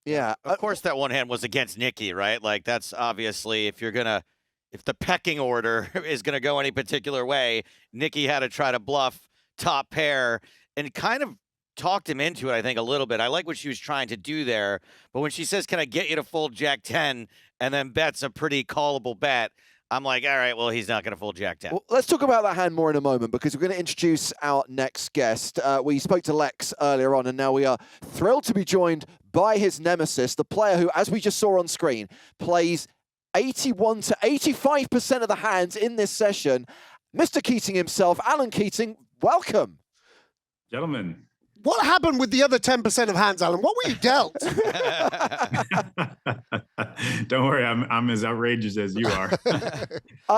Yeah. Of course that one hand was against Nikki, right? Like that's obviously if the pecking order is gonna go any particular way, Nikki had to try to bluff top pair and kind of talked him into it, I think, a little bit. I like what she was trying to do there. But when she says, can I get you to fold Jack 10 and then bet's a pretty callable bet, I'm like, all right, well, he's not going to fold Jack 10. Well, let's talk about that hand more in a moment because we're going to introduce our next guest. We spoke to Lex earlier on, and now we are thrilled to be joined by his nemesis, the player who, as we just saw on screen, plays 81 to 85% of the hands in this session. Mr. Keating himself, Alan Keating, welcome. Gentlemen. What happened with the other 10% of hands, Alan? What were you dealt? Don't worry, I'm as outrageous as you are.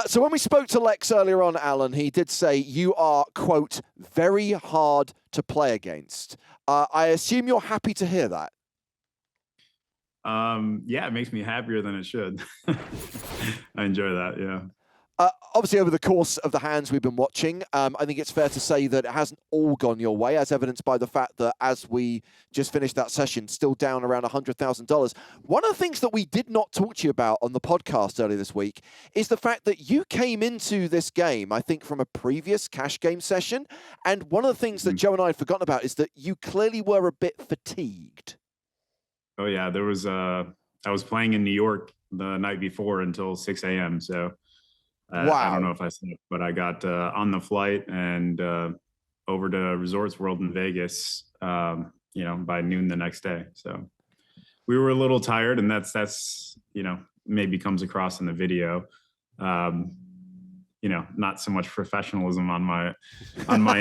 So when we spoke to Lex earlier on, Alan, he did say you are, quote, very hard to play against. I assume you're happy to hear that. Yeah, it makes me happier than it should. I enjoy that, yeah. Obviously, over the course of the hands we've been watching, I think it's fair to say that it hasn't all gone your way, as evidenced by the fact that as we just finished that session, still down around $100,000. One of the things that we did not talk to you about on the podcast earlier this week is the fact that you came into this game, I think, from a previous cash game session. And one of the things that Joe and I had forgotten about is that you clearly were a bit fatigued. Oh, yeah, there was I was playing in New York the night before until 6 a.m., so... Wow. I don't know if I slept, but I got on the flight and over to Resorts World in Vegas, by noon the next day. So we were a little tired, and that's maybe comes across in the video. Not so much professionalism on my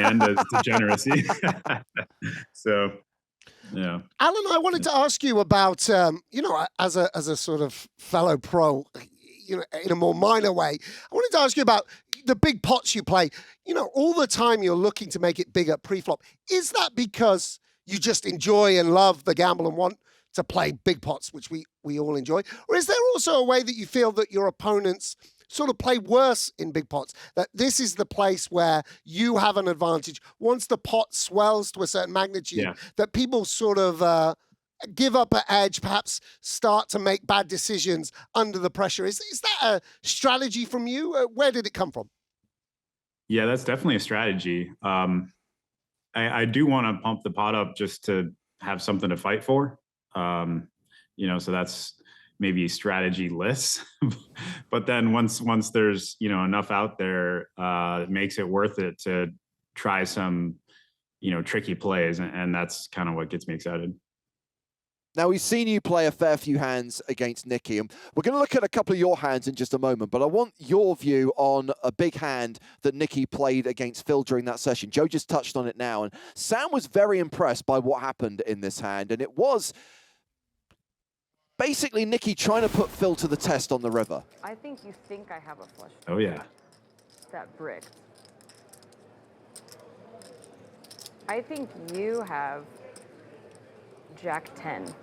end as degeneracy. So, yeah. Alan, I wanted to ask you about, as a sort of fellow pro, in a more minor way, I wanted to ask you about the big pots you play. All the time you're looking to make it bigger pre-flop. Is that because you just enjoy and love the gamble and want to play big pots, which we all enjoy? Or is there also a way that you feel that your opponents sort of play worse in big pots, that this is the place where you have an advantage? Once the pot swells to a certain magnitude, that people sort of... give up an edge, perhaps start to make bad decisions under the pressure. Is that a strategy from you? Where did it come from? Yeah, that's definitely a strategy. I do want to pump the pot up just to have something to fight for. So that's maybe strategy-less. But then once there's, enough out there, it makes it worth it to try some, tricky plays. And that's kind of what gets me excited. Now, we've seen you play a fair few hands against Nikki, and we're going to look at a couple of your hands in just a moment, but I want your view on a big hand that Nikki played against Phil during that session. Joe just touched on it now, and Sam was very impressed by what happened in this hand, and it was basically Nikki trying to put Phil to the test on the river. I think you think I have a flush. Oh, yeah. That brick. I think you have Jack 10.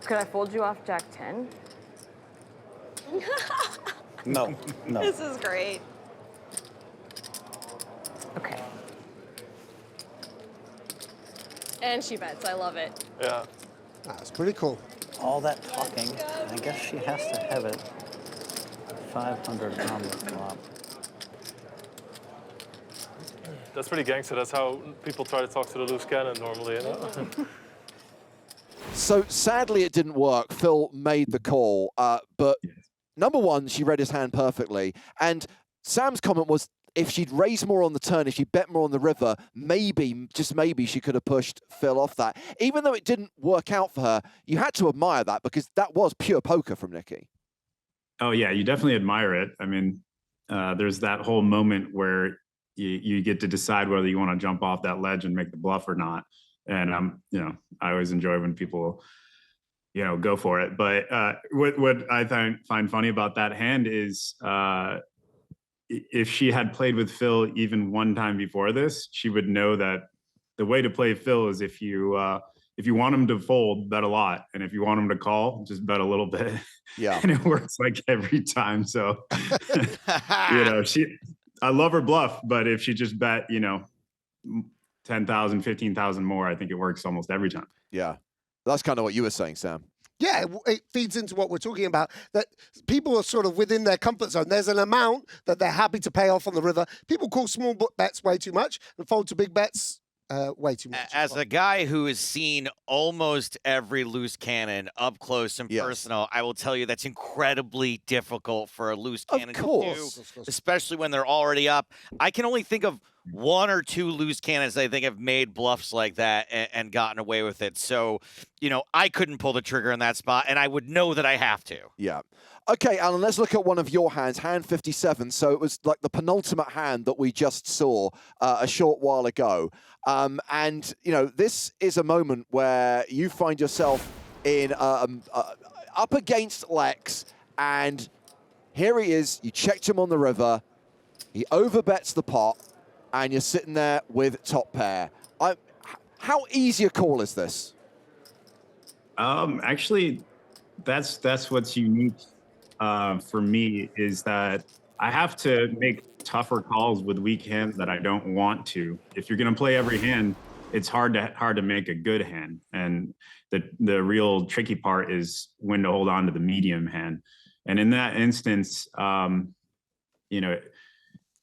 Could I fold you off Jack 10? No. This is great. Okay. And she bets. I love it. Yeah. That's pretty cool. All that talking, I guess she has to have it 500 on the flop. That's pretty gangster. That's how people try to talk to the loose cannon normally, So sadly, it didn't work. Phil made the call, but number one, she read his hand perfectly. And Sam's comment was, if she'd raised more on the turn, if she bet more on the river, maybe, just maybe, she could have pushed Phil off that. Even though it didn't work out for her, you had to admire that because that was pure poker from Nikki. Oh, yeah, you definitely admire it. I mean, there's that whole moment where you get to decide whether you want to jump off that ledge and make the bluff or not. And I always enjoy when people, go for it. But what I find funny about that hand is if she had played with Phil even one time before this, she would know that the way to play Phil is if you want him to fold, bet a lot. And if you want him to call, just bet a little bit. Yeah. And it works like every time. So, I love her bluff, but if she just bet, 10,000, 15,000 more, I think it works almost every time. Yeah. That's kind of what you were saying, Sam. Yeah, yeah, it feeds into what we're talking about, that people are sort of within their comfort zone. There's an amount that they're happy to pay off on the river. People call small bets way too much and fold to big bets way too much. As a guy who has seen almost every loose cannon up close and personal, I will tell you that's incredibly difficult for a loose cannon to do, especially when they're already up. I can only think of 1 or 2 loose cannons I think have made bluffs like that and gotten away with it. So, you know, I couldn't pull the trigger in that spot, and I would know that I have to. Yeah. Okay, Alan, let's look at one of your hands, hand 57. So it was like the penultimate hand that we just saw a short while ago. And, you know, this is a moment where you find yourself in up against Lex, and here he is. You checked him on the river. He overbets the pot, and you're sitting there with top pair. How easy a call is this? Actually, that's what's unique for me, is that I have to make tougher calls with weak hands that I don't want to. If you're going to play every hand, it's hard to make a good hand. And the real tricky part is when to hold on to the medium hand. And in that instance, you know,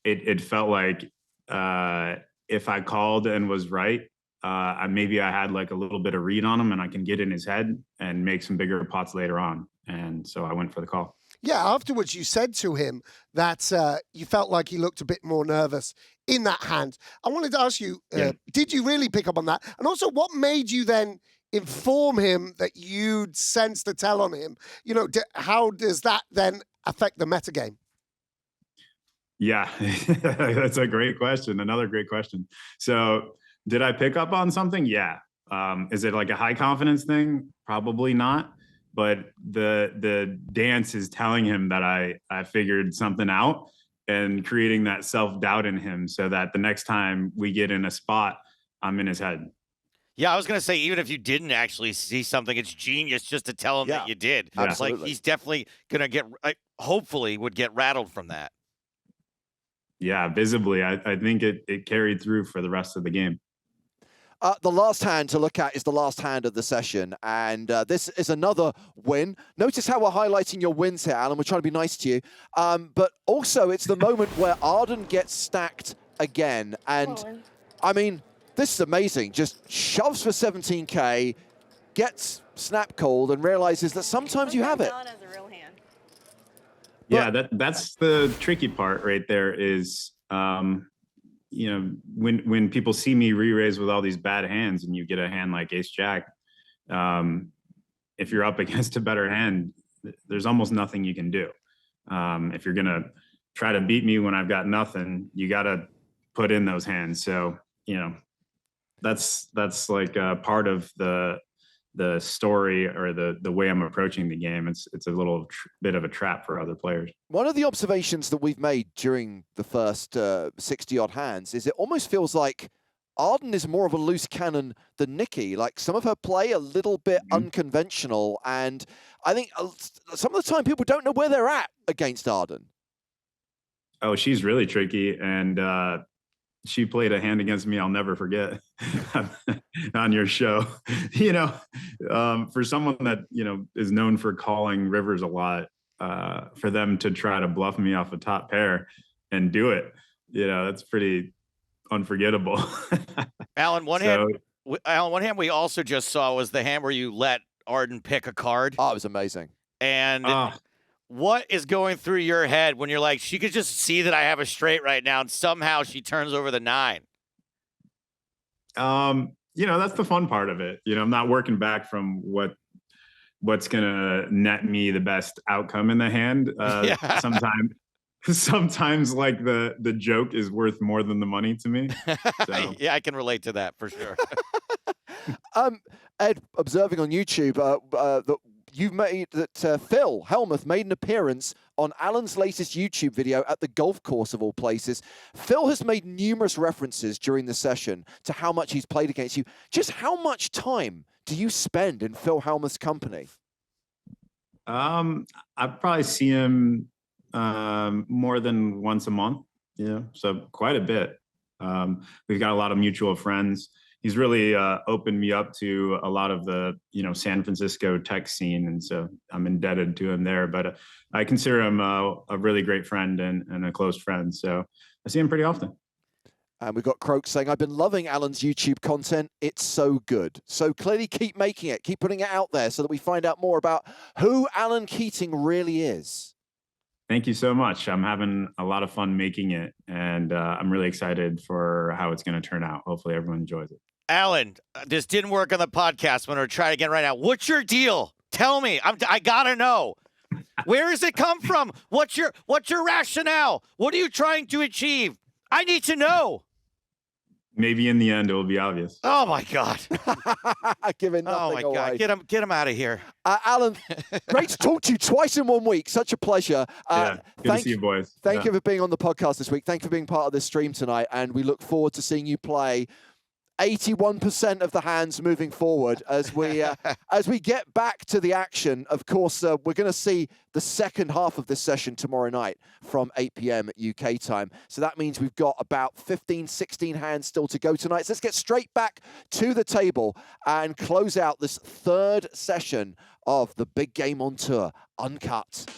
it felt like if I called and was right, maybe I had like a little bit of read on him and I can get in his head and make some bigger pots later on. And so I went for the call. Yeah, afterwards you said to him that you felt like he looked a bit more nervous in that hand. I wanted to ask you, did you really pick up on that? And also, what made you then inform him that you'd sensed the tell on him? You know, how does that then affect the metagame? Yeah, that's a great question. Another great question. So did I pick up on something? Yeah. Is it like a high confidence thing? Probably not. But the dance is telling him that I figured something out and creating that self-doubt in him so that the next time we get in a spot, I'm in his head. Yeah, I was going to say, even if you didn't actually see something, it's genius just to tell him that you did. Yeah, it's like he's definitely going to get, hopefully would get rattled from that. Yeah, visibly, I think it carried through for the rest of the game. The last hand to look at is the last hand of the session, and this is another win. Notice how we're highlighting your wins here, Alan. We're trying to be nice to you. But also, it's the moment where Arden gets stacked again. And, I mean, this is amazing. Just shoves for 17K, gets snap called, and realizes that sometimes you have it. Yeah, that's the tricky part right there is, you know, when people see me re-raise with all these bad hands and you get a hand like ace jack, if you're up against a better hand, there's almost nothing you can do. If you're going to try to beat me when I've got nothing, you got to put in those hands. So, you know, that's like a part of the story or the way I'm approaching the game. It's a little bit of a trap for other players. One of the observations that we've made during the first 60-odd hands is it almost feels like Arden is more of a loose cannon than Nikki. Like, some of her play a little bit unconventional, and I think some of the time people don't know where they're at against Arden. Oh, she's really tricky, and she played a hand against me I'll never forget on your show. You know, for someone that, you know, is known for calling rivers a lot, for them to try to bluff me off a top pair and do it, you know, that's pretty unforgettable. Alan, one hand we also just saw was the hand where you let Arden pick a card. Oh, it was amazing. And what is going through your head when you're like, she could just see that I have a straight right now, and somehow she turns over the 9? You know, that's the fun part of it. You know, I'm not working back from what's gonna net me the best outcome in the hand. Sometimes like the joke is worth more than the money to me. So. Yeah, I can relate to that for sure. Ed, observing on YouTube that you've made that Phil Hellmuth made an appearance on Alan's latest YouTube video at the golf course of all places. Phil has made numerous references during the session to how much he's played against you. Just how much time do you spend in Phil Hellmuth's company? I probably see him more than once a month, so quite a bit. We've got a lot of mutual friends. he's really opened me up to a lot of the, San Francisco tech scene. And so I'm indebted to him there, but I consider him a really great friend and a close friend. So I see him pretty often. And we've got Croak saying, I've been loving Alan's YouTube content. It's so good. So clearly keep making it, keep putting it out there so that we find out more about who Alan Keating really is. Thank you so much. I'm having a lot of fun making it, and I'm really excited for how it's going to turn out. Hopefully everyone enjoys it. Alan, this didn't work on the podcast. I'm going to try it again right now. What's your deal? Tell me. I got to know. Where does it come from? What's your rationale? What are you trying to achieve? I need to know. Maybe in the end, it will be obvious. Oh, my God. Giving nothing away. God. Get him out of here. Alan, great to talk to you twice in 1 week. Such a pleasure. Good to see you, boys. Thank you for being on the podcast this week. Thank you for being part of this stream tonight. And we look forward to seeing you play 81% of the hands moving forward as we get back to the action. Of course, we're going to see the second half of this session tomorrow night from 8 p.m. UK time. So that means we've got about 15, 16 hands still to go tonight. So let's get straight back to the table and close out this third session of the big game on tour, Uncut.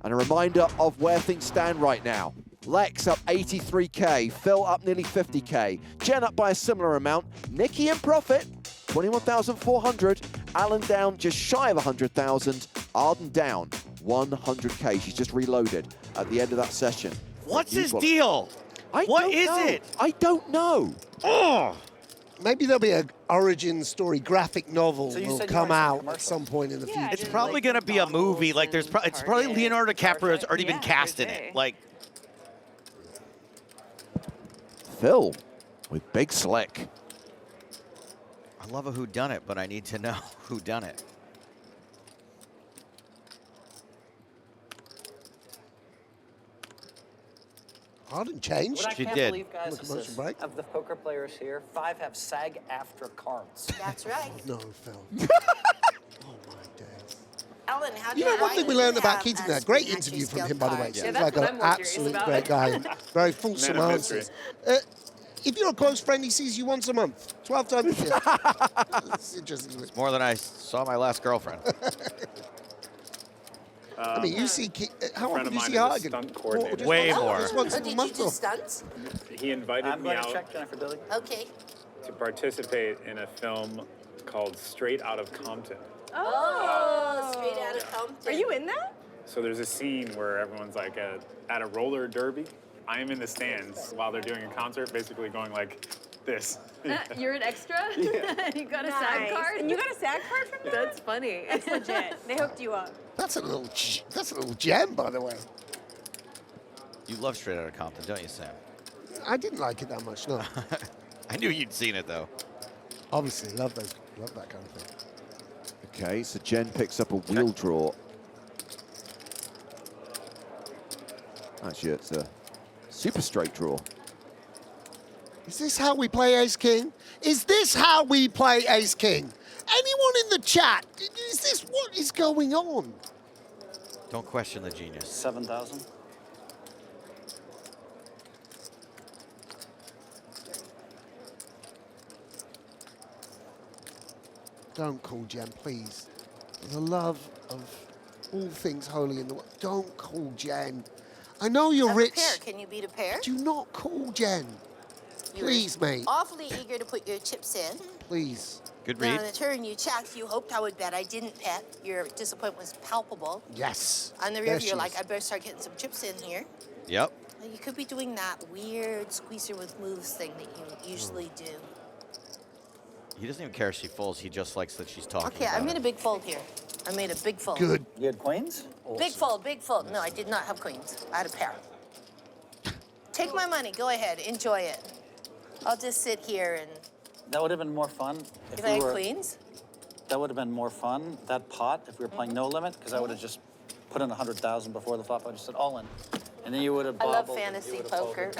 And a reminder of where things stand right now. Lex up 83K, Phil up nearly 50K, Jen up by a similar amount, Nikki in profit, 21,400, Alan down just shy of 100,000, Arden down 100K. She's just reloaded at the end of that session. What's his deal? What is it? I don't know. Oh. Maybe there'll be an origin story graphic novel will come out at some point in the future. It's probably going to be a movie. Like it's probably Leonardo DiCaprio's already been cast in it. Like. Phil with Big Slick. I love a whodunit, but I need to know who done it. Arden changed. What I She can't did. believe, guys, is this, of the poker players here, 5 have SAG-AFTRA cards. That's right. No, Phil. Alan, how do You know, one why thing we do learned you about have Keating a there. Great screen interview matching from him, by the way. scale Seems card? like an absolute great guy. Very fulsome Man of answers. If you're a close friend, he sees you once a month, 12 times a year. It's interesting. It's more than I saw my last girlfriend. I mean, you see, how often do you see a Hargan? stunt coordinator. Way more. Just once Oh, a did you month. do stunts? He invited I'm me going to out check Jennifer Dilly. Okay. to participate in a film called Straight Outta Compton. Oh, straight out of Compton. Are you in that? So there's a scene where everyone's like at a roller derby. I am in the stands while they're doing a concert, basically going like this. You're an extra? Yeah. You got a SAG card? And you got a SAG card from them? That's funny. That's legit. They hooked you up. That's a little gem, by the way. You love Straight Outta Compton, don't you, Sam? I didn't like it that much, no. I knew you'd seen it, though. Obviously, love that kind of thing. Okay, so Jen picks up a wheel draw. Actually, it's a super straight draw. Is this how we play Ace King? Is this how we play Ace King? Anyone in the chat, is this what is going on? Don't question the genius. 7,000. Don't call Jen, please. For the love of all things holy in the world, don't call Jen. I know you're That's rich. a pair. Can you beat a pair? Do not call Jen. Please, mate. Awfully eager to put your chips in. Please. Good Now, read. on the turn you checked, you hoped I would bet. I didn't bet. Your disappointment was palpable. Yes. On the There river, she you're like, is. I better start getting some chips in here. Yep. Well, you could be doing that weird squeezer with moves thing that you usually do. He doesn't even care if she folds. He just likes that she's talking Okay, about I made it. a big fold here. I made a big fold. Good. You had queens? Big fold, big fold. No, I did not have queens. I had a pair. Take my money. Go ahead. Enjoy it. I'll just sit here and... That would have been more fun If if I we had were. queens? That would have been more fun, that pot, if we were playing no limit, because I would have just put in 100,000 before the flop. I just said all in. And then you would have I love bobbled and you fantasy would have poker.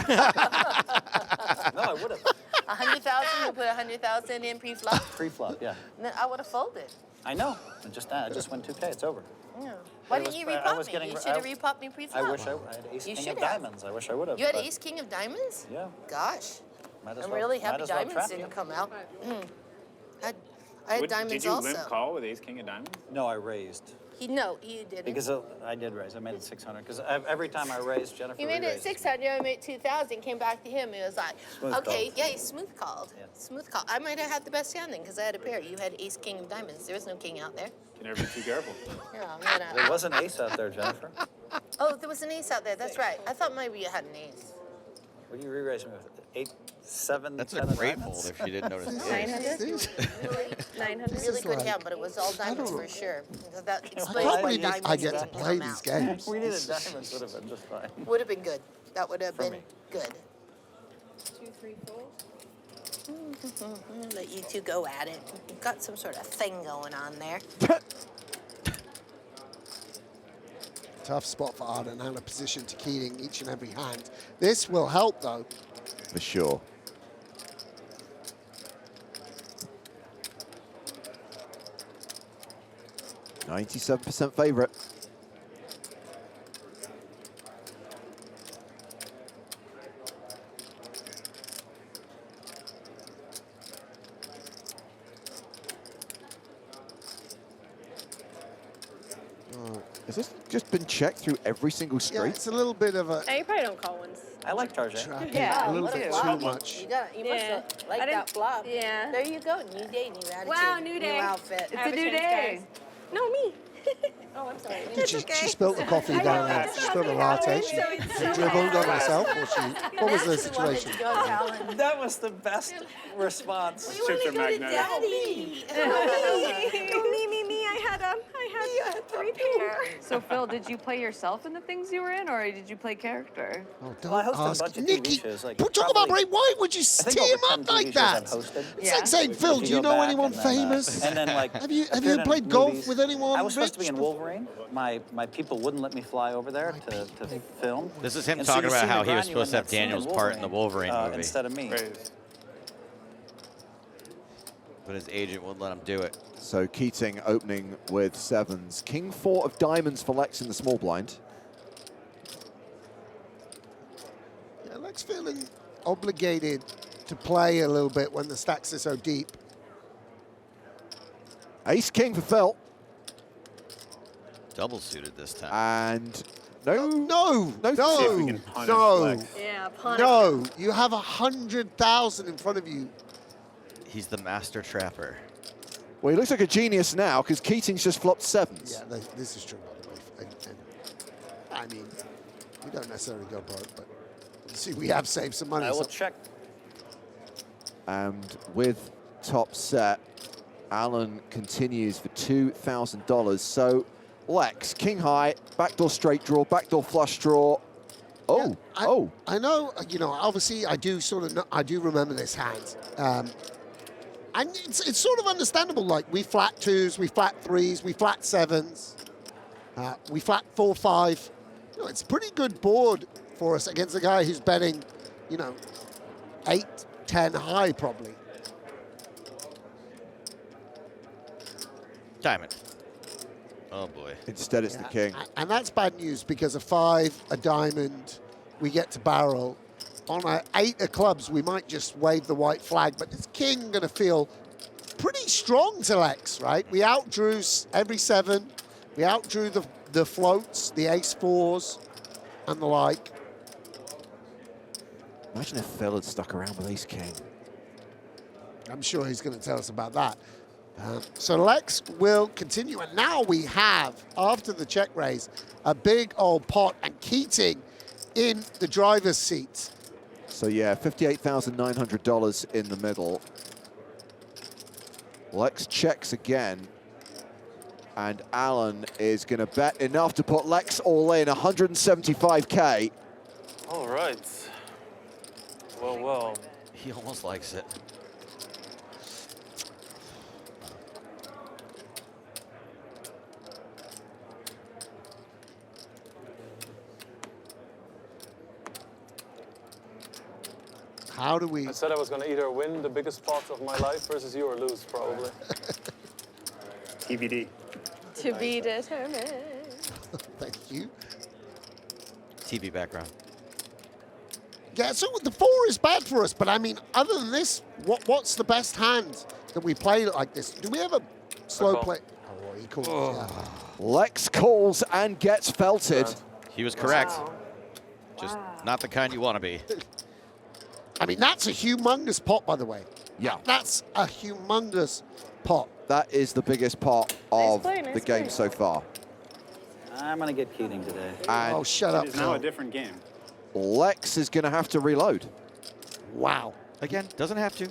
No, I would have. 100,000, you put 100,000 in pre-flop? Pre-flop, yeah. Then I would have folded. I know. I just went 2K. It's over. Yeah. Why I didn't was- you I repop was me? getting- You should have repopped me pre-flop. I wish I had ace You king should of have. diamonds. I wish I would have. You had but- ace king of diamonds? Yeah. Gosh. as I'm well- really might happy as well diamonds trap didn't you. come out. I had diamonds Did you also. limp call with ace king of diamonds? No, I raised. He didn't. Because I did raise. I made it 600. Because every time I raised, Jennifer You made it re-raised. 600, I made 2,000, came back to him, he was like, Smooth okay, called. yeah, he smooth called. Yeah. Smooth call. I might have had the best standing because I had a pair. You had ace, king of diamonds. There was no king out there. Can never be too careful. Yeah, There was an ace out there, Jennifer. Oh, there was an ace out there. That's right. I thought maybe you had an ace. What do you re-raise me with? 8, 7, That's 10 a of great diamonds? fold if you didn't notice the ace. 900. Really good like- hand, but it was all diamonds for sure. That I explains can't why believe diamonds I get to didn't play come these out. games. We needed diamonds. Would have been just fine. Would have been good. That would have been me. good. 2, 3, 4. Let you two go at it. You've got some sort of thing going on there. Tough spot for Arden and a position to Keating each and every hand. This will help, though. For sure. %97 favorite. Has this just been checked through every single Yeah, street? it's a little bit of a Now, you probably don't call ones. I like Tarjay. trap. Yeah, a little me bit too. too much. You must Yeah. have liked I didn't- that flop. yeah. There you go. New day, new attitude. Wow, new day. New outfit. It's a new day. No, me. Oh, I'm sorry. Did she spilled the coffee down there. She spilled a latte. She dribbled on herself. Or what was the situation? That was the best response. Chips are magnetic. Daddy. Me. I had 3 pair. So Phil, did you play yourself in the things you were in, or did you play character? Oh, Well, I don't hosted a ask. bunch of Nikki, TV shows. Like, talk about probably- Ray. Why would you think tee over him 10 up TV like shows that? I've hosted. It's Yeah. like saying, If Phil, you do you go know back anyone and then, famous? And then, like, Have you appeared in played golf movies. with anyone I was supposed to be rich in Wolverine. My people wouldn't let me fly over there to film. This is him And so talking you about see how me he was grind you supposed to in have that scene in Daniel's part in the Wolverine movie, instead of me. Raise. but his agent wouldn't let him do it. So Keating opening with sevens. King 4 of diamonds for Lex in the small blind. Yeah, Lex feeling obligated to play a little bit when the stacks are so deep. Ace King for Phil. Double suited this time. And no. No, See if we no, can punish no, Lex. Yeah, punish. no. You have 100,000 in front of you. He's the master trapper. Well, he looks like a genius now because Keating's just flopped sevens. Yeah, this is true, by the way. And I mean, we don't necessarily go broke, but you see, we have saved some money. I will so- check. And with top set, Alan continues for $2,000. So Lex, king high, backdoor straight draw, backdoor flush draw. Oh, Yeah, I know, you know, obviously I do sort of know, I do remember this hand. And it's sort of understandable, like we flat twos, we flat threes, we flat sevens, we flat 4-5. You know, it's a pretty good board for us against a guy who's betting, you know, 8, 10 high probably. Diamond. Oh boy. Instead it's the king. And that's bad news because a 5, a diamond, we get to barrel. On a 8 of clubs, we might just wave the white flag, but this king going to feel pretty strong to Lex, right? We outdrew every 7. We outdrew the floats, the ace 4s, and the like. Imagine if Phil had stuck around with ace king. I'm sure he's going to tell us about that. So Lex will continue, and now we have, after the check raise, a big old pot, and Keating in the driver's seat. So yeah, $58,900 in the middle. Lex checks again. And Alan is going to bet enough to put Lex all in, 175K. All right. Well. He almost likes it. How do we... I said I was going to either win the biggest pot of my life versus you or lose, probably. TBD. To be determined. Thank you. TV background. Yeah, so the 4 is bad for us, but I mean, other than this, what's the best hand that we play like this? Do we have a slow play? Oh, he calls, yeah. Lex calls and gets felted. He was correct. Just not the kind you want to be. I mean, that's a humongous pot, by the way. Yeah. That's a humongous pot. That is the biggest pot of the game so far. I'm going to get Keating today. And oh, shut up. It's now a different game. Lex is going to have to reload. Wow. Again, doesn't have to.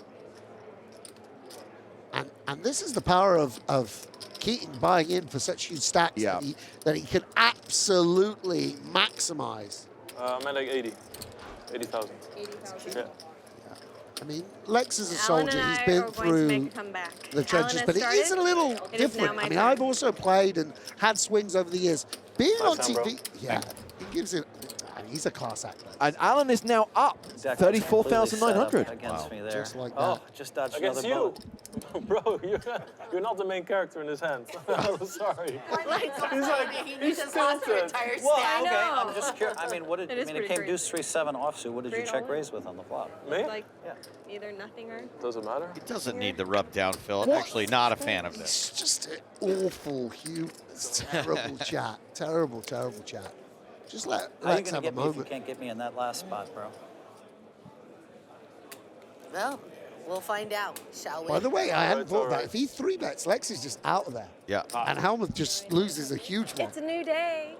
And this is the power of Keating buying in for such huge stacks that he can absolutely maximize. I'm at like 80. 80,000. 80,000. Yeah. I mean, Lex is a Alan soldier. and He's I been are going to through make a comeback. the trenches, Alan but has it is a started. little It is now different. my I mean, turn. I've also played and had swings over the years. Being on Nice hand, TV, yeah, he gives it. He's a class act. And Alan is now up Deck was 34,900. completely set up against me there. Just like Oh, that. just dodged Against another you. boat. Bro, you're not the main character in his hands. I'm sorry. He's like, he just lost the entire Well, stack. okay, know. I'm just curious. I mean, It is it pretty came great. deuce 3-7 offsuit. What did you Great check all-in. raise with on the flop? Me? Like Yeah. either nothing or Doesn't matter. He doesn't need the rub down, Phil. I'm What? actually not a fan of this. It's just an awful, it's terrible chat. Terrible, terrible chat. Just let How are you Lex going to have a get me if you moment. can't get me in that last spot, bro? Well, we'll find out, shall we? By the way, I hadn't It's thought all that. right. If he 3-bets, Lex is just out of there. Yeah. And Hellmuth just loses a huge one. it's a new day.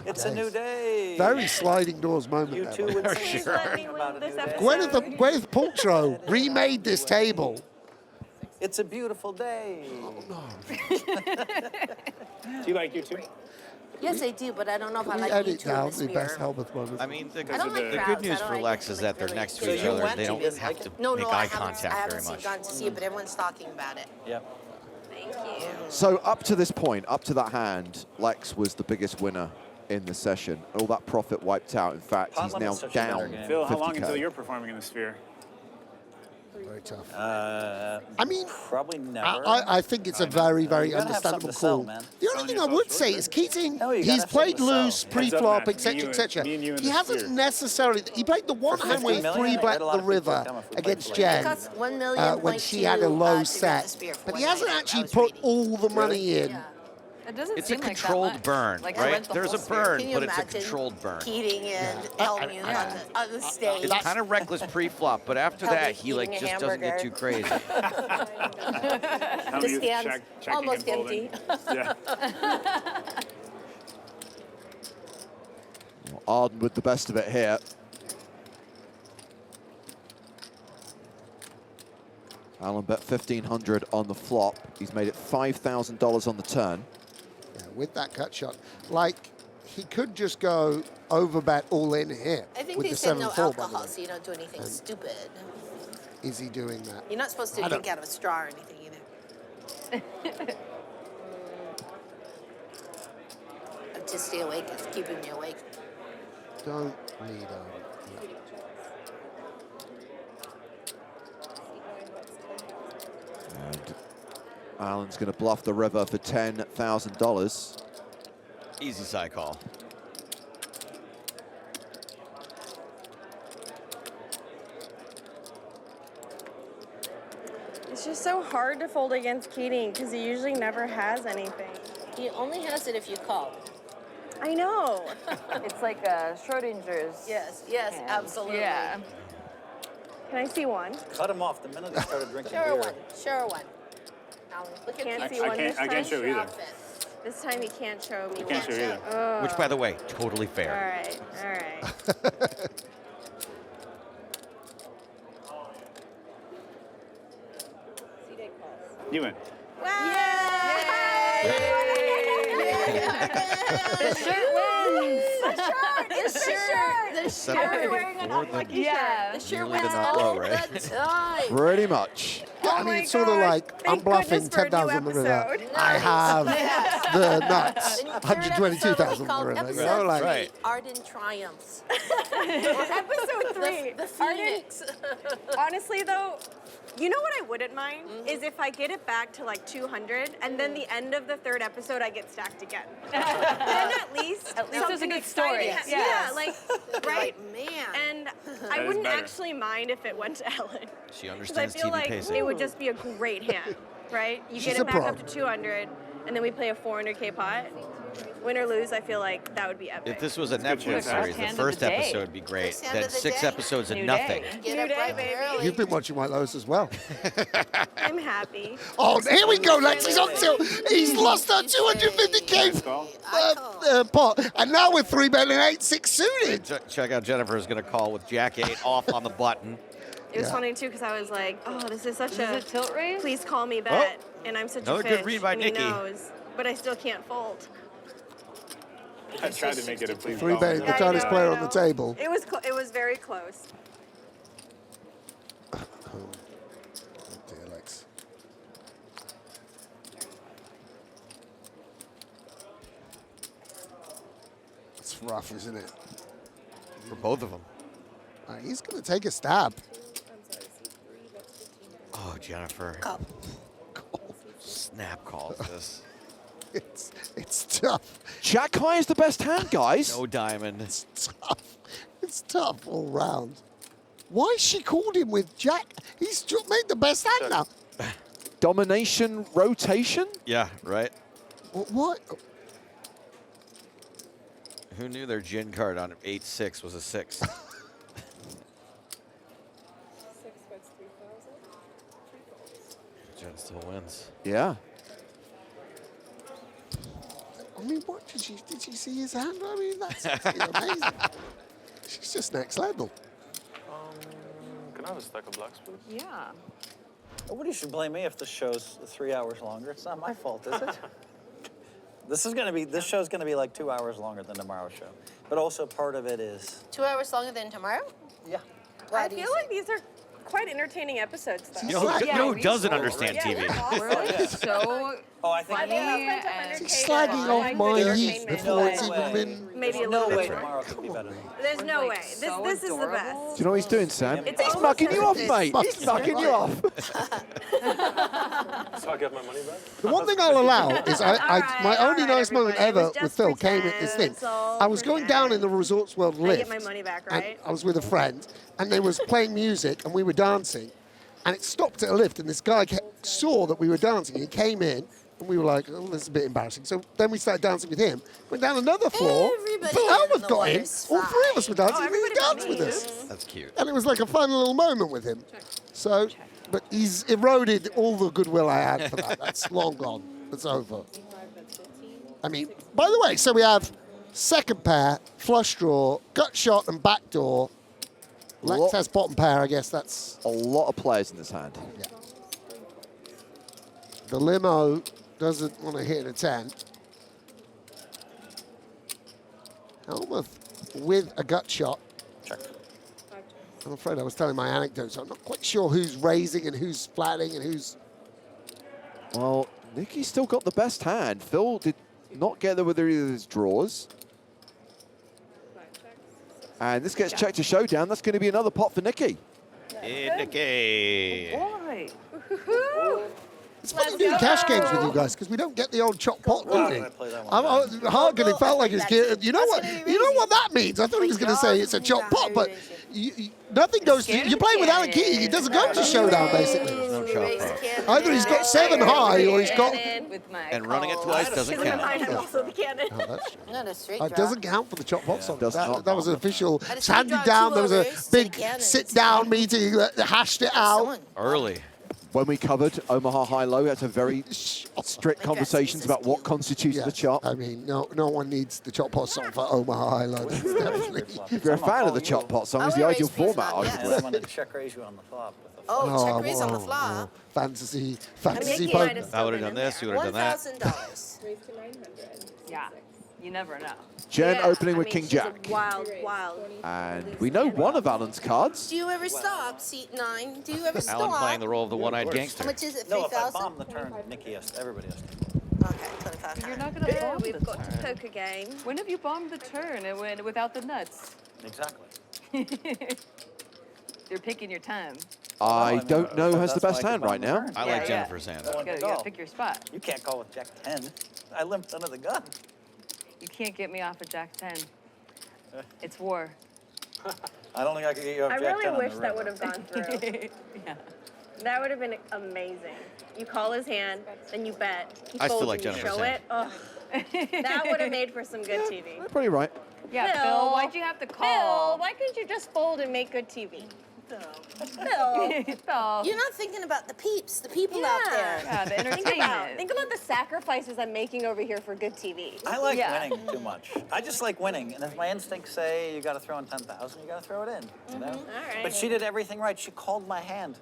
It's a new day. Very sliding doors moment You there. two by the way. would Please say let me about win a this new day. episode. Gwyneth Paltrow remade this table. It's a beautiful day. Do you like YouTube? Yes, I do, but I don't know if Can I we like edit YouTube down in the the best mirror. Hellmuth moment? I mean, the, I don't like the crowds. good I news don't for like Lex it, is like, that they're really next to big. each So you other. went They to don't this, have to No, make I eye haven't contact very much. gone to see it, but everyone's talking about it. Yep. Thank you. So up to this point, up to that hand, Lex was the biggest winner in the session. All that profit wiped out. In fact, Pot he's now limit's such a better down game. Phil, how long 50K. until you're performing in the Sphere? Very tough. I mean, probably never. I think it's a very, very You gotta have something understandable to sell, call. man. The only thing I would say is Keating, No, you he's gotta have something played to sell. loose, Heads up pre-flop, match, etc., me and etc. you in He the hasn't Sphere. necessarily. He played the one hand where he 50 million, three-bet I had a lot the of people river come if we against played Jen It costs 1 million when she had a low to get the set, Sphere for but he one hasn't night. I actually was put reading. all the money in. Yeah. It doesn't It's a seem like that controlled much. burn, Like, I right? went the There's a whole sphere. burn, Can you but it's a imagine controlled burn. Keating and Hellmuth on the stage. It's kind of reckless pre-flop, but after He'll that, be he like eating a just doesn't get hamburger. too crazy. How The many stand's checking almost and folding? empty. Yeah. Arden with the best of it here. Alan bet 1,500 on the flop. He's made it $5,000 on the turn. Yeah, with that cut shot, like he could just go overbet all in here. I think with they the said no 7-4, by the alcohol, way. so you don't do anything stupid. Is he doing that? You're not supposed to I drink don't- out of a straw or anything either. To stay awake, it's keeping me awake. Don't need a. And Alan's going to bluff the river for $10,000. Easy side call. It's just so hard to fold against Keating because he usually never has anything. He only has it if you call. I know. It's like Schrodinger's. Yes, yes, hand. absolutely. Yeah. Can I see one? Cut him off the minute he started drinking Sure beer. one, sure one. Alan, look at Can't Keating. see one this I time. can't show either. This time he can't show me You can't one. show either. Ugh. Which, by the way, totally All fair. right, all right. You win. The shirt wins. The shirt. Wearing an Or up the- lucky shirt. The shirt Nearly wins the nut low, all right? the time. Pretty much. I mean, it's sort of like I'm Thank bluffing goodness for a new 10,000 on the river. episode. I have the nuts, The third episode will be 122,000 on the called river. You episode know, like, Right. Arden Triumphs. Episode 3. The Phoenix. Honestly, though, You know what I wouldn't mind is if I get it back to like 200, and then the end of the third episode I get stacked again. Then at least there's a good story. Yeah, Yes. like right, man. And I is wouldn't better. actually mind if it went to Ellen. She Because I understands feel TV like pacing. it would just be a great hand, right? You She's get a it back pro. up to 200, and then we play a 400K pot. Win or lose, I feel like that would be epic. If this was a good Netflix chance. series, the Hand of first the day. episode would be great. First hand Then of the 6 day. episodes of New nothing. day. Get New up day, bright and baby. early. You've been watching White Lotus as well. I'm happy. Oh, here we go. Lexi's on tilt. He's lost our 250K pot. And now we're 3-betting 8-6 suited. Check out Jennifer's going to call with Jack 8 off on the button. It was funny too because I was like, oh, this is such Is a it tilt raise? please call me bet, and I'm such Another a good fish, read by and he Nikki. knows, but I still can't fold. I tried to make it a please. 3-betting the Yeah, I tightest know, player I on the know. table. It was very close. Oh, dear Lex. It's rough, isn't it? For both of them. He's going to take a stab. Oh, Jennifer. Cup. Snap calls this. It's tough. Jack high is the best hand, guys. No diamond. It's tough. It's tough all round. Why she called him with Jack? He's made the best hand now. Domination rotation? Yeah, right. What? Who knew their gin card on 8-6 was a 6? Jen still wins. Yeah. I mean, what did you see his hand? I mean, that's amazing. She's just next level. Can I have a stack of blacks, please? Yeah. Nobody should blame me if this show's 3 hours longer. It's not my fault, is it? This show's gonna be like 2 hours longer than tomorrow's show. But also part of it is 2 hours longer than tomorrow? Yeah. Why I do you feel like these are quite entertaining episodes, though. You know who doesn't understand Yeah, TV? we're awesome. So Oh, I think I think I spent She's 100K slagging on off like my good youth entertainment, before but it's even been. maybe a no little way bit more. tomorrow could be better than that. There's no like, way. This so is the adorable. best. Do you know what he's doing, Sam? It's He's almost mucking you off, as mate. if He's mucking you off. So I get my money back? The one thing I'll allow is my only all right, nice moment everybody. It ever was just with Phil came pretend. at this thing. It's all I was going down in the Resorts World I lift. get my money back, and right? I was with a friend, and they was playing music, and we were dancing, and it stopped at a lift, and this guy saw that we were dancing. He came in, and we were like, "Oh, this is a bit embarrassing." So then we started dancing with him. Went down another floor. Everybody Phil in Hellmuth the got in. water's All three of us were dancing, Oh, and he everybody but danced with me. us. That's cute. And it was like a fun little moment with him. So, but he's eroded all the goodwill I had for that. That's long gone. It's over. I mean, by the way, so we have second pair, flush draw, gut shot, and backdoor. Lex has bottom pair, I guess that's... A lot of players in this hand. Yeah. The limo doesn't want to hit a 10. Hellmuth with a gut shot. Check. I'm afraid I was telling my anecdote, so I'm not quite sure who's raising and who's flatting and who's... Well, Nikki's still got the best hand. Phil did not get there with either of his draws. And this gets checked to showdown. That's going to be another pot for Nikki. Hey, Nikki. boy. It's funny doing cash games with you guys because we don't get the old chop pot, do we? I play that one. Hargan, it felt like it's geared. You know what? You know what that means? I thought he was going to say it's a chop pot, but nothing goes to. You're playing with Alan Keating. It doesn't go to showdown basically. No chop pot. Either he's got 7 high or he's got. And running it twice doesn't count. I'm also the cannon. Oh, that's true. Not a straight It draw. doesn't count for the chop pot song. Does not. That was an official At a straight handed draw, down. 2 There was a overs, big take cannons. sit-down meeting that hashed it out. Early. When we covered Omaha High-Low, we had to have very strict conversations about what constituted a chop. I mean, no one needs the chop pot song for Omaha High-Low. That's definitely. If you're a fan of the chop pot song, it's the Oh, ideal raise freeze format, not, And arguably. I'm going to check raise you on the flop with a Oh, check raise on the whoa, flop. whoa. Fantasy Mickey poker. might have I would have still been done in this, you would have done that. $1,000. Raise to 900. Yeah. You never know. Jen Yeah, opening I with mean, King she's a Jack. Wild, wild. And we know one of Alan's cards. Do you ever stop, seat 9? Do you ever stop? Alan playing the role of the one-eyed How gangster. much is it? No, if I 3,000? bomb the turn, Nikki has to, everybody has to. Okay, 25. You're not going to bomb We've the got to turn. poker game. When have you bombed the turn and without the nuts? Exactly. You're picking your time. I don't know who has the That's best why I hand could right bomb the now. turn. I like Jennifer's hand. I want to You call. gotta pick your spot. You can't call with Jack 10. I limped under the gun. You can't get me off of Jack 10. It's war. I don't think I could get you off I Jack 10 really on the wish that river. would have gone through. Yeah. That would have been amazing. You call his hand, then you bet. He I still folds like and you Jennifer's show hand. it. Oh, that would have made for some good TV. You're pretty right. Yeah, Phil, why'd you have to call? Phil, why couldn't you just fold and make good TV? Phil. Phil. You're not thinking about the peeps, the people out there. Yeah, the Think entertainment. about the sacrifices I'm making over here for good TV. I like Yeah. winning too much. I just like winning. And if my instincts say you got to throw in 10,000, you got to throw it in. You know? All right. But she did everything right. She called my hand.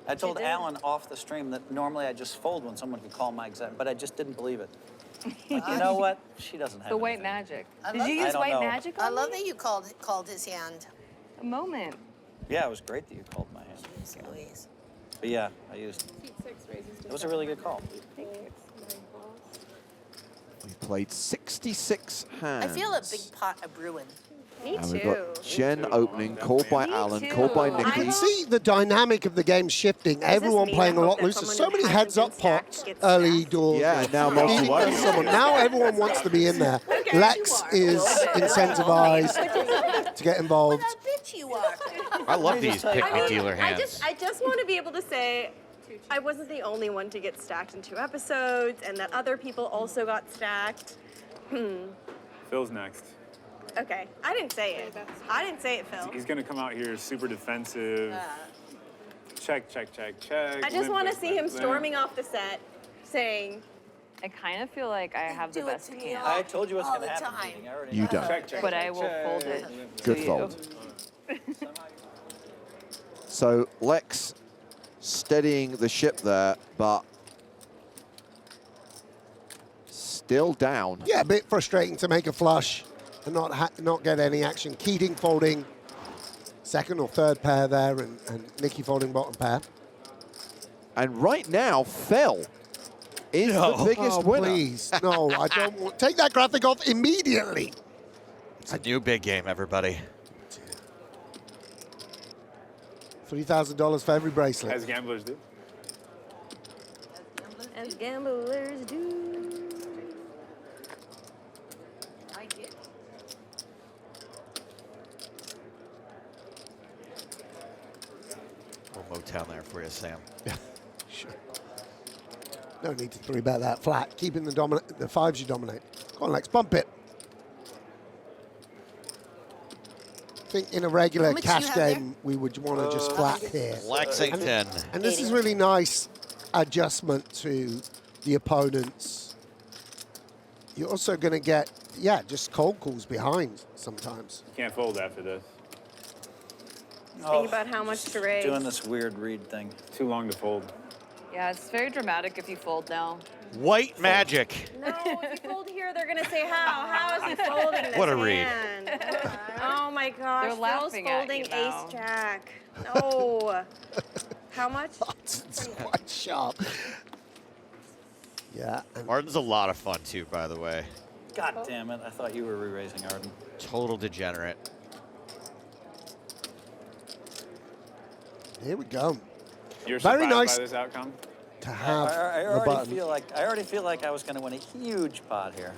I told did. Alan off the stream that normally I just fold when someone could call my exact, but I just didn't believe it. But you know what? She doesn't have The white anything. magic. I Did love you that. use I white don't know. magic on I love me? that you called his hand. A moment. Yeah, it was great that you called my hand. Louise. But yeah, I used. It was a really good call. We played 66 hands. I feel a big pot of brewing. Me And we've too. got Jen opening, called by Alan, called by too. You Nikki. can see the dynamic of the game shifting. Everyone me? playing I a hope lot that looser. someone So who many hasn't heads-up been stacked pots gets early stacked. doors. Yeah, now Keating multi-what? does someone. Now everyone wants to be in there. Lex is incentivized to get involved. What a bitch you are. I love these pick me dealer I hands. just want to be able to say I wasn't the only one to get stacked in 2 episodes, and that other people also got stacked. Phil's next. Okay, I didn't say it. I didn't say it, Phil. He's gonna come out here super defensive. Check, check, check, check. I just limp, want to limp, see limp, him limp. storming off the set, saying, I kind of feel like I have the Do it best to me hand. I told you what's all going to the happen. time. Keating. I already You know. don't. Check, check, But check, I will check. fold it. Good to fold. You. So Lex steadying the ship there, but still down. Yeah, a bit frustrating to make a flush and not get any action. Keating folding second or third pair there, and Nikki folding bottom pair. And right now, Phil is the biggest winner. Please, no, I don't want. Take that graphic off immediately. It's a new big game, everybody. $3,000 for every bracelet. As gamblers do. as gamblers do. Like it. Little Motown there for you, Sam. Yeah, sure. No need to 3-bet that flat. Keeping the fives you dominate. Go on, Lex, bump it. I think in a regular How much cash you have there? game, we would want to just flat here. Lexington. And this is really nice adjustment to the opponents. You're also going to get, yeah, just cold calls behind sometimes. You can't fold after this. Think about how much to raise. Doing this weird read thing. Too long to fold. Yeah, it's very dramatic if you fold now. White magic. No, if you fold here, they're gonna say how. How is he folding this What a read. hand? Oh my gosh, They're Phil's laughing at folding you now. ace jack. No. How much? It's quite sharp. Yeah. And Arden's a lot of fun, too, by the way. God damn it. I thought you were re-raising Arden. Total degenerate. here we go. You're Very surprised nice by this outcome? to have I the already button. feel like I was going to win a huge pot here.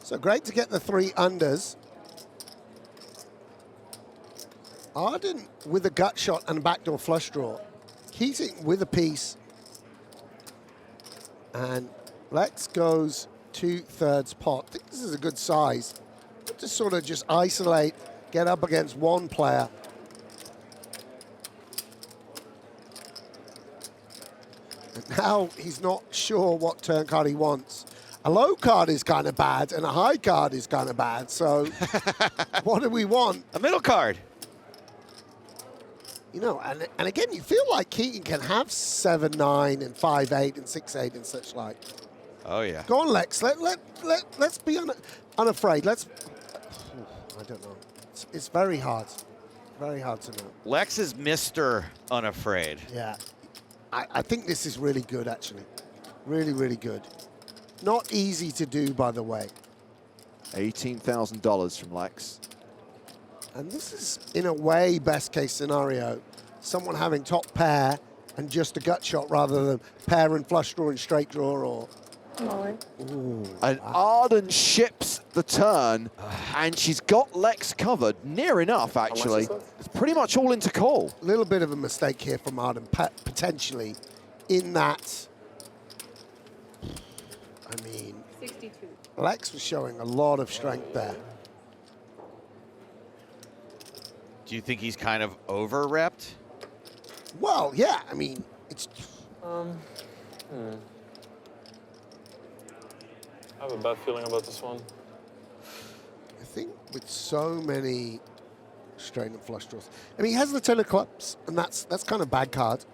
So great to get the 3 unders. Arden with a gut shot and a backdoor flush draw. Keating with a piece. And Lex goes 2/3 pot. I think this is a good size. To sort of just isolate, get up against one player. And now he's not sure what turn card he wants. A low card is kind of bad, and a high card is kind of bad. So what do we want? A middle card. You know, and again, you feel like Keating can have 7-9 and 5-8 and 6-8 and such like. Oh, yeah. Go on, Lex. Let's be unafraid. I don't know. It's very hard. Very hard to know. Lex is Mr. Unafraid. Yeah. I think this is really good, actually. Really, really good. Not easy to do, by the way. $18,000 from Lex. And this is, in a way, best case scenario. Someone having top pair and just a gut shot rather than pair and flush draw and straight draw or... Ooh, And Arden ships the turn, and she's got Lex covered, near enough, actually. It's pretty much all into call. A little bit of a mistake here from Arden, potentially, in that, I mean, 62. Lex was showing a lot of strength there. Do you think he's kind of over-repped? Well, yeah, I mean, it's... I have a bad feeling about this one. I think with so many straight and flush draws. I mean, he has the 10 of clubs, and that's kind of bad card.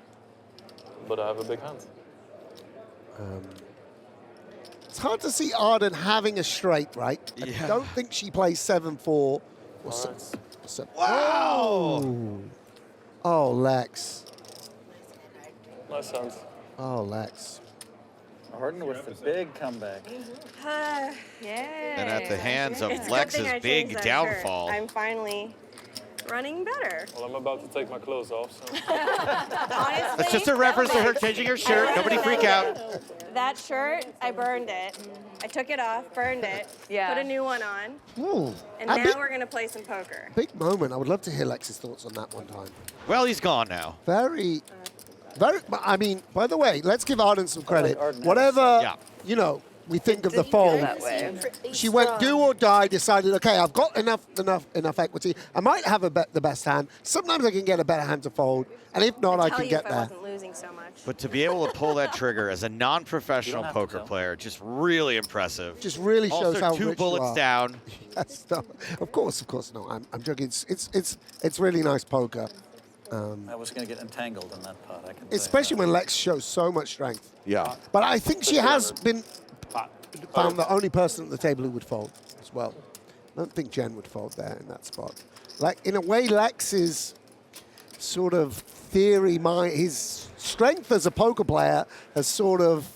But I have a big hand. It's hard to see Arden having a straight, right? Yeah. I don't think she plays 7-4 or Wow! Oh, Lex. Nice hand. Oh, Lex. Arden with the big comeback. Yeah. And at the hands of It's a good Lex's thing I big changed that shirt. downfall. I'm finally running better. Well, I'm about to take my clothes off, so... Honestly, It's just a reference to her changing her shirt. Nobody freak out. that shirt, I burned it. I took it off, burned it, put a new one on, Ooh. and A now big, we're gonna play some poker. big moment. I would love to hear Lex's thoughts on that one time. Well, he's gone now. Very, I mean, by the way, let's give Arden some credit. Arden has- Whatever, you know, we think of the fold. She went do or die, decided, okay, I've got enough equity. I might have the best hand. Sometimes I can get a better hand to fold, and if not, I can get if I there. wasn't losing so much. But to be able to pull that trigger as a non-professional have to poker tell. player, just really impressive. Just really shows Also, how two rich bullets you are. down. Yes, no, of course, no. I'm joking. It's really nice poker, I was going to get entangled in that pot. I can especially when Lex shows so much strength. Yeah. But I think she has been found the only person at the table who would fold as well. I don't think Jen would fold there in that spot. Like, in a way, Lex's sort of theory, his strength as a poker player has sort of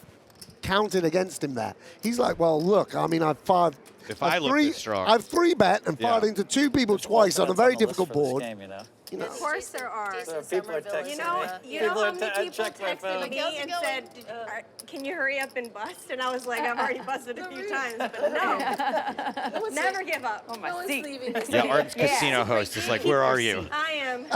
counted against him there. He's like, well, look, I mean, I've fired. If I look this strong. I've 3-bet and fired into 2 people twice on a very difficult for this board. game, you know. Of course there are. So people are texting You know me. how many I people checked my phone. texted me and said, can you hurry up and bust? And I was like, I've already busted a few times, but no. Never give up. No one's leaving this Yeah, table. Arden's casino host is like, where are you? I am.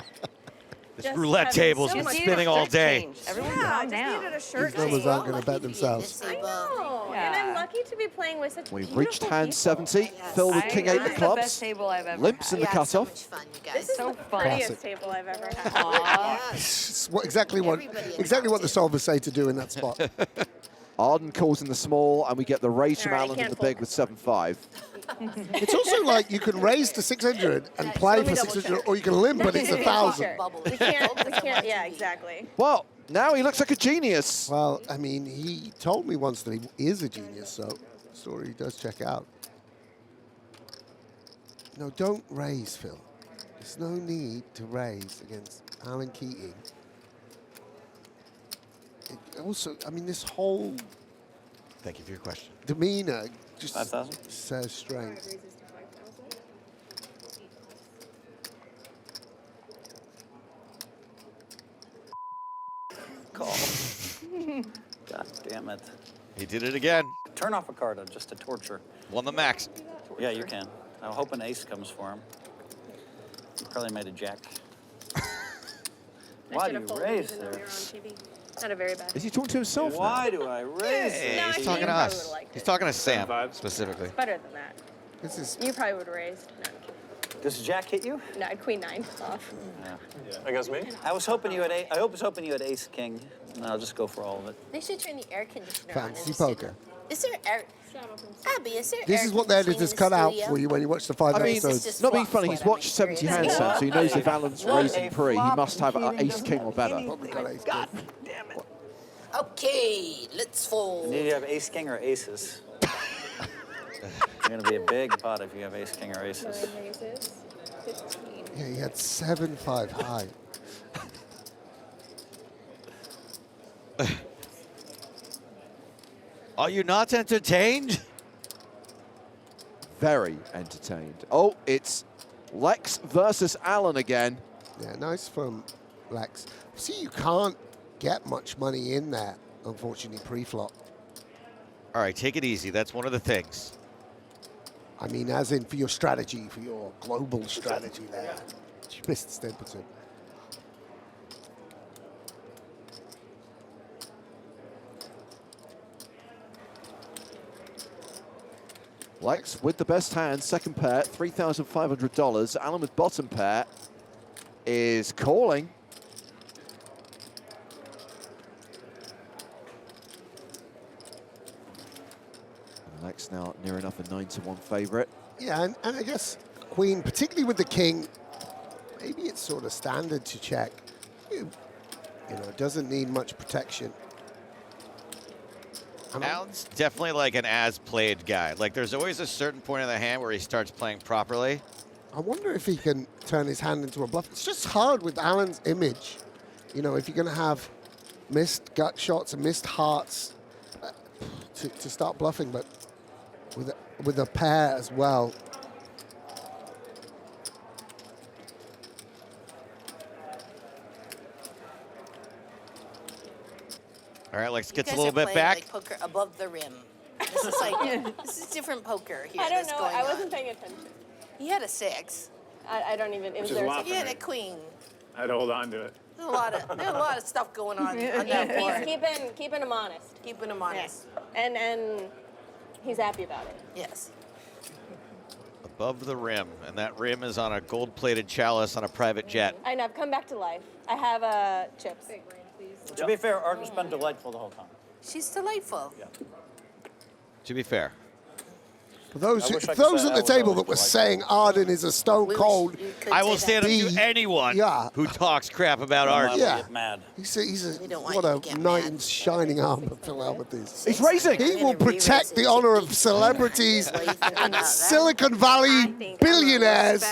This Just roulette having table's so been much spinning all day. Everyone Yeah, calm I just down. needed a shirt These numbers change. aren't going to bet themselves. I know. And I'm lucky to be playing with such We've beautiful reached hand people. 70. Phil with King 8 of This is the best clubs. table I've ever Limps in had. the cutoff. Fun, you guys. This is So the fun. prettiest table I've ever had. It's exactly what the solvers say to do in that spot. Arden calls in the small, and we get the raise from All right, Alan in can't the big fold. with 7-5. It's also like you can raise to 600 and play Let me for double 600, check. or you can limp, but it's 1,000. We can't, yeah, exactly. Well, now he looks like a genius. Well, I mean, he told me once that he is a genius, so story does check out. No, don't raise, Phil. There's no need to raise against Alan Keating. It also, I mean, this whole Thank you for your question. demeanor just 5,000? says strength. Call. God damn it. He did it again. Turn off a card just to torture. Won the max. Yeah, you can. I hope an ace comes for him. You probably made a jack. Why do you raise there? Not a very bad. Is he talking to himself now? Why do I raise Hey, there? he's talking to probably us. would've liked He's it. talking to Sam, 7-5. specifically. Better than that. This is You probably would have raised. No, I'm kidding. Does jack hit you? No, Queen 9 off. Against me? I was hoping you had I was hoping you had ace king. And I'll just go for all of it. They should turn the air conditioner on. in fancy the studio. poker. Is there air? Abby, is there This air is what the editors conditioning cut in the out studio? for you when you watch the 5 I mean, episodes. just not being flop funny, what he's I'm watched 70 hand curious. Sam, so he knows if Alan's raising pre, he must have an ace king or better. Probably got ace God king. damn it. Okay, let's fold. Need you have ace king or aces? You're gonna be a big pot if you have ace king or aces. Yeah, he had 7-5 high. Are you not entertained? Very entertained. Oh, it's Lex versus Alan again. Yeah, nice from Lex. See, you can't get much money in there, unfortunately, pre-flop. All right, take it easy. That's one of the things. I mean, as in for your strategy, for your global strategy there. Mr. Stapleton. Lex with the best hand, second pair, $3,500. Alan with bottom pair is calling. Lex now near enough a 9-1 favorite. Yeah, and I guess Queen, particularly with the King, maybe it's sort of standard to check. You know, it doesn't need much protection. Alan's definitely like an as-played guy. Like, there's always a certain point in the hand where he starts playing properly. I wonder if he can turn his hand into a bluff. It's just hard with Alan's image. You know, if you're going to have missed gut shots and missed hearts to start bluffing, but with a pair as well. All right, Lex gets a You guys little are bit playing, back. like, poker above the rim. This is like this is different poker here. I don't that's know. going I on. wasn't paying attention. He had a 6. I don't even. It was is there a lot He had a queen. I had to hold on to it. There's a lot of stuff going on that board. He's keeping him honest. Keeping him honest. And he's happy about it. Yes. Above the rim, and that rim is on a gold-plated chalice on a private jet. I know. I've come back to life. I have chips. To be fair, Arden's been delightful the whole time. She's delightful. Yeah. To be fair. For those, I wish I could those say at I the was table always that were delightful. saying Arden is a stone cold. I will stand up to anyone who talks crap about Arden. Yeah. Get mad. He's We don't want what you a to get knight mad. in shining armor Phil Hellmuth is. He's raising. He will protect the honor of celebrities and Silicon Valley billionaires.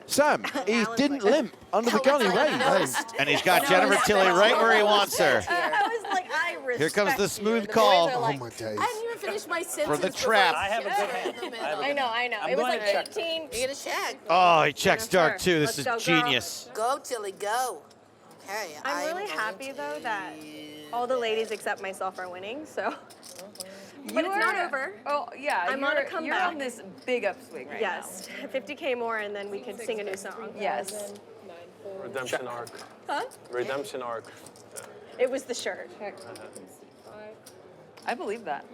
Sam, he didn't limp under the gun. He raised. And he's got Jennifer Tilly right where he wants her. I was like, I respect Here comes the you. smooth The boys call. are like, Oh my days. I didn't even finish my sentence. For the before trap. I have a good hand. in the middle. I know. I'm It was going like to check. 18. You get a check. Oh, he checks dark too. This is Let's go, girl. genius. Go, Tilly, go. Okay. I'm really happy though that all the ladies except myself are winning. So, but it's not over. Oh, yeah. I'm on a You're comeback. on this big upswing right Yes, 50K more, and then we can sing a new song. now. Yes. Redemption arc. Huh? Redemption arc. It was the shirt. I believe that.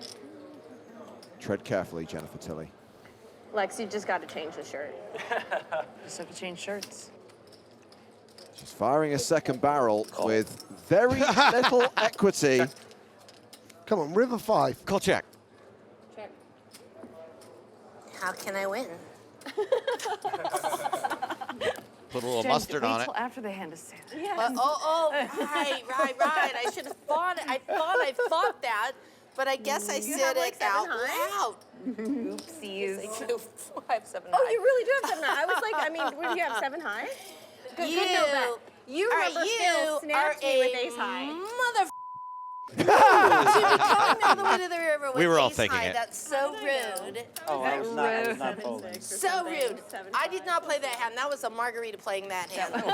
Tread carefully, Jennifer Tilly. Lex, you just got to change the shirt. Just have to change shirts. She's firing a second barrel with very little equity. Come on, River 5. Call check. How can I win? Put a little Jen, mustard wait on it. till after the hand is said. Yeah. Right. I should have thought it. I thought that, but I guess I You said have, like, it 7 out high? loud. Oopsies. I have 7 Oh, you really do have 7 high. I was like, I mean, would you have 7 high? Good to know that. You remember Phil snapped me with ace high. Mother. To be coming all the way to the river with We were all ace thinking high, it. That's so rude. Oh, I was not folding. So rude. I did not play that hand. That was a margarita playing that hand. Tell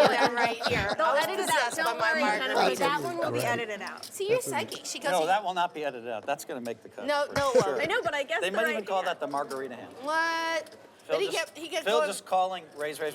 you that right here. They'll I was edit it out. possessed by Don't my worry, margarita. Jennifer. That one will be edited out. See, you're psychic. She goes, No, that will not be edited out. That's going to make the cut. no, Sure. I know, but I guess They the might right even call hand. that the margarita hand. what? But he kept Phil going. just calling, raise, Yeah, ace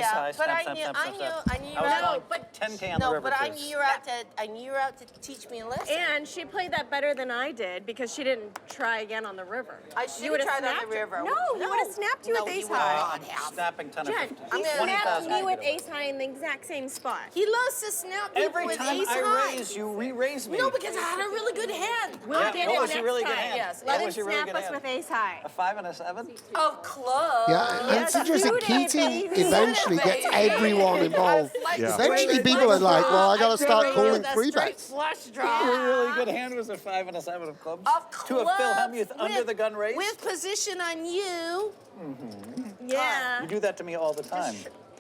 high, but snap, I snap, knew, snap, I snap, knew, snap. I knew. I was right. going but 10K on the No, river but I too. knew you were out to teach me a lesson. And she played that better than I did because she didn't try again on the river. I should You have would've tried on snapped the her. river. No, he would have snapped you No, with he ace would high. not have. Snapping 10 Jen, or 50. he snapped 20,000 me with I could ace high in the exact same spot. He loves to snap people Every with time ace I high. raise, you re-raise me. No, because I had a really good hand. We'll Yeah, get what it was your next really good time. hand? Yes, Let What him was your really snap good us hand? with ace high. A 5 and a 7? Of clubs. Yeah, and it's interesting. Keating eventually gets everyone involved. Yeah. Eventually, people are like, well, I got to start calling That free straight bets. flush A draw. really good hand was a 5 and a 7 of clubs. Of To a Phil clubs Hellmuth under with- the gun raise. With position on you. Yeah. You do that to me all the time.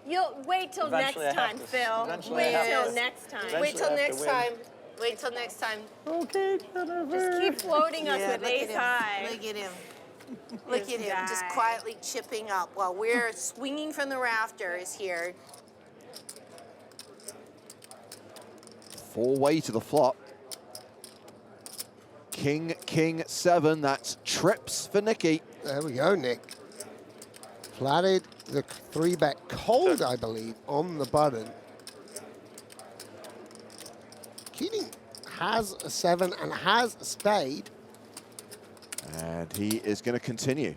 You'll wait till Eventually next I have time, to- Phil. eventually Wait I have till to- next time. Eventually Wait till I have to next win. time. Wait till next time. Okay, whatever. Just keep floating us Yeah, with look at ace him. high. Look at him. Look at This him, just guy. quietly chipping up while we're swinging from the rafters here. Four-way to the flop. King, king, 7. That's trips for Nikki. There we go, Nick. Flatted the 3-bet cold, I believe, on the button. Keating has a 7 and has a spade. And he is going to continue.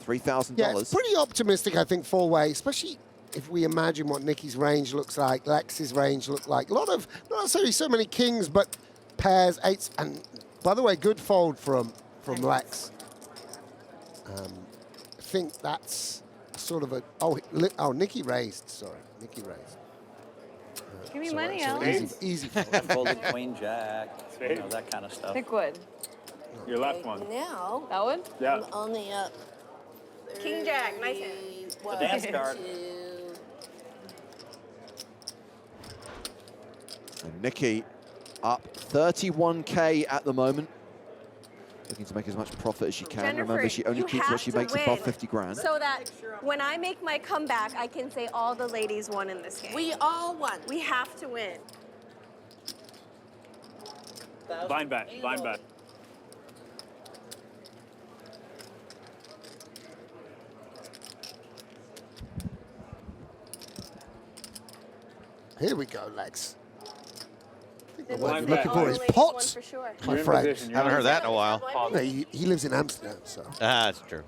$3,000. Yeah, it's pretty optimistic, I think, 4-way, especially if we imagine what Nikki's range looks like, Lex's range look like. A lot of, not necessarily so many kings, but pairs, eights, and by the way, good fold from Lex. I think that's sort of a, oh, Nikki raised, sorry, Nikki raised. Give me So money, so Alex. easy Folded queen jack, you know, that kind of stuff. Pick one. Your left one. Now, That one? Yeah. I'm only up. King Jack, nice hand. The dance card. And Nikki up 31K at the moment. Looking to make as much profit as she can. Jennifer, Remember, she only you keeps what have she to makes win above 50 grand. So that when I make my comeback, I can say all the ladies won in this game. We all won. We have to win. Blind bet. Blind bet. Here we go, Lex. I think the Blind word bet. looking for is Ladies pots, won for sure. my You're in friend. position. You're Haven't in heard that in a while. No, he lives in Amsterdam, so. Ah, that's true.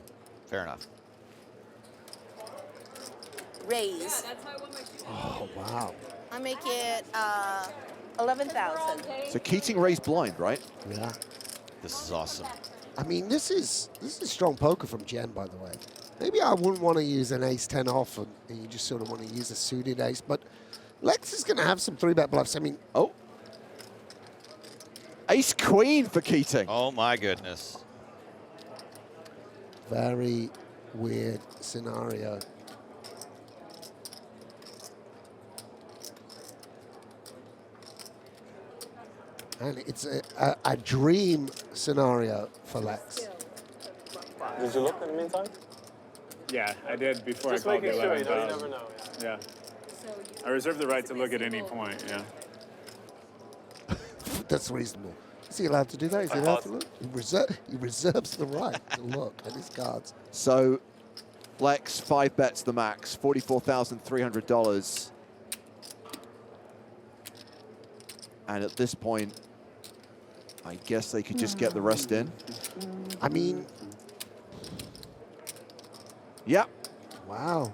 Fair enough. Raise. Oh, wow. I make it 11,000. So Keating raised blind, right? Yeah. This is awesome. I mean, this is strong poker from Jen, by the way. Maybe I wouldn't want to use an ace-10 off, and you just sort of want to use a suited ace, but Lex is going to have some 3-bet bluffs. I mean, oh. Ace-queen for Keating. Oh, my goodness. very weird scenario. And it's a dream scenario for Lex. Did you look in the meantime? Yeah, I did before Just I called the making sure, you 11,000. never know. Yeah. I reserve the right to look at any point, yeah. That's reasonable. Is he allowed to do that? Is he allowed to look? He reserves the right to look at his cards. So Lex 5 bets the max, $44,300. And at this point, I guess they could just get the rest in. I mean, yep. Wow.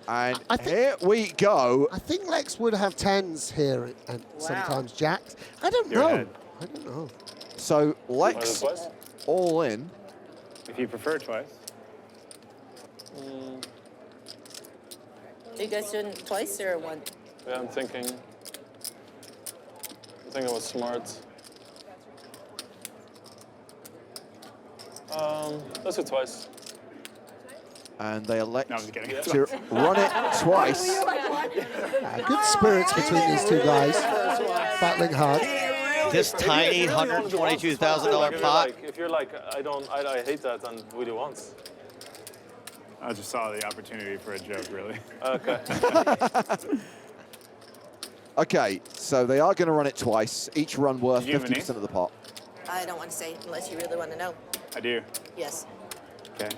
And here we go. I think Lex would have 10s here and sometimes jacks. I don't You're know. ahead. I don't know. So Lex all in. If you prefer twice. You guys doing it twice or one? Yeah, I'm thinking it was smart. Let's do twice. And they elect No, I'm just kidding. to run it twice. Good spirits between these two guys, battling hard. This tiny $122,000 pot. If you're like, I hate that and really once. I just saw the opportunity for a joke, really. Okay. Okay, so they are going to run it twice. Each run worth Did you have an 50% of the pot. I don't want to say unless you really want to know. I do. Yes. Okay.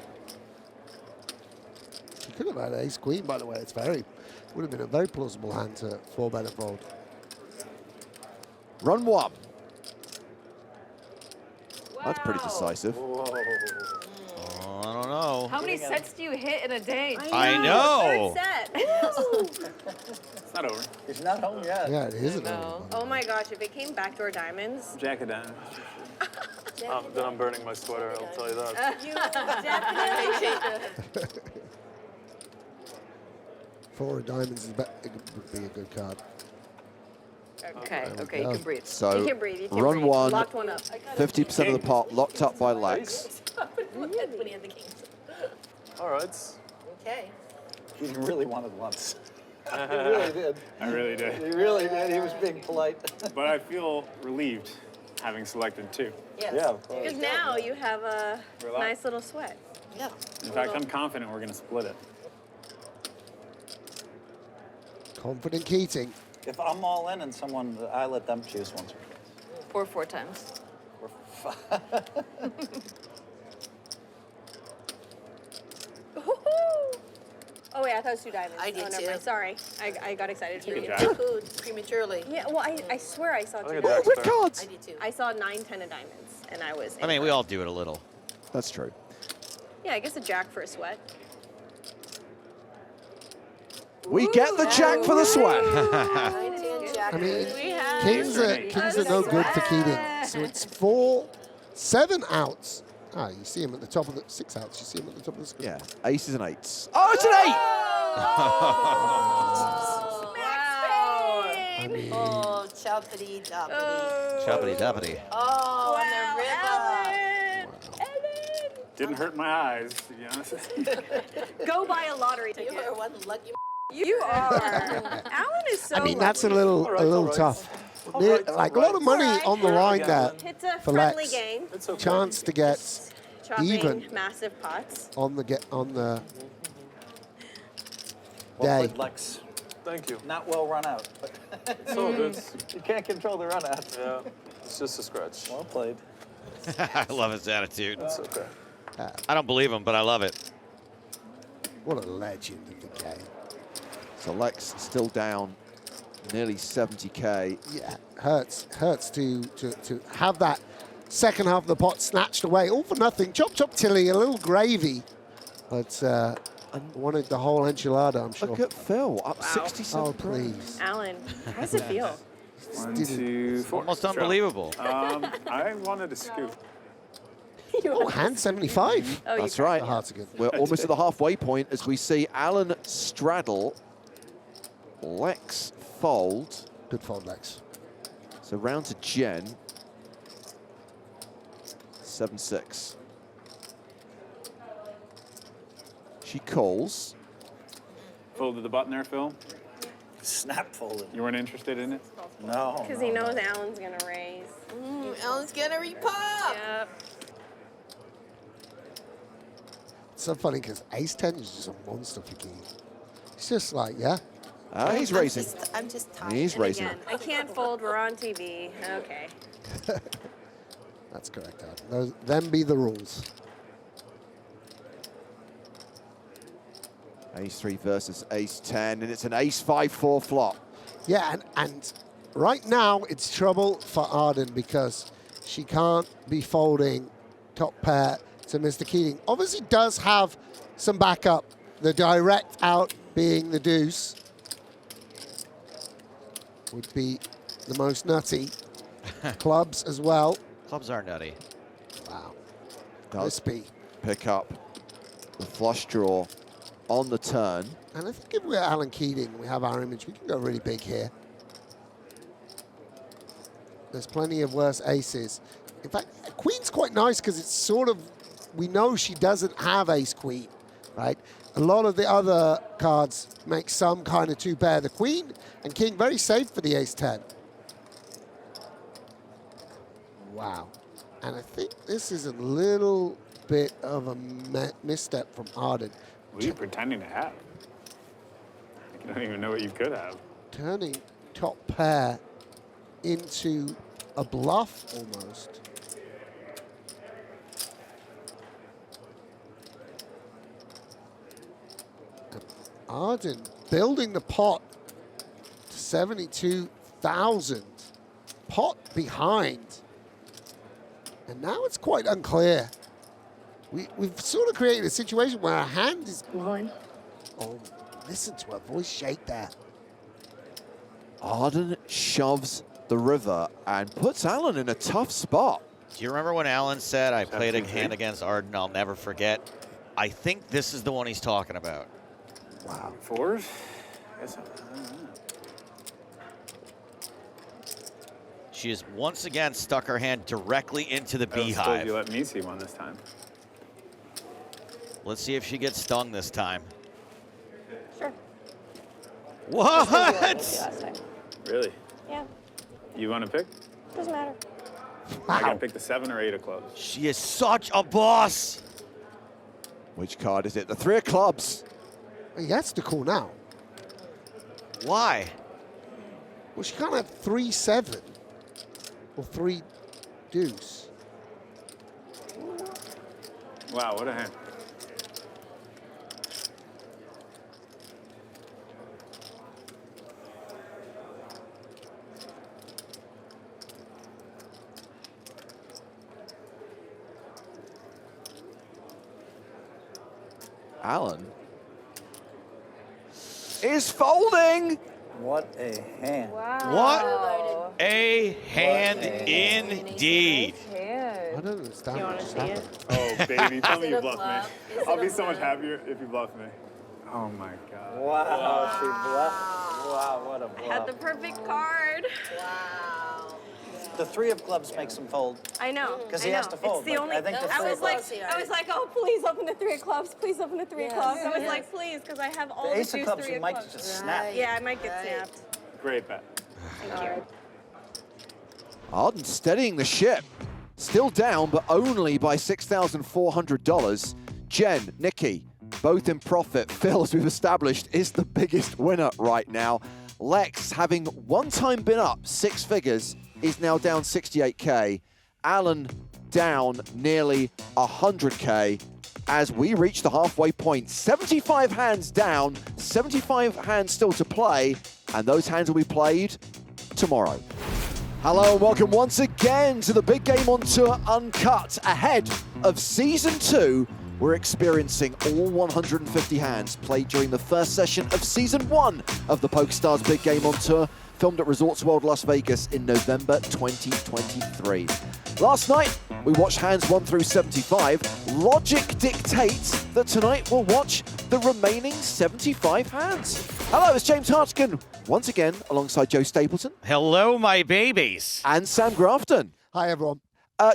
He could have had ace queen, by the way. Would have been a very plausible hand to 4-bet and fold. Run 1. That's pretty decisive. I don't know. How many sets do you hit in a day? I know. Third set. It's not over. It's not home yet. Yeah, it isn't. No. Oh my gosh, if it came backdoor diamonds. Jack of diamonds. Then I'm burning my sweater, I'll tell you that. You definitely 4 of diamonds would be a good card. Okay, There we okay, you go. can breathe. So You can breathe, you can run breathe. 1, Locked one up. 50% of the pot locked up by Lex. When he had the kings. All right. Okay. You really wanted once. He really did. I really did. He really did. He was being polite. But I feel relieved having selected 2. Yes. Yeah, of course. Because now you have a Relax. nice little sweat. Yeah. In fact, I'm confident we're going to split it. Confident Keating. If I'm all in and someone, I let them choose once or Or 4 times. twice. Oh wait, I thought it was 2 diamonds. I did oh, never too. mind. Sorry, I got excited for You you. job. food prematurely. Yeah, well, I swear I saw 2 think diamonds. it's With cards. I did too. I saw 9, 10 of diamonds, and I was. I mean, we all do it a little. That's true. Yeah, I guess a jack for a sweat. We get the jack for the sweat. 9, 10, jack. I mean, We have. Kings are no good for Keating. So it's 4, 7 outs. Ah, you see him at the top of the 6 outs. You see him at the top of the screen. Yeah, aces and 8s. Oh, it's an 8! I mean, Oh, choppity doppity. Choppity doppity. Oh, on the river. Didn't hurt my eyes, to be honest. Go buy a lottery ticket. You are one lucky. You are. Alan is so. I mean, that's a little tough. Like a lot of money on the line there It's a for friendly Lex. game. It's okay. Chance to get Chopping even massive pots. on the Well day. played, Lex. Thank you. Not well run out. It's all good. You can't control the run out. Yeah, it's just a scratch. Well played. I love his attitude. It's okay. I don't believe him, but I love it. What a legend of the game. So Lex still down nearly 70K. Yeah, hurts to have that second half of the pot snatched away, all for nothing. Chop chop tilly, a little gravy, but wanted the whole enchilada, I'm sure. Look at Phil, up 67. Oh please. Alan, how does it feel? 1, 2, 4. Almost Sure. unbelievable. I wanted to scoop. Oh, hand 75. Oh, That's you right. The hearts are good. We're almost at the halfway point as we see Alan straddle, Lex fold. Good fold, Lex. So round to Jen. 7-6. She calls. Folded the button there, Phil. Snap folded. You weren't interested in it? No. Because he knows Alan's gonna raise. Alan's gonna repop. Yep. It's so funny because ace 10 is just a monster for Keating. It's just like, yeah. He's raising. I'm just tired. He's raising. Again, I can't fold. We're on TV. Okay. That's correct, Arden. Them be the rules. Ace 3 versus ace 10, and it's an ace 5-4 flop. Yeah, and right now it's trouble for Arden because she can't be folding top pair to Mr. Keating. Obviously does have some backup. The direct out being the deuce would be the most nutty. Clubs as well. Clubs are nutty. Wow. Does Crispy. pick up the flush draw on the turn. And I think if we're Alan Keating, we have our image, we can go really big here. There's plenty of worse aces. In fact, queen's quite nice because it's sort of, we know she doesn't have ace queen, right? A lot of the other cards make some kind of two pair. The queen and king very safe for the ace 10. Wow. And I think this is a little bit of a misstep from Arden. What are you pretending to have? You don't even know what you could have. Turning top pair into a bluff almost. And Arden building the pot to 72,000. Pot behind. And now it's quite unclear. We've sort of created a situation where our hand is One. Oh, listen to her voice shake there. Arden shoves the river and puts Alan in a tough spot. Do you remember when Alan said, I played a Absolutely. hand against Arden I'll never forget? I think this is the one he's talking about. Wow. 4s? Guess I don't know. She has once again stuck her hand directly into the I was told beehive. you let me see one this time. Let's see if she gets stung this time. Sure. What? Really? Yeah, You want to pick? doesn't matter. I gotta pick the 7 or 8 of clubs. She is such a boss. Which card is it? The 3 of clubs. He has to call now. Why? Well, she can't have 3-7 or 3 deuce. Wow, what a hand. Alan is folding. What a hand. What a hand indeed. I don't understand. You want to see it? Oh, baby, tell me you bluff bluff? me. Is I'll it be a so much bluff? happier if you bluff me. Oh my God. Wow, she bluffed. Wow, what a bluff. I had the perfect card. Wow. The 3 of clubs makes him fold. I know. Because I he has know. to fold. It's the Like, only. I think the I 3 was of like, clubs. oh, please open the 3 of clubs. Please open the 3 of clubs. I was yes. like, please, because I have all The the ace of deuce clubs, 3 you of might clubs. just snap. Yeah, I might get snapped. Great bet. Thank you. Arden steadying the ship. Still down, but only by $6,400. Jen, Nikki, both in profit. Phil, as we've established, is the biggest winner right now. Lex, having one time been up 6 figures, is now down 68K. Alan down nearly 100K as we reach the halfway point. 75 hands down, 75 hands still to play, and those hands will be played tomorrow. Hello and welcome once again to the Big Game on Tour Uncut. Ahead of Season 2, we're experiencing all 150 hands played during the first session of Season 1 of the PokerStars Big Game on Tour, filmed at Resorts World Las Vegas in November 2023. Last night, we watched hands 1 through 75. Logic dictates that tonight we'll watch the remaining 75 hands. Hello, it's James Hartigan, once again alongside Joe Stapleton. Hello, my babies. And Sam Grafton. Hi, everyone.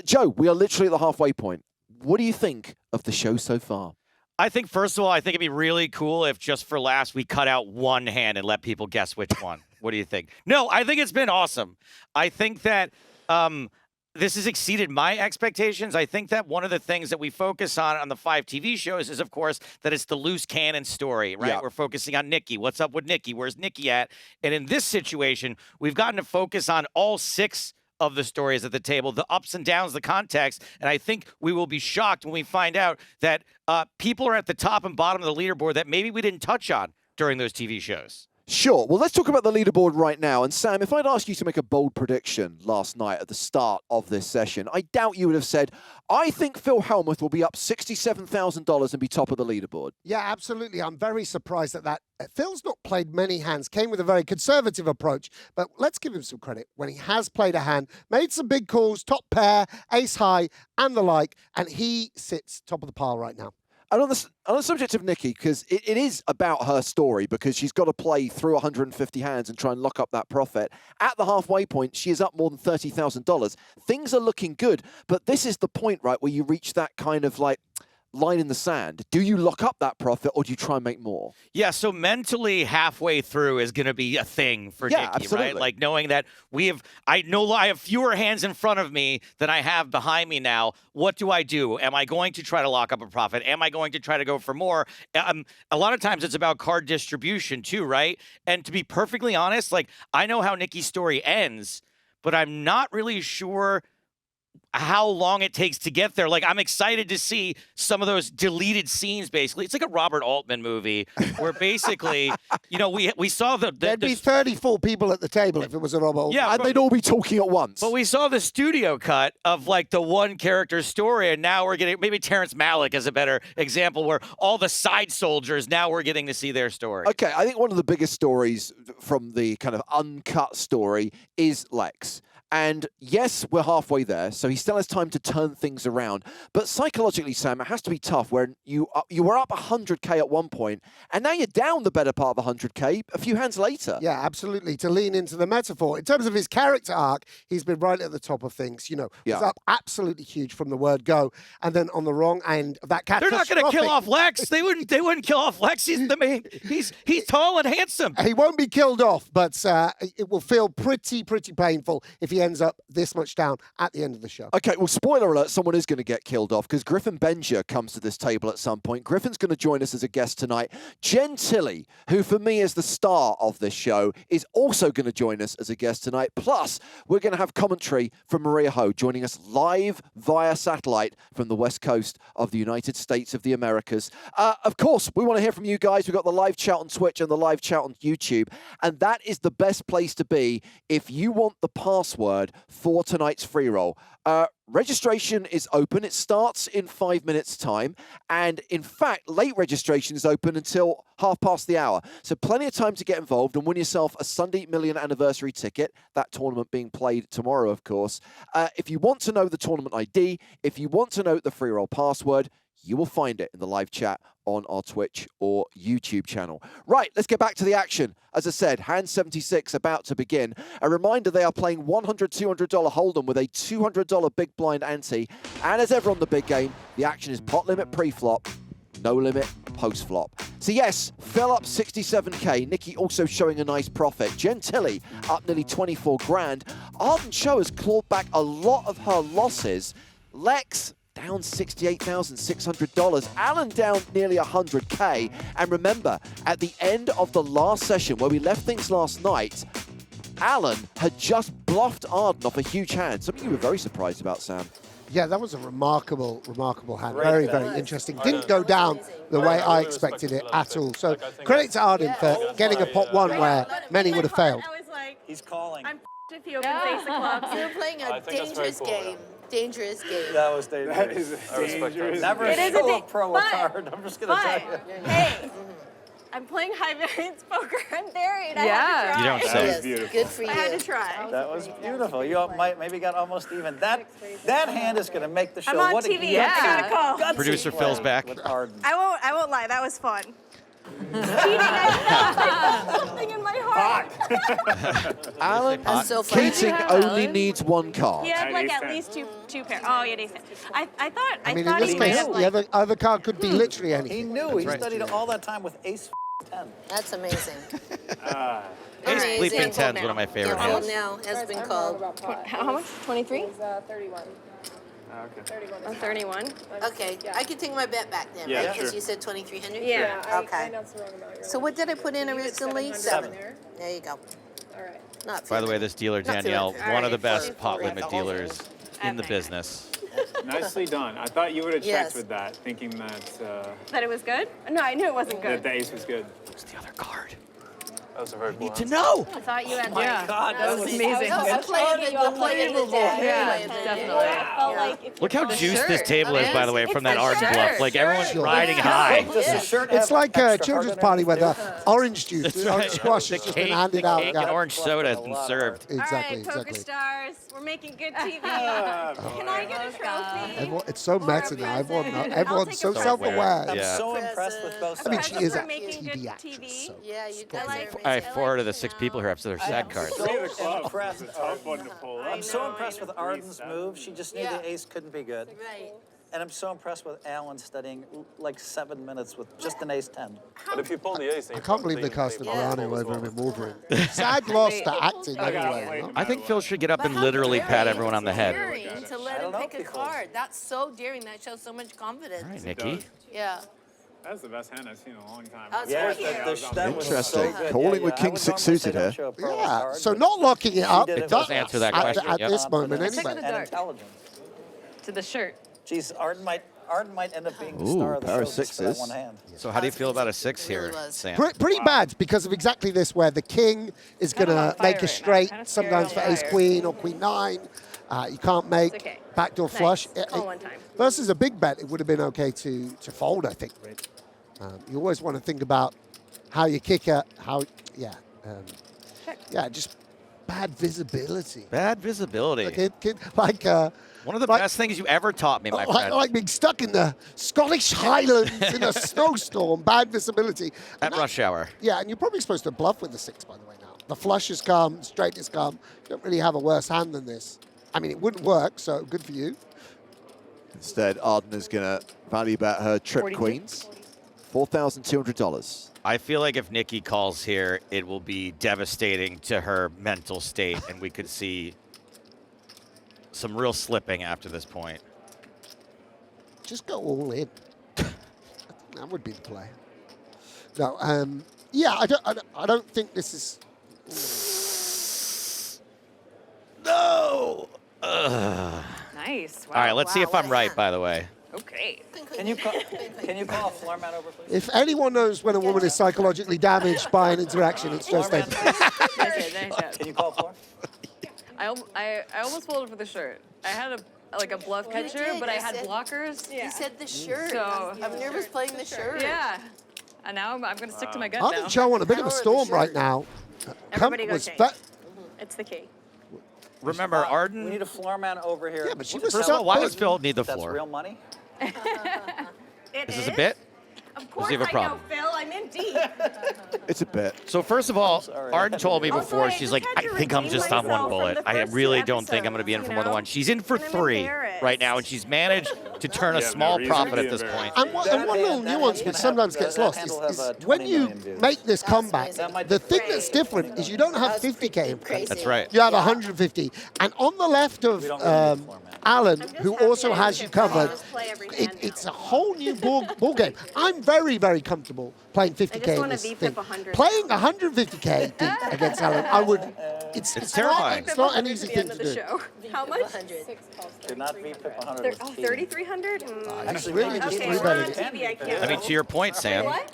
Joe, we are literally at the halfway point. What do you think of the show so far? I think, first of all, I think it'd be really cool if just for laughs we cut out one hand and let people guess which one. What do you think? No, I think it's been awesome. I think that this has exceeded my expectations. I think that one of the things that we focus on the 5 TV shows is, of course, that it's the loose cannon story, right? Yeah. We're focusing on Nikki. What's up with Nikki? Where's Nikki at? And in this situation, we've gotten to focus on all 6 of the stories at the table, the ups and downs, the context. And I think we will be shocked when we find out that people are at the top and bottom of the leaderboard that maybe we didn't touch on during those TV shows. Sure. Well, let's talk about the leaderboard right now. And Sam, if I'd asked you to make a bold prediction last night at the start of this session, I doubt you would have said, I think Phil Hellmuth will be up $67,000 and be top of the leaderboard. Yeah, absolutely. I'm very surprised at that. Phil's not played many hands, came with a very conservative approach, but let's give him some credit. When he has played a hand, made some big calls, top pair, ace high, and the like, and he sits top of the pile right now. And on the subject of Nikki, because it is about her story, because she's got to play through 150 hands and try and lock up that profit. At the halfway point, she is up more than $30,000. Things are looking good, but this is the point, right, where you reach that kind of like line in the sand. Do you lock up that profit or do you try and make more? Yeah, so mentally halfway through is going to be a thing for Nikki, absolutely. right? Like knowing that I have fewer hands in front of me than I have behind me now. What do I do? Am I going to try to lock up a profit? Am I going to try to go for more? A lot of times it's about card distribution too, right? And to be perfectly honest, like I know how Nikki's story ends, but I'm not really sure how long it takes to get there. Like, I'm excited to see some of those deleted scenes, basically. It's like a Robert Altman movie where basically, you know, we saw There'd be 34 people at the table if it was a Robert Altman. Yeah, and they'd all be talking at once. But we saw the studio cut of like the one character story, and now we're getting, maybe Terrence Malick is a better example, where all the side soldiers, now we're getting to see their story. Okay, I think one of the biggest stories from the kind of uncut story is Lex. And yes, we're halfway there, so he still has time to turn things around. But psychologically, Sam, it has to be tough where you were up 100K at one point, and now you're down the better part of 100K a few hands later. Yeah, absolutely. To lean into the metaphor. In terms of his character arc, he's been right at the top of things. You know, he's up absolutely huge from the word go. And then on the wrong end of that They're not going to kill off Lex. They wouldn't kill off Lex. He's the main. He's tall and handsome. He won't be killed off, but it will feel pretty painful if he ends up this much down at the end of the show. Okay, well, spoiler alert, someone is going to get killed off because Griffin Benja comes to this table at some point. Griffin's going to join us as a guest tonight. Jen Tilly, who for me is the star of this show, is also going to join us as a guest tonight. Plus, we're going to have commentary from Maria Ho joining us live via satellite from the west coast of the United States of the Americas. Of course, we want to hear from you guys. We've got the live chat on Twitch and the live chat on YouTube, and that is the best place to be if you want the password for tonight's free roll. Registration is open. It starts in 5 minutes' time. And in fact, late registration is open until 1/2 the hour. So plenty of time to get involved and win yourself a Sunday Million anniversary ticket. That tournament being played tomorrow, of course. If you want to know the tournament ID, if you want to know the free roll password, you will find it in the live chat on our Twitch or YouTube channel. Right, let's get back to the action. As I said, hand 76 about to begin. A reminder, they are playing $100, $200 Hold'em with a $200 big blind ante. And as ever on the big game, the action is pot limit pre-flop, no limit post-flop. So yes, Phil up 67K. Nikki also showing a nice profit. Jen Tilly up nearly 24 grand. Arden Cho has clawed back a lot of her losses. Lex down $68,600. Alan down nearly 100K. And remember, at the end of the last session, where we left things last night, Alan had just bluffed Arden off a huge hand. Something you were very surprised about, Sam. Yeah, that was a remarkable hand. Very interesting. Didn't go down the way I expected it at all. So credit to Arden for getting a pot one where many would have failed. I was like, he's calling. I'm if he opens ace of clubs. You're playing a dangerous game. Dangerous game. That was dangerous. That is dangerous. Never show a pro a card. I'm just going to tell you. Hey, I'm playing high variance poker. I'm buried. I Yeah. had to try. You don't say. Yes, good for you. I had to try. That was beautiful. You might maybe got almost even. That hand is going to make the show. I'm on what a TV. I got a call. gutsy Producer play Phil's back. with Arden. I won't lie. That was fun. Cheating. I felt something in my heart. Alan so funny. Keating only needs one card. He had like at least two pairs. Oh, yeah, ace. I thought I mean, thought in this he case, had like. the other card could be literally anything. He knew. He studied all that time with ace 10. That's amazing. Ace Amazing. Bleeping 10 is one of my favorite Your phone hands. now has been called. How much? 23? 31. Okay. 31. Oh, 31. Okay, I can take my bet back then, Yeah, right? Because sure. you said 2,300? Yeah. Okay. I announced the wrong amount. So what did I put in originally? 7. There. There you go. All right. Not By the way, feeling. this dealer, Not Danielle, feeling. one of the All best right. pot limit dealers in the Okay. business. Nicely done. I thought you would have checked Yes. with that, thinking that That it was good? No, I knew it wasn't that good. the ace was good. What's the other card? That was a very cool Need to hand. know. I thought you had My God, that was amazing. The play of the day. Yeah, Play of the day. definitely. I felt like if Look how The juiced this shirt. table is, by the way, from that the Arden shirt. bluff. Like, everyone's Sure. riding high. Does the shirt It's have like a extra children's heart party where underneath the it? orange juice, That's the orange right. squash The has just been cake, handed the out. cake Yeah. and orange soda has been served. all Exactly, right, exactly. PokerStars, we're making good TV. Can I get a trophy? Everyone, it's so meta now. Everyone's so take a self-aware. I'm Yeah. so impressed with both I mean, sides. she is We're a making TV good actress. TV. So Yeah, you deserve it. All right, 4 out of the 6 people here have their sad cards. So Three of the clubs impressed. is a tough one to pull. I'm so impressed with Arden's move. She just knew Yeah. the ace couldn't be good. Right. And I'm so impressed with Alan studying like 7 minutes with just an ace 10. But if you pull the ace, I can't believe they cast Zambrano over him in Wolverine. Sad loss to acting anyway. I think Phil should get up But and how literally pat daring. everyone on the It's head. daring to let I him don't know pick if a he calls. card. That's so daring. That shows so much confidence. All right, Nikki. Yeah. That's the best hand I've seen in a long time. That's Yeah, right. that was so Interesting. good. Calling with I King would 6 normally suited say don't here. show a pro a Yeah, card, so but not locking it up. did it It does answer that question, At yep. this moment, confidence anyway. and intelligence. To the shirt. Geez, Arden might end up being the Ooh, star of the pair show of just for that sixes. one hand. So how do you feel about a 6 here, was. Sam? Pretty bad because of exactly this, where the king is going to on fire make a right now. straight, Kinda scared sometimes for on ace fire. queen or queen 9. You can't make okay. backdoor Nice. flush. Call one time. Versus a big bet, it would have been okay to fold, I think. You always want to think about how you kick it, how, yeah. Yeah, just bad visibility. Bad visibility. One of the best things you ever taught me, my friend. Like being stuck in the Scottish Highlands in a snowstorm, bad visibility. At rush hour. Yeah, and you're probably supposed to bluff with the 6, by the way, now. The flush has come, straight has come. You don't really have a worse hand than this. I mean, it wouldn't work, so good for you. Instead, Arden is going to value bet her trip 42. queens. $4,200. I feel like if Nikki calls here, it will be devastating to her mental state, and we could see some real slipping after this point. Just go all in. That would be the play. No, yeah, I don't think this is. No. Nice. Wow. All right, let's see if I'm right. By the way. Okay. Can you call a floor mat over, please? If anyone knows when a woman is psychologically damaged by an interaction, it's just them. Can you call a floor? I almost folded for the shirt. I had a bluff catcher, but I had blockers. You said the shirt. So I'm nervous playing the shirt. Yeah. And now I'm going to stick to my gut Arden now. Cho on a bit of a storm right now. Everybody go was change. fa- It's the key. Remember, Arden. We need a floor mat over here. Yeah, but she was First of all, why stuck does Phil need the That's floor? real money? It Is this a bit? Of course Does he have a problem? I know, Phil. I'm in deep. It's a bit. So first of all, Arden told me Also, before, I she's just like, had I to think I'm redeem just on one myself from bullet. the I first really two don't think I'm going to be in episodes, for more than you one. She's in for And I'm 3 embarrassed. right now, and she's managed to turn a Yeah, no small reason to profit be at this embarrassed. point. And one little nuance which sometimes gets lost is when you make this comeback, the thing that's different is you don't have 50K in play. That's right. You have 150. And on the left of Alan, who also has you covered, it's a whole new ball game. I'm very, very comfortable playing 50K I just in want to this VPIP thing. 100. Playing 150K deep against Alan, I would. It's terrifying. It's not an easy thing to do. How much? Do not VPIP 100 with Oh, Keating. 3,300? It's really just Okay, three we're on betting. TV. I can't. I mean, to your point, Sam, What?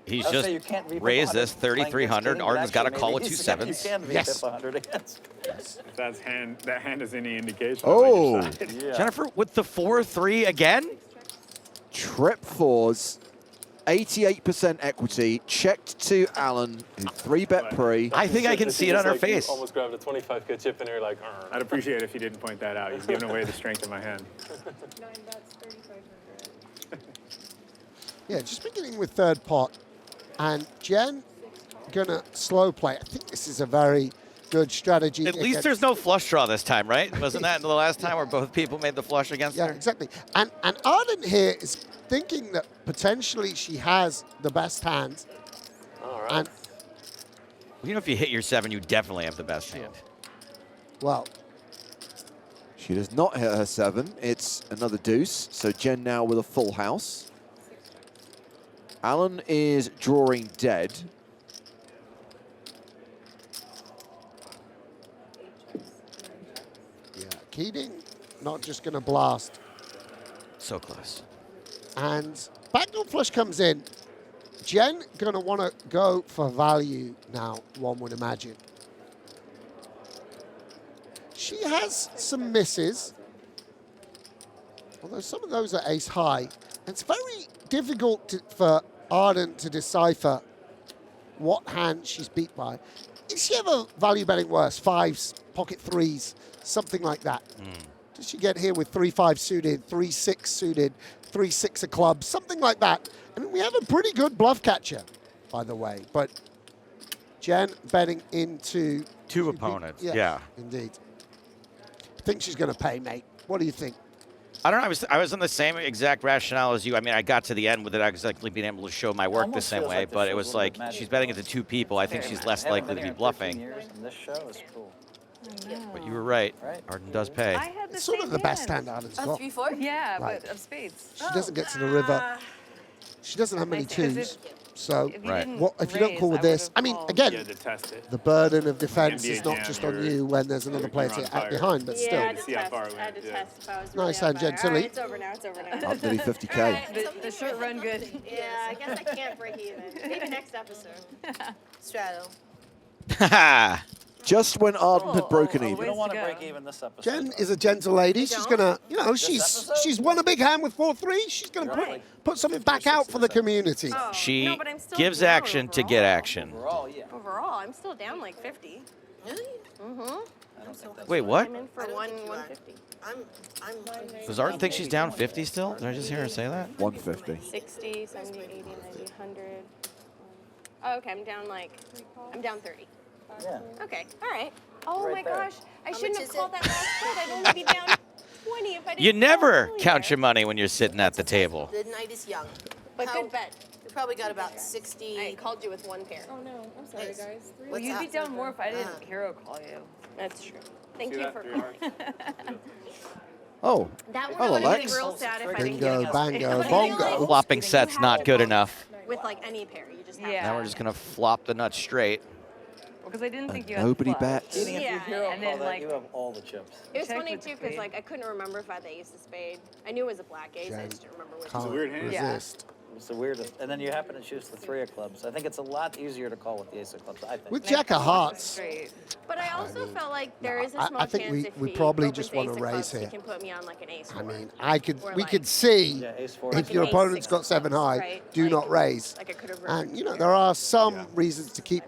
he's I would just say you can't VPIP raised 100 this playing against 3,300. Keating, Arden's but got a actually call with maybe 2 sevens. You can VPIP Yes. 100 against. That hand is any indication. Oh. On which side. Yeah. Jennifer with the 4-3 again? Trip 4s. 88% equity. Checked to Alan, who 3-bet pre. I think I can see it on her Like you face. almost grabbed a 25K chip and you're like, "Arr." I'd appreciate it if you didn't point that out. He's giving away the strength of my hand. Yeah, just beginning with third pot. And Jen gonna slow play. I think this is a very good strategy. At least there's no flush draw this time, right? Wasn't that the last time where both people made the flush against Yeah, her? exactly. And Arden here is thinking that potentially she has the best hand. All right. And, You know, if you hit your 7, you definitely have the best hand. well, She does not hit her 7. It's another deuce. So Jen now with a full house. Alan is drawing dead. yeah, Keating not just going to blast. So close. And backdoor flush comes in. Jen going to want to go for value now, one would imagine. She has some misses, although some of those are ace high. It's very difficult for Arden to decipher what hand she's beat by. Is she ever value betting worse? 5s, pocket 3s, something like that. Does she get here with 3-5 suited, 3-6 suited, 3-6 a club, something like that? I mean, we have a pretty good bluff catcher, by the way. But Jen betting into Two opponents, yeah. Indeed. I think she's going to pay, mate. What do you think? I don't know. I was on the same exact rationale as you. I mean, I got to the end with it exactly being able to show my work the Almost same feels way, like this but it show's was a little like bit magic. she's betting it to 2 people. I think she's less likely to be bluffing. Years, and this show is cool. But you were right. Right. Arden does pay. I had the It's sort same of the best hand. hand Arden's A got. 3-4? Yeah, Right. but of spades. She doesn't get to the river. She doesn't have many Because twos. So If you Right. didn't what if you don't raise, call with I this? would've I mean, called. again, You had to test it. the burden of defense NBA is not jam, just on you're- you when there's another player you're on to fire. act behind, but Yeah, I still. had to See how test. far it I had to went, yeah. test if I was really Nice on hand, Jen. fire. Silly. All right, it's over now. It's over now. Up nearly 50K. The shirt run good. Yeah, I guess I can't break even. Maybe next episode. Straddle. Ha Just when Arden had broken We even. don't want to break even this episode. Jen is a gentle lady. She's gonna, you know, she's won a big hand with 4-3. She's gonna put something back out for the community. Oh, She no, but I'm still gives down action to get action. Overall, yeah. Overall, I'm still down like 50. Really? Mm-hmm. Wait, what? I'm in for 150. Does Arden think she's down 50 still? Did I just hear her say that? 150. 60, 70, 80, 90, 100. Oh, okay, I'm down 30. Yeah. Okay, all right. Oh Right my there. gosh, I shouldn't have is called it? that last bet. I'd only be down 20 if I didn't You call never earlier. count your money when you're sitting at the table. The night is young. But good bet. We probably got about 60. I called you with one pair. Oh no, I'm sorry, Yes. guys. What's You'd be that? down more if I didn't hero call you. That's true. Thank See you that? for 3 calling. hearts. Oh, That one hello, would have been Lex. real sad if I didn't Bingo, get it. bango, But I feel bongo. like Flopping set's not good enough. with like any pair, you just have Yeah. Now we're just gonna flop the nuts straight. Because I didn't think you Nobody had flush. bets. Keating, if you Yeah, hero and call then, that, like- you have all the chips. It was Check funny with too the because spade. like I couldn't remember if I had the ace of spade. I knew it was a black ace. I just didn't remember which. Can't a weird hand. Yeah. resist. It's the weirdest. And then you happen to choose the 3 of clubs. I think it's a lot easier to call with the ace of clubs, I think. With Jack of Hearts, Straight. But I also felt like there is a I small think chance we- if we he probably opens just ace wanna of raise clubs, here. He can put me on like an ace. I four. mean, Or we like- could see Yeah, ace 4. if Like your an ace opponent's six got of 7 clubs, high, right? do Like- not raise. Like I could have. And you know there are some reasons to keep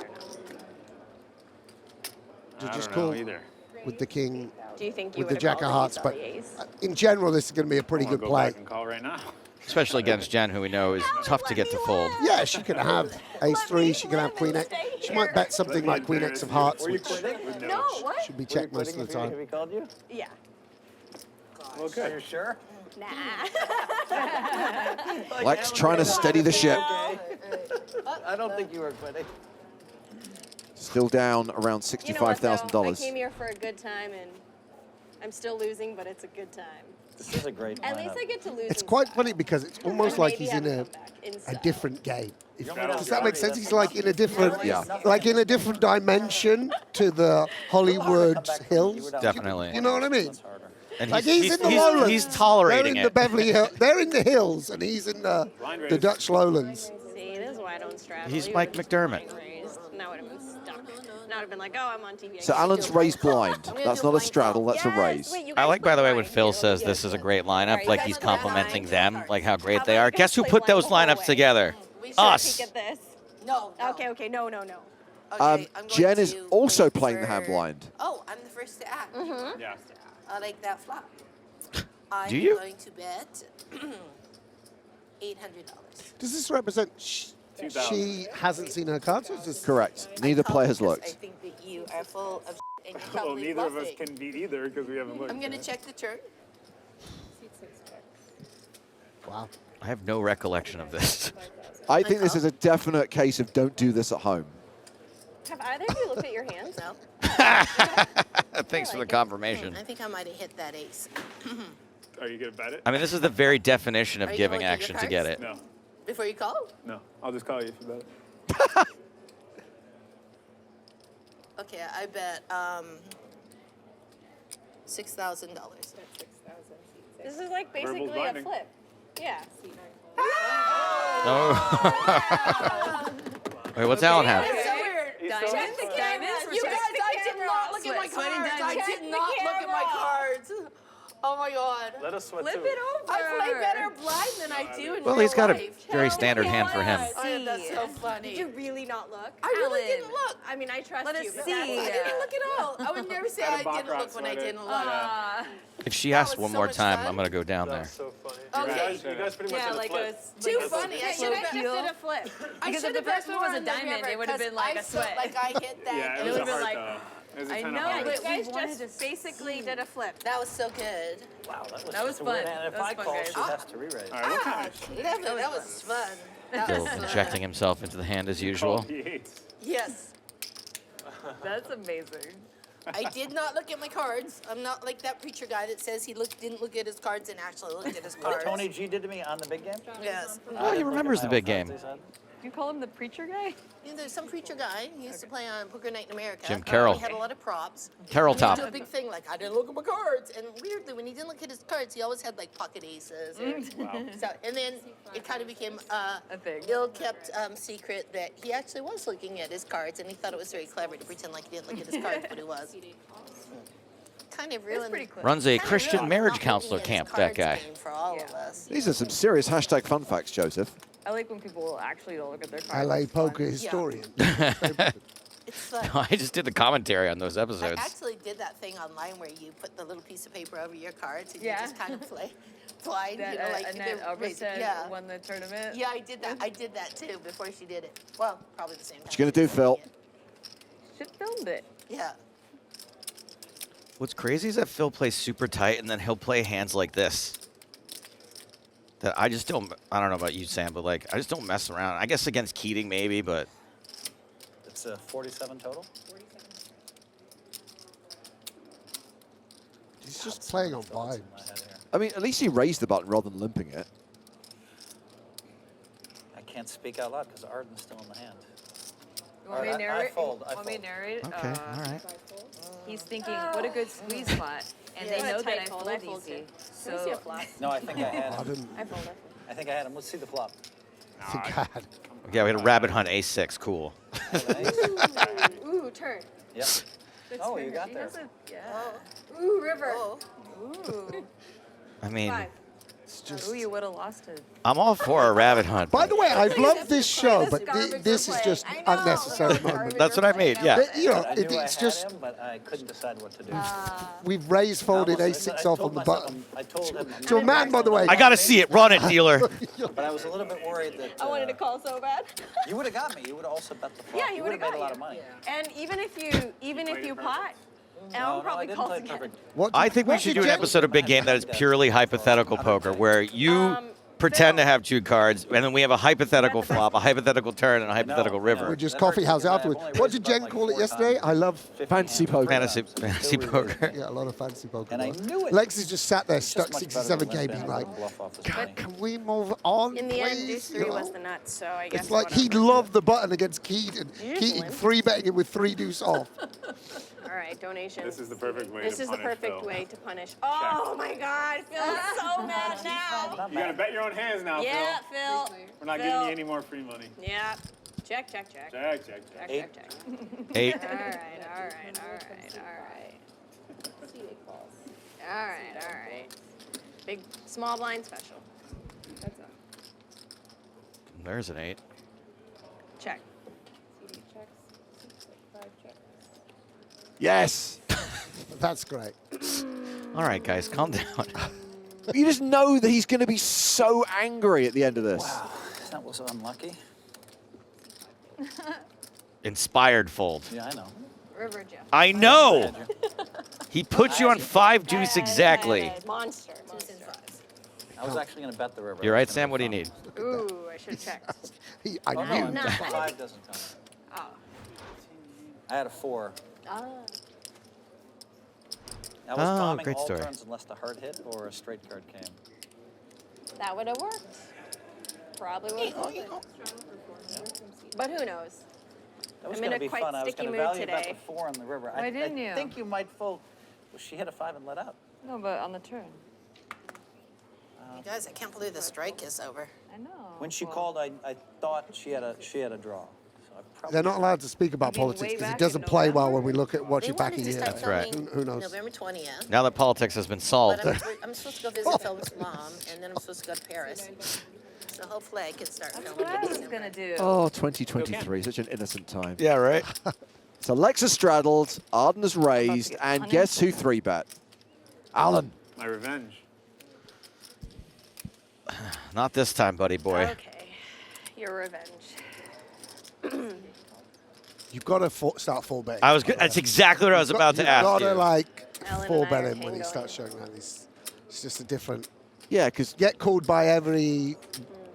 I just don't know call either. with the king, Do you think you with the would Jack of Hearts, but in general this is going to be a pretty I wanna good go play. back and call right now. Especially against Jen, who we know is tough to get to fold. Yeah, she could have ace 3, she could have queen x. She might bet something like queen x of hearts, Were you which quitting? With No, what? should be Were you checked most quitting of the if time. he called you? Yeah. Are you sure? Nah. Lex trying to steady the ship. Okay. I don't think you were quitting. Still down around You know what, though? I $65,000. came here for a good time, and I'm still losing, but it's a good time. This is a great At lineup. least I get to lose. It's and quite stuff. funny because it's almost And like maybe he's have in a a comeback in a stuff. different game. You want me to Does that make sense? that's He's like in a different, like in a different dimension to the Hollywood Hills. Definitely. You know what I mean? That's harder. And Like he's in the lowlands. he's tolerating They're in the it. Beverly Hills. They're in the hills, and he's in the Dutch lowlands. See, this is why I don't straddle. He's You Mike would've McDermott. been raised, and I would have been stuck. Now I'd have been like, oh, I'm on TV. So Alan's raised blind. That's not a straddle, that's a Yes, raise. wait, you I guys like, by the way, when put Phil mine. says this is a great lineup, like he's complimenting them, like how great How they about are. you guys Guess who play put those blind all the lineups way? together? We should Us. Peek at this. No. Okay, no. Okay, Um, I'm going Jen is to also wait playing the for- hand blind. Oh, I'm the first to act. Yeah. I like that flop. I'm Do you? going to bet $800. Does this represent she 2,000. hasn't seen her cards? Or is this Correct. Neither player has Because I looked. think that you are full of and you're Well, probably neither of us bluffing. can beat either because we haven't looked. I'm going to check the turn. wow? I have no recollection of this. I think this is a definite case of don't do this at home. Have either of you looked at your hands? No. Thanks for the confirmation. I think I might have hit that ace. Are you going to bet it? I mean, this is the very definition of Are you giving gonna look at action your to get cards? it. No. Before you call? No. I'll just call you if you bet it. Okay, I bet $6,000. This is like Verbal basically a binding. flip. Yeah. Oh. Wait, what's Alan have? It's so weird. Diamonds? Check the Diamonds? camera. You guys, Check the I did camera. not look at my Sweat- sweating cards. I diamonds. did Check not the look at my camera. cards. Oh my God. Let us sweat Flip too. it over. I play better blind than I do in Well, real he's got a life. very standard hand for him. Oh, that's so funny. Did you really not look? I really Alan. didn't look. I mean, I trust Let us you. but see. that's- I didn't look at all. I would never say Had a I didn't baccarat look when I sweater. didn't look. If she That asks was one so more much time, fun. I'm going to go down there. That's so funny. Okay. You guys pretty much Yeah, did a like flip. Too funny. I You should guys have just did a flip. Because if the first one was a diamond, it would have been like a sweat. Like I hit that. Yeah, it and was a would've been hard like- It was a I 10 know, of hearts. but You guys we wanted just to basically did a flip. That was so good. Wow, that That was just a weird fun. hand. If That was I fun, call, guys. she has to re-raise. All right, what kind of That was fun. That Phil was fun. injecting himself into the hand as usual. the eights? Yes. That's amazing. I did not look at my cards. I'm not like that preacher guy that says he didn't look at his cards and actually looked at his What cards. Tony G did to me on the big game? Yes. Oh, he remembers the big game. You call him the preacher guy? You know, there's some preacher guy. He used to play on Poker Night in America. Jim Carroll. He had a lot of props. Carroll And top. he'd do a big thing like, I didn't look at my cards. And weirdly, when he didn't look at his cards, he always had like pocket aces. And then it kind of became a ill-kept secret that he actually was looking at his cards, and he thought it was very clever to pretend like he didn't look at his cards, but he was. Kind of ruined. Runs a Christian marriage counselor camp, that guy. For all of us. These are some serious hashtag fun facts, Joseph. I like when people actually don't look at their cards. LA poker historian. It's fun. I just did the commentary on those I episodes. actually did that thing online where you put the little piece of paper over your cards and you just kind of play blind, That, you know, like Annette Alberson won the tournament. Yeah, I did that. I did that too before she did it. Well, probably the same time. What you gonna do, Phil? Should filmed it. Yeah. What's crazy is that Phil plays super tight, and then he'll play hands like this. That I just don't. I don't know about you, Sam, but like I just don't mess around. I guess against Keating maybe, but It's 47 total. He's just playing on vibes. I mean, at least he raised the button rather than limping it. I can't speak out loud because Arden's still in the hand. You want me to narrate? I fold. Want me to narrate? Okay, all right. He's thinking, what a good squeeze spot. And they know that I fold easy. So, No, I think I had him. I fold. I think I had him. Let's see the flop. I think I had. yeah, we had a rabbit hunt ace-6. Cool. Ooh, turn. Yep. Good Oh, turn. you got He there. does it. Yeah. Ooh, river. Ooh. I mean, It's just. Ooh, you would have lost it. I'm all for a rabbit hunt. By the way, I've loved this show, This but garbage this we're is just playing. I know. unnecessary moment. That's what I made. Yeah. You know, I knew I it's had just him, but I couldn't decide what to do. we've raised folded I almost- A6 I off told on the myself, button. I told him. To a man, by the way. I gotta see it. Run it, dealer. But I was a little bit worried that I wanted to call so bad. you would have got me. You would have also bet the flop. Yeah, he you would would have have made got a lot of money. And even if you pot, Alan I probably didn't calls play again. perfect. What I think we what should did do an Jen- episode of Big Game that is purely hypothetical poker, where you pretend to have 2 cards, and then we have a hypothetical flop, a hypothetical turn, and a hypothetical river. We just coffee house afterwards. What did Jen call it yesterday? I love Fantasy poker. Fantasy poker. Yeah, a lot of fancy poker. And I knew it. Lex is just sat there It's stuck just much better 67 than k, being Limp like, and bluff off his God, money. can we move on, In the end, please? deuce You three know? was the nuts, so I guess It's like he whatever. loved the button against Keating. Keating 3-betting it with 3 deuce off. All right, donation. This is the perfect way This to is the punish perfect Phil. way to punish. Oh my God, Phil's so mad now. You gotta bet your own hands now, Yeah, Phil. Phil. We're not Phil. giving you any more free money. Yeah. Check, check, check. Check, check, check. Check, Eight. check, check. 8. All right, all right, all right, all right. All right, all right. Big, small blind special. That's a There's an 8. check. Yes. That's great. All right, guys, calm down. You just know that he's going to be so angry at the end of this. Wow, that was unlucky. Inspired fold. Yeah, I know. River Jeff. I know. He puts you on 5 deuce exactly. Monster. I was actually going to bet the river. You're right, Sam. What do you need? Ooh, I should have checked. I Oh, knew. no, Nah, 5 doesn't count. Oh. I had a 4. Ah. I was Oh, bombing great all story. turns unless the hard hit or a straight card came. That would have worked. Probably would have worked. But who knows? That was I'm in going to a be quite fun. I was sticky going to mood value bet today. the 4 on the river. Why didn't you? I think you might fold. Well, she hit a 5 and let out. No, but on the turn. You guys, I can't believe the strike is over. I know. When she called, I thought she had a draw. So I probably They're not allowed to speak about You mean politics way because it back doesn't in play well November? when we look at watch They it back a wanted to year. start That's right. filming Who knows? November 20th. Now that politics has been solved. But I'm supposed to go visit Phil's mom, and then I'm supposed to go to Paris. So hopefully I can start That's filming what I in was December. going to do. Oh, 2023, such an innocent time. Yeah, right. So Lex has straddled, Arden has raised, get and punished. guess who 3-bet? Alan. My revenge. Not this time, buddy boy. Okay. Your revenge. You've got to start 4-betting. I was. That's exactly what I was about to ask You've got you. to like Ellen and I 4-bet are him when he tangoing. starts showing that. It's just a different. Yeah, because Get called by every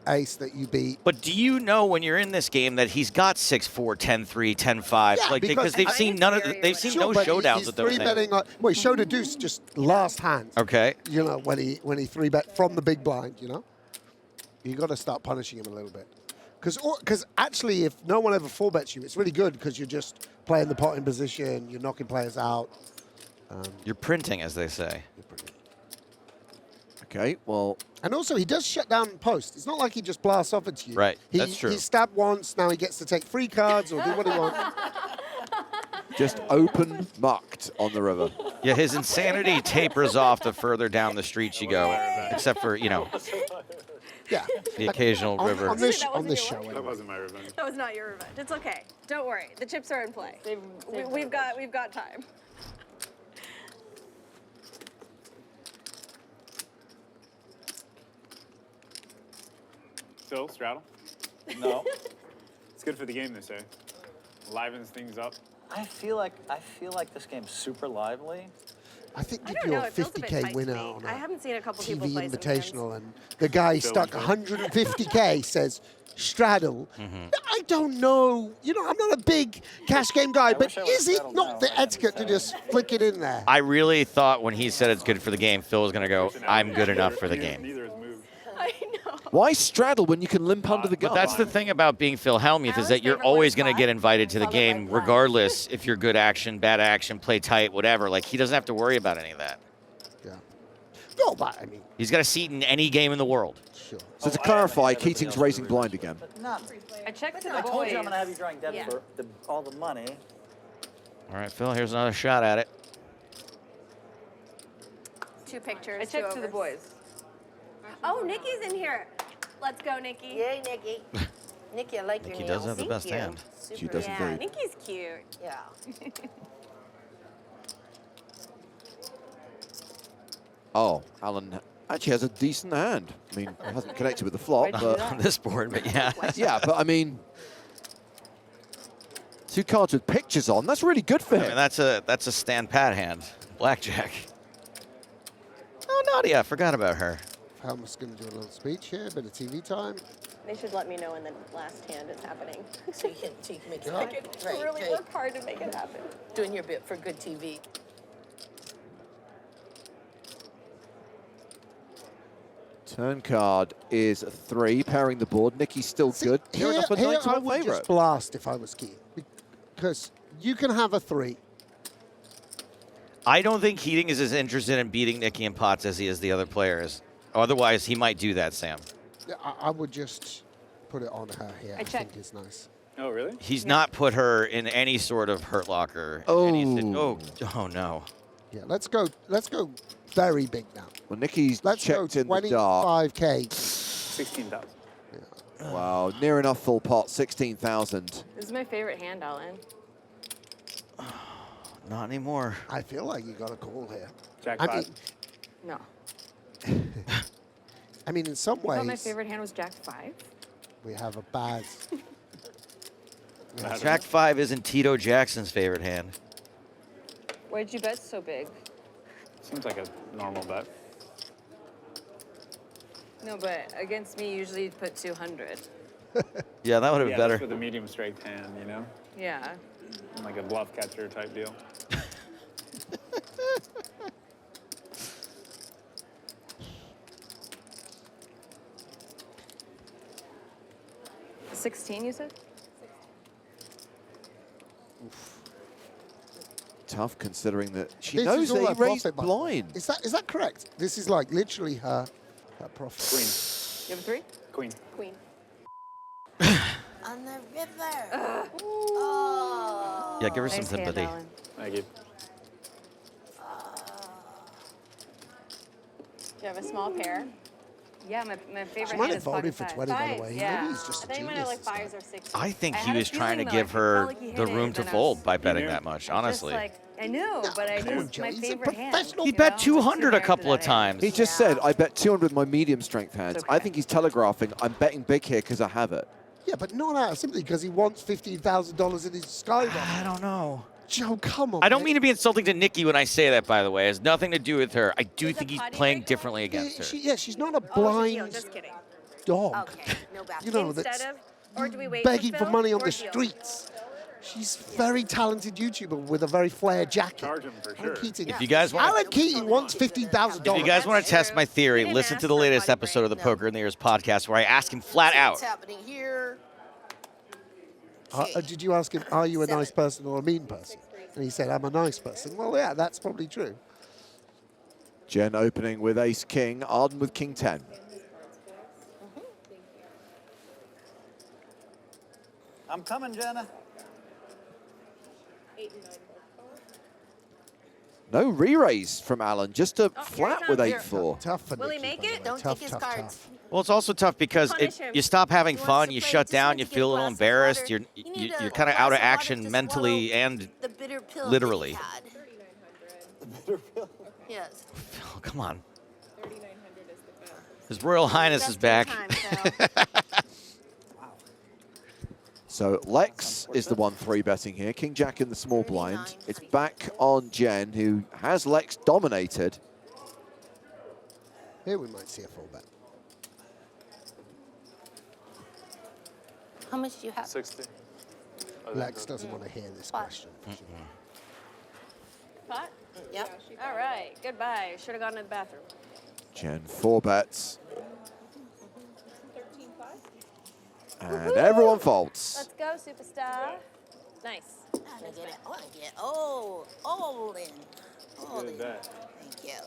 ace that you beat. But do you know when you're in this game that he's got 6-4, 10-3, 10-5? Yeah, like because because they've I seen think none of Gary they've would seen have- no but showdowns he's with those things. 3-betting. Well, he showed a deuce just last hand. Okay. You know when he 3-bet from the big blind. You know, you got to start punishing him a little bit Because actually, if no one ever 4-bets you, it's really good because you're just playing the pot in position, you're knocking players out. You're printing, as they say. Okay, well. And also, he does shut down post. It's not like he just blasts off at you. Right, that's true. He stabbed once, now he gets to take free cards or do what he wants. Just open mucked on the river. Yeah, his insanity tapers off the further down the street you go, except for, you know, yeah, the occasional river. On this show. That Anyway. wasn't my revenge. That was not your revenge. It's okay. Don't worry. The chips are in play. We've got time. Phil, straddle? No. It's good for the game, they say. Livens things up. I feel like this game's super lively. I think I if don't you're know. a It feels a bit 50K tight to winner me. on I a haven't seen a couple people TV play some Invitational and the guy stuck 150K says, straddle. I don't know. You know, I'm not a big cash game guy, but is it not the etiquette to just flick it in there? I really thought when he said it's good for the game, Phil was going to go, I'm good enough for the game. Neither has moved. I know. Why straddle when you can limp under the gun? But that's the thing about being Phil Hellmuth is that you're always going to get invited to the game, regardless if you're good action, bad action, play tight, whatever. Like, he doesn't have to worry about any of that. Yeah. No, but I mean. He's got a seat in any game in the world. Sure. So to clarify, Keating's raising blind again. I checked to the I told you I'm boys. going to have you drawing debt for all the money. All right, Phil, here's another shot at it. 2 pictures. I checked to the boys. Oh, Nikki's in here. Let's go, Nikki. Yay, Nikki. Nikki, I like your Nikki nails. does have the best hand. She does Yeah, indeed. Nikki's cute. Yeah. Oh, Alan actually has a decent hand. I mean, it hasn't connected with the flop, Not but on this board, but yeah. yeah, but I mean, 2 cards with pictures on. That's really good for I him. mean, that's a stand pat hand. Blackjack. Oh, Nadia, I forgot about her. Helmut's going to do a little speech here, a bit of TV time. They should let me know when the last hand is happening. So you can make it I can Great, really great. work hard to make it happen. Doing your bit for good TV. Turn card is 3, pairing the board. Nikki's still good. Near enough a 9 to I 1 would favourite. just blast if I was Keating, because you can have a 3. I don't think Keating is as interested in beating Nikki in pots as he is the other players. Otherwise, he might do that, Sam. Yeah, I would just put it on her here. I think it's nice. Oh, really? He's not put her in any sort of hurt locker. Oh. Oh no. Yeah, let's go very big now. Well, Nikki's Let's go checked in the dark. 25K. 16,000. Wow, near enough full pot, 16,000. This is my favorite hand, Alan. Not anymore. I feel like you got a call here. Jack I 5. No. I mean, in some I thought my ways, favorite hand was Jack 5. we have a bad. Jack 5 isn't Tito Jackson's favorite hand. Why did you bet so big? Seems like a normal bet. No, but against me, usually you'd put 200. Yeah, that would have been better. That's with a medium strength hand, you know? Yeah. Like a bluff catcher type deal. 16, you said? Tough, considering that she This knows is all that her he raised profit, but- blind. Is that correct? This is like literally her profit. Queen. You have a 3? Queen. Queen. On the river. Oh. Yeah, give her some Nice hand, sympathy. Alan. Thank you. Do you have a small pair? Yeah, my favorite She might hand have is pocket voted for 5. 20, by the Fives, way. yeah. Maybe he's just I a think you might have genius. like 5s or 6s. I think I he had a was trying to feeling, though. I give felt her like he hit the it, room to and I fold was by betting knew. that much, just honestly. like, I knew, but I come on, just, Joe, my he's a favorite hand. professional. He you bet know? 200 a Too rare couple of for that hand. times. He just said, I bet 200 my medium strength hands. It's I okay. think he's telegraphing, I'm betting big here because I have it. Yeah, but not out simply because he wants $15,000 in his skyrocket. I don't know. Joe, come on. I don't man. mean to be insulting to Nikki when I say that, by the way. It has nothing to do with her. I do Is think the he's potty playing break? differently against her. She's not a Oh, she's blind healed. Just kidding. dog. Okay, no bad. You know, Instead that's of, or do we wait begging for for Phil money on or the deal? streets. She's a very talented YouTuber with a very flair jacket. Charge him for Alan sure. Keating. If you guys want, Alan Keating wants $15,000. if you guys want to test my theory, He didn't listen ask to the for a latest potty episode of the break, no. Poker in the Ears podcast where I ask him flat See out. what's happening here. Did you ask him, are you a nice person or a mean person? And he said, I'm a nice person. Well, yeah, that's probably true. Jen opening with ace king, Arden with king 10. I'm coming, Jenna. No re-raise from Alan, just a flat with 8-4. Tough for Will he Nikki, make by the it? way. Don't Tough, take his tough, cards. tough. Well, it's also tough because Punish him. you stop having He wants fun, to you play, shut just down, need you to feel a get little a glass of embarrassed, water. you're You need a kind of glass out of of water action to mentally swallow and the bitter pill literally. that he had. Yes. oh, come on. His Royal Highness is back. So Lex is the one 3-betting here. King Jack in the small blind. It's back on Jen, who has Lex dominated. Here we might see a full bet. How much do you have? 60. Lex doesn't want to hear this question. Pot? Yep. All right. Goodbye. Should have gone to the bathroom. Jen 4 bets. And everyone folds. Let's go, superstar. Nice. I get it. Oh, I get it. Oh, all in. All in. bet. Thank you.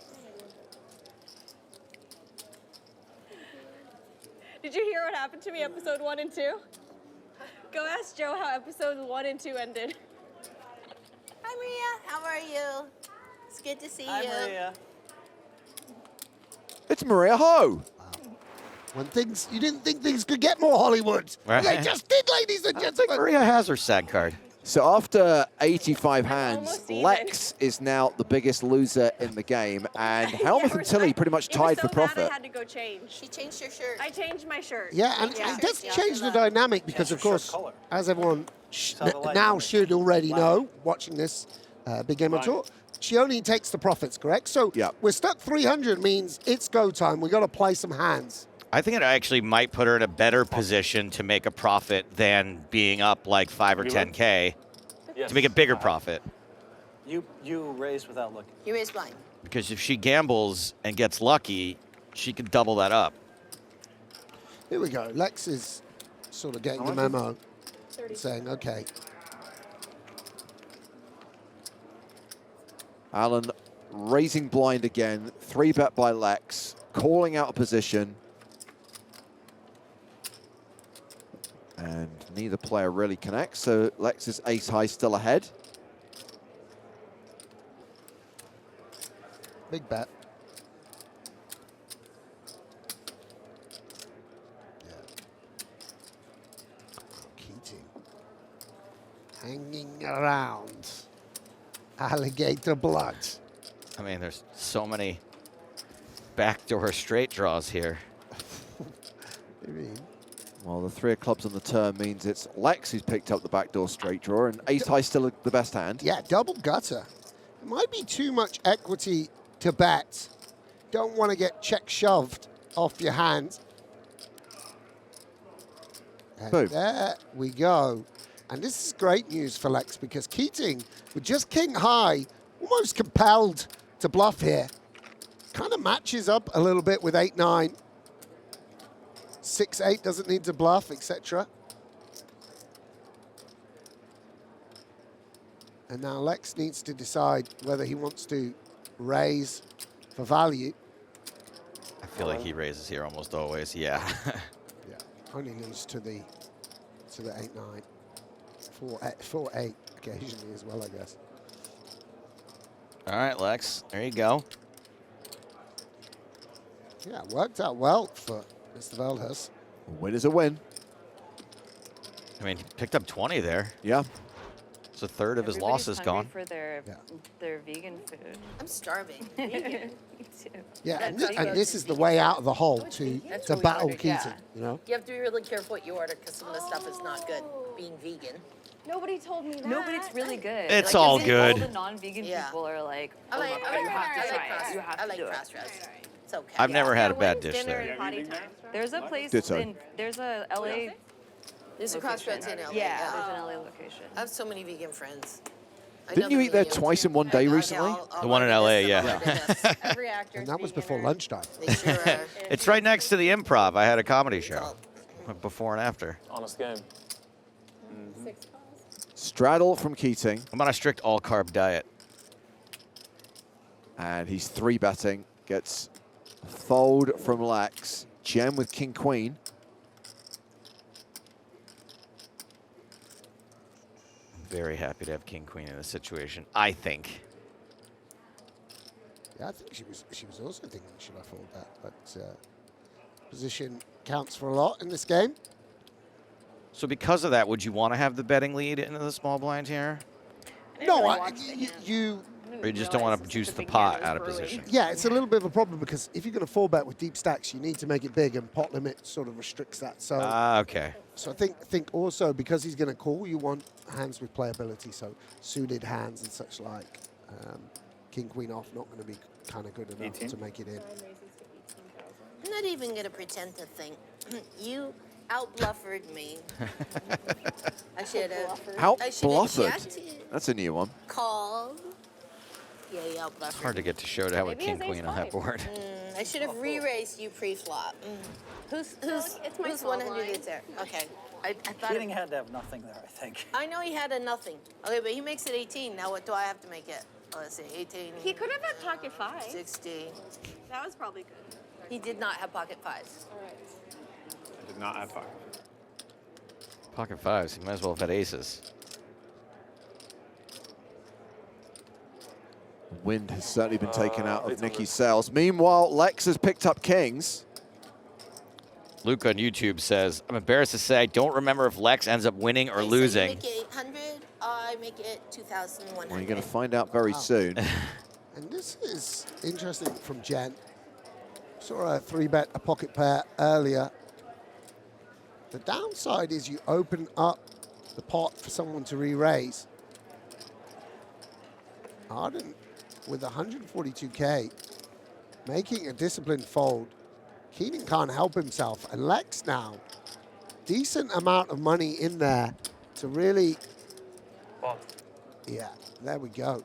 Did you hear what happened to me episode 1 and 2? Go ask Joe how episodes 1 and 2 ended. Hi, Maria. How are you? It's good to see Hi, you. Maria. It's Maria Ho. When things, you didn't think things could get more Hollywood. Right. They just did, ladies and I think gentlemen. Maria has her sad card. So after 85 hands, almost even. Lex is now the biggest loser in the game, and Hellmuth and Tilly pretty much tied for profit. I had to go change. She changed her shirt. I changed my shirt. Yeah, and it does change the dynamic because, of course, color. as everyone Saw the light now on it. should already Wow. know, watching this Big Game on Tour, she only takes the profits, correct? So Yeah. we're stuck 300 means it's go time. We've got to play some hands. I think it actually might put her in a better position to make a profit than being up like 5 or 10K Yes. to make a bigger profit. You raise without looking. You raised blind. Because if she gambles and gets lucky, she could double that up. Here we go. Lex is sort of getting the memo, saying, okay, Alan raising blind again, 3-bet by Lex, calling out a position. And neither player really connects, so Lex's ace high still ahead. big bet. Yeah. Keating. Hanging around. Alligator blood. I mean, there's so many backdoor straight draws here. What do you mean? Well, the 3 of clubs on the turn means it's Lex who's picked up the backdoor straight draw, and ace high still the best hand. Yeah, double gutter. It might be too much equity to bet. Don't want to get check shoved off your hand. And Boom. there we go. And this is great news for Lex because Keating, with just king high, almost compelled to bluff here. Kind of matches up a little bit with 8-9. 6-8 doesn't need to bluff, etc. And now Lex needs to decide whether he wants to raise for value. I feel like he raises here almost always. Yeah. Yeah, only lose to the 8-9. 4-8 occasionally as well, I guess. All right, Lex. There you go. Yeah, worked out well for Mr. Veldhuis. A win is a win. I mean, he picked up 20 there. Yeah. It's a third of his Everybody's losses hungry gone. for their vegan food. I'm starving. Me too. Yeah, and, That's and this is the way out of the hole to That's to what we battle ordered, Keating, yeah. you know? You have to be really careful what you order because some of the stuff is not good, being vegan. Nobody told me that. No, but it's really good. It's Like, all all good. the non-vegan people are like, oh, I like, look, you have to try it. You have I to like do it. cross-dress. It's okay. I've never had a bad When's dish dinner there. and potty time? There's a place Ditto. there's a LA. There's a cross-dress in LA. Yeah, there's an LA location. I have so many vegan friends. I Didn't know you eat there vegan. twice in one day recently? The one in LA, yeah. Every actor. And that was before lunchtime. They sure are. It's right next to the Improv. I had a comedy show before and after. Honest game. Straddle from Keating. I'm on a strict all-carb diet. And he's 3-betting. Gets a fold from Lex. Gem with King Queen. Very happy to have King Queen in this situation, I think. Yeah, I think she was also thinking, should I fold that? But position counts for a lot in this game. So because of that, would you want to have the betting lead into the small blind here? No, Or you just don't want to juice the pot out of position? Yeah, it's a little bit of a problem because if you're going to 4-bet with deep stacks, you need to make it big, and pot limit sort of restricts that. So, okay. So I think also because he's going to call, you want hands with playability, so suited hands and such like. King Queen off, not going to be kind of good enough to make it in. I'm not even going to pretend to think. You out-bluffered me. I should have. Out-bluffered? That's a new one. Called. Yeah, you out-bluffered. It's hard to get to show to have a King Queen on that board. I should have re-raised you pre-flop. Who's 100 there? Okay. I thought Keating had to have nothing there, I think. I know he had a nothing. Okay, but he makes it 18. Now what do I have to make it? Oh, let's see, 18. He could have had pocket 5. 60. That was probably good. He did not have pocket 5s. All right. I did not have pocket. Pocket 5s, you might as well have had aces. Wind has certainly been taken out of Nikki's sails. Meanwhile, Lex has picked up kings. Luke on YouTube says, I'm embarrassed to say I don't remember if Lex ends up winning or losing. So you make it 800, I make it 2,100. Well, you're going to find out very soon. And this is interesting from Jen. Saw a 3-bet a pocket pair earlier. The downside is you open up the pot for someone to re-raise. Arden with 142K, making a disciplined fold. Keating can't help himself. And Lex now, decent amount of money in there to really... Yeah, there we go.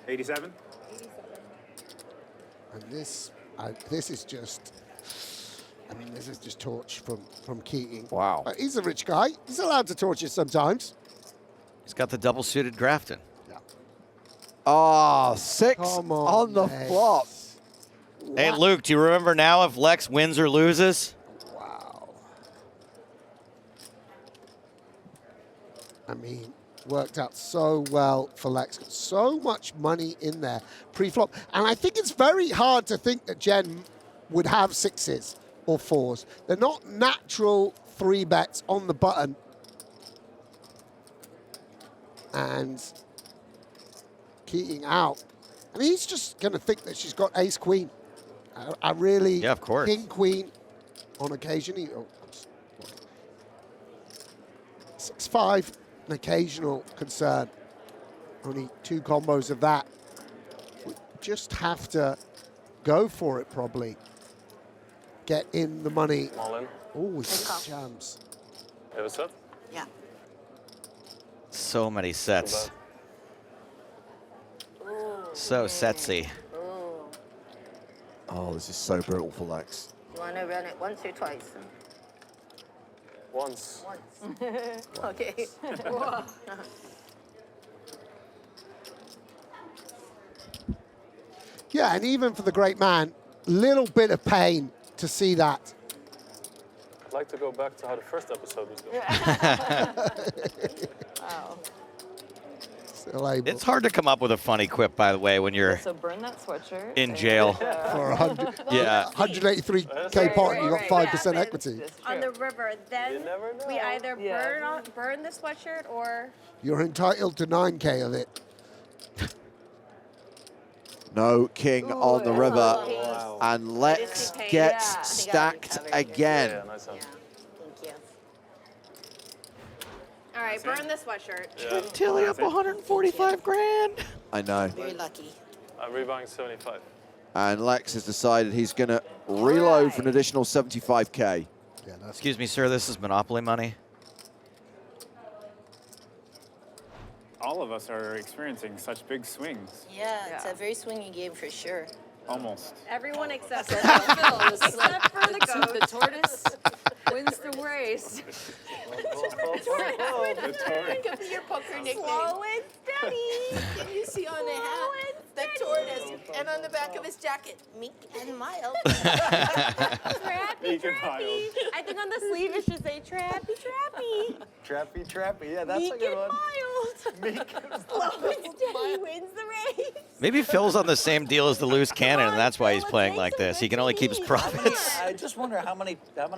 $87. And this is just, I mean, this is just torch from Keating. Wow. He's a rich guy. He's allowed to torch you sometimes. He's got the double-suited Grafton. Yeah. Ah, 6 Come on the Lex. flop. Hey, Luke, do you remember now if Lex wins or loses? Wow. I mean, worked out so well for Lex. Got so much money in there pre-flop. And I think it's very hard to think that Jen would have 6s or 4s. They're not natural 3-bets on the button. And Keating out. And he's just going to think that she's got ace-queen. I really... Yeah, of course. King-queen on occasion. 6-5, an occasional concern. Only 2 combos of that. We just have to go for it, probably. Get in the money. All in. Oh, jams. You have a set? Yeah. So many sets. So setsy. Oh, this is so brutal for Lex. You want to run it once or twice? Once. Once. Okay. Yeah, and even for the great man, little bit of pain to see that. I'd like to go back to how the first episode was going. Wow. Still able. It's hard to come up with a funny quip, by the way, when you're So burn that sweatshirt. in jail. For 100, Yeah. 183K pot, and you got 5% equity. On the river, then never know. we either burn the sweatshirt or... You're entitled to 9K of it. No king on the river. Wow. And Lex Disney gets paid. stacked again. Yeah, nice one. Thank you. All right, burn the sweatshirt. Yeah. Tilly up 145 grand. I know. Very lucky. I'm rebuying 75. And Lex has decided he's going to reload for an additional 75K. Yeah, that's Excuse me, sir, this is Monopoly money. all of us are experiencing such big swings. Yeah, it's a very swingy game for sure. Almost. Everyone except Phil, except for the goat. The tortoise wins the race. Think of your poker nickname. Slow and steady. Can you see on the hat the tortoise, and on the back of his jacket, meek and mild. Trappy, Meek and trappy. mild. I think on the sleeve it should say trappy, trappy. Trappy, trappy. Yeah, that's Meek a good and one. mild. Meek and Slow and steady wins the race. Maybe Phil's on the same deal as the loose cannon, and that's why he's playing like this. He can only keep his profits. I just wonder how many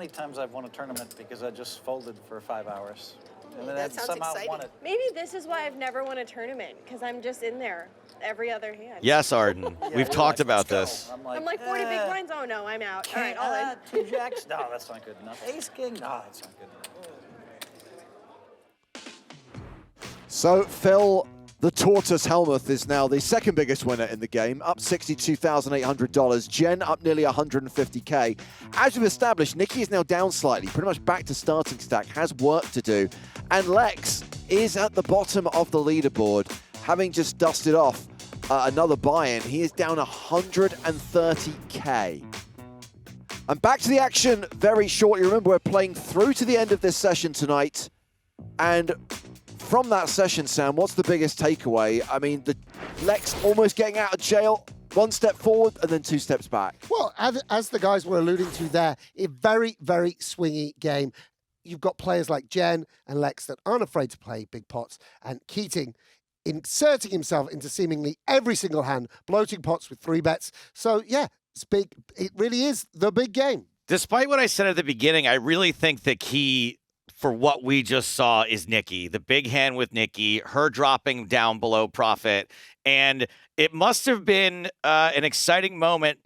times I've won a tournament because I just folded for 5 hours. And then That I sounds somehow exciting. won it. Maybe this is why I've never won a tournament, because I'm just in there every other hand. Yes, Arden. Yeah, We've you're talked like, about "Let's this. go." I'm like 40 big blinds. Oh no, I'm out. All right, all in. 2 jacks? No, that's not good enough. Ace king? No, that's not good enough. So Phil, the Tortoise Hellmuth, is now the second biggest winner in the game, up $62,800. Jen up nearly 150K. As we've established, Nikki is now down slightly, pretty much back to starting stack, has work to do. And Lex is at the bottom of the leaderboard, having just dusted off another buy-in. He is down 130K. And back to the action very shortly. Remember, we're playing through to the end of this session tonight. And from that session, Sam, what's the biggest takeaway? I mean, the Lex almost getting out of jail, 1 step forward and then 2 steps back. Well, as the guys were alluding to there, a very, very swingy game. You've got players like Jen and Lex that aren't afraid to play big pots, and Keating inserting himself into seemingly every single hand, bloating pots with 3 bets. So, yeah, it's big. It really is the big game. Despite what I said at the beginning, I really think the key for what we just saw is Nikki, the big hand with Nikki, her dropping down below profit. And it must have been an exciting moment,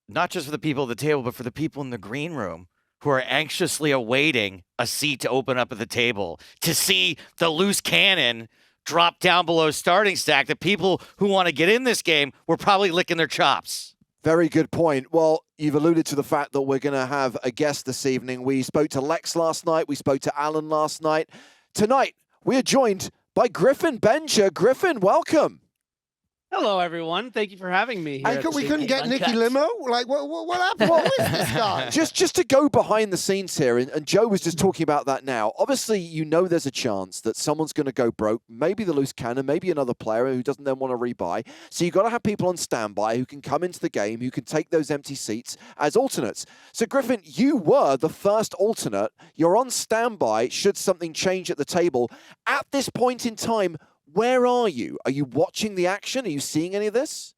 not just for the people at the table, but for the people in the green room who are anxiously awaiting a seat to open up at the table to see the loose cannon drop down below starting stack. The people who want to get in this game were probably licking their chops. Very good point. Well, you've alluded to the fact that we're going to have a guest this evening. We spoke to Lex last night. We spoke to Alan last night. Tonight, we are joined by Griffin Bencher. Griffin, welcome. Hello, everyone. Thank you for having me. And we couldn't get Nikki Limo? Like, what happened? Who is this guy? Just to go behind the scenes here, and Joe was just talking about that now. Obviously, you know there's a chance that someone's going to go broke, maybe the loose cannon, maybe another player who doesn't then want to rebuy. So you've got to have people on standby who can come into the game, who can take those empty seats as alternates. So, Griffin, you were the first alternate. You're on standby should something change at the table. At this point in time, where are you? Are you watching the action? Are you seeing any of this?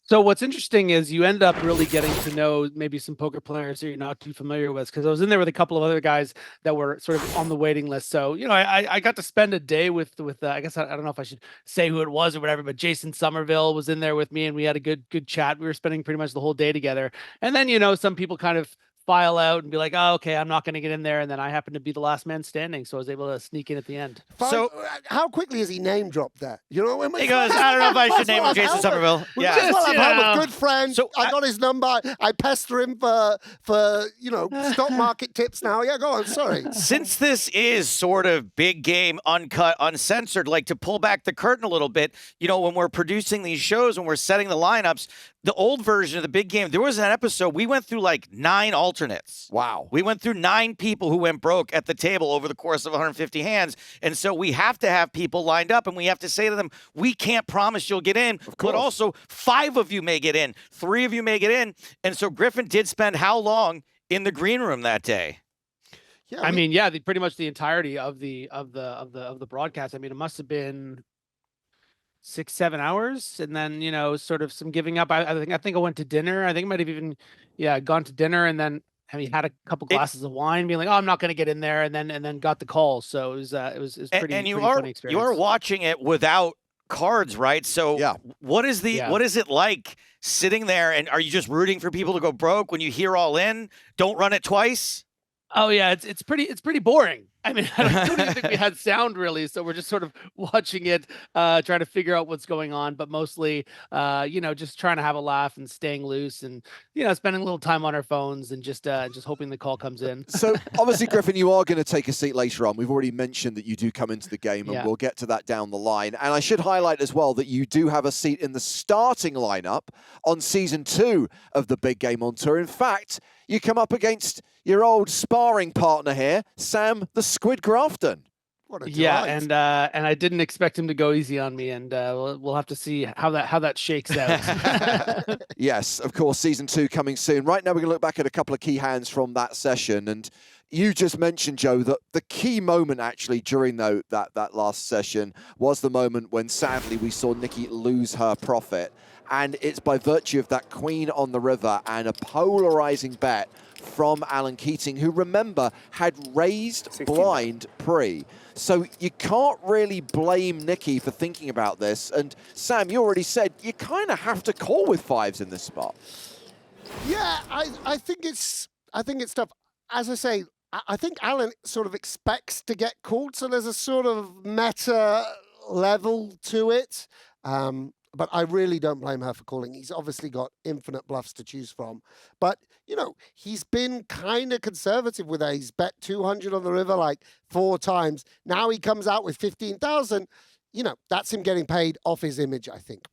So what's interesting is you end up really getting to know maybe some poker players that you're not too familiar with, because I was in there with a couple of other guys that were sort of on the waiting list. So, you know, I got to spend a day with I guess I don't know if I should say who it was or whatever, but Jason Somerville was in there with me and we had a good chat. We were spending pretty much the whole day together. And then, you know, some people kind of file out and be like, oh, okay, I'm not going to get in there. And then I happened to be the last man standing, so I was able to sneak in at the end. So, how quickly has he name dropped there? You know, He goes, I don't know if I should name him Jason Somerville. Yeah, well, I'm a good friend. So I got his number. I pester him for you know, stock market tips now. Yeah, go on. Sorry. Since this is sort of big game, uncut, uncensored, like to pull back the curtain a little bit, you know, when we're producing these shows, when we're setting the lineups, the old version of the big game, there was an episode, we went through like 9 alternates. Wow. We went through 9 people who went broke at the table over the course of 150 hands. And so we have to have people lined up and we have to say to them, we can't promise you'll get in, but also 5 of you may get in, 3 of you may get in. And so Griffin did spend how long in the green room that day? Yeah, I mean, yeah, pretty much the entirety of the broadcast. I mean, it must have been 6-7 hours, and then, you know, sort of some giving up. I think I went to dinner. I think I might have even gone to dinner, and then had a couple glasses of wine, being like, oh, I'm not going to get in there, and then got the call. So it was pretty. And you pretty funny experience. you are watching it without cards, right? So what is it like sitting there, and are you just rooting for people to go broke when you hear all in? Don't run it twice. Oh yeah, it's pretty boring. I mean, I don't even think we had sound really, so we're just sort of watching it, trying to figure out what's going on, but mostly, just trying to have a laugh and staying loose and, spending a little time on our phones and just hoping the call comes in. So obviously, Griffin, you are going to take a seat later on. We've already mentioned that you do come into the game, and we'll get to that down the line. And I should highlight as well that you do have a seat in the starting lineup on season 2 of the Big Game on Tour. In fact, you come up against your old sparring partner here, Sam the Squid Grafton. What a delight. And I didn't expect him to go easy on me, and we'll have to see how that shakes out. Yes, of course, season 2 coming soon. Right now, we're going to look back at a couple of key hands from that session, and you just mentioned, Joe, that the key moment actually during that last session was the moment when sadly we saw Nikki lose her profit, and it's by virtue of that queen on the river and a polarizing bet from Alan Keating, who, remember, had raised blind pre. So you can't really blame Nikki for thinking about this. And Sam, you already said you kind of have to call with 5s in this spot. Yeah, I think it's tough. As I say, I think Alan sort of expects to get called, so there's a sort of meta level to it. But I really don't blame her for calling. He's obviously got infinite bluffs to choose from. But, he's been kind of conservative with that. He's bet 200 on the river like 4 times. Now he comes out with 15,000. That's him getting paid off his image, I think.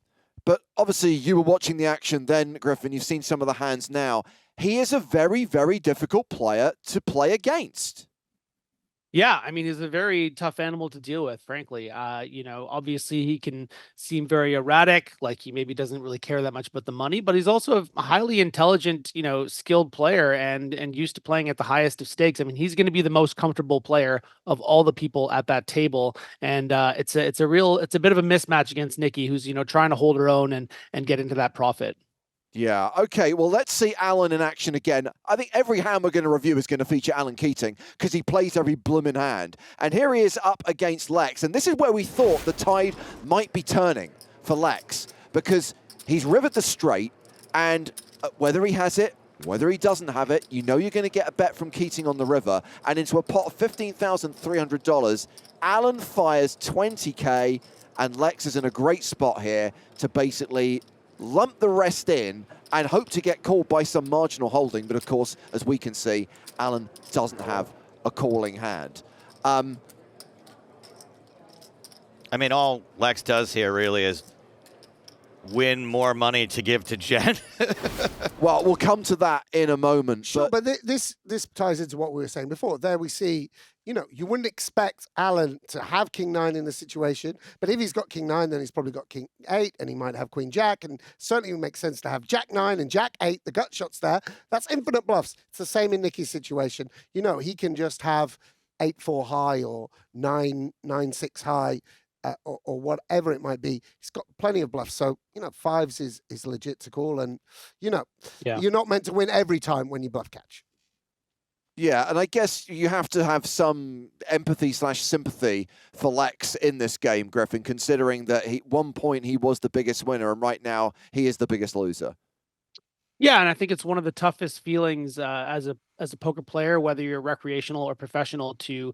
But obviously you were watching the action then, Griffin. You've seen some of the hands now. He is a very, very difficult player to play against. Yeah, I mean, he's a very tough animal to deal with, frankly. Obviously he can seem very erratic, like he maybe doesn't really care that much about the money, but he's also a highly intelligent, skilled player and used to playing at the highest of stakes. I mean, he's going to be the most comfortable player of all the people at that table. And it's a bit of a mismatch against Nikki, who's, trying to hold her own and get into that profit. Yeah, okay, well, let's see Alan in action again. I think every hand we're going to review is going to feature Alan Keating because he plays every blooming hand. And here he is up against Lex. And this is where we thought the tide might be turning for Lex because he's rivered the straight, and whether he has it, whether he doesn't have it, you're going to get a bet from Keating on the river and into a pot of $15,300. Alan fires 20K, and Lex is in a great spot here to basically lump the rest in and hope to get called by some marginal holding. But of course, as we can see, Alan doesn't have a calling hand. I mean, all Lex does here really is win more money to give to Jen. Well, we'll come to that in a moment. Sure, but this ties into what we were saying before. There we see, you wouldn't expect Alan to have King 9 in the situation, but if he's got King 9, then he's probably got King 8, and he might have Queen Jack, and certainly it would make sense to have Jack 9 and Jack 8, the gut shots there. That's infinite bluffs. It's the same in Nikki's situation. He can just have 8-4 high or 9-6 high, or whatever it might be. He's got plenty of bluffs. So, 5s is legit to call. And, you're not meant to win every time when you bluff catch. Yeah, and I guess you have to have some empathy/sympathy for Lex in this game, Griffin, considering that at one point he was the biggest winner, and right now he is the biggest loser. Yeah, and I think it's one of the toughest feelings as a poker player, whether you're recreational or professional, to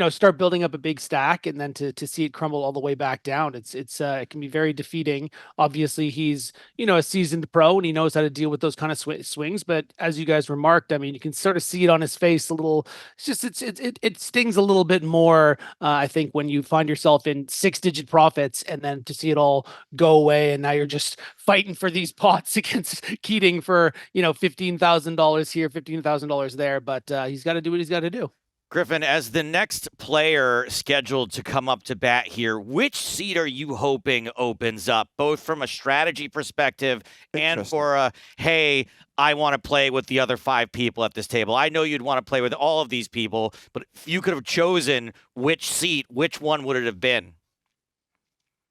start building up a big stack and then to see it crumble all the way back down. It can be very defeating. Obviously, he's a seasoned pro and he knows how to deal with those kind of swings. But as you guys remarked, I mean, you can sort of see it on his face a little. It stings a little bit more. I think when you find yourself in 6-digit profits and then to see it all go away, and now you're just fighting for these pots against Keating for $15,000 here, $15,000 there, but he's got to do what he's got to do. Griffin, as the next player scheduled to come up to bat here, which seat are you hoping opens up, both from a strategy perspective and for a, hey, I want to play with the other 5 people at this table? I know you'd want to play with all of these people, but if you could have chosen which seat, which one would it have been?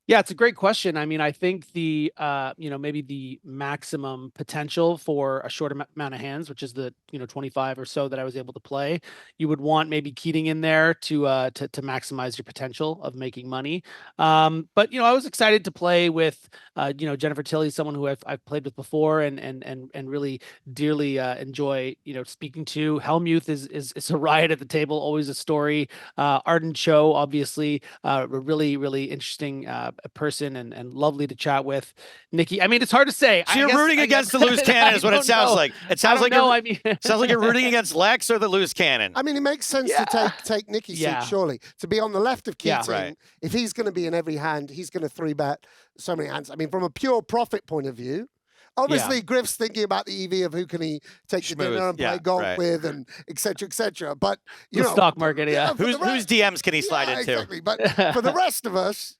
Yeah, it's a great question. I mean, I think the maybe the maximum potential for a short amount of hands, which is the 25 or so that I was able to play, you would want maybe Keating in there to maximize your potential of making money. But I was excited to play with Jennifer Tilley, someone who I've played with before and really dearly enjoy speaking to. Hellmuth is a riot at the table, always a story. Arden Cho, obviously, a really interesting a person and lovely to chat with. Nikki, I mean, it's hard to say. So you're rooting against the loose cannon is what it sounds like. It sounds like sounds like you're rooting against Lex or the loose cannon. I mean, it makes sense to take Nikki's seat, surely. To be on the left of Keating, if he's going to be in every hand, he's going to 3-bet so many hands. I mean, from a pure profit point of view, obviously, Griff's thinking about the EV of who can he take to dinner and play golf with, and et cetera, et cetera. But the stock market, whose DMs can he slide into? Exactly. But for the rest of us,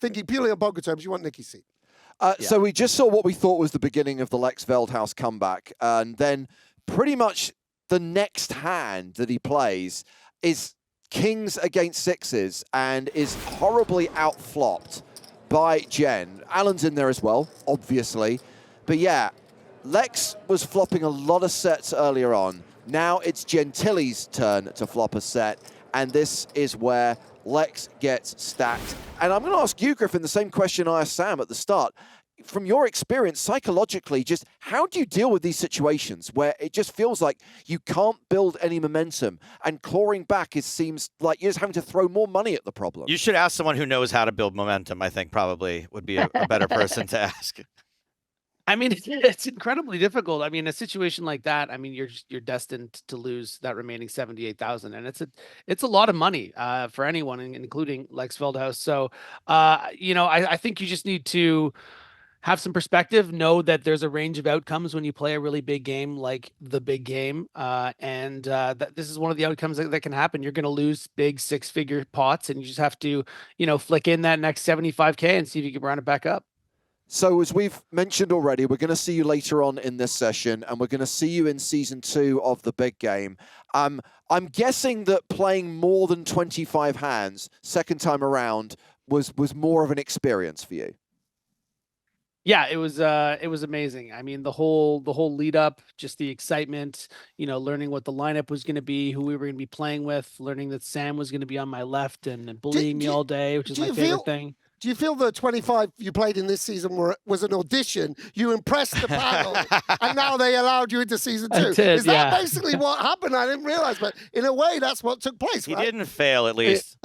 thinking purely on poker terms, you want Nikki's seat. So we just saw what we thought was the beginning of the Lex Veldhuis comeback, and then pretty much the next hand that he plays is kings against sixes and is horribly outflopped by Jen. Alan's in there as well, obviously. But yeah, Lex was flopping a lot of sets earlier on. Now it's Gentili's turn to flop a set, and this is where Lex gets stacked. And I'm going to ask you, Griffin, the same question I asked Sam at the start. From your experience, psychologically, just how do you deal with these situations where it just feels like you can't build any momentum and clawing back seems like you're just having to throw more money at the problem? You should ask someone who knows how to build momentum, I think probably would be a better person to ask. I mean, it's incredibly difficult. I mean, a situation like that, I mean, you're destined to lose that remaining 78,000, and it's a lot of money for anyone, including Lex Veldhuis. So, I think you just need to have some perspective, know that there's a range of outcomes when you play a really big game like the big game, and that this is one of the outcomes that can happen. You're going to lose big 6-figure pots, and you just have to, flick in that next 75K and see if you can round it back up. So as we've mentioned already, we're going to see you later on in this session, and we're going to see you in season 2 of the big game. I'm guessing that playing more than 25 hands second time around was more of an experience for you. Yeah, it was amazing. I mean, the whole lead up, just the excitement, learning what the lineup was going to be, who we were going to be playing with, learning that Sam was going to be on my left and bullying me all day, which is my favorite thing. Do you feel the 25 you played in this season was an audition? You impressed the panel, and now they allowed you into season 2. Is that basically what happened? I didn't realize, but in a way, that's what took place, right? You didn't fail, at least.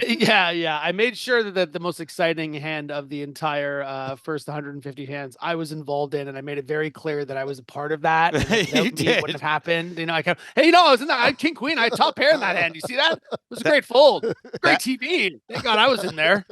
Yeah. I made sure that the most exciting hand of the entire first 150 hands I was involved in, and I made it very clear that I was a part of that. And it wouldn't have happened. I was in that. I had King Queen. I had top pair in that hand. You see that? It was a great fold. Great TV. Thank God I was in there.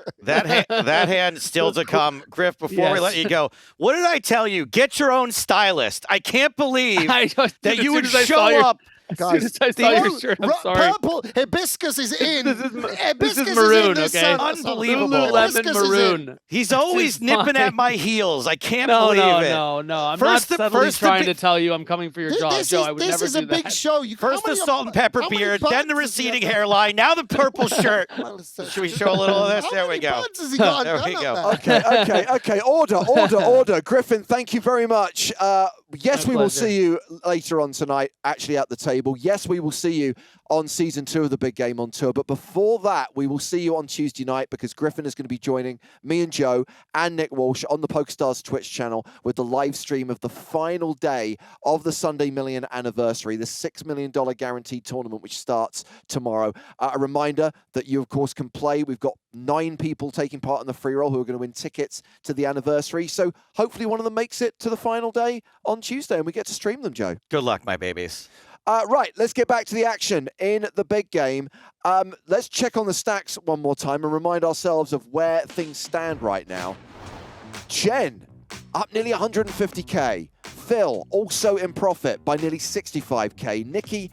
That hand still to come. Griff, before we let you go, what did I tell you? Get your own stylist. I can't believe that you would show up. Guys, I saw your shirt. I'm sorry. Purple hibiscus is in. This is maroon, okay? Unbelievable. Lululemon maroon. He's always nipping at my heels. I can't believe it. No. I'm not subtly trying to tell you I'm coming for your job, Joe. I would never do that. This is a big show. First the salt and pepper beard, then the receding hairline, now the purple shirt. Should we show a little of this? There we go. There we go. Okay. Order. Griffin, thank you very much. Yes, we will see you later on tonight, actually at the table. Yes, we will see you on season 2 of the big game on tour. But before that, we will see you on Tuesday night because Griffin is going to be joining me and Joe and Nick Walsh on the PokerStars Twitch channel with the live stream of the final day of the Sunday Million anniversary, the $6 million guaranteed tournament, which starts tomorrow. A reminder that you, of course, can play. We've got 9 people taking part in the free roll who are going to win tickets to the anniversary. So hopefully one of them makes it to the final day on Tuesday and we get to stream them, Joe. Good luck, my babies. Right, let's get back to the action in the big game. Let's check on the stacks one more time and remind ourselves of where things stand right now. Jen, up nearly 150K. Phil, also in profit by nearly 65K. Nikki,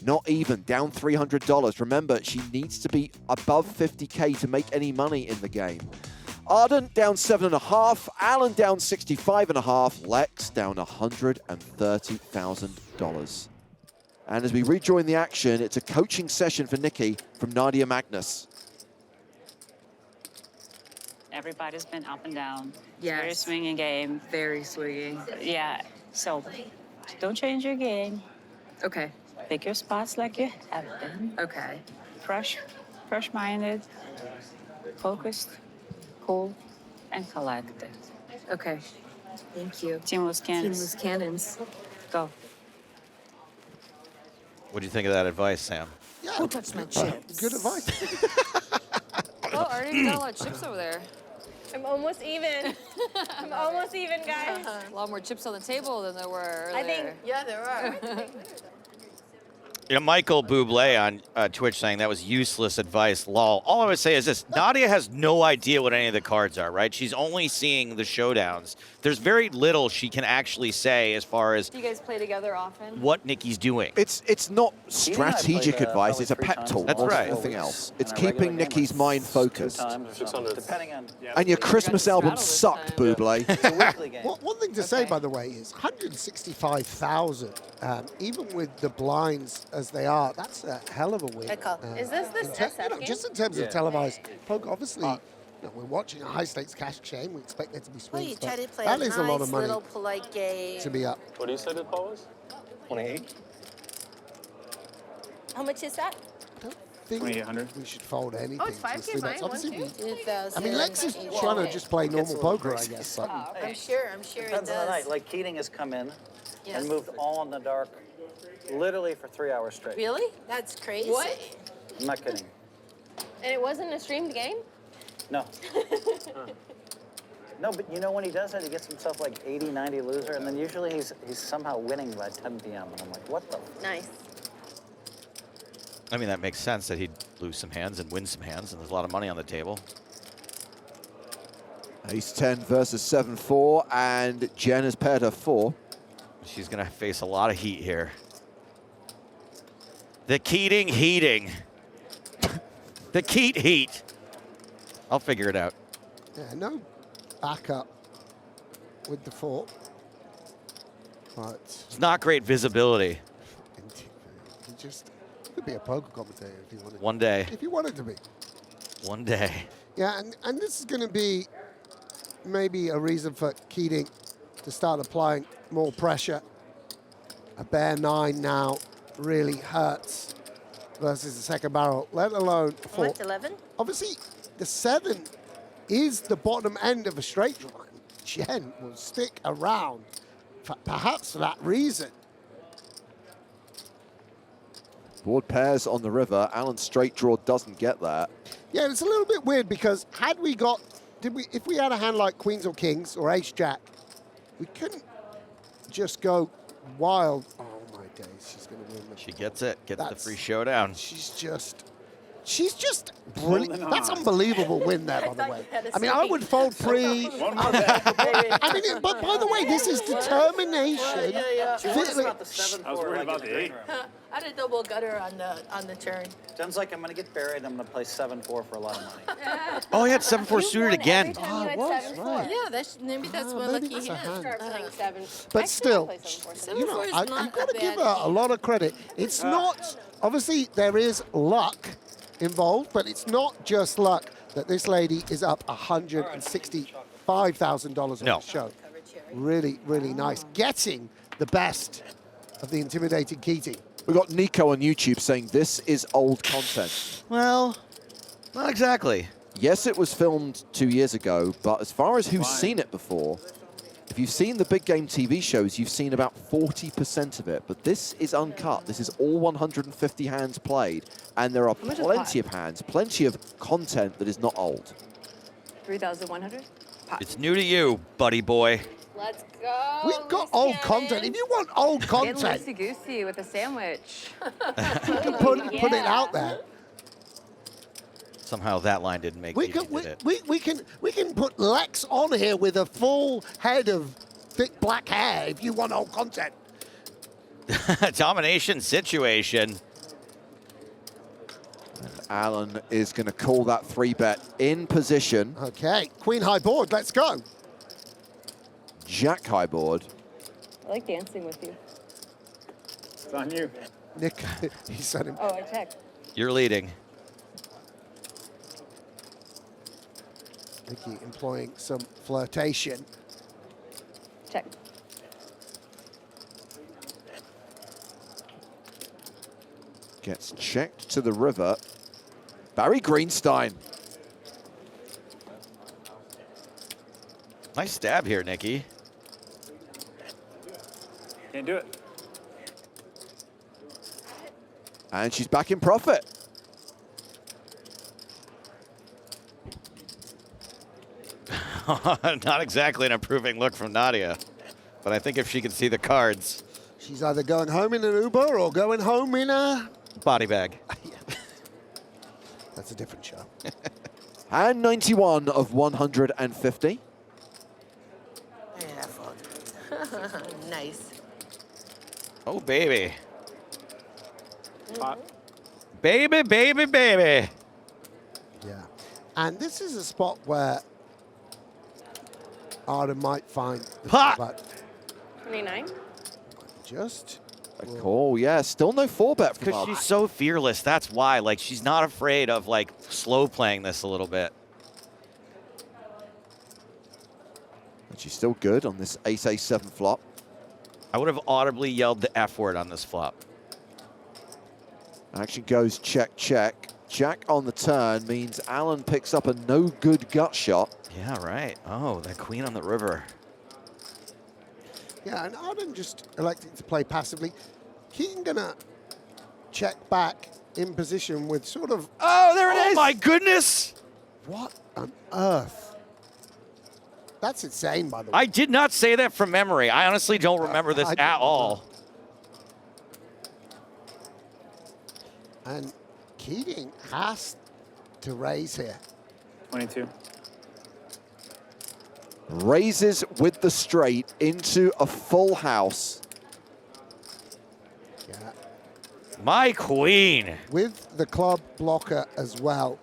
not even, down $300. Remember, she needs to be above 50K to make any money in the game. Arden down 7.5, Alan down 65.5, Lex down $130,000. And as we rejoin the action, it's a coaching session for Nikki from Nadia Magnus. Everybody's been up and down. Yes. Very swinging game. Very swinging. Yeah. So don't change your game. Okay. Pick your spots like you have been. Okay. Fresh-minded, focused, cool, and collected. Okay. Thank you. Team Loose Cannons. Team Loose Cannons. Go. What do you think of that advice, Sam? Yeah, Don't touch my chips. good advice. Oh, Arden, you got a lot of chips over there. I'm almost even. I'm almost even, guys. A lot more chips on the table than there were earlier. I think. Yeah, there are. You know, Michael Bublé on Twitch saying that was useless advice, lol. All I would say is this. Nadia has no idea what any of the cards are, right? She's only seeing the showdowns. There's very little she can actually say as far as Do you guys play together often? what Nikki's doing. It's not Keating and I strategic played, advice, probably it's a 3 pep times talk. in That's the last right. 4 Nothing weeks. else. And It's our regular keeping game Nikki's was mind 2 focused. times or something, 600. depending on. And your Christmas album straddle this sucked, time. Bublé. It's a weekly game. One thing to say, by the way, is 165,000. Even with the blinds as they are, that's a hell of a win. Is this the SF game? just in terms of televised poker, obviously, we're watching a high stakes cash game. We expect there to be Well, swings. you try to play That a is nice a lot of money little polite game. to be up. What do you say the pot was? 28. How much is that? I don't think 2,800. we should fold anything. Oh, it's 5K mine. Obviously, 1, 2. I mean, Lex is trying to just play normal poker, I guess. But I'm sure it Depends on the does. night. Like Keating has come in Yes. and moved all in the dark, literally for 3 hours straight. Really? That's crazy. What? I'm not kidding. And it wasn't a streamed game? No. No, but you know when he does that, he gets himself like 80, 90 loser, and then usually he's somehow winning by 10 p.m. And I'm like, what the? Nice. I mean, that makes sense that he'd lose some hands and win some hands, and there's a lot of money on the table. Ace-10 versus 7-4, and Jen has paired her 4. She's going to face a lot of heat here. The Keating heating. The Keat heat. I'll figure it out. yeah, no backup with the 4. But It's not great visibility. he just could be a poker commentator if he wanted. One day. If he wanted to be. One day. Yeah, and this is going to be maybe a reason for Keating to start applying more pressure. A bare 9 now really hurts versus the second barrel, let alone 4. What, 11? Obviously, the 7 is the bottom end of a straight draw. Jen will stick around, perhaps for that reason. Board pairs on the river. Alan straight draw doesn't get that. Yeah, it's a little bit weird because had we got, if we had a hand like Queens or Kings or Ace Jack, we couldn't just go wild. Oh my days, she's going to win. She gets it, gets the That's- free showdown. She's just brilliant. That's unbelievable win there, by the way. I mean, I would fold pre. I mean, but by the way, this is determination. She was about the 7-4. I was worried about the 8. I had a double gutter on the turn. Jen's like, I'm going to get buried. I'm going to play 7-4 for a lot of money. Oh, he had 7-4 suited again. Yeah, maybe that's one maybe lucky that's a hand. hand. Start playing 7. But still, you know, 7-4 is I've not got to a give bad her a game. lot of credit. It's not, obviously, there is luck involved, but it's not just luck that this lady is up $165,000 on No. the show. Really, really nice. Getting the best of the intimidating Keating. We got Nico on YouTube saying this is old content. Well, not exactly. Yes, it was filmed 2 years ago, but as far as who's seen it before, if you've seen the big game TV shows, you've seen about 40% of it. But this is uncut. This is all 150 hands played, and there are much is plenty of hands, plenty of content that is not old. 3,100? It's new to you, buddy boy. Let's go. We've got old content. If you want old Getting content, loosey-goosey with a sandwich. you can put it out there. Somehow that line didn't make We it. can, we can put Lex on here with a full head of thick black hair if you want old content. Domination situation. Alan is going to call that 3-bet in position. Okay, Queen high board, let's go. Jack high board. I like dancing with you. It's on you. Nick, he said him. Oh, I checked. You're leading. Nikki employing some flirtation. Check. Gets checked to the river. Barry Greenstein. Nice stab here, Nikki. Can't do it. And she's back in profit. Not exactly an improving look from Nadia, but I think if she can see the cards. She's either going home in an Uber or going home in a... Body bag. That's a different show. And 91 of 150. Nice. Oh, baby. Pot. Baby, baby, baby. Yeah. And this is a spot where Arden might find the Pot. but 29. just A call, yeah. Still no 4-bet from Because Arden. she's so fearless. That's why. Like, she's not afraid of, like, slow playing this a little bit. And she's still good on this ace-a-7 flop. I would have audibly yelled the F word on this flop. Action goes check, check. Jack on the turn means Alan picks up a no-good gut shot. Yeah, right. Oh, that queen on the river. Yeah, and Arden just electing to play passively. Keating gonna check back in position with sort of... Oh, there it is! Oh, my goodness! What on earth? That's insane, by the way. I did not say that from memory. I honestly don't remember this at all. And Keating has to raise here. 22. Raises with the straight into a full house. Yeah. My queen. With the club blocker as well.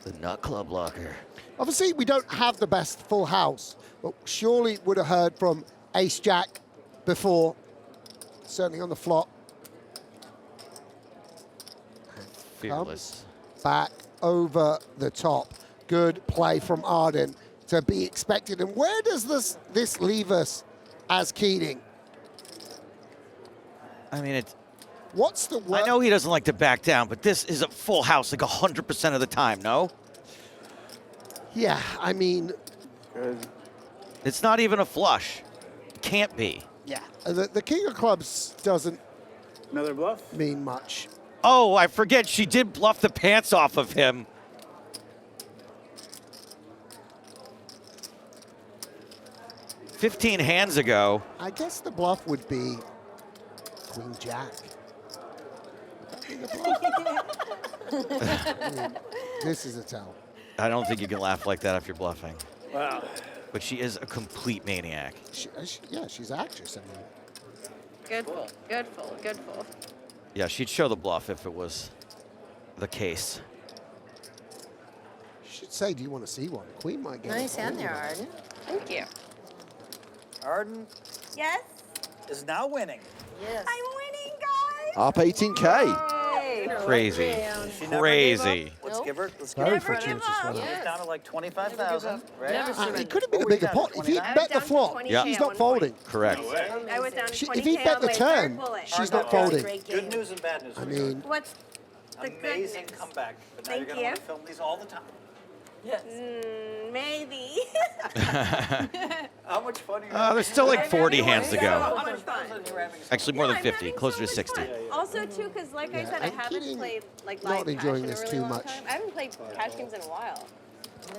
The nut club blocker. Obviously, we don't have the best full house, but surely would have heard from Ace-Jack before, certainly on the flop. Fearless. Back over the top. Good play from Arden to be expected. And where does this leave us as Keating? I mean, it's... What's the I know he doesn't like to back down, but this is a full house like 100% of the time, no? Yeah, I mean... Good. It's not even a flush. It can't be. Yeah. The king of clubs doesn't Another bluff? mean much. Oh, I forget. She did bluff the pants off of him. "15 hands ago." I guess the bluff would be Queen Jack. I mean, this is a tell. I don't think you can laugh like that if you're bluffing. Wow. But she is a complete maniac. Yeah, she's an actress. I mean, Good full, good full, good full. Yeah, she'd show the bluff if it was the case. you should say, do you want to see one? Queen might get Nice it. hand there, Arden. Thank you. Arden Yes? is now winning. Yes. I'm winning, guys! Up 18K. Crazy. She never gave up. Crazy. Let's give her. Let's Very give her. fortuitous as well. It's down to like 25,000, right? It could have been a What were you bigger down pot. to, If he 29? bet the flop, 20K Yeah. she's at not one folding. Correct. I was down to 20K If he bet on the my turn, third bullet. she's Arden, not folding. Great Good game. news and bad news. I for you. mean, What's the good Amazing news? comeback. But now Thank you're going to want you. to film these all the time. Yes. Maybe. How much fun are you There's still like 40 hands to go. 100,000 you're having. Actually, more than I'm 50, having closer so to much 60. fun. Also, too, because like I said, I and haven't Keating played like not live enjoying cash in this a really too long much. time. I haven't played cash games in a while.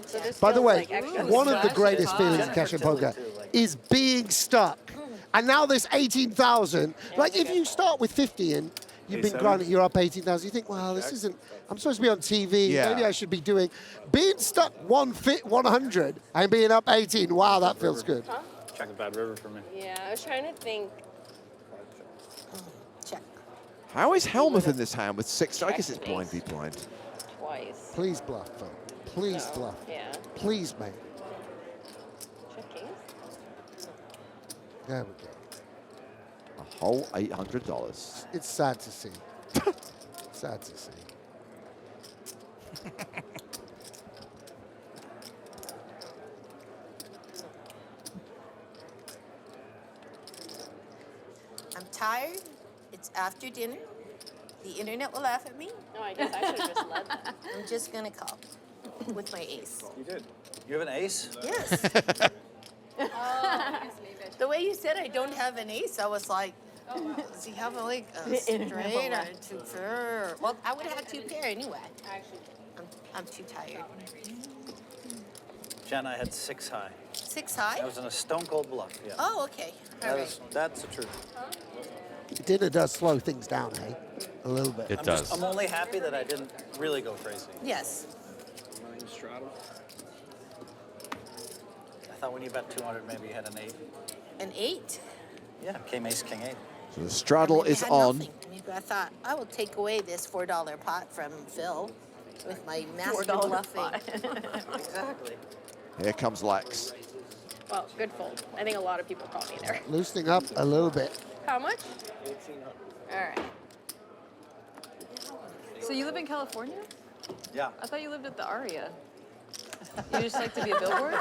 So this By the feels way, like extra one of the fun. greatest feelings in cash and poker is being stuck. And now this 18,000, like if you start with 50 and you've been grinding, you're up 18,000, you think, well, this isn't, I'm supposed to be on TV, Yeah. maybe I should be doing, being stuck 100 and being up 18, wow, that feels good. Check the bad river for me. Yeah, I was trying to think. Check. How is Hellmuth in this hand with 6? I guess it's blind v blind. Twice. Please bluff, Phil. Please bluff. Yeah. Please, mate. Checking. There we go. A whole $800. It's sad to see. Sad to see. I'm tired. It's after dinner. The internet will laugh at me. No, I guess I should have just led that. I'm just gonna call with my ace. You did. You have an ace? Yes. The way you said I don't have an ace, I was like, does he have like a straight or a two pair? Well, I would have two pair anyway. I'm too tired. Jen, I had 6 high. 6 high? I was in a stone cold bluff. Yeah. Oh, okay. All right. That's the truth. Dinner does slow things down, eh? A little bit. It does. I'm only happy that I didn't really go crazy. Yes. I thought when you bet 200, maybe you had an 8. An 8? Yeah, came ace, king 8. So the straddle Maybe is I had on. nothing. Maybe I thought I will take away this $4 pot from Phil with my master $4 bluffing. pot. Exactly. Here comes Lex. Well, good fold. I think a lot of people caught me there. Loosening up a little bit. How much? All right. So you live in California? Yeah. I thought you lived at the Aria. You just like to be a billboard?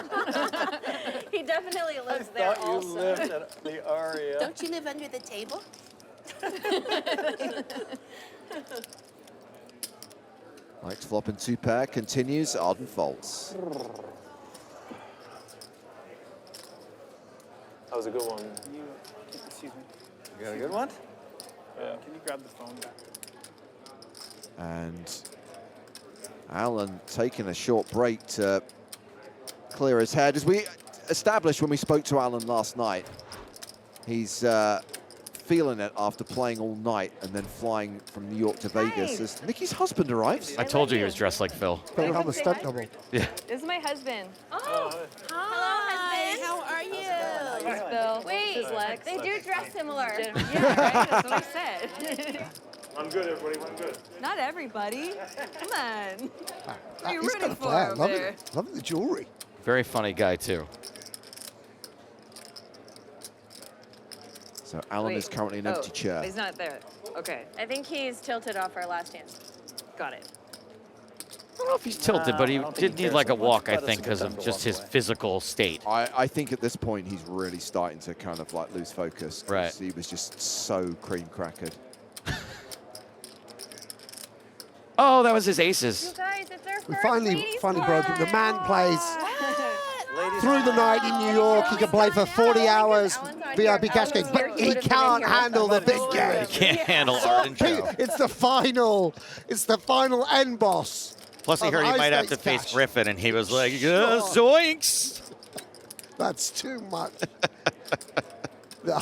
He definitely lives there Thought you also. lived at the Aria. Don't you live under the table? Lex flopping 2 pair, continues, Arden folds. That was a good one. Excuse me. You got a good one? Can you grab the phone back? And Alan taking a short break to clear his head. As we established when we spoke to Alan last night, he's feeling it after playing all night and then flying from New York to Vegas as Nikki's husband arrives. I told you he was dressed like Phil. Don't have a stunt double. Yeah. This is my husband. Oh, hi. How are you? This is Bill. Wait, This is Lex. they do dress similar. Yeah, right? That's what I said. I'm good, everybody. I'm good. Not everybody. Come on. What are you He's got rooting a for flair. over Loving there? it. Loving the jewelry. Very funny guy, too. So Alan is currently an empty chair. He's not there. Okay. I think he's tilted off our last hand. Got it. I don't know if he's tilted, but he I don't think did he need cares like so a much, walk, I but it's a think, good because time of to just walk his away. physical state. I think at this point he's really starting to kind of like lose focus. 'Cause Right. He was just so cream crackered. Oh, that was his aces. You guys, it's our We first finally ladies broke him. The man plays Ladies through the night in New York. He can play for 40 hours VIP cash games, but he can't handle the big game. Can't handle Arden Cho. It's the final end boss. Plus, he of heard he might have to high-stakes face cash. Griffin, and he was like, Sure. zoinks. That's too much. The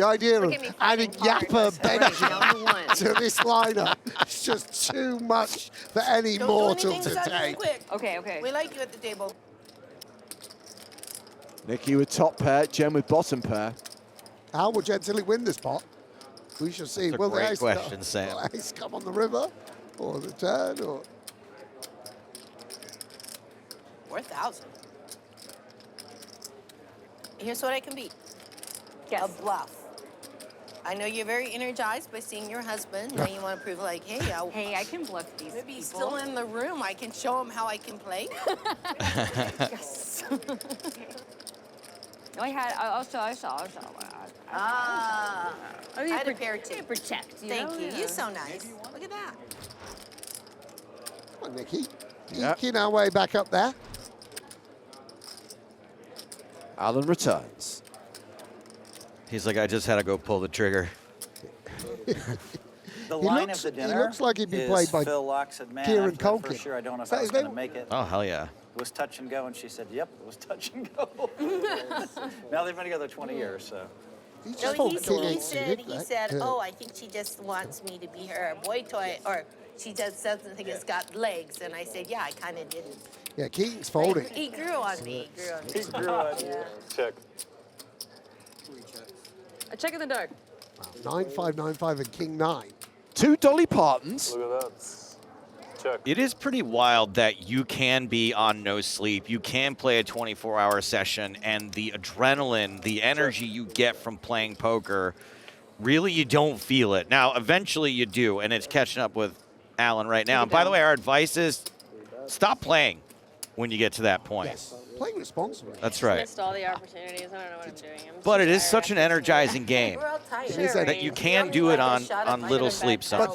idea of at me adding fighting hard. Yapper Number one. Benji to this lineup is just too much for any Don't do mortal anything to sudden and take. quick. Okay, okay. We like you at the table. Nikki with top pair, Jen with bottom pair. How will Gentili win this pot? We shall see. That's a Will the great ace question, come? Sam. Will ace come on the river, or the turn, or 4,000. Here's what I can beat. Yes. A bluff. I know you're very energized by seeing your husband. Now you want to prove like, hey, Hey, I can bluff these maybe he's people. still in the room. I can show him how I can play. Yes. No, I had. I saw. Ah. I I had a pair too. Protect. Thank you. Yeah. You're so nice. Look at that. Come on, Nikki. Yeah. Eking our way back up there. Alan returns. He's like, I just had to go pull the trigger. The line looks- of the he dinner looks like he'd be is played by Phil Locke said, man, Kieran after the Culkin. first year, I don't know Is if that I was his going to name? make it. Oh, hell yeah. It was touch and go, and she said, yep, it was touch and go. Now they've been together 20 years, so. He's No, just full he King said, right? oh, Yeah. I think she just wants me to be her boy toy, or she just doesn't think it's got legs. And I said, yeah, I kind of didn't. Yeah, Keating's folding. He grew on me. He grew on me. He grew on you. Check. A check in the dark. 9-5, 9-5, and King 9. 2 Dolly Partons. Look at that. Check. It is pretty wild that you can be on no sleep. You can play a 24-hour session, and the adrenaline, the energy you get from playing poker, really you don't feel it. Now, eventually you do, and it's catching up with Alan right now. And by the way, our advice is stop playing when you get to that point. Yes. Playing responsibly. That's right. Missed all the opportunities. I don't know what I'm doing. But it is such an energizing game We're all tired. that you can do it on little sleep But sometimes.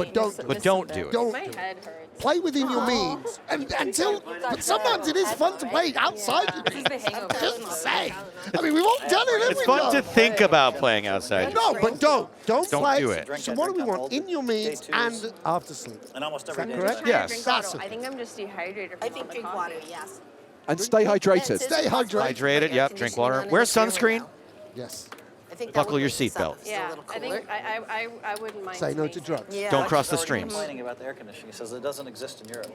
don't Don't do it. Don't My head hurts. play within your means, but sometimes it is fun to play outside your means. I'm just saying. I mean, we've all done it. It's fun to think about playing outside. No, but don't play. do it. So what do we want? In your means and after sleep. And almost Is every that day. correct? Yes. That's I think I'm just dehydrated. I think drink water, yes. And stay hydrated. Stay hydrated. Hydrated, yep, drink water. Wear sunscreen. Yes. I think that Buckle would your make the seatbelt. Celtics a Yeah, little I think I wouldn't mind. Say no to spacing. drugs. Yeah. Don't cross the He's already streams. complaining about the air conditioning. He says it doesn't exist in Europe.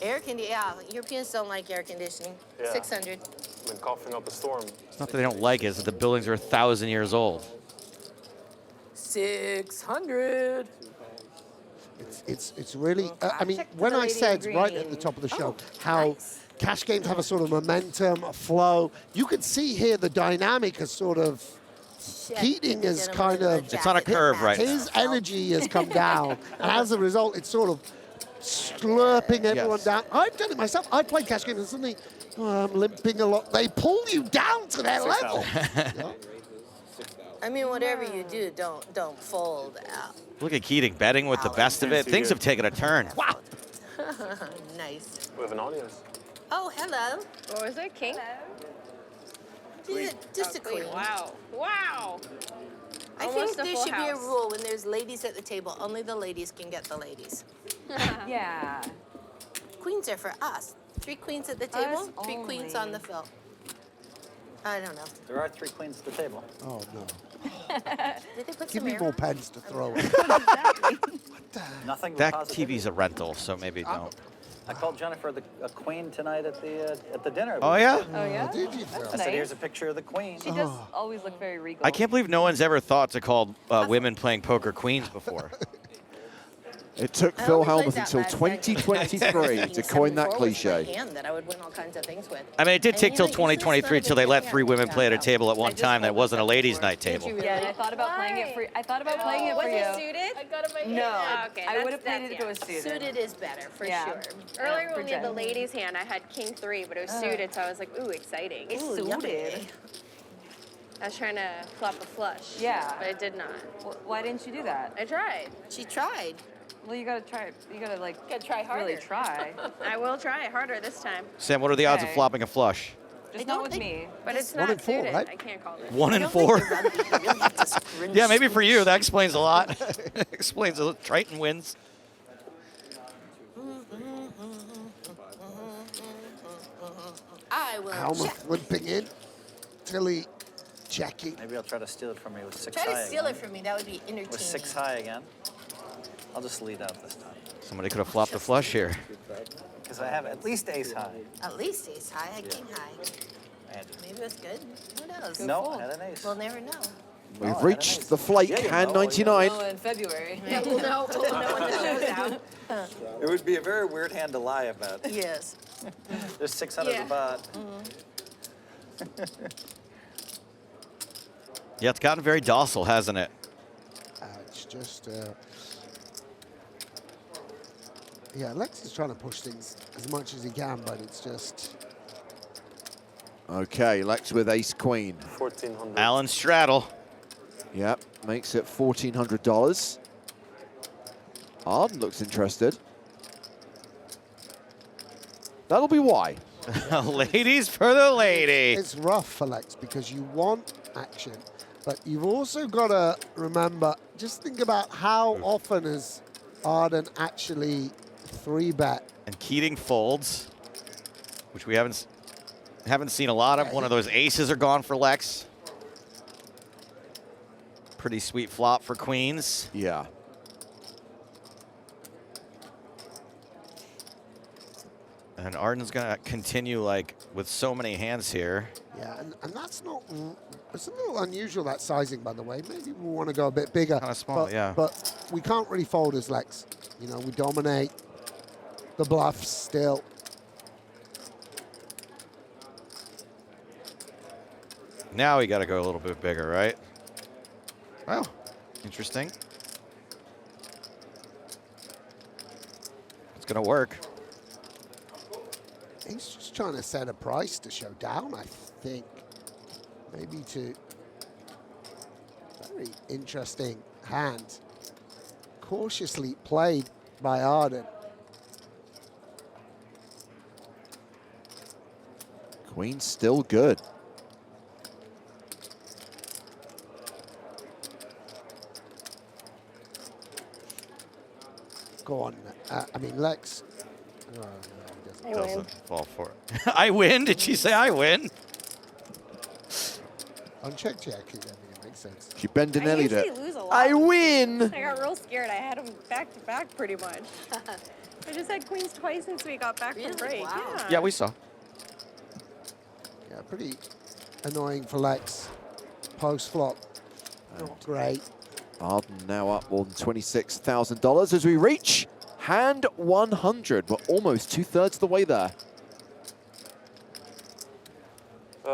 Europeans don't like air conditioning. Yeah. 600. Been coughing up a storm. It's not that they don't like it, it's that the buildings are 1,000 years old. 600. It's really. I mean, when I said right at the top of the show how cash games have a sort of momentum, a flow, you can see here the dynamic has sort of. Keating is kind of. It's on a curve right now. His energy has come down, and as a result, it's sort of slurping everyone down. I've done it myself. I played cash games and suddenly I'm limping a lot. They pull you down to their level. I mean, whatever you do, don't fold out. Look at Keating betting with the best of it. Things have taken a turn. Wow. Nice. We have an audience. Oh, hello. What was it, king? Just a queen. Wow. Wow. I Almost think a there full should be a house. rule when there's ladies at the table. Only the ladies can get the ladies. Yeah. Queens are for us. 3 queens at the table, 3 queens on the field. I don't know. There are 3 queens at the table. Oh no. Did they put Give some me air more on? pens to throw. Nothing but That positivity. TV's a rental, so maybe don't. I called Jennifer a queen tonight at the dinner. Oh, yeah? Oh, yeah? Did you? I said, here's a picture of the queen. She does always look very regal. I can't believe no one's ever thought to call women playing poker queens before. It took I Phil only played Hellmuth that until last night. 2023 to coin that 74 was my cliche. hand that I would win all kinds of things with. I mean, it did And take you till know, usually it's not 2023 a till big they let thing 3 I women think play at a about. table at I one just time that folded wasn't a them ladies' before. night table. Did you Yeah, really? and I thought about playing it for. I thought about playing it Was for it you. suited? I got it in my No, hand. Okay, I would have that's- played it if it was yeah. suited. Suited is better, for Yeah. sure. Earlier for when we had the Jen. ladies' hand, I had king 3, but it was suited, so I was like, ooh, exciting. Ooh, yummy. I was trying to flop a flush. Yeah. But it did not. Why didn't you do that? I tried. She tried. Well, you gotta try. You gotta like Gotta try harder. really try. I will try harder this time. Sam, what are the odds of Okay. flopping a flush? Just I not don't with think- me. But it's 1 not in 4, suited. right? I can't call it. 1 in 4? Yeah, maybe for you. That explains a lot. Explains a lot. Triton wins. I will check. Hellmuth limping in. Tilly checking. Maybe I'll try to steal it from you with 6 Try high to steal again. it from me. That would be entertaining. With 6 high again. I'll just lead out this time. Somebody could have flopped a flush here. Because I have at least ace high. At least ace high. I had king high. And Maybe it's good. Who knows? no, I had an ace. We'll never know. We've reached the flake, hand 99. in February. Yeah, we'll know. We'll know when the show's out. It would be a very weird hand to lie about. Yes. There's 600 Yeah. a pot. Yeah, it's gotten very docile, hasn't it? It's just. Yeah, Lex is trying to push things as much as he can, but it's just. Okay, Lex with ace queen. 1,400. Alan straddle. Yep, makes it $1,400. Arden looks interested. That'll be why. Ladies for the lady. It's rough for Lex because you want action, but you've also got to remember, just think about how often has Arden actually 3-bet. And Keating folds, which we haven't seen a lot of. One of those aces are gone for Lex. Pretty sweet flop for queens. Yeah. And Arden's gonna continue like with so many hands here. Yeah, and that's not, it's a little unusual, that sizing, by the way. Maybe we want to go a bit bigger. Kinda small, but, yeah. But we can't really fold as Lex. You know, we dominate the bluffs still. Now we gotta go a little bit bigger, right? Well, interesting. It's going to work. He's just trying to set a price to show down, I think. Maybe to... Very interesting hand. Cautiously played by Arden. Queen's still good. Go on. I mean, Lex. Oh, no, he doesn't. Doesn't fall for it. I win? Did she say I win? Unchecked check. I think it makes sense. She Bendinelli'd usually it. lose a lot. I win! I got real scared. I had him back to back pretty much. I just had queens twice since we got back from break. Wow. Yeah, we saw. Yeah, pretty annoying for Lex. Post flop. Not great. Arden now up more than $26,000 as we reach hand 100. We're almost 2/3 of the way there.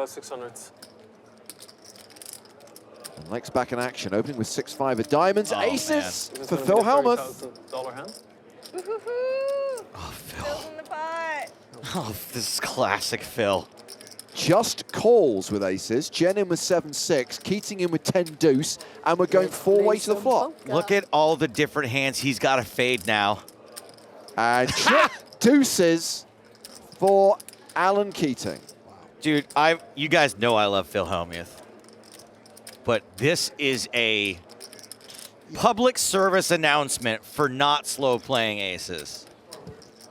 600. And Lex back in action, opening with 6-5 of diamonds. Oh, Aces Is this for gonna Phil be a Hellmuth. $30,000 hand? Woohoo! Oh, Phil. Phil's in the pot. Oh, this is classic Phil. Just calls with aces. Jen in with 7-6, Keating in with 10 deuce, and we're going 4-way to the flop. Look at all the different hands he's got to fade now. And trip deuces for Alan Keating. Dude, you guys know I love Phil Hellmuth. But this is a public service announcement for not slow playing aces.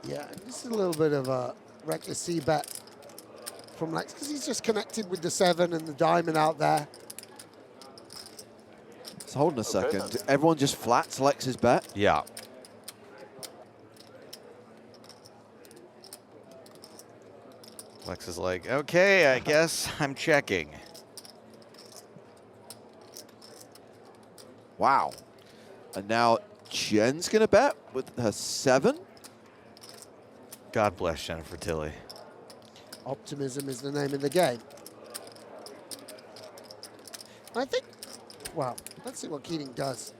Yeah, this is a little bit of a reckless C-bet from Lex because he's just connected with the 7 and the diamond out there. So hold on a second. Everyone just flats Lex's bet? Yeah. Lex is like, okay, I guess I'm checking. Wow. And now Jen's going to bet with her 7. God bless Jennifer Tilly. Optimism is the name of the game. I think, well, let's see what Keating does.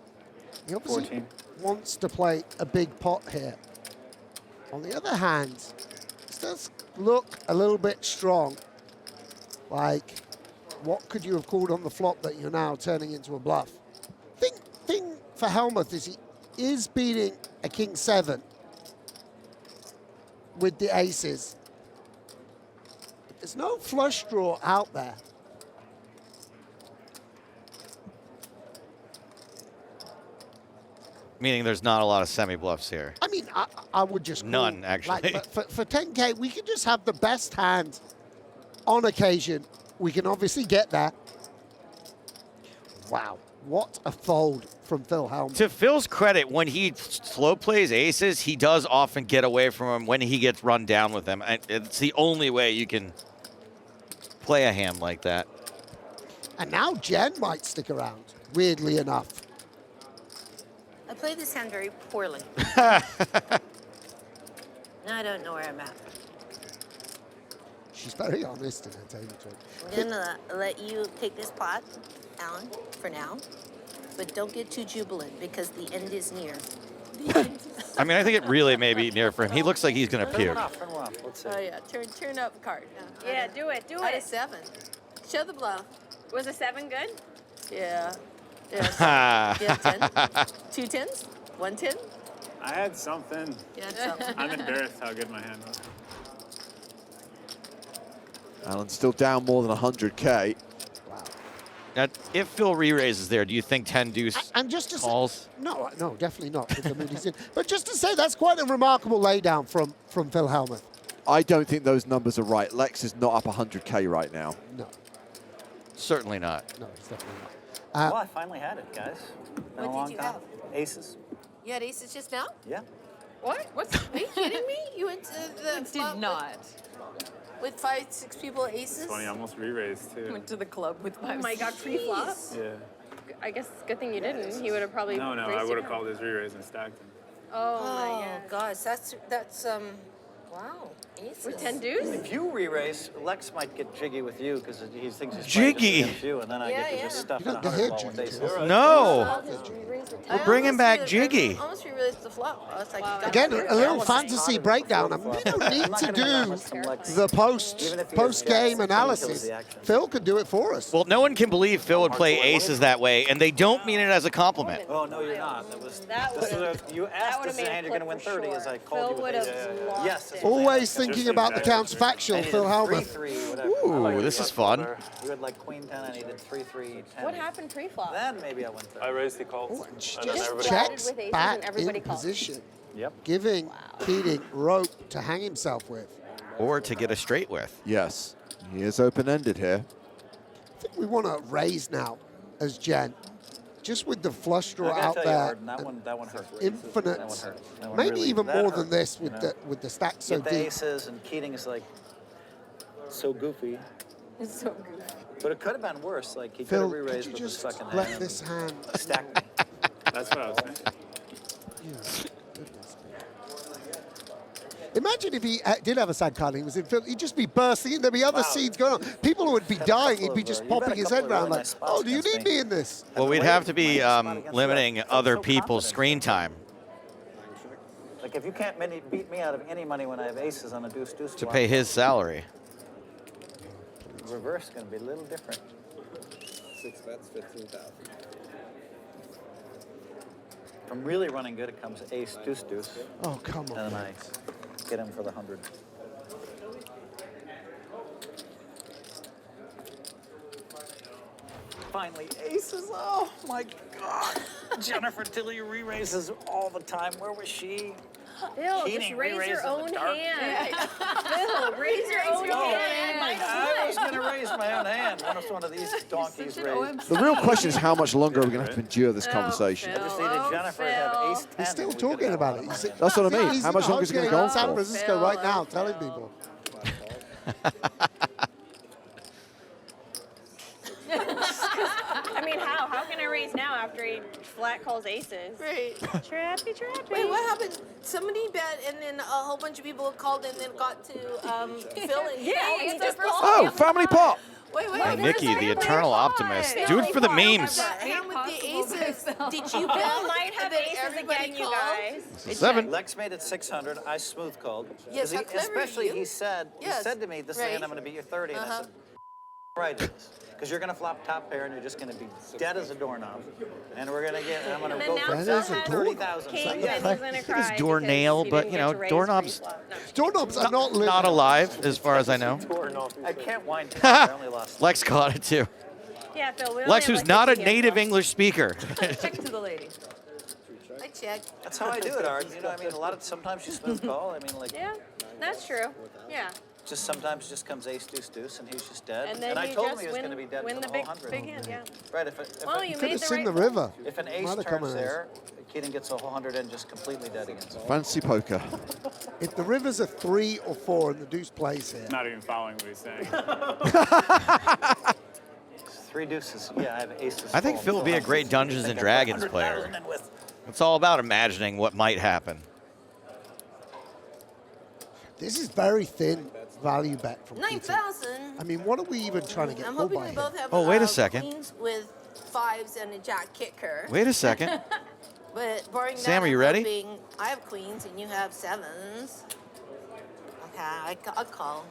He obviously 14. wants to play a big pot here. On the other hand, this does look a little bit strong. Like, what could you have called on the flop that you're now turning into a bluff? Thing for Hellmuth is he is beating a king 7 with the aces. There's no flush draw out there. Meaning there's not a lot of semi-bluffs here. I mean, I would just call, None, actually. Like, for 10K, we can just have the best hand on occasion. We can obviously get there. Wow, what a fold from Phil Hellmuth. To Phil's credit, when he slow plays aces, he does often get away from him when he gets run down with them. And it's the only way you can play a hand like that. And now Jen might stick around, weirdly enough. I play this hand very poorly. Now I don't know where I'm at. She's very honest in her table talk. I'm gonna let you take this pot, Alan, for now. But don't get too jubilant because the end is near. I mean, I think it really may be near for him. He looks like he's going to puke. Turn one off. Let's see. Oh yeah, turn up card. Yeah, do it. Out of 7. Show the bluff. Was a 7 good? Yeah. Yeah, 10. 2 10s? 1 10? I had something. Yeah, something. I'm embarrassed how good my hand was. Alan's still down more than 100K. Wow. Now, if Phil re-raises there, do you think 10 deuce And just to calls? say, no, definitely not. With the mood he's in. But just to say, that's quite a remarkable laydown from Phil Hellmuth. I don't think those numbers are right. Lex is not up 100K right now. No, Certainly not. no, it's definitely not. Well, I finally had it, guys. Been a What long did you time. have? Aces. You had aces just now? Yeah. What? Are you kidding me? You went to the Did not. with 5, 6 people aces? Funny, I almost re-raised too. Went to the club with Oh 5. my god, pre-flop? Yeah. I guess good thing you didn't. He would have probably. No, I raised would you have called his re-raise and stacked him. Oh my Oh god. gosh, that's wow. With 10 deuce? If you re-raise, Lex might get jiggy with you because he thinks he's Jiggy. against you, and then I get to just stuff in a 100 ball with aces. No. We're bringing back Jiggy. I almost re-raised the flop. I was like, Again, a little fantasy breakdown. I mean, we don't need to do the post-game analysis. Phil could do it for us. Well, no one can believe Phil would play aces that way, and they don't mean it as a compliment. Oh, no, you're not. You asked us, and you're going to win 30 as I called you with aces. Yes. Always thinking about the counterfactual, Phil Hellmuth. Ooh, this is fun. You had like queen 10, and he did 3-3, 10. What happened pre-flop? Then maybe I went 30. I raised the calls. Just checks back in position. Yep. Giving Keating rope to hang himself with. Or to get a straight with. Yes, he is open-ended here. I think we want to raise now as Jen. Just with the flush draw out you, there. Arden, that one hurt. Infinite. That one hurt. That one Maybe really, even that more hurt. than this with the stack so Get the deep. aces, and Keating is like so goofy. It's so good. But it could have been worse. Like he could Phil, have could re-raised you with his just fucking let hand. this hand Stack me. That's what I was saying. Imagine if he did have a sad card and he was in Phil, he'd just be bursting in. There'd be other scenes going on. People would be dying. He'd be just popping his head around like, oh, do you need me in this? Well, we'd have to be limiting other people's screen time Like if you can't beat me out of any money when I have aces on a deuce-deuce to pay his salary. reverse is going to be a little different. 6 bets, 15,000. If I'm really running good, it comes ace, deuce, deuce. Oh, come on. And then I get him for the 100. Finally, aces. Oh my God. Jennifer Tilly re-raises all the time. Where was she? Phil, Keating just raise re-raised your in the own dark. hand. Phil, raise your own hand. I was going to raise my own hand. One of these donkeys raised. The real question is how much longer are we going to have to endure this conversation? I just needed Jennifer to have ace 10. He's still talking about it. That's what I mean. He's How much longer is it going to go in San on for? Francisco right now, telling people. I mean, how? How can I raise now after he flat calls aces? Right. Trappy, trappy. Wait, what happened? Somebody bet, and then a whole bunch of people called, and then got to Phil and he just called. Oh, family pot. Wait, By Nikki, the eternal optimist. Do it for the memes. Hand with the aces. Did you Phil bet? might have and then aces everybody again, you called? guys. It's a 7. Lex made it 600. I smooth called. Yes, 'Cause how clever especially of you. he said Yes, to me, this right. hand I'm going to beat you 30. And I said, right it is. Because you're going to flop top pair and you're just going to be dead as a doorknob. And we're going to get, and I'm going to And go then for now That is Phil a has 30,000. King So, and yeah. he's gonna It cry is door because nail, he but didn't you get know, to raise doorknobs pre-flop. No. Doorknobs are not living. Not alive, as far as I know. I can't wind it. I only lost. Lex caught it too. Yeah, Phil. We only Lex, have who's like not a 50 native hands English speaker. Check to the lady. I checked. That's how I do it, Arden. You know, I mean, sometimes you smooth call. I mean, like, Yeah, that's true. Yeah. just sometimes just comes ace, deuce, deuce, and he's just dead. And then I you told him just he was going to be dead win for the the big, whole 100. big hand, yeah. Right, if Well, you Could made have the seen right the river. if an ace Might have come turns in there, Keating gets a whole 100 and just completely dead against him. Fancy poker. If the river's a 3 or 4 and the deuce plays here. Not even following what he's saying. 3 deuces. Yeah, I have aces. I think Phil would be a great Dungeons and Dragons player. It's all about imagining what might happen. This is very thin value bet from Keating. 9,000. I mean, what are we even trying to get I'm called hoping by we here? both have Oh, wait a second. queens with 5s and a jack kicker. Wait a second. But barring that, Sam, are you I'm ready? hoping I have queens and you have 7s. Okay, I'll call.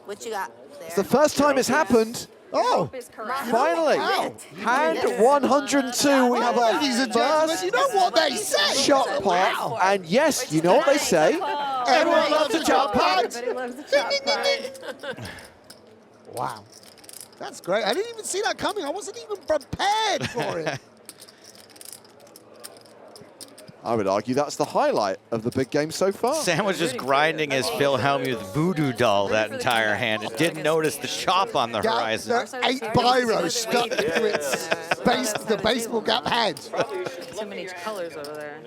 What you got there? It's the first time it's happened. Oh, Is correct. Finally. Wow. Hand 102. We have our ladies and gentlemen, first you know what they say. shot pot. And yes, you know what they say. Everyone loves a chop pot. Everybody loves the chop pot. Wow. That's great. I didn't even see that coming. I wasn't even prepared for it. I would argue that's the highlight of the big game so far. Sam was just grinding his Phil Hellmuth voodoo doll that entire hand and didn't notice the chop on the horizon. The 8 biros stuck into its the baseball cap head. Too many colors over there.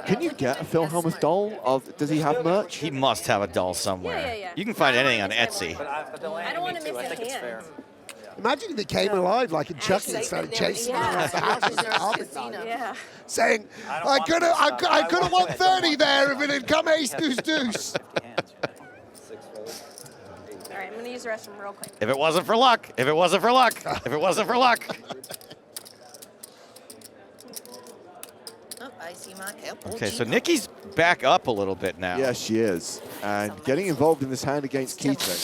Can you get a Phil Hellmuth doll? Does he have merch? He must have a doll somewhere. Yeah, yeah, yeah. You can find anything on Etsy. But the I don't want to miss I a think it's hand. fair. Imagine if he came alive like in Chucky and started chasing him around the house. Yeah. Saying, I could have won 30 there if it had come ace, deuce, deuce. 50 hands, you know. I'm gonna use the restroom real quick. If it wasn't for luck, if it wasn't for luck, if it wasn't for luck. Oh, I see my cap. Okay, so Nikki's back up a little bit now. Yeah, she is. And getting involved in this hand against Keating.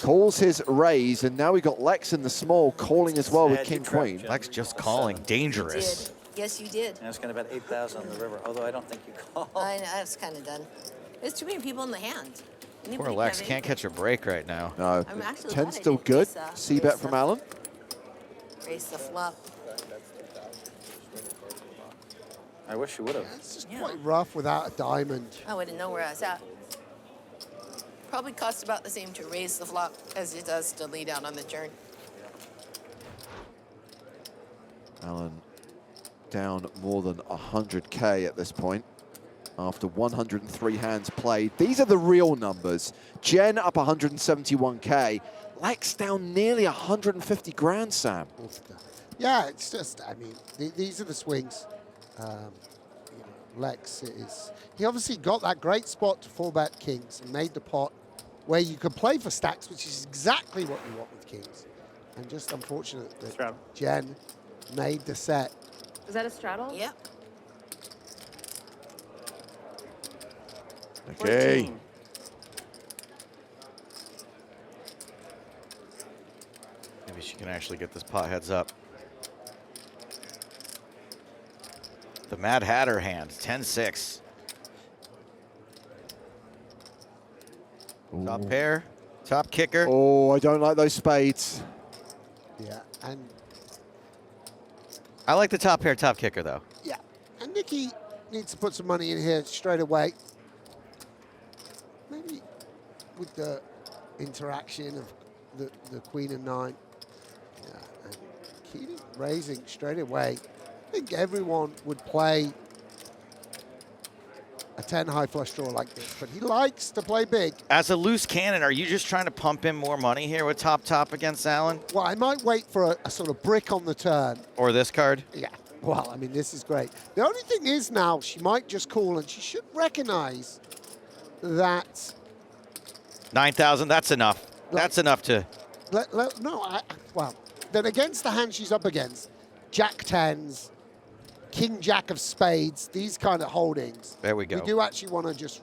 Calls his raise, and now we got Lex in the small calling as well with King Queen. Lex just calling, dangerous. Yes, you did. And it's going to bet 8,000 on the river, although I don't think you call. I was kind of done. There's too many people in the hand. Poor Lex can't catch a break right now. No. I'm actually 10 glad I still didn't good. just, C-bet from Alan. Raise the flop. I wish you would have. It's just quite rough without a diamond. I wouldn't know where I was at. Probably costs about the same to raise the flop as it does to lead out on the turn. Alan down more than 100K at this point after 103 hands played. These are the real numbers. Jen up 171K. Lex down nearly 150 grand, Sam. Yeah, it's just, I mean, these are the swings. You know, Lex he obviously got that great spot to 4-bet kings and made the pot where you could play for stacks, which is exactly what you want with kings. And just unfortunate that Jen made the set. Is that a straddle? Yep. Okay. Maybe she can actually get this pot heads up. The Mad Hatter hand, 10-6. Top pair, top kicker. Oh, I don't like those spades. Yeah, and I like the top pair, top kicker, though. yeah, and Nikki needs to put some money in here straight away. Maybe with the interaction of the Queen and 9. Yeah, and Keating raising straight away. I think everyone would play a 10 high flush draw like this, but he likes to play big. As a loose cannon, are you just trying to pump in more money here with top against Alan? Well, I might wait for a sort of brick on the turn. Or this card? Yeah. Well, I mean, this is great. The only thing is now she might just call, and she should recognize that 9,000, that's enough. That's enough to... well, then against the hand she's up against, Jack 10s, King Jack of spades, these kind of holdings. There we go. We do actually want to just,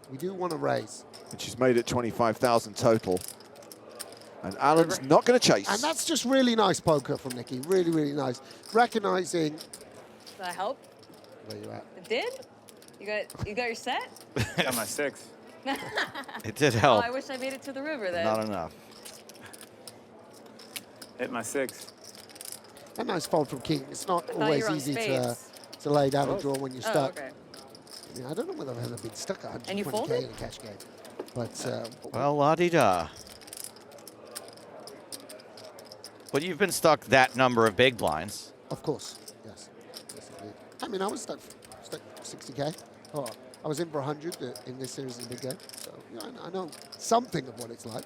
we do want to raise. And she's made it 25,000 total. And Alan's not going to chase. And that's just really nice poker from Nikki. Really, really nice. Recognizing. Did that help? Where you at? It did? You got your set? Got my 6. It did help. Oh, I wish I made it to the river then. Not enough. Hit my 6. A nice fold from King. It's not I thought you always were on easy spades. to lay down a draw when you're Oh, stuck. okay. I mean, I don't know whether I've ever been stuck at And you 120K folded? in a cash game. But Well, la-di-da. But you've been stuck that number of big blinds. of course, yes. Yes, indeed. I mean, I was stuck 60K. Oh, I was in for 100 in this series in the big game. So, yeah, I know something of what it's like.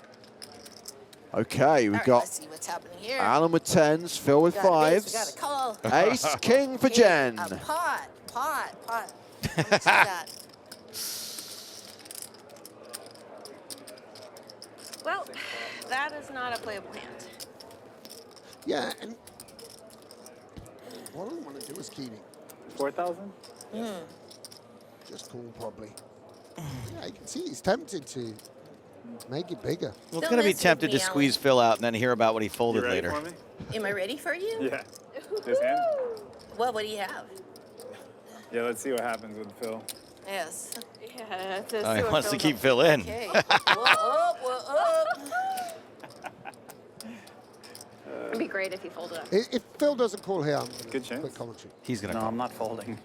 Okay, we've got Let's see what's happening here. Alan with 10s, Phil with We got a base, 5s. we got a call. Ace, king for Jen. A pot. How much is that? Well, that is not a playable hand. Yeah, and what I want to do is Keating. 4,000? Just call, probably. Yeah, you can see he's tempted to make it bigger. Well, it's going to be tempted to squeeze Phil out and then hear about what he folded You ready later. for me? Am I ready for you? Yeah. This hand? Well, what do you have? Yeah, let's see what happens with Phil. Yes. Yeah, that's Oh, he wants to keep Phil in. Okay. Whoa up. It'd be great if he folded up. If Phil doesn't call here, I'm going Good to chance. quick commentary. He's going to No, call. I'm not folding.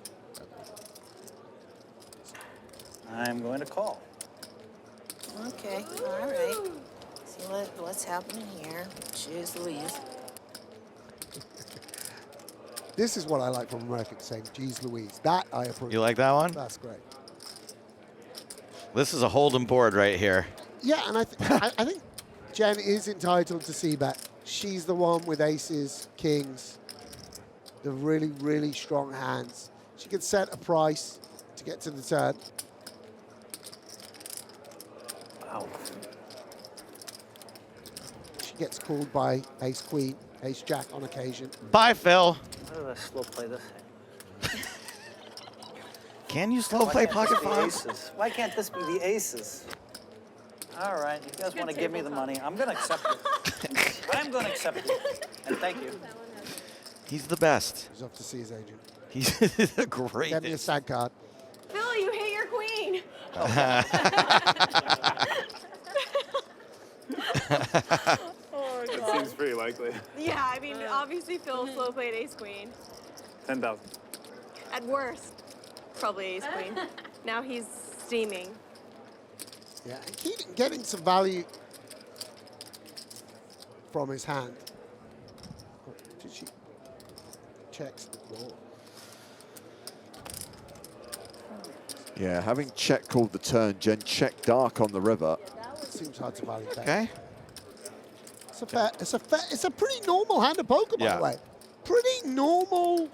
I'm going to call. Okay, all right. See what's happening here. Jeez Louise. This is what I like from Americans saying, geez Louise. That I approve. You like that one? That's great. This is a hold'em board right here. Yeah, and I think Jen is entitled to c-bet. She's the one with aces, kings, the really, really strong hands. She can set a price to get to the turn. Wow. gets called by ace queen, ace jack on occasion. Bye, Phil. How did I slow play this? Can you slow play pocket fives? Aces? Why can't this be the aces? All right, you guys want to give me the money? I'm going to accept it. I'm going to accept it. And thank you. He's the best. He's off to see his agent. He's a great. Get me a sad card. Phil, you hate your queen. Oh, It God. seems pretty likely. Yeah, I mean, obviously Phil slow played ace queen. 10,000. At worst, probably ace queen. Now he's steaming. Yeah, and Keating getting some value from his hand. Oh, did she checks the ball? Yeah, having check called the turn, Jen check dark on the river. Seems hard to value bet. Okay. It's a pretty normal hand of poker, by the way. Pretty normal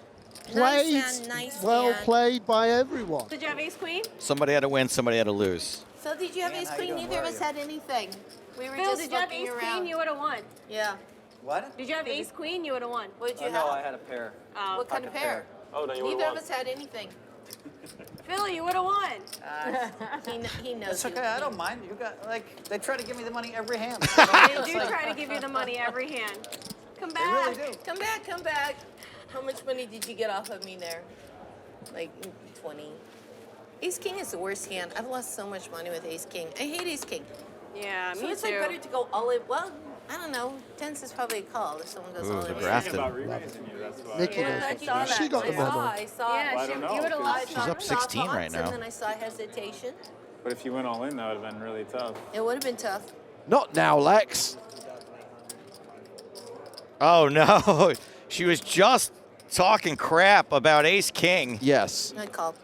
played, nice well hand. played by everyone. Did you have ace queen? Somebody had to win, somebody had to lose. So did you have ace queen? Neither of us had anything. We were Phil, just did you have looking ace around. queen? You would have won. Yeah. What? Did you have ace queen? You would have won. What did you have? No, I had a pair. Oh. What kind of pair? Oh, then you Neither would've of won. us had anything. Phil, you would have won. He knows. It's okay, I don't mind. You got, like, they try to give me the money every hand. They do try to give you the money every hand. Come back. really do. Come back, come back. How much money did you get off of me there? Like 20. Ace king is the worst hand. I've lost so much money with ace king. I hate ace king. Yeah, So me it's too. like better to go all in. Well, I don't know. Tens is probably a call if someone goes Ooh, all the in. grafted. About re-raising you, that's why. Nikki Yeah, knows. I saw that. She got the memo. I saw. Yeah, Well, I don't know, you would have lost. She's up 16 right now. And then I saw hesitation. But if you went all in, that would have been really tough. It would have been tough. Not now, Lex. Oh no, she was just talking crap about ace king. Yes. I called.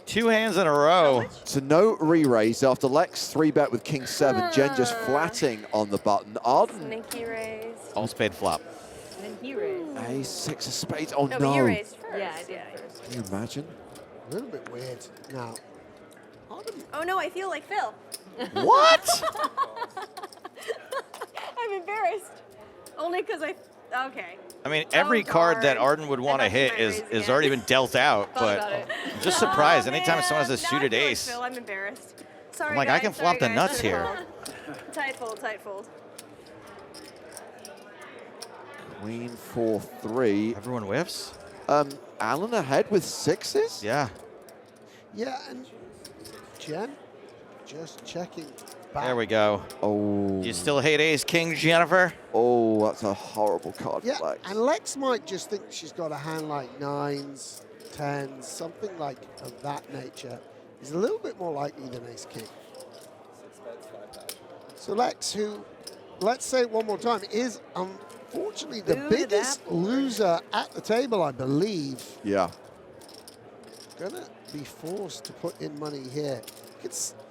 2 hands in a row. So no re-raise after Lex 3-bet with king 7. Jen just flatting on the button. Arden, Nikki raised. All spade flop. And then he raised. ace 6 of spades. Oh No, but you no. raised first. Yeah, I did. Can you imagine? A little bit weird now. Oh no, I feel like Phil. What? I'm embarrassed. Only because okay. I mean, every card that darn. Arden would want to thought she hit might is raise already again. been dealt out, Thought about but it. I'm just surprised. Oh, Anytime someone has a man. suited Now I feel like ace, Phil, I'm embarrassed. Sorry, I'm like, guys. I can flop the Sorry, nuts guys. here. Tight fold, tight fold. Queen 4-3. Everyone whiffs? Alan ahead with 6s? Yeah. Yeah, and Jen just checking back. There we go. Oh. You still hate ace king, Jennifer? Oh, that's a horrible card Yeah, for Lex. and Lex might just think she's got a hand like 9s, 10s, something like of that nature. Is a little bit more likely than ace king. 6 bets, 5,000. So Lex, who, let's say it one more time, is unfortunately the Ooh, biggest that board. loser at the table, I believe. Yeah. Gonna be forced to put in money here.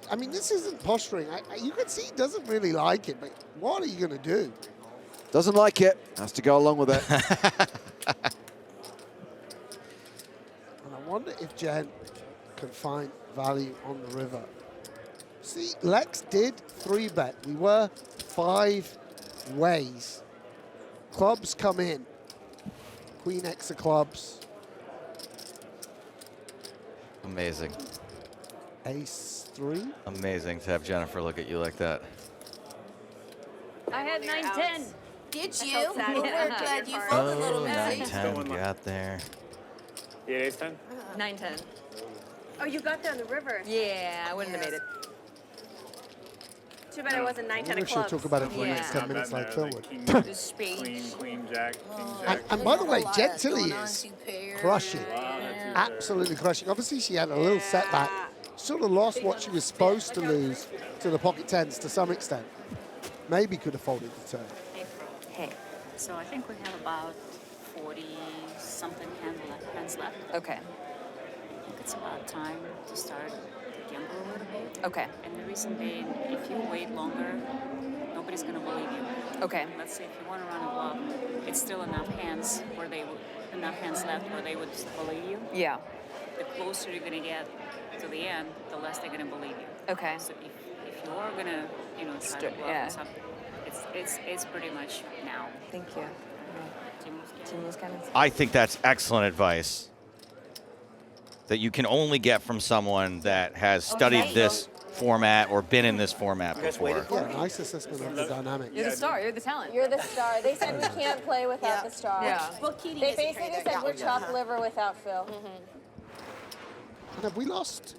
I mean, this isn't posturing. You can see he doesn't really like it, but what are you gonna do? Doesn't like it. Has to go along with it. And I wonder if Jen can find value on the river. See, Lex did 3-bet. We were 5 ways. Clubs come in. Queen X of clubs. Amazing. Ace 3. Amazing to have Jennifer look at you like that. I had 9-10. Did felt you? sad. Well, Yeah. we're glad you felt a little Oh, bit. 9-10 got there. You had ace 10? 9-10. Oh, you got there on the river. Yeah, I wouldn't have made it. Too bad it wasn't 9-10 We of should clubs. talk about it for the Yeah. next Not 10 minutes betting like there, Phil would. king, The spade. queen, jack, king, And, jack. and by the way, A lot Jen of Tilly going on, is 2 pairs. crushing. Absolutely crushing. Obviously, she had a little setback. Sort of lost what she was supposed to lose to the pocket 10s to some extent. Maybe could have folded the turn. Hey, so I think we have about 40-something hands left. Okay. I think it's about time to start to gamble a little bit. Okay. And the reason being, if you wait longer, nobody's going to believe you. Okay. Let's say if you want to run a bluff, it's still enough hands left where they would believe you. Yeah. The closer you're going to get to the end, the less they're going to believe you. Okay. So if you are going to, try to bluff yeah. and stuff, it's pretty much now. Thank you. I think that's excellent advice that you can only get from someone that has studied this format or been in this format before. Yeah, nice assessment of the dynamic. You're the star. You're the talent. You're the star. They said we can't play without the star. Yeah. Well, Keating They isn't basically trained said that we're way. chopped liver without Phil. And have we lost?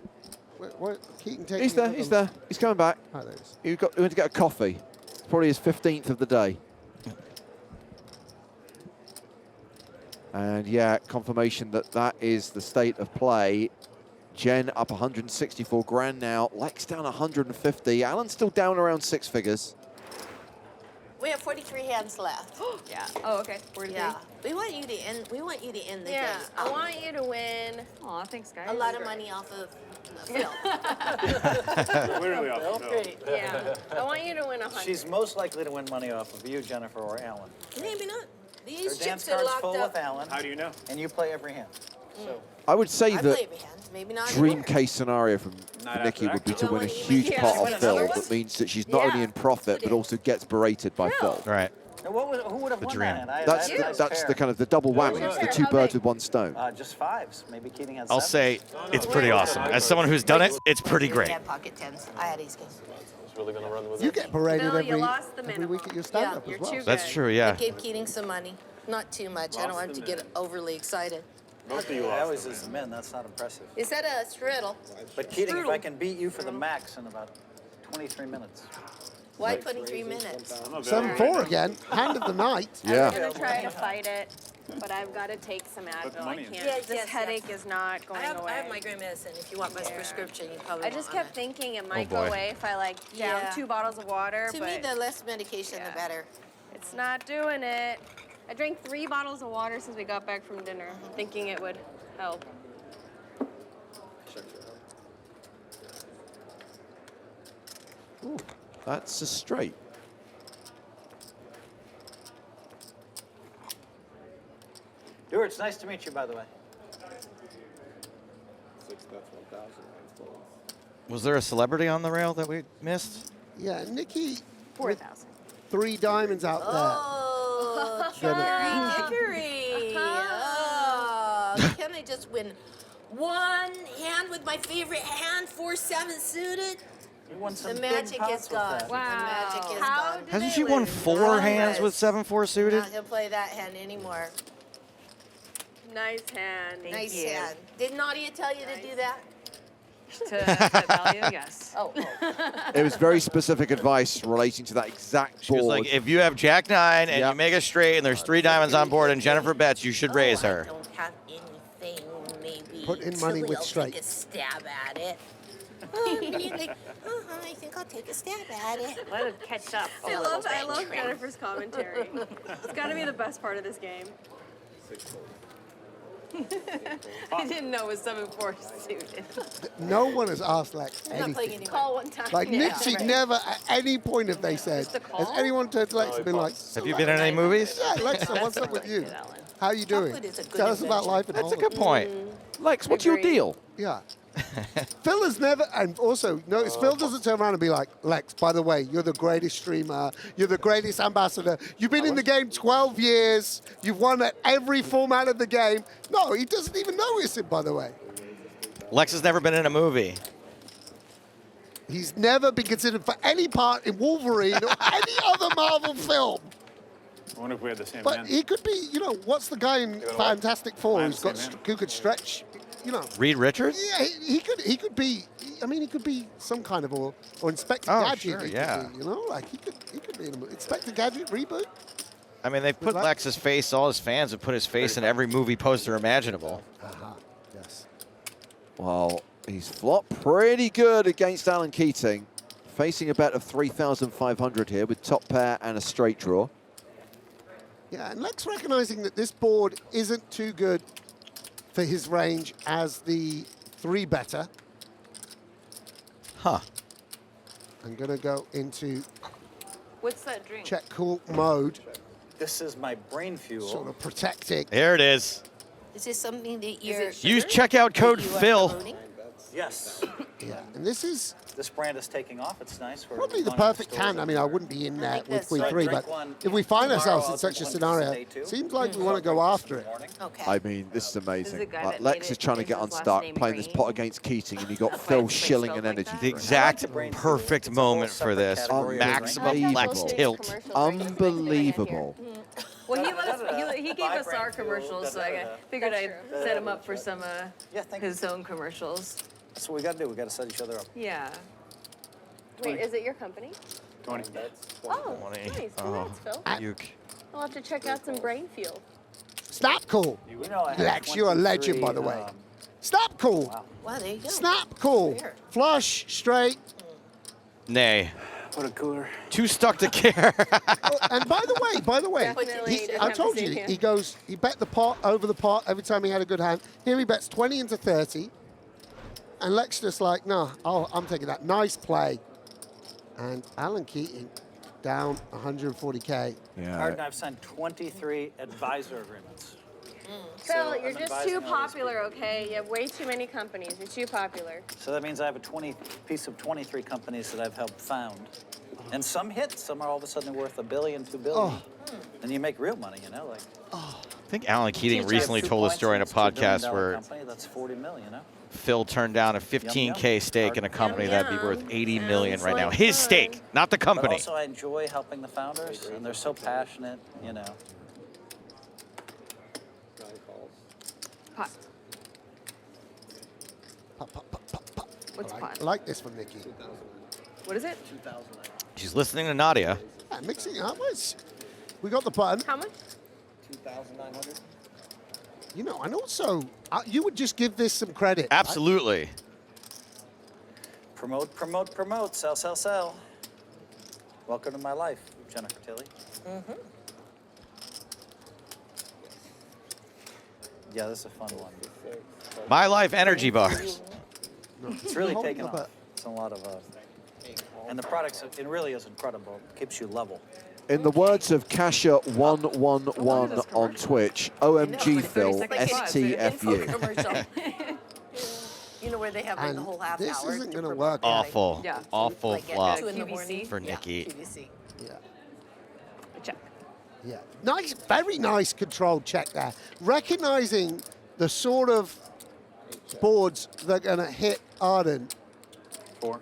Where Keating taking? He's there. He's there. He's coming back. Oh, there he is. He went to get a coffee. It's probably his 15th of the day. And yeah, confirmation that that is the state of play. Jen up 164 grand now. Lex down 150. Alan's still down around 6 figures. We have 43 hands left. Yeah. Oh, okay. 43. Yeah. We want you to end. We want you to end the Yeah, game. I want you to win Aw, thanks, guys. A lot of money off of Phil. Literally off the bill. Yeah, I want you to win 100. She's most likely to win money off of you, Jennifer, or Alan. Maybe not. Her These dance chips are card's locked full up. with Alan. How do you know? And you play every hand. So I would say I that play every hand. Maybe not. dream anymore. case scenario from Not Nikki after would be that. to win a Yeah. huge Yeah. pot Win off Phil. another one? That means that she's not only in profit, but also gets berated by Phil. Right. Now, who would have won dream. that hand? That's I had a nice that's pair. the kind of the double whammy. It's the two birds with one stone. Just fives. Maybe Keating had I'll sevens. say it's pretty awesome. As someone who's done it, it's pretty great. Yeah, pocket tens. I had ace kings. He's really gonna run with You it. get paraded Phil, you every lost the every minimum. week at your stand-up You're as well. too That's good. true, I yeah. gave Keating some money. Not too much. I don't want him to get overly excited. Most of you I lost. always is the men. That's not impressive. Is that a strudel? But Keating, if I can beat you for the max in about 23 minutes. Why 23 minutes? I'm available 7-4 right again. Hand of the night. Yeah. I'm gonna try to fight it, but I've got to take some Put the Advil. I money in. can't. Yes, This yes, headache yes. is not I going have away. migraine medicine. If you want my prescription, you probably I just want kept thinking it might boy. go away if I like down Yeah. 2 bottles of water, To but me, the less medication, the better. it's not doing it. I drank 3 bottles of water since we got back from dinner, thinking it would help. Ooh, that's a straight. Stuart, it's nice to meet you, by the way. 6 bets, 1,000. Was there a celebrity on the rail that we missed? Yeah, Nikki. 4,000. 3 diamonds out Oh, Gonna- Hickory. Oh, can I just win one hand with my favorite hand, 4-7 suited? You won some The big magic pots is with gone. that. The magic is How gone. did Hasn't they she won win? 4 hands with 7-4 suited? Not gonna play that hand anymore. Nice hand. Nice hand. Did Nadia tell you to do that? To value, yes. Oh. It was very specific advice relating to that exact She was board. like, if you have Jack 9 and Yep. you make a straight and there's 3 diamonds on board and Jennifer bets, you should raise her. I don't have anything, maybe. Put in money Tilly with will straight. Take a stab at it. You're like, I think I'll take a stab at it. Let it catch up. I love Jennifer's commentary. It's got to be the best part of this game. I didn't know it was 7-4 suited. No one has asked Lex I'm not playing anything. anymore. Call one time. Like, Yeah. Nixie never, at any point have they said, Just a call? has anyone turned to Lex and been like, Have you been in any movies? yeah, Lexa, what's up with you? How you doing? Chocolate is a good Tell us about invention. life in That's a Hollywood. good point. Lex, what's your Agreed. deal? Yeah. Phil has never, and also, notice Phil doesn't turn around and be like, Lex, by the way, you're the greatest streamer, you're the greatest ambassador, you've been in the game 12 years, you've won at every format of the game. No, he doesn't even notice it, by the way. Lex has never been in a movie. He's never been considered for any part in Wolverine or any other Marvel film. I wonder if we had the same But hand. he could be, you know, what's the guy in Fantastic Four I who's got, understand, who could stretch, you know. Reed Richards? Yeah, he could be. I mean, he could be some kind of or Inspector Oh, Gadget. sure, he could yeah. be, you know, like he could be in a movie. Inspector Gadget reboot. I mean, they've put Lex? Lex's face, all his fans have put his face in every movie poster imaginable. Yes. Well, he's flopped pretty good against Alan Keating. Facing a bet of 3,500 here with top pair and a straight draw. Yeah, and Lex recognizing that this board isn't too good for his range as the 3-better. Huh. I'm going to go into What's that drink? check call mode, This is my brain fuel. sort of protecting. There it is. Is this something that you're... Use checkout code you are Phil. promoting? Yes. Yeah, and this is this brand is taking off. It's nice. We're Probably the going into perfect stores hand. I mean, I wouldn't be in there with So I V3, drink but one if we find tomorrow, ourselves I'll in such a drink one scenario, day too. seems like we want to go after it. Okay. I mean, this is amazing. the guy Like, that Lex made is it, trying to is get his last unstuck, name playing this Green? pot against Keating, and you got That's why Phil his face shilling felt an like energy that. The drink. exact Brain perfect food. It's a whole moment for separate this. category of Maximum drink. flex tilt. Unbelievable. Well, he let us. He gave us our commercials, so I figured I'd set him up for some his own commercials. That's what we got to do. We got to set each other up. Yeah. Wait, is it your company? 20. Oh, 20. nice. Oh, Congrats, Phil. puke. I'll have to check out some brain fuel. Snap call. You know, I had Lex, you're a legend, by the way. Snap call. Wow, there you go. Snap call. Weird. Flush, straight. Nay. What a cooler. Too stuck to care. And by the way, Definitely he, doesn't I have told the you, same hand. he goes, he bet the pot over the pot every time he had a good hand. Here he bets 20 into 30. And Lex just like, no, I'm taking that. Nice play. And Alan Keating down 140K. Arden, I've signed 23 advisor agreements. Phil, So you're I'm just advising too all these popular, okay? You have way too many companies. You're too popular. So that means I have a piece of 23 companies that I've helped found. And some hit, some are all of a sudden worth $1 billion, $2 billion. And you make real money, you know, like. I think Alan Keating Teach recently I have 2 told a points story in a and it's $2 billion podcast where company, that's 40 million, you know? Phil turned down a 15K stake in a company that'd be worth 80 million right now. His stake, not the But company. also I enjoy helping the founders, and they're so passionate, you know. Pot. What's I pot? like this one, Nikki. What is it? She's listening to Nadia. Yeah, mixing it up. We got the button. How much? 2,900. You know, and also, you would just give this some credit. Absolutely. Promote, promote, promote, sell, sell, sell. Welcome to my life, Jennifer Tilly. Mm-hmm. Yeah, this is a fun one. My Life energy bars. It's really Hold taken up off. It's a lot of, and the products, it really is incredible. It keeps you level. In the words of Kasha111 on Twitch, OMG Phil, STFU. Commercial. You know where they have like And the whole half this hour. isn't to gonna promote work. their, like, Awful, Yeah. awful like at flop 2 in the morning. for Nikki. QVC. Yeah. Check. Yeah. Nice, very nice controlled check there. Recognizing the sort of boards that are going to hit Arden. 4.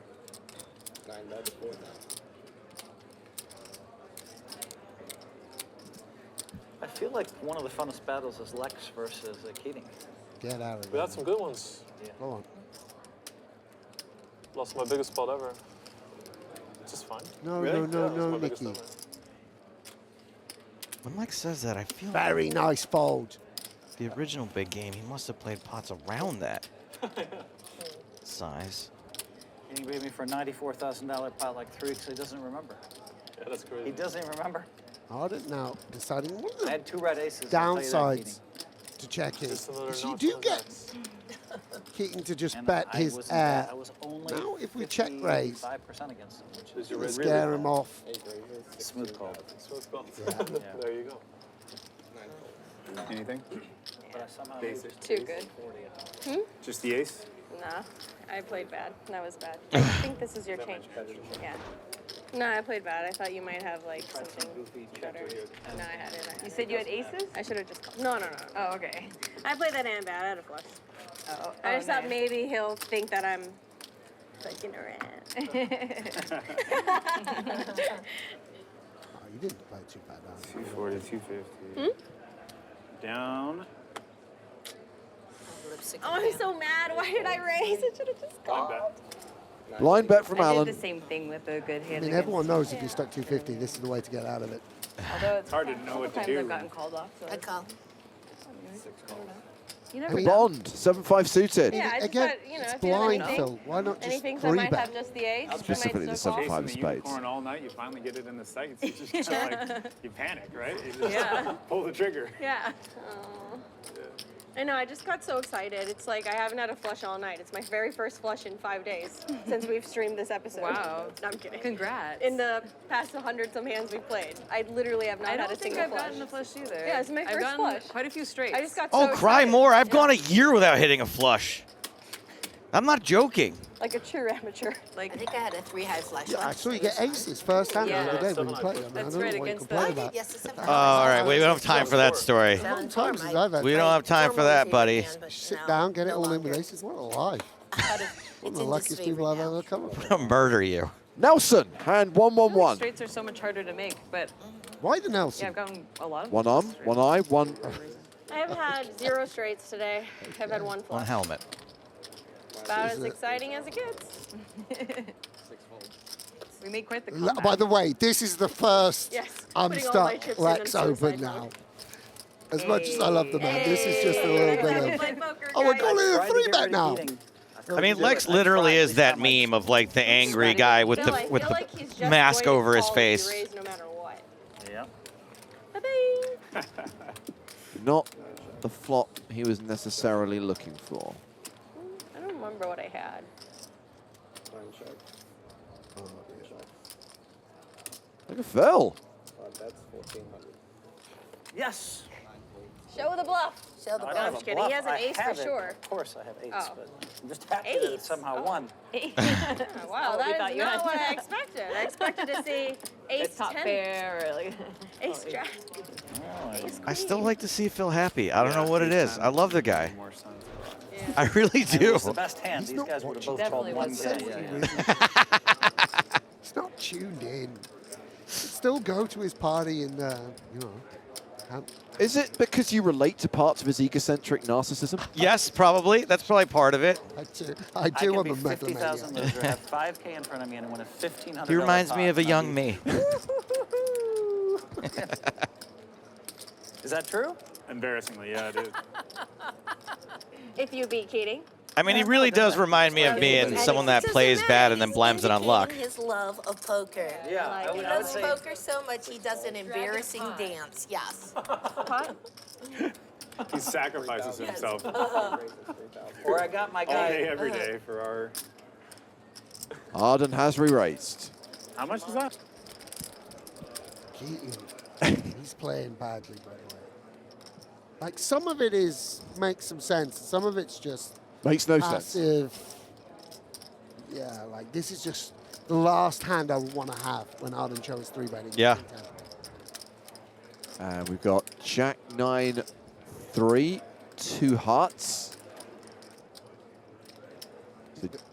9 bets, 4,000. I feel like one of the funnest battles is Lex versus Keating. Get out of We there. had some good ones. Go on. Lost my biggest spot ever. It's just fine. No, Really? no, no, Yeah, it was no, my biggest Nikki. ever. When Lex says that, I feel Very nice fold. the original big game, he must have played pots around that size. And he gave me for a $94,000 pot like 3 weeks. He doesn't remember. Yeah, that's crazy. He doesn't even remember. Arden now deciding what are I the had 2 red aces. I'll tell you that, Keating. downsides to checking. Just another Is you notch do on get Lex. Keating to just And bet I his wasn't air. bad. I was only Now, if we check raise, 5% against him, which Is is your really red scare bad. him off. 8 raises. Smooth call. Smooth call. Yeah. There you go. 9 fold. Anything? But I somehow Basic. Too good. Just the ace? Nah, I played bad. That was bad. I think this is your change. Yeah. No, I played bad. I thought you might have like something better. No, I had it. You said you had aces? I should have just called. No. Oh, okay. I played that hand bad. I had a flush. Oh, I just thought nice. maybe he'll think that I'm fucking around. Oh, you didn't play too bad, Arden. 240, 250. Down. Lipstick Oh, I'm so mad. Why did I raise? It should have just Blind called. bet. Blind bet from I did Alan. the same thing with a good I hand. mean, everyone knows if you stuck 250, this is the way to get out of it. Although it's hard to know what to sometimes do. I've gotten called off. So I call. you I never mean, know. Bond, 7-5 suited. Yeah, I just Again, thought, you know, it's if you have blind, anything, Phil. Why not just anything that three might bet? have just the ace, Specifically you the might still call. 7-5 Chasing the spades. unicorn all night, you finally get it in the sights. You just like, you panic, right? You just Yeah. pull the trigger. Yeah. Aw. I know, I just got so excited. It's like I haven't had a flush all night. It's my very first flush in 5 days since we've streamed this episode. Wow. No, I'm kidding. Congrats. In the past 100 some hands we've played, I literally have not I had don't a think single I've flush. gotten a flush either. Yeah, it's my I've first gotten flush. quite a few straights. I just got Oh, so cry excited. more. I've gone a year without hitting a flush. I'm not joking. Like a true amateur. I think I had a 3-high flush. Yeah, I saw you get aces first hand the other day when you played them. That's I don't right, know what you against complain the- about. Yes, it's Oh, all right. We don't have time for that story. How many times have I had We don't have time for that, buddy. Sit down, get it all in with aces. What a life. One of the luckiest people I've ever come across. I'll murder you. Nelson, hand 1-1-1. Straights are so much harder to make, but Why the Nelson? yeah, I've gotten a lot of One arm, one eye, one. I have had 0 straights today. I've had 1 flush. One helmet. About as exciting as it gets. We made quite the comeback. By the way, this is the first Yes, putting all my unstuck chips in Lex and Open suicide now. As much as I love the man, this is just a little bit of. Oh, we're calling it a 3-bet now. I mean, Lex literally is that meme of like the angry guy with the mask over his face. No matter what. Yeah. Not the flop he was necessarily looking for. I don't remember what I had. Look at Phil. That's 1,400. Yes. Show the bluff. Show the I don't bluff. have I'm a just kidding. bluff. He has an I ace for have it. sure. Of course I have 8s, Oh. but I'm just happy that it somehow won. Wow, we that thought is you not had- what I expected. I expected to see ace top 10. pair or like Ace jack. I still like to see Phil happy. I don't know what it is. I love the guy. I really And it do. was the best hand. These guys would have both Definitely called one was. game. It's not tuned in. Still go to his party and, you know. Is it because you relate to parts of his egocentric narcissism? Yes, probably. That's probably part of it. I do can on be the megalomania. 50,000 loser, have 5K in front of me, and win a $1,500. He reminds me of a pot. young me. Is that true? Embarrassingly, yeah, it is. If you beat Keating. I mean, he really does remind me of being someone that plays bad and then blames it on luck. His love of poker. Yeah, He loves poker so much he does an embarrassing dance. Yes. He sacrifices himself Or I got my all guy. day, every day for our. Arden has re-raised. How much was that? Keating, he's playing badly, by the way. Like, some of it makes some sense. Some of it's just Makes no passive. Yeah, like, this is just the last hand I would want to have when Arden Cho is 3-betting. Yeah. And we've got Jack 9, 3, 2 hearts.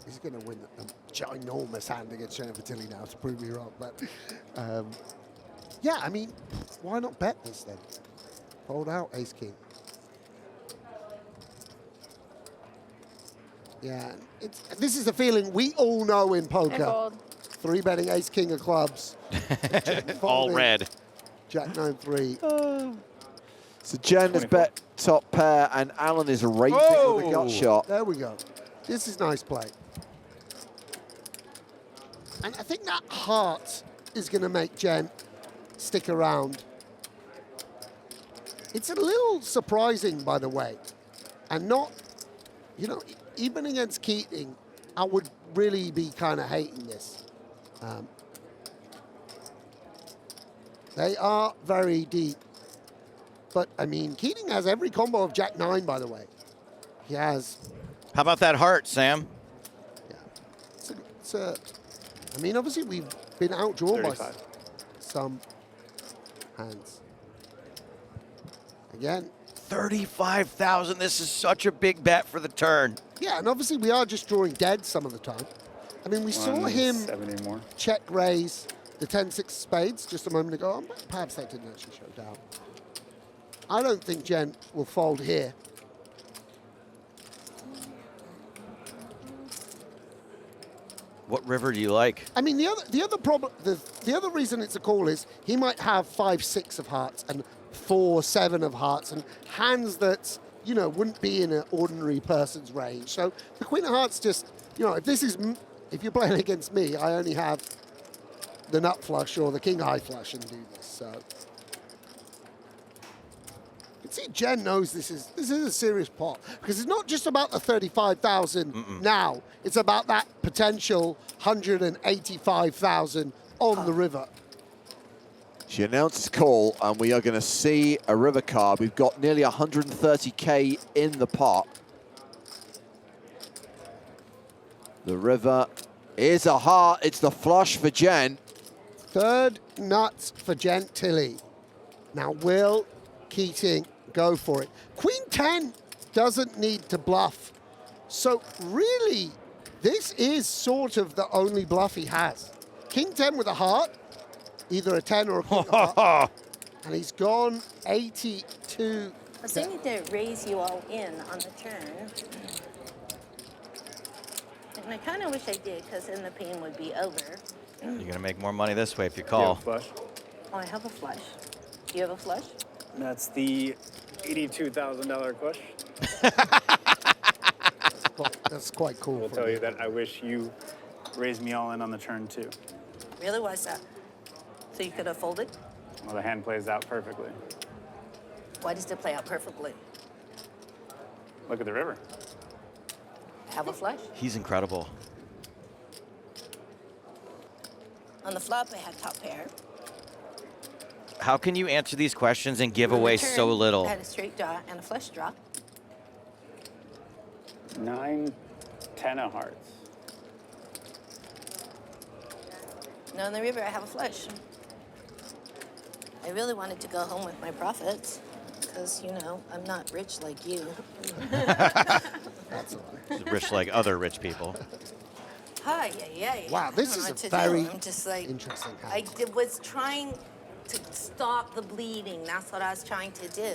He's going to win a ginormous hand against Jennifer Tilly now to prove me wrong. But, yeah, I mean, why not bet this then? Fold out Ace King. Yeah, this is the feeling we all know in poker. 3-betting Ace King of clubs. All red. Jack 9-3. So Jen has bet top pair, and Alan is raising with a gut shot. There we go. This is nice play. And I think that heart is going to make Jen stick around. It's a little surprising, by the way. And not, you know, even against Keating, I would really be kind of hating this. They are very deep. But, I mean, Keating has every combo of Jack 9, by the way. He has. How about that heart, Sam? I mean, obviously, we've been outdrawn by 35. some hands. Again. 35,000. This is such a big bet for the turn. Yeah, and obviously, we are just drawing dead some of the time. I mean, we saw him 170 more. check raise the 10-6 spades just a moment ago. Perhaps that didn't actually show down. I don't think Jen will fold here. What river do you like? I mean, the other problem, the other reason it's a call is he might have 5-6 of hearts and 4-7 of hearts and hands that, you know, wouldn't be in an ordinary person's range. So the Queen of Hearts just, you know, if you're playing against me, I only have the nut flush or the king high flush and do this. So you can see Jen knows this is a serious pot because it's not just about the 35,000 now. It's about that potential 185,000 on the river. She announces call, and we are going to see a river card. We've got nearly 130K in the pot. The river is a heart. It's the flush for Jen. Third nuts for Jen Tilly. Now, will Keating go for it? Queen 10 doesn't need to bluff. So really, this is sort of the only bluff he has. King 10 with a heart, either a 10 or a king heart. And he's gone 82. I was thinking to raise you all in on the turn. And I kind of wish I did, because then the pain would be over. You're going to make more money this way if you call. Flush. Oh, I have a flush. Do you have a flush? That's the $82,000 question. That's quite cool. I'll tell you that I wish you raised me all in on the turn too. Really? Why is that? So you could have folded? Well, the hand plays out perfectly. Why does it play out perfectly? Look at the river. Have a flush? He's incredible. On the flop, I had top pair. How can you answer these questions and give On the away turn, so little? I had a straight draw and a flush draw. 9, 10 of hearts. No, on the river, I have a flush. I really wanted to go home with my profits, because, you know, I'm not rich like you. Rich like other rich people. Hi, yeah. Wow, this is a very I'm just like, interesting hand. I was trying to stop the bleeding. That's what I was trying to do.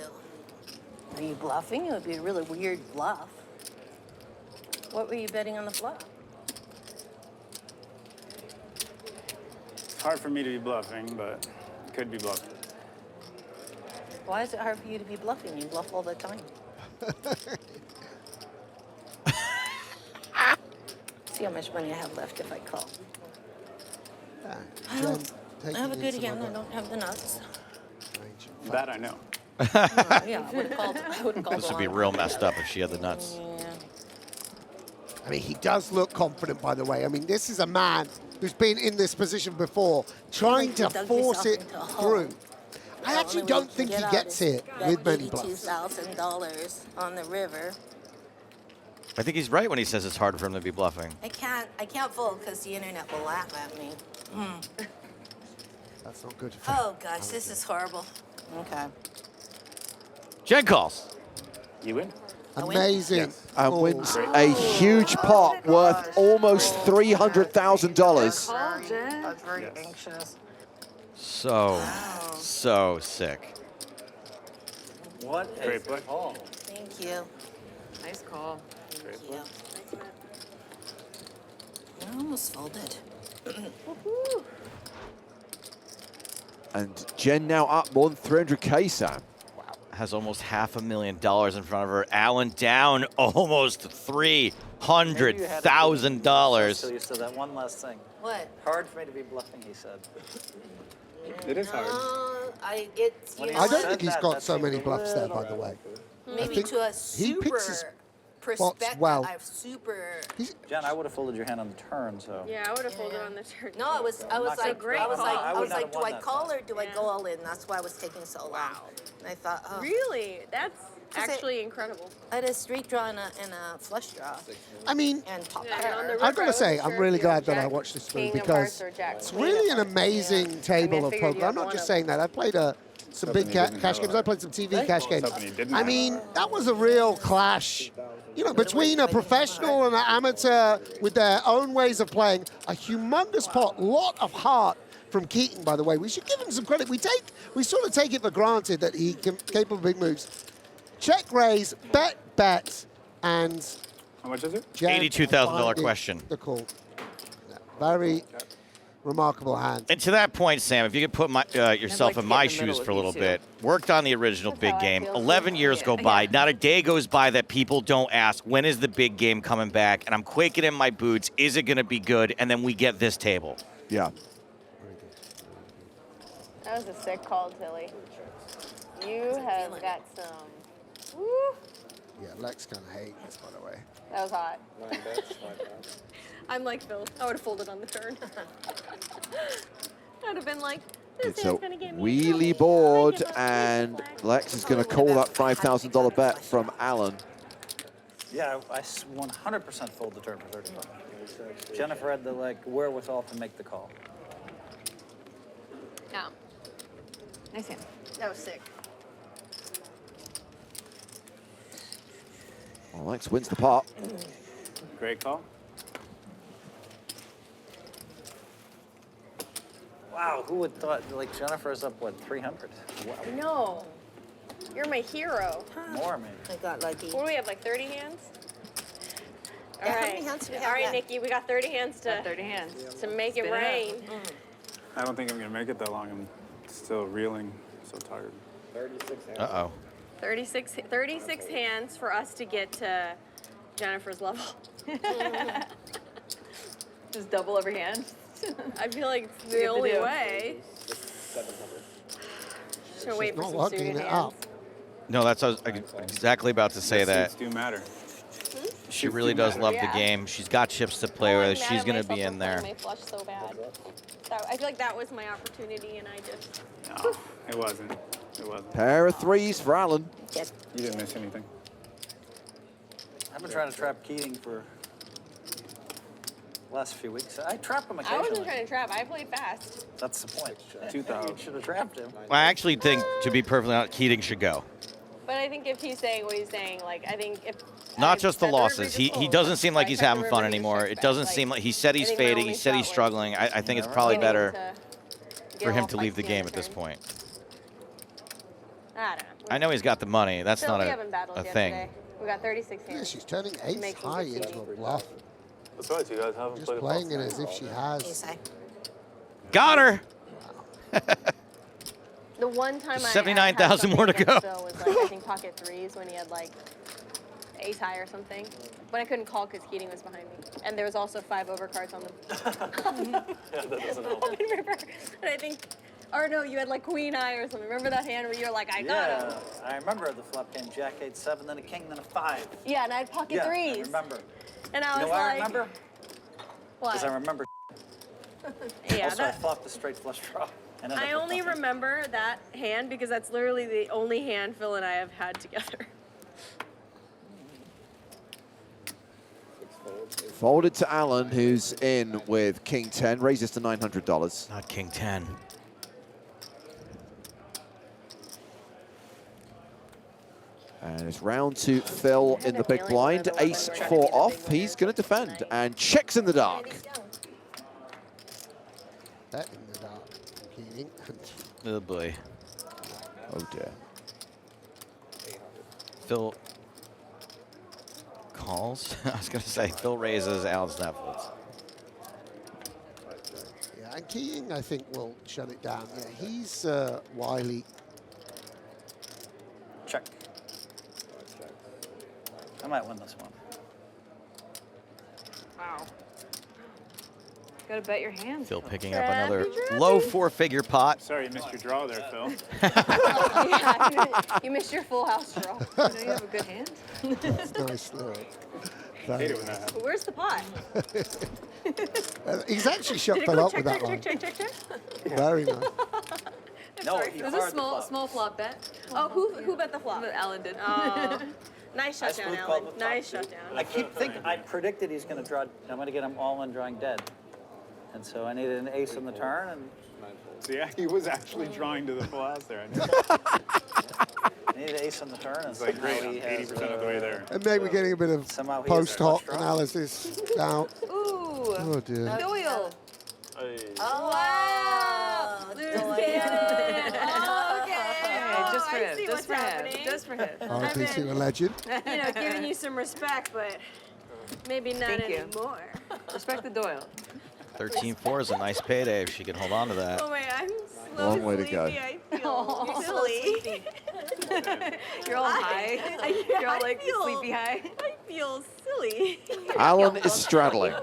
Are you bluffing? It would be a really weird bluff. What were you betting on the flop? It's hard for me to be bluffing, but it could be bluffing. Why is it hard for you to be bluffing? You bluff all the time. See how much money I have left if I call. I have a good hand. I don't have the nuts. That I know. Yeah, I would have called. This would be real messed up if she had the nuts. Yeah. I mean, he does look confident, by the way. I mean, this is a man who's been in this position before, trying to force it through. I actually don't think he gets here with many bluffs. $82,000 on the river. I think he's right when he says it's hard for him to be bluffing. I can't fold because the internet will laugh at me. That's not good. Oh gosh, this is horrible. Okay. Jen calls. You win? Amazing. And wins a huge pot worth almost $300,000. I was very anxious. So sick. What a Great call. Thank you. Nice call. Thank you. I almost folded. And Jen now up more than 300K, Sam. Has almost $500,000 in front of her. Alan down almost $300,000. So you said that one last thing. What? Hard for me to be bluffing, he said. It is hard. I don't think he's got so many bluffs there, by the way. Maybe to a he picks his super spots perspective. well. I've super. Jen, I would have folded your hand on the turn, so. Yeah, I would have folded on the turn. No, I was Not like, great I was call. like, I I would was not like, have do won I that call though. or do I go all in? That's why I was taking so long. And I thought, oh. Really? That's actually incredible. I had a straight draw and a flush draw. I mean, And top Yeah, pair. on the I've got to river, say, I I'm wasn't really sure glad if that I Jack watched this King movie of because Hearts or Jack it's Queen really of an Hearts. amazing table of figured poker. you I'm had not just one saying that. I played some big cash games. I played some TV cash games. I mean, that was a real clash. You know, between a professional and an amateur with their own ways of playing, a humongous pot, lot of heart from Keating, by the way. We should give him some credit. We sort of take it for granted that he's capable of big moves. Check raise, bet, and How much is it? $82,000 question. The call. Yeah, very remarkable hand. And to that point, Sam, if you could put yourself in my shoes for a little bit, worked on the original big game. 11 years go by. Not a day goes by that people don't ask, when is the big game coming back? And I'm quaking in my boots. Is it going to be good? And then we get this table. Yeah. That was a sick call, Tilly. You have got some. Woo! Yeah, Lex kind of hates this, by the way. That was hot. 9 bets, 5 rounds. I'm like Phil. I would have folded on the turn. I'd have been like, this It's a is gonna get me. wheelie board, and Lex is going to call that $5,000 bet from Alan. Yeah, I 100% fold the turn for 35. Jennifer had the wherewithal to make the call. Yeah. Nice hand. That was sick. Well, Lex wins the pot. Great call. Wow, who would thought, Jennifer's up, what, 300? Wow. No. You're my hero. More, maybe. I got lucky. What do we have, like 30 hands? Yeah, how many hands do we have All right, left? Nikki, we got 30 hands to 30 hands. to make it Spin it up. rain. I don't think I'm going to make it that long. I'm still reeling. So tired. 36 hands. Uh-oh. 36 hands for us to get to Jennifer's level. Just double every hand. I feel like it's We the have to only do. way. 700. Should wait for not some locking suited it hands. up. No, that's what I was exactly about to say that. Seats do matter. She really does love the game. She's got chips to play with. I'm She's mad going at to be myself in for there. playing my flush so bad. I feel like that was my opportunity, and I just. No, it wasn't. It wasn't. Pair of threes for Alan. You didn't miss anything. I've been trying to trap Keating for the last few weeks. I trap him I occasionally. wasn't trying to trap. I played fast. That's the point. 2,000. You should have trapped him. Well, I actually think, to be perfectly honest, Keating should go. But I think if he's saying what he's saying, like, I think if. Not I just the set river losses. He just doesn't seem like I he's set the having fun river just anymore. check It back, doesn't like, seem like he said he's I think my fading. only He said he's shot was struggling. I think it's probably getting better to for get him all to leave the feisty game in at this turn. point. I don't know. I know he's got the money. That's Still, not we haven't battled a yet thing. today. We got 36 Yeah, hands. she's turning ace Makes it high succeed. into a bluff. That's right, you guys haven't Just played a playing it bluff. as if she has. Ace high. Got her. The one time I 79,000 more to go. Phil was like, I think pocket threes when he had like ace high or something. But I couldn't call because Keating was behind me. And there was also 5 overcards on the Yeah, that doesn't help. river. And I think, or no, you had like queen high or something. Remember that hand where you're like, I got him? I remember the flop game. Jack 8-7, then a king, then a 5. Yeah, and I had pocket Yeah, threes. I remember. And I You was know why I like, remember? Because I what? remember. Yeah, Also, I that, flopped the straight flush draw. And ended I up with only nothing. remember that hand because that's literally the only hand Phil and I have had together. Folded to Alan, who's in with King 10, raises to $900. Not King 10. And it's round to Phil in the big blind. Ace 4 off. He's going to defend and checks in the dark. Bet in the dark. Keating. Oh, boy. Oh, dear. Phil calls. I was going to say, Phil raises, Alan's not folds. Yeah, and Keating, I think, will shut it down. Yeah, he's wily. Check. I might win this one. Wow. Gotta bet your hands. Phil picking up another low 4-figure pot. Sorry you missed your draw there, Phil. Yeah, you missed your full house draw. You know you have a good hand. That's nice lyric. Hate it when that happens. Where's the pot? He's actually shut Did it Phil go up with check, that check, one. check, check, check? Very nice. No, sorry. he It was fired a the small flop. flop bet. Oh, who bet the flop? But Alan did. Oh, nice I shutdown, smooth Alan. called the flop. Nice shutdown. I keep thinking, I predicted he's going to draw, I'm going to get him all in drawing dead. And so I needed an ace on the turn, and See, he was actually drawing to the full house there. I knew. I needed an ace on the turn, and It's like somehow great, he has, 80% of the way there. And maybe getting a bit of Somehow he has a post-hoc flush draw. analysis now. Ooh. Oh, dear. Doyle. Hey. Oh, wow. Lose cannon. Oh, okay. Hey, just for I him. see Just what's for him. happening. Just for him. RP2 a legend. You know, giving you some respect, but maybe not Thank you. anymore. Respect the Doyle. 13-4 is a nice payday if she can hold on to that. Oh my, I'm so Long way to sleepy. go. I feel silly. You're all high. You're all like sleepy high. I feel silly. Alan is straddling.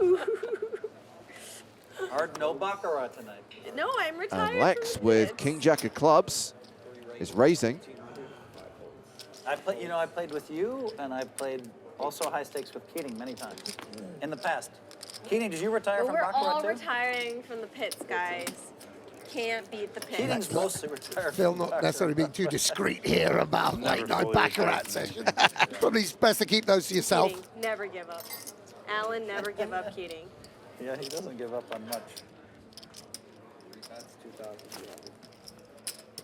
hard no baccarat tonight. No, I'm retired. And Lex from with kids. King Jack of clubs is raising. I played with you, and I played also high stakes with Keating many times in the past. Keating, did you retire Well, from we're all baccarat too? retiring from the pits, guys. Can't beat the pits. Keating's mostly retired. Phil from not baccarat. necessarily being too discreet here about late night fully baccarat retired. sessions. Probably best to keep those to yourself. Keating, never give up. Alan, never give up, Keating. Yeah, he doesn't give up on much. That's 2,000.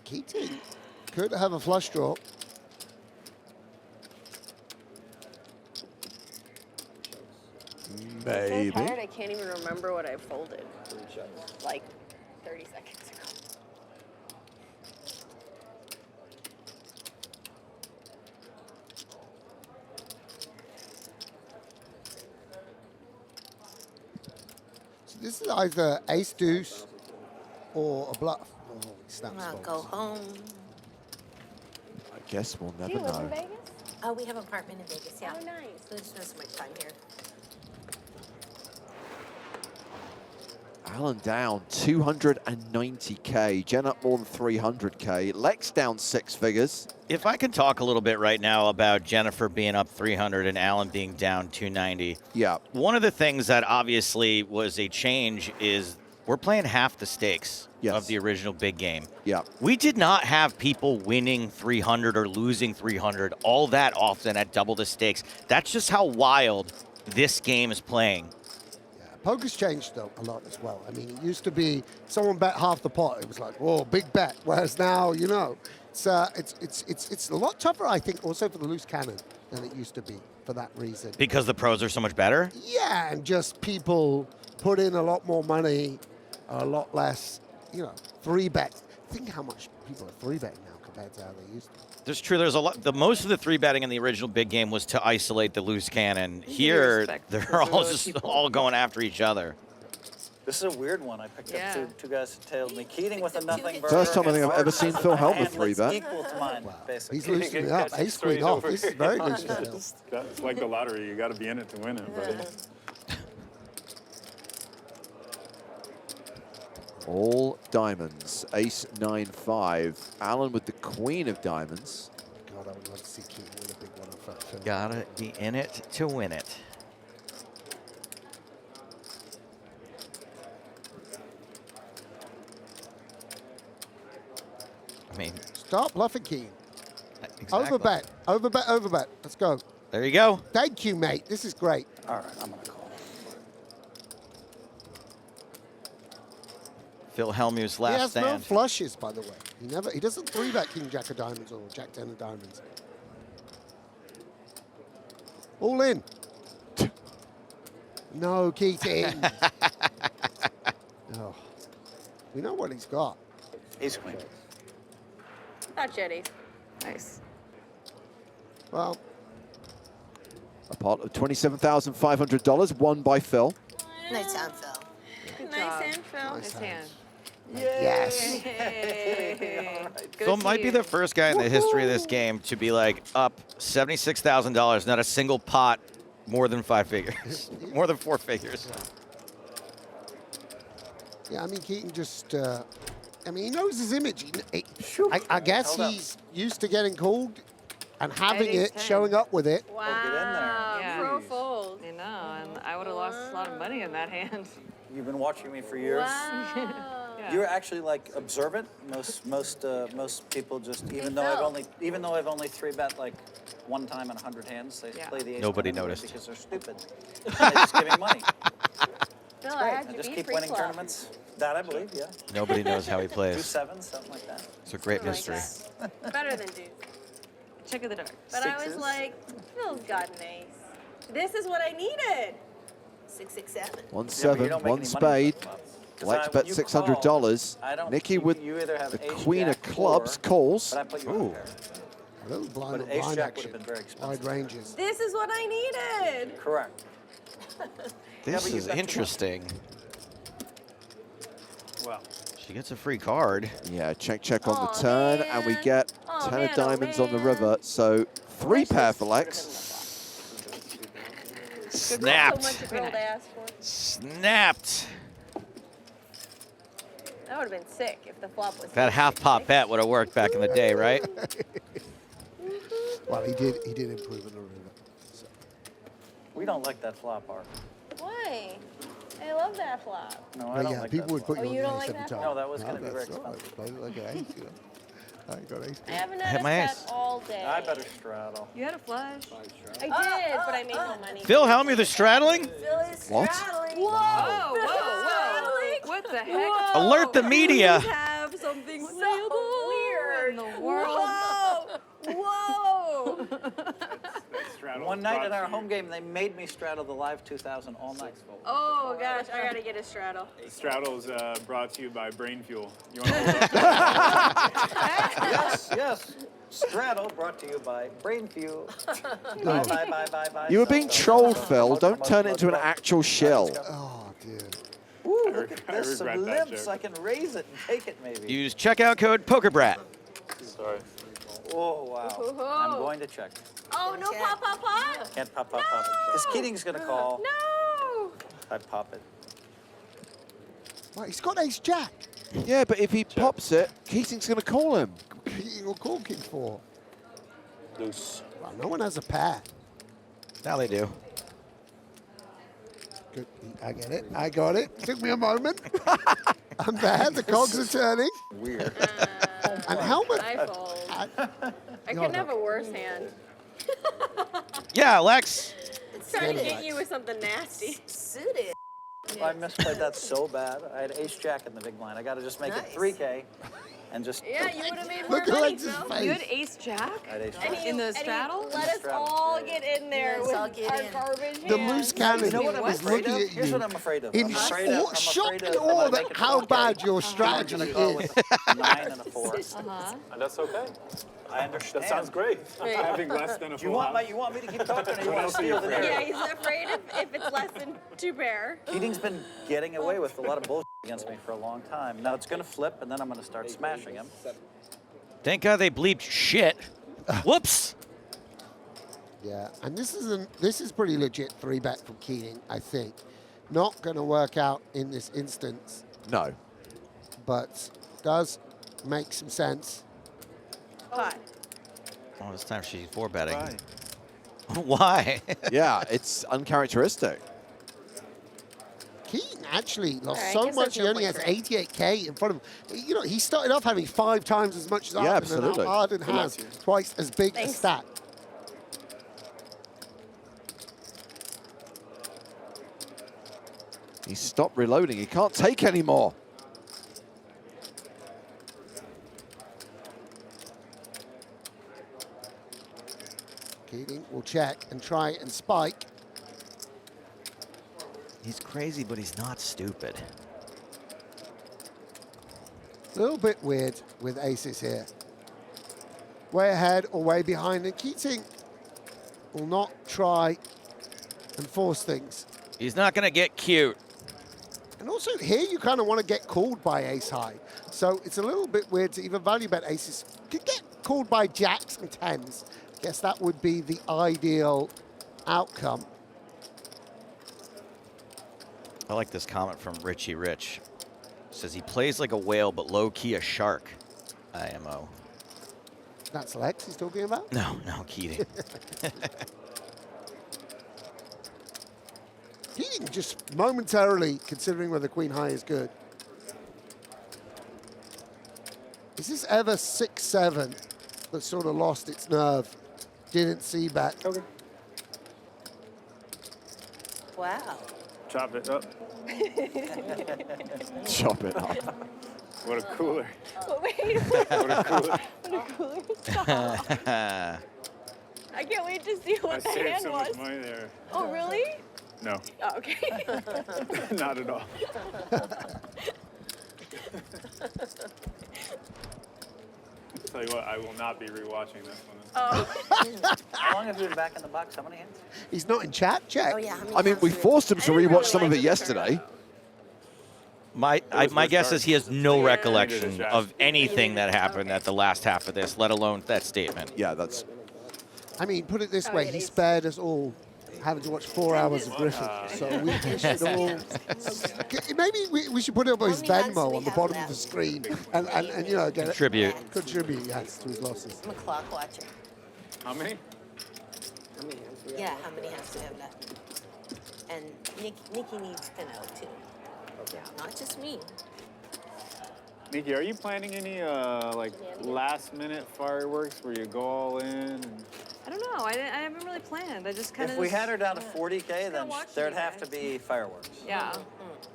Keating could have a flush draw. I'm Maybe. so tired, I can't even remember what I folded. Like 30 seconds ago. So this is either ace deuce or a bluff. Oh, he snaps I'll folds. go home. I guess we'll Do never you live in know. Vegas? Oh, we have an apartment in Vegas, yeah. Oh, nice. So just spend so much time here. Alan down 290K. Jen up more than 300K. Lex down 6 figures. If I can talk a little bit right now about Jennifer being up 300 and Alan being down 290. Yeah. One of the things that obviously was a change is we're playing half the stakes of the original big game. Yeah. We did not have people winning 300 or losing 300 all that often at double the stakes. That's just how wild this game is playing. Poker's changed though a lot as well. I mean, it used to be someone bet half the pot. It was like, whoa, big bet. Whereas now, you know, it's a lot tougher, I think, also for the loose cannon than it used to be for that reason. Because the pros are so much better? Yeah, and just people put in a lot more money, a lot less, you know, 3-bet. Think how much people are 3-betting now compared to how they used to. There's true. There's a lot. The most of the 3-betting in the original big game was to isolate the loose cannon. Here, they're all just all going after each other. This is a weird one. I picked up two guys who tailed me. Keating with a nothing burger. First time I think I've ever seen Phil Hellmuth 3-bet. Equal to mine, basically. He's loosening it up. Ace queen off. This is very loose. It's like the lottery. You got to be in it to win it, buddy. All diamonds. Ace 9-5. Alan with the queen of diamonds. God, I would love to see Keating win a big one off that film. Gotta be in it to win it. I mean, start bluffing, Keating. Exactly. Overbet, overbet, overbet. Let's go. There you go. Thank you, mate. This is great. All right, I'm gonna call. Phil Hellmuth's He last has no stand. flushes, by the way. He doesn't 3-bet King Jack of diamonds or Jack 10 of diamonds. All in. No, Keating. Oh. We know what he's got. Ace queen. Not Jetty. Nice. Well, A pot of $27,500 won by Phil. Nice hand, Phil. Good nice hand, Phil. Nice hand. Yes. Phil might be the first guy in the history of this game to be like up $76,000, not a single pot more than 5 figures, more than 4 figures. Yeah, I mean, Keating just, I mean, he knows his image. I guess he's used to getting called and having it, showing up with it. Wow. Get in there. Yeah. Pro fold. I know, and I would have lost a lot of money in that hand. You've been watching me for years. Wow. You're actually like observant. Most people just even though I've only 3-bet like one time in 100 hands, they play the ace. Nobody anyway noticed. because they're stupid. And they're just giving money. Phil, It's I great. had I you just beat keep free winning club. tournaments. That I believe, yeah. Nobody knows how he 2 plays. 7s, something like that. It's a great mystery. Better than Duke. Check of the dark. But I was Sixes. like, Phil's got an ace. This is what I needed. 6, 6, 7. 1-7, 1 spade. Lex bet $600. Nikki with the queen of clubs calls. But I put you Ooh. out there. A little blind But on ace blind jack would action. have been very expensive. Wide ranges. This is what I needed. Correct. This but you is bet too much. interesting. Well, She gets a free card. Yeah, check on the Aw, turn, man. and we get Aw, 10 man, of oh, diamonds on the man. river. So 3 pair for Lex. So Snapped. much a girl to ask for. Snapped. That would have been sick if the flop was. That half pot bet would have worked back in the day, right? Well, he did improve in the river. So. We don't like that flop, Art. Why? I love that flop. No, I But don't yeah, like people that would put Oh, you on you the don't ace like every that time. flop? No, that was gonna be very that's all right. expensive. Play it like an ace, you know. I got ace. I haven't hit had a my set ace. all day. I better straddle. You had a flush. I did, but I made no money. Phil Hellmuth is straddling? Phil is What? straddling. Whoa! Whoa! What the heck? Alert the media. Please have something So weird. in the world. Whoa! One night at our home game, they made me straddle the Live 2000 all night. Oh gosh, I gotta get a straddle. Straddle's brought to you by Brain Fuel. You want to hold up? Yes. Straddle brought to you by Brain Fuel. Bye. You were being trolled, Phil. Don't turn it into an actual shill. Oh, dear. Ooh, look at I this. Some regret that limbs. joke. I can raise it and take it maybe. Use checkout code PokerBrat. Sorry. Oh, wow. I'm going to check. Oh no, pop. Can't pop. Because Keating's going to call. No. I pop it. Right, he's got ace jack. Yeah, but if he pops it, Keating's going to call him. Keating will call King 4. Loose. Well, no one has a pair. Now they do. Good. I get it. I got it. Took me a moment. I'm there. The cogs are turning. Weird. And Hellmuth. I fold. I couldn't have a worse hand. Yeah, Lex. Trying to get you with something nasty. Suited. I misplayed that so bad. I had ace jack in the big blind. I got to just make it 3K and just. Yeah, you would have made more Look at money, Lex's Phil. face. You had ace jack? I had ace And jack. he- In the and he straddle? Let us all get in there Let us with all get our in. garbage The hands. loose cannon You know what I'm is afraid looking of? at Here's you what I'm afraid of. in I'm afraid of shock and I'm awe gonna that make it how 4K. bad your Keating's strategy gonna call is. with a 9 and a 4. And that's okay. I understand. That sounds great. Having less than a You full want house. me to keep talking, or you What want else to are you steal the afraid of? Yeah, narrative? he's afraid if it's less than 2 pair. Keating's been getting away with a lot of bullshit against me for a long time. Now it's going to flip, and then I'm going to start smashing him. Thank God they bleeped shit. Whoops. Yeah, and this is pretty legit 3-bet from Keating, I think. Not going to work out in this instance, No. but does make some sense. Pot. Oh, this time she's 4-betting. Why? Yeah, it's uncharacteristic. Keating actually lost All right, so guess much. I'm He only still has 88K in front of him. You know, he started off having 5 times as much as Arden, absolutely. and now Arden has twice as big a Thanks. stack. He stopped reloading. He can't take any more. Keating will check and try and spike. He's crazy, but he's not stupid. A little bit weird with aces here. Way ahead or way behind, and Keating will not try and force things. He's not going to get cute. And also here you kind of want to get called by ace high. So it's a little bit weird to even value bet aces. Could get called by jacks and tens. I guess that would be the ideal outcome. I like this comment from Richie Rich. Says he plays like a whale, but low-key a shark. IMO. That's Lex he's talking about? No, Keating. Keating just momentarily considering whether queen high is good. Is this ever 6-7 that sort of lost its nerve? Didn't see bet. Okay. Wow. Chop it up. Chop it up. What a cooler. Wait. What a cooler. What a cooler. Stop. I can't wait to see I what the saved hand so was. much money there. Oh, really? No, Oh, okay. not at all. Tell you what, I will not be rewatching this one. Oh. How long have you been back in the box? How many hands? He's not in chat, check. Oh, yeah. I mean, we forced him to rewatch some of it yesterday. My guess is he has no Yeah. recollection of anything that happened at the last half of this, let alone that statement. Yeah, that's... I mean, put it this Oh, way, it he is. spared us all having to watch 4 hours of Griffin. So we should all... Maybe we should put it up his How many hands do Venmo we on the have bottom of left? the screen and you know, get it. Contribute. Yes, to his losses. I'm a clock watcher. How many? Yeah, how many hands do we have left? And Nikki needs to know too. Not just me. Nikki, are you planning any like last-minute fireworks where you go all in? And... I don't know. I haven't really planned. I just kind of. If we had her down to 40K, then there'd have to be fireworks. Yeah.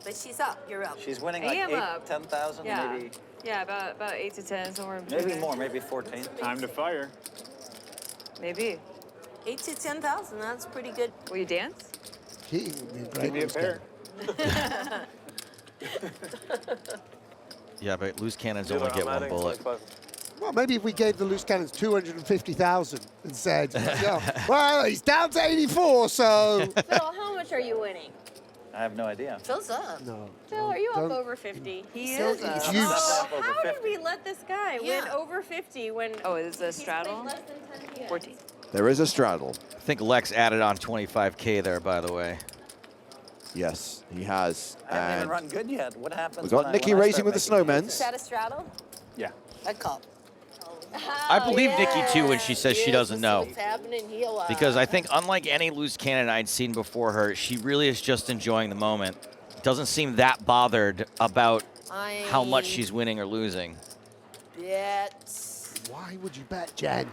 But she's up. You're up. She's winning I like am 8, up. 10,000, Yeah. maybe. Yeah, about 8 to 10, somewhere. Maybe more, maybe 14. Time to fire. Maybe. 8 to 10,000. That's pretty good. Will you dance? Keating would be a great Give me a pair. Yeah, but loose cannons only get one bullet. Well, maybe if we gave the loose cannons 250,000 and said, well, he's down to 84, so. Phil, how much are you winning? I have no idea. Phil's up. No. Phil, are you up Don't- over 50? He Phil is up. is Oh, juice. how did we let this guy win Yeah. over 50 when Oh, is it a he's played straddle? less than 10 games? 14. There is a straddle. I think Lex added on 25K there, by the way. Yes, he has. I haven't even And run good yet. What happens? we've got Nikki racing with the snowmen. Is that a straddle? Yeah. I call. I believe Nikki too when she says she doesn't know. What's happening here? Because I think unlike any loose cannon I'd seen before her, she really is just enjoying the moment. Doesn't seem that bothered about how much she's winning or losing. Bet. Why would you bet, Jen?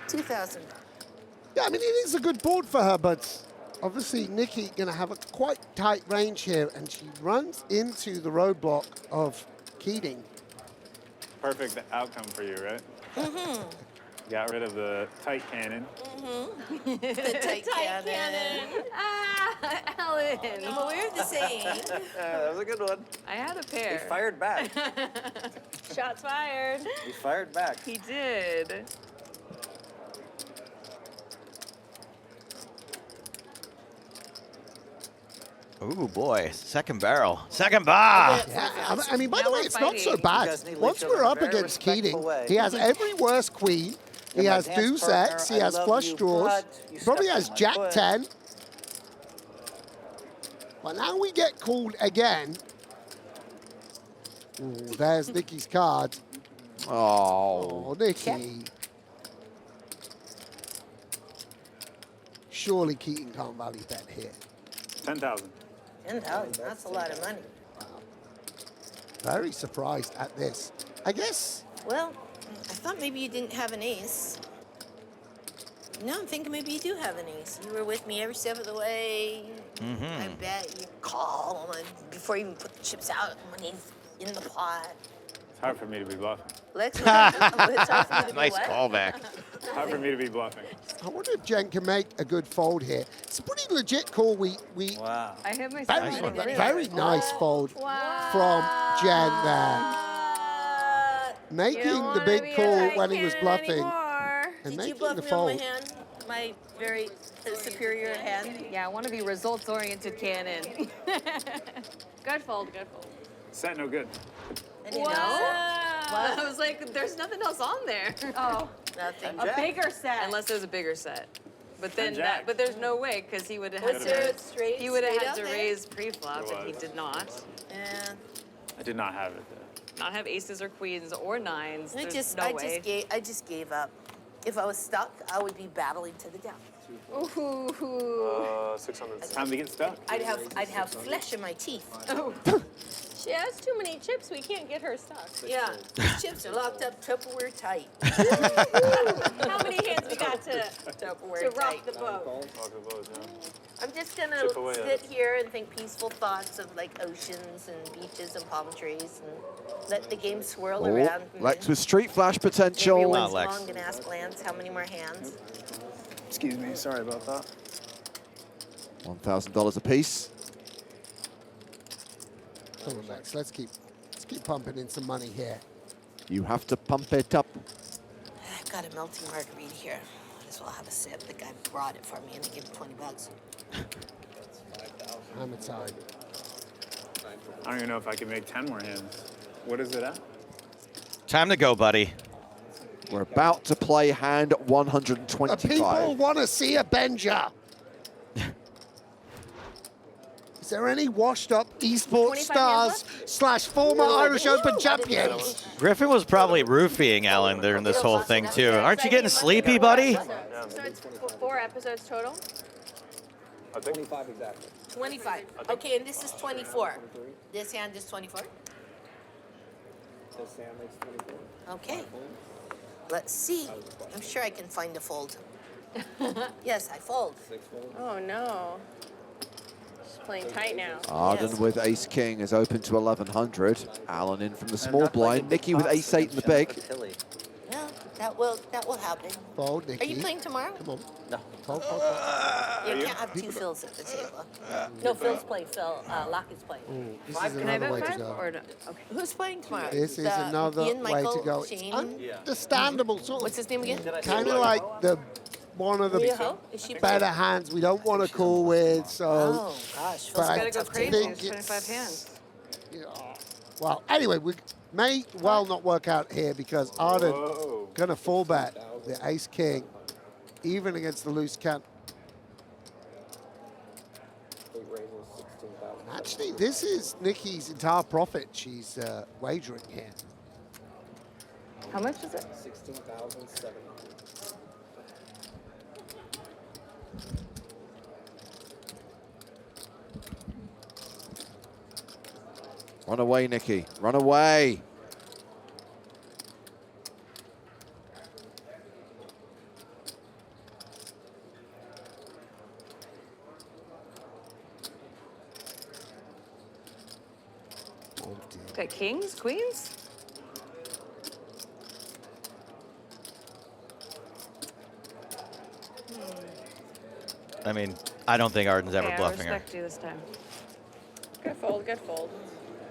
2,000. Yeah, I mean, it is a good board for her, but obviously Nikki going to have a quite tight range here, and she runs into the roadblock of Keating. Perfect outcome for you, right? Mm-hmm. Got rid of the tight cannon. Mm-hmm. The tight cannon. Ah, Alan. But we're the same. That was a good one. I had a He pair. fired back. Shots fired. He fired back. He did. Ooh, boy. Second barrel. Second bar. Yeah, I mean, by the Now way, we're it's not so fighting. bad. You guys need to Once leave we're in a up very against Keating, respectful way. he has every worst queen. He You're my has dance deuce partner. X. He I has love flush you, draws. but you Probably stepped has on my Jack foot. 10. But now we get called again. Ooh, there's Nikki's card. Oh. Oh, Nikki. Surely Keating can't value bet here. 10,000. 10,000. That's a lot of money. Very surprised at this. I guess. Well, I thought maybe you didn't have an ace. No, I'm thinking maybe you do have an ace. You were with me every step of the way. I bet you call before you even put the chips out when he's in the pot. It's hard for me to be bluffing. Lex, it's hard for you to be Nice what? callback. It's hard for me to be bluffing. I wonder if Jen can make a good fold here. It's a pretty legit call. We Wow. I have my very, second one. very nice fold from Jen there. Making the big call when he was bluffing and Did you making bluff the me on fold. my hand? My very superior hand? Yeah, I want to be results-oriented cannon. Good fold, good fold. Set no good. I didn't What? know. I was like, there's nothing else on there. Oh, Nothing. a bigger set. Unless there's a bigger set. But then jack. but there's no way because he would have Was had there to straight? he would have straight had out to there? raise pre-flop There and he was. did not. Yeah. I did not have it there. Not have aces or queens or nines. I There's just, no I way. just gave up. If I was stuck, I would be battling to the death. Ooh. 600. It's time to get stuck. I'd have flesh in my teeth. Oh. She has too many chips. We can't get her stuck. Yeah, these chips are locked up Tupperware tight. How many hands we got to Tupperware rock tight. the boat? I'm just gonna Chip away at sit here and think peaceful thoughts of like oceans and beaches and palm trees and let the game swirl Oh, around. Lex with street flash potential. Every Wow, once in a Lex. while I'm gonna ask Lance how many more hands. Excuse me, sorry about that. $1,000 apiece. Come on, Lex. Let's keep pumping in some money here. You have to pump it up. I've got a melting margarita here. Might as well have a sip. The guy brought it for me and I gave him 20 bucks. Hammer time. I don't even know if I can make 10 more hands. What is it at? Time to go, buddy. We're about to play hand The 125. people want to see a Benja. Is there any washed-up esports 25 stars / former Irish Open champions? Griffin was probably roofing Alan during this whole thing, too. Aren't you getting sleepy, buddy? So it's 4 episodes total? I think 25 exactly. 25. Okay, and this is 24. This hand is 24. Okay. Let's see. I'm sure I can find a fold. Yes, I fold. Oh no. She's playing tight now. Arden with ace king is open to 1100. Alan in from the small blind. Nikki with ace 8 in the big. Yeah, that will happen. Fold, Nikki. Are you playing tomorrow? Come on. No. Fold, fold, fold. You can't have two Phils at the table. No, Phil's playing. Lockett's playing. Ooh, this Five? is Can I another way bet to five go. or no? Okay. Who's playing tomorrow? This is another Ian, way Michael, to go. It's Shane? understandable, sort What's of. his name again? Kind of like one of Rhea the Ho? Is she better hands we don't want to call with. So, Oh gosh, but Phil's I Gotta go crazy. think There's 25 hands. yeah. Well, anyway, we may well not work out here because Arden gonna fall bet the ace king, even against the loose cat. Actually, this is Nikki's entire profit she's wagering here. How much is it? 16,700. Run away, Nikki. Run away. Got kings, queens? I mean, I don't think Arden's ever Okay, I bluffing her. respect you this time. Good fold, good fold.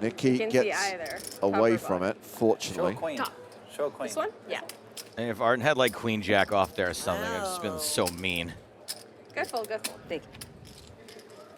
Nikki Can't see gets either. away Top or from bottom? it, fortunately. Show a queen. Top. Show a queen. This one? Yeah. And if Arden had like queen jack off there or something, it'd just been so mean. Good fold, good fold. Thank you.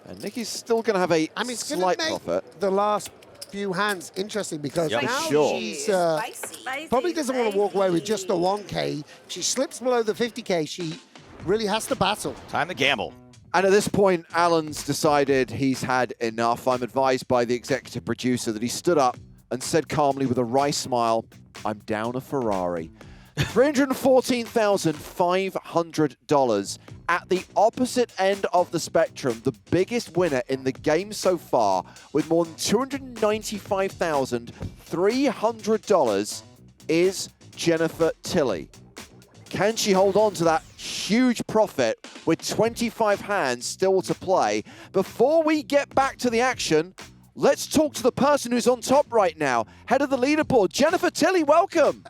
And Nikki's still going to have a I mean, it's going slight to make profit. the last few hands interesting because Yep. now Sure. she's Spicy. probably doesn't want to walk away with just the 1K. If she slips below the 50K, she really has to battle. Time to gamble. And at this point, Alan's decided he's had enough. I'm advised by the executive producer that he stood up and said calmly with a wry smile, I'm down a Ferrari. $314,500 at the opposite end of the spectrum, the biggest winner in the game so far with more than $295,300 is Jennifer Tilley. Can she hold on to that huge profit with 25 hands still to play? Before we get back to the action, let's talk to the person who's on top right now, head of the leaderboard, Jennifer Tilley, welcome.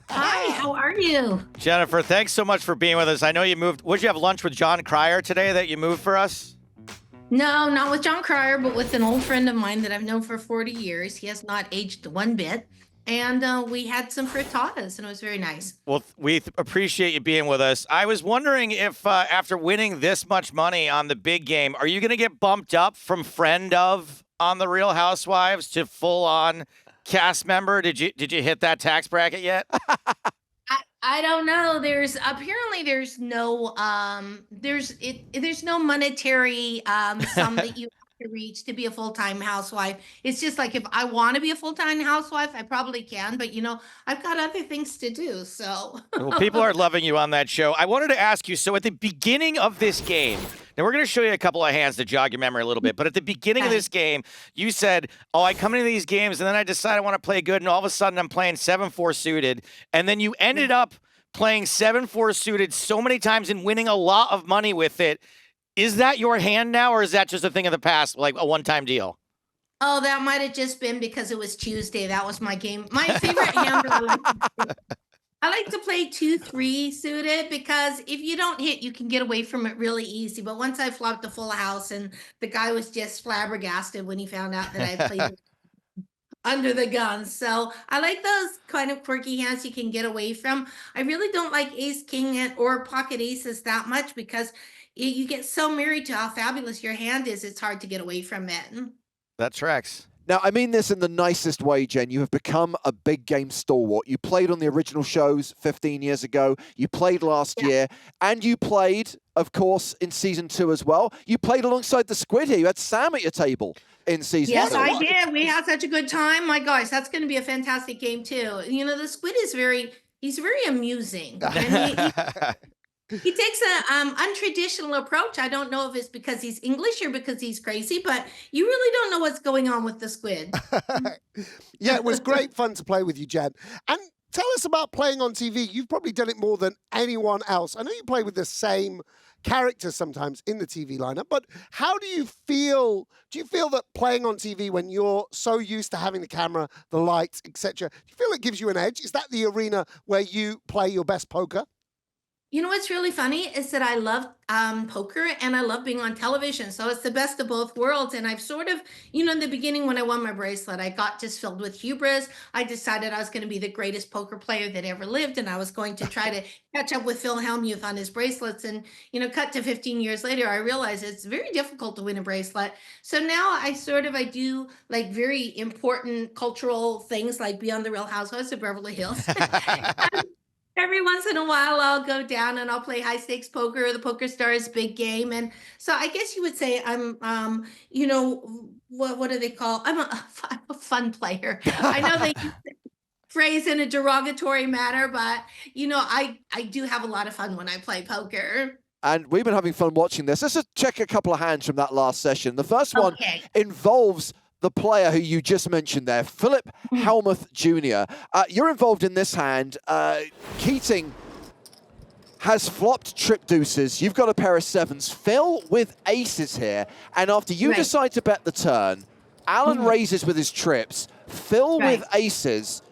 Hi, how are you? Jennifer, thanks so much for being with us. I know you moved. Would you have lunch with John Cryer today that you moved for us? No, not with John Cryer, but with an old friend of mine that I've known for 40 years. He has not aged one bit. And we had some frittatas, and it was very nice. Well, we appreciate you being with us. I was wondering if after winning this much money on the big game, are you going to get bumped up from friend of on The Real Housewives to full on cast member? Did you hit that tax bracket yet? I don't know. There's no there's no monetary sum that you have to reach to be a full-time housewife. It's just like if I want to be a full-time housewife, I probably can, but I've got other things to do. So Well, people are loving you on that show. I wanted to ask you, so at the beginning of this game, now we're going to show you a couple of hands to jog your memory a little bit, but at the beginning of this game, you said, oh, I come into these games and then I decide I want to play good, and all of a sudden I'm playing 7-4 suited, and then you ended up playing 7-4 suited so many times and winning a lot of money with it. Is that your hand now, or is that just a thing of the past, like a one-time deal? oh, that might have just been because it was Tuesday. That was my game. My favorite hand I like to play 2-3 suited because if you don't hit, you can get away from it really easy. But once I flopped the full house, and the guy was just flabbergasted when he found out that I played under the gun. So I like those kind of quirky hands you can get away from. I really don't like ace, king, or pocket aces that much because you get so married to how fabulous your hand is, it's hard to get away from it. That tracks. Now, I mean this in the nicest way, Jen. You have become a big game stalwart. You played on the original shows 15 years ago. You played last year. And you played, of course, in season 2 as well. You played alongside the Squid here. You had Sam at your table in season 2. Yes, I did. We had such a good time. My gosh, that's going to be a fantastic game, too. The Squid is he's very amusing. And He takes an untraditional approach. I don't know if it's because he's English or because he's crazy, but you really don't know what's going on with the squid. Yeah, it was great fun to play with you, Jen. And tell us about playing on TV. You've probably done it more than anyone else. I know you play with the same characters sometimes in the TV lineup, but how do you feel? Do you feel that playing on TV when you're so used to having the camera, the lights, etc., do you feel it gives you an edge? Is that the arena where you play your best poker? You know what's really funny is that I love poker and I love being on television. So it's the best of both worlds. And I've sort of, in the beginning when I won my bracelet, I got just filled with hubris. I decided I was going to be the greatest poker player that ever lived. And I was going to try to catch up with Phil Hellmuth on his bracelets. And, cut to 15 years later, I realized it's very difficult to win a bracelet. So now I do like very important cultural things like be on the Real Housewives of Beverly Hills. Every once in a while, I'll go down and I'll play high stakes poker or the PokerStars big game. And so I guess you would say I'm, what do they call? I'm a fun player. I know they use the phrase in a derogatory manner, but, I do have a lot of fun when I play poker. And we've been having fun watching this. Let's just check a couple of hands from that last session. The first one involves the player who you just mentioned there, Philip Hellmuth Jr. You're involved in this hand. Keating has flopped trip deuces. You've got a pair of sevens. Phil with aces here. And after you decide to bet the turn, Alan raises with his trips. Phil with aces,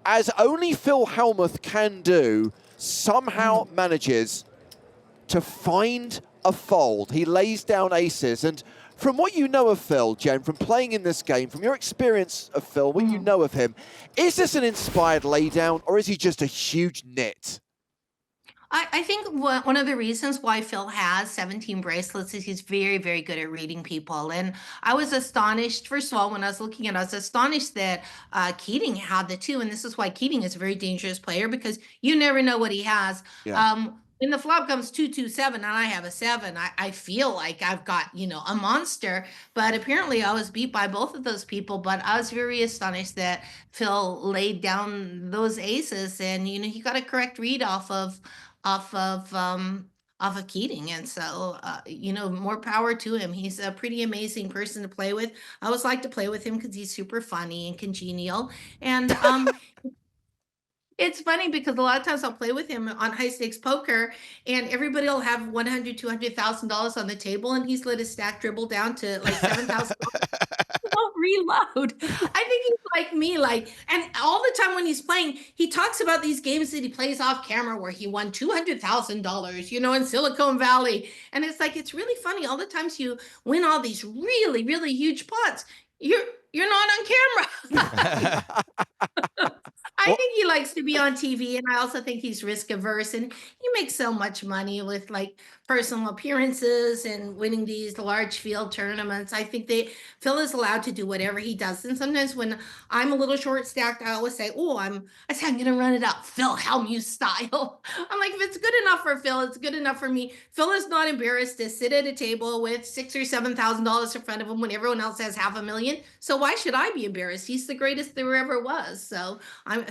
as only Phil Hellmuth can do, somehow manages to find a fold. He lays down aces. And from what you know of Phil, Jen, from playing in this game, from your experience of Phil, what you know of him, is this an inspired laydown or is he just a huge nit? I think one of the reasons why Phil has 17 bracelets is he's very, very good at reading people. And I was astonished, first of all, when I was looking at it, I was astonished that Keating had the 2. And this is why Keating is a very dangerous player because you never know what he has. Yeah. When the flop comes 2-2-7 and I have a 7, I feel like I've got, a monster. But apparently I was beat by both of those people. But I was very astonished that Phil laid down those aces and, he got a correct read off of Keating. And so, more power to him. He's a pretty amazing person to play with. I always like to play with him because he's super funny and congenial. And it's funny because a lot of times I'll play with him on high stakes poker and everybody will have $100,000, $200,000 on the table and he's let his stack dribble down to like $7,000. Won't reload. I think he's like me, and all the time when he's playing, he talks about these games that he plays off camera where he won $200,000, in Silicon Valley. And it's like, it's really funny. All the times you win all these really, really huge pots, you're not on camera. I think he likes to be on TV, and I also think he's risk averse, and he makes so much money with personal appearances and winning these large field tournaments. I think Phil is allowed to do whatever he does. And sometimes when I'm a little short stacked, I always say, I'm going to run it out Phil Hellmuth style. I'm like, if it's good enough for Phil, it's good enough for me. Phil is not embarrassed to sit at a table with $6,000 or $7,000 in front of him when everyone else has $500,000. So why should I be embarrassed? He's the greatest there ever was. So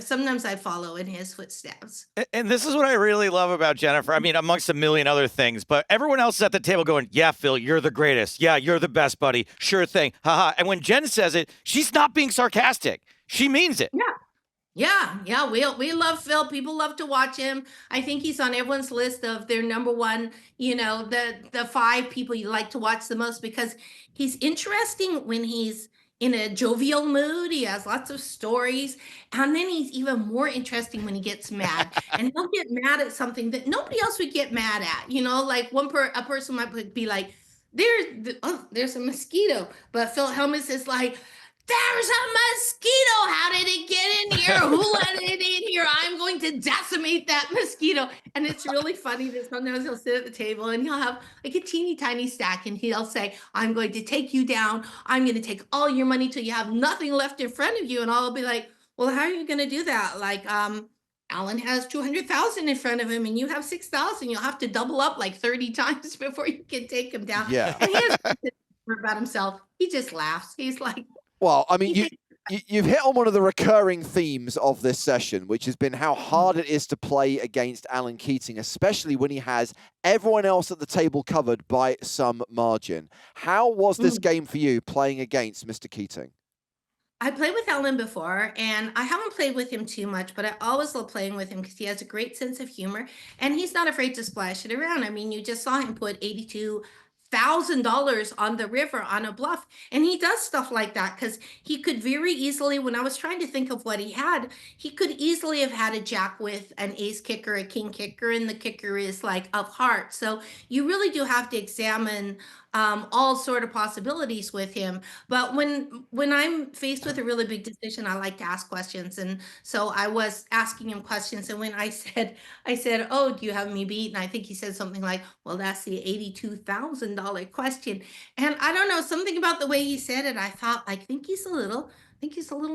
sometimes I follow in his footsteps. And this is what I really love about Jennifer. I mean, amongst a million other things, but everyone else is at the table going, yeah, Phil, you're the greatest. Yeah, you're the best, buddy. Sure thing. Haha. And when Jen says it, she's not being sarcastic. She means it. Yeah. We love Phil. People love to watch him. I think he's on everyone's list of their number one, the 5 people you like to watch the most because he's interesting when he's in a jovial mood. He has lots of stories. And then he's even more interesting when he gets mad. And he'll get mad at something that nobody else would get mad at. Like a person might be like, there's a mosquito. But Phil Hellmuth is like, there's a mosquito. How did it get in here? Who let it in here? I'm going to decimate that mosquito. And it's really funny that sometimes he'll sit at the table and he'll have like a teeny tiny stack and he'll say, I'm going to take you down. I'm going to take all your money till you have nothing left in front of you. And I'll be like, well, how are you going to do that? Like, Alan has 200,000 in front of him and you have 6,000. You'll have to double up like 30 times before you can take him down. Yeah. And he has about himself. He just laughs. He's like, well, I mean, You've hit on one of the recurring themes of this session, which has been how hard it is to play against Alan Keating, especially when he has everyone else at the table covered by some margin. How was this game for you playing against Mr. Keating? I played with Alan before, and I haven't played with him too much, but I always love playing with him because he has a great sense of humor, and he's not afraid to splash it around. I mean, you just saw him put $82,000 on the river on a bluff, and he does stuff like that because he could very easily, when I was trying to think of what he could easily have had a jack with an ace kicker, a king kicker, and the kicker is like of hearts. So you really do have to examine all sort of possibilities with him. But when I'm faced with a really big decision, I like to ask questions. And so I was asking him questions. And when I said, "Oh, do you have me beat?" And I think he said something like, "Well, that's the $82,000 question." And I don't know, something about the way he said it, I thought, I think he's a little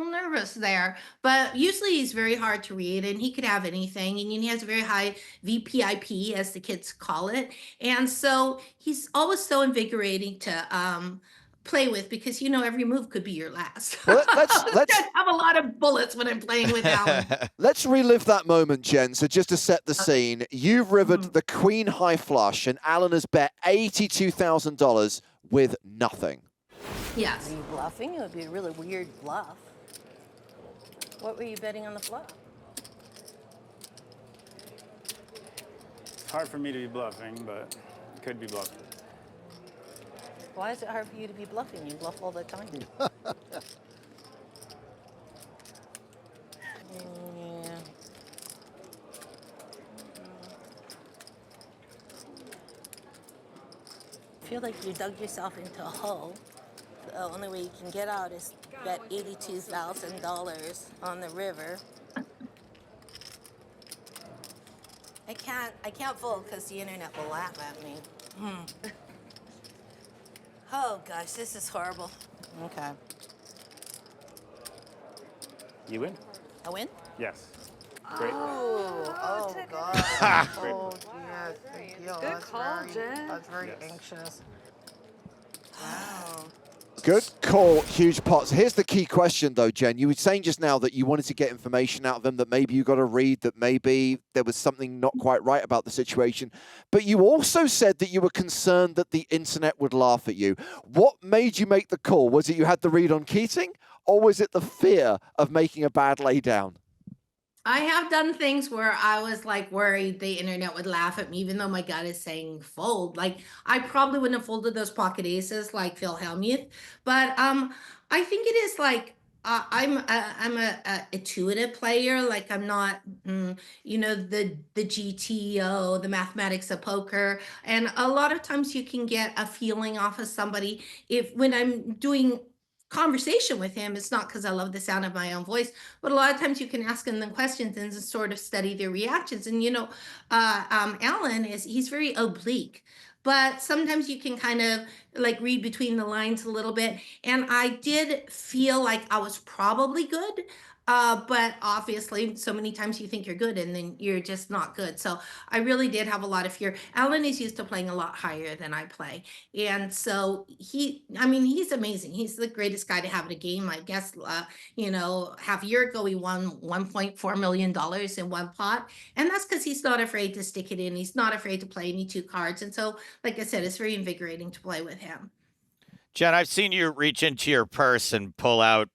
nervous there. But usually he's very hard to read, and he could have anything. And he has a very high VPIP, as the kids call it. And so he's always so invigorating to play with because every move could be your last. Well, let's I have a lot of bullets when I'm playing with Alan. Let's relive that moment, Jen. So just to set the scene, you've rivered the queen high flush, and Alan has bet $82,000 with nothing. Yes. Are you bluffing? It would be a really weird bluff. What were you betting on the flop? It's hard for me to be bluffing, but it could be bluffing. Why is it hard for you to be bluffing? You bluff all the time. Yeah. I feel like you dug yourself into a hole. The only way you can get out is bet $82,000 on the river. I can't fold because the internet will laugh at me. Oh gosh, this is horrible. Okay. You win? I win? Yes. Great. Oh God. Great. Oh dear. Thank you. Good call, Jen. I was very anxious. Wow. Good call, huge pots. Here's the key question, though, Jen. You were saying just now that you wanted to get information out of him, that maybe you got to read, that maybe there was something not quite right about the situation. But you also said that you were concerned that the internet would laugh at you. What made you make the call? Was it you had the read on Keating, or was it the fear of making a bad laydown? I have done things where I was like worried the internet would laugh at me, even though my gut is saying fold. Like I probably wouldn't have folded those pocket aces like Phil Hellmuth, but I think it is like I'm a intuitive player. Like I'm not, the GTO, the mathematics of poker, and a lot of times you can get a feeling off of somebody when I'm doing conversation with him. It's not because I love the sound of my own voice, but a lot of times you can ask them questions and just sort of study their reactions. And Alan he's very oblique, but sometimes you can kind of like read between the lines a little bit. And I did feel like I was probably good. But obviously so many times you think you're good and then you're just not good. So I really did have a lot of fear. Alan is used to playing a lot higher than I play. And so he's amazing. He's the greatest guy to have in a game. I guess, half a year ago, he won $1.4 million in one pot. And that's because he's not afraid to stick it in. He's not afraid to play any two cards. And so, like I said, it's very invigorating to play with him. Jen, I've seen you reach into your purse and pull out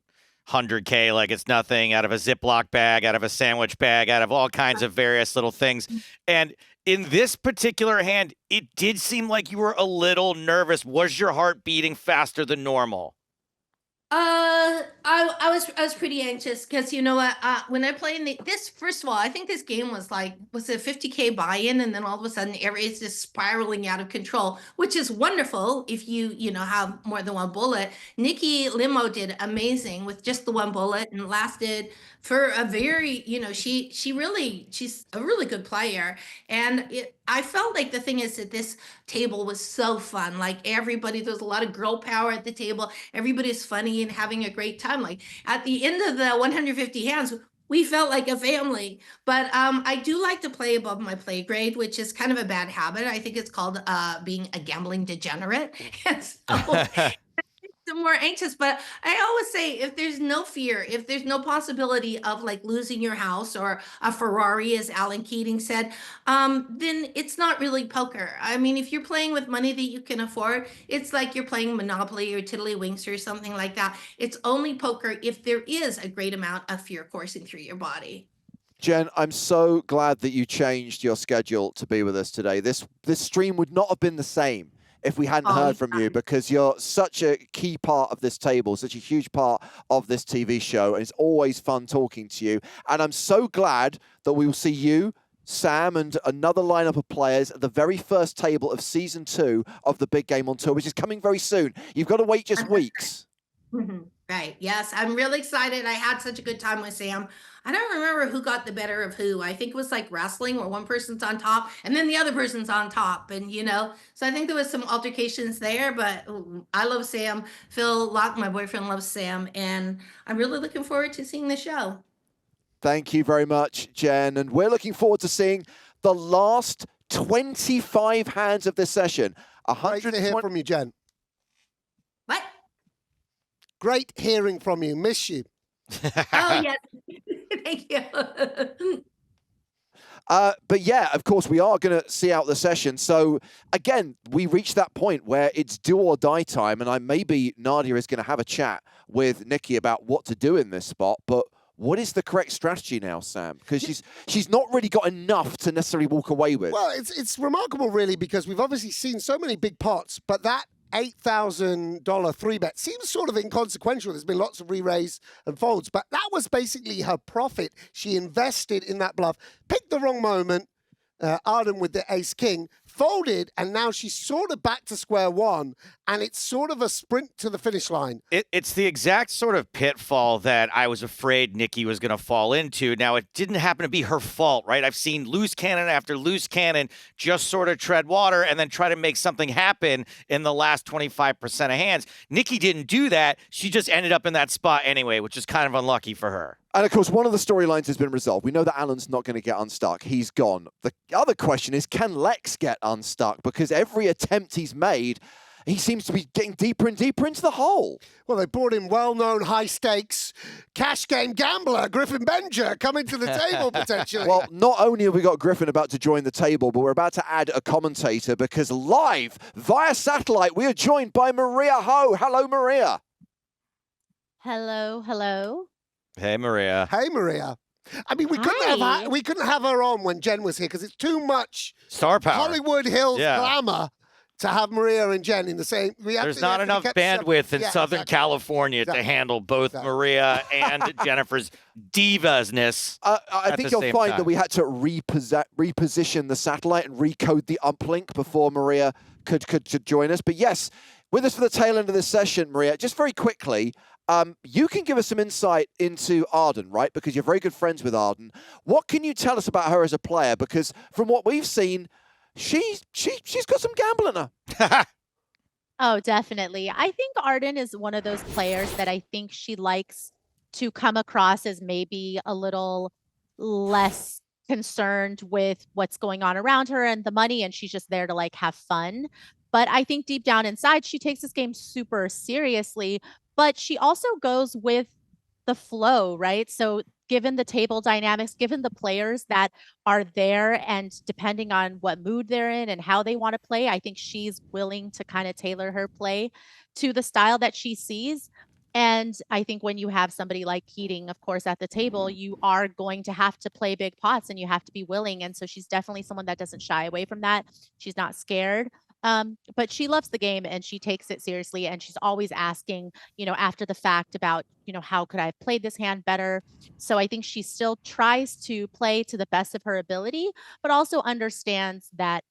100K like it's nothing out of a Ziploc bag, out of a sandwich bag, out of all kinds of various little things. And in this particular hand, it did seem like you were a little nervous. Was your heart beating faster than normal? I was pretty anxious because you know what? When I play in this, first of all, I think this game was a 50K buy-in, and then all of a sudden it's just spiraling out of control, which is wonderful if you have more than one bullet. Nikki Limo did amazing with just the one bullet and lasted for a very, she's a really good player. And I felt like the thing is that this table was so fun. Like there was a lot of girl power at the table. Everybody's funny and having a great time. Like at the end of the 150 hands, we felt like a family. But I do like to play above my play grade, which is kind of a bad habit. I think it's called being a gambling degenerate. And more anxious. But I always say, if there's no fear, if there's no possibility of like losing your house or a Ferrari, as Alan Keating said, then it's not really poker. I mean, if you're playing with money that you can afford, it's like you're playing Monopoly or Tiddlywinks or something like that. It's only poker if there is a great amount of fear coursing through your body. Jen, I'm so glad that you changed your schedule to be with us today. This stream would not have been the same if we hadn't heard from you, because you're such a key part of this table, such a huge part of this TV show, and it's always fun talking to you. And I'm so glad that we will see you, Sam, and another lineup of players at the very first table of season 2 of the Big Game on Tour, which is coming very soon. You've got to wait just weeks. Right. Yes, I'm really excited. I had such a good time with Sam. I don't remember who got the better of who. I think it was like wrestling where one person's on top and then the other person's on top. And, so I think there was some altercations there, but I love Sam. Phil Locke, my boyfriend, loves Sam. And I'm really looking forward to seeing the show. Thank you very much, Jen. And we're looking forward to seeing the last 25 hands of this session. Great to hear from you, Jen. What? Great hearing from you. Miss you. Oh, yes. Thank you. But yeah, of course, we are going to see out the session. So again, we reached that point where it's do or die time. And maybe Nadia is going to have a chat with Nikki about what to do in this spot. But what is the correct strategy now, Sam? Because she's not really got enough to necessarily walk away with. Well, it's remarkable, really, because we've obviously seen so many big pots, but that $8,000 3-bet seems sort of inconsequential. There's been lots of re-raise and folds, but that was basically her profit. She invested in that bluff, picked the wrong moment, Arden with the ace-king, folded, and now she's sort of back to square one, and it's sort of a sprint to the finish line. It's the exact sort of pitfall that I was afraid Nikki was going to fall into. Now, it didn't happen to be her fault, right? I've seen loose cannon after loose cannon just sort of tread water and then try to make something happen in the last 25% of hands. Nikki didn't do that. She just ended up in that spot anyway, which is kind of unlucky for her. And of course, one of the storylines has been resolved. We know that Alan's not going to get unstuck. He's gone. The other question is, can Lex get unstuck? Because every attempt he's made, he seems to be getting deeper and deeper into the hole. Well, they brought in well-known high-stakes cash game gambler, Griffin Benjer, coming to the table potentially. Well, not only have we got Griffin about to join the table, but we're about to add a commentator, because live via satellite, we are joined by Maria Ho. Hello, Maria. Hello, hello. Hey, Maria. Hey, Maria. I mean, we couldn't have her on when Jen was here because it's too much star power, Hollywood Hills glamour to have Maria and Jen in the same. There's not enough bandwidth in Southern California to handle both Maria and Jennifer's divasness. I think you'll find that we had to reposition the satellite and recode the uplink before Maria could join us. But yes, with us for the tail end of this session, Maria, just very quickly, you can give us some insight into Arden, right? Because you're very good friends with Arden. What can you tell us about her as a player? Because from what we've seen, she's got some gambling in her. Oh, definitely. I think Arden is one of those players that I think she likes to come across as maybe a little less concerned with what's going on around her and the money, and she's just there to like have fun. But I think deep down inside, she takes this game super seriously. But she also goes with the flow, right? So given the table dynamics, given the players that are there, and depending on what mood they're in and how they want to play, I think she's willing to kind of tailor her play to the style that she sees. And I think when you have somebody like Keating, of course, at the table, you are going to have to play big pots and you have to be willing. And so she's definitely someone that doesn't shy away from that. She's not scared. But she loves the game and she takes it seriously, and she's always asking, after the fact about, how could I have played this hand better? So I think she still tries to play to the best of her ability, but also understands that,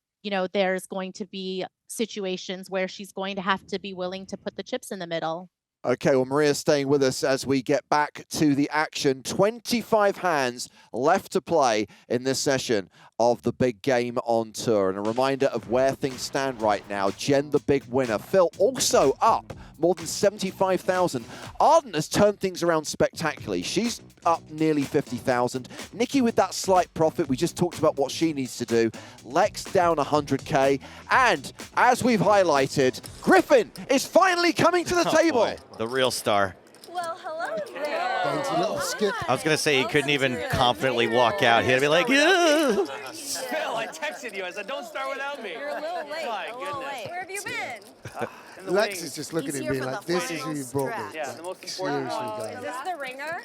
there's going to be situations where she's going to have to be willing to put the chips in the middle. Okay, well, Maria's staying with us as we get back to the action. 25 hands left to play in this session. of the big game on tour. And a reminder of where things stand right now. Jen, the big winner. Phil also up more than 75,000. Arden has turned things around spectacularly. She's up nearly 50,000. Nikki with that slight profit. We just talked about what she needs to do. Lex down 100K. And as we've highlighted, Griffin is finally coming to the table. Boy, the real star. Well, hello there. Dainty little skip. I was going to say he couldn't even confidently walk out. He'd be like, yeah. Phil, I texted you. I said, don't start without me. You're a little late. My a little goodness. late. Where have you been? Lex is just looking at me like, this is who you brought me. Yeah, the most important. Seriously, Is guys. this the ringer?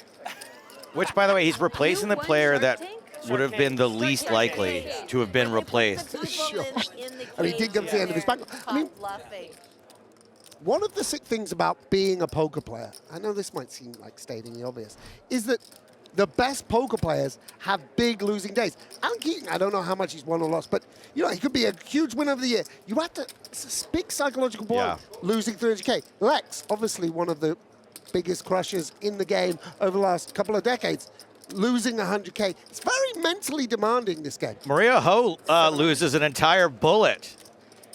Which, by the way, he's replacing the player that would have been the least likely to have been replaced. Sure. And he did come to the end of his back. I mean, one of the sick things about being a poker player, I know this might seem like stating the obvious, is that the best poker players have big losing days. Alan Keating, I don't know how much he's won or lost, but you know, he could be a huge winner of the year. You have to, it's a big psychological blow, losing 300K. Lex, obviously one of the biggest crushers in the game over the last couple of decades, losing 100K. It's very mentally demanding, this game. Maria Ho loses an entire bullet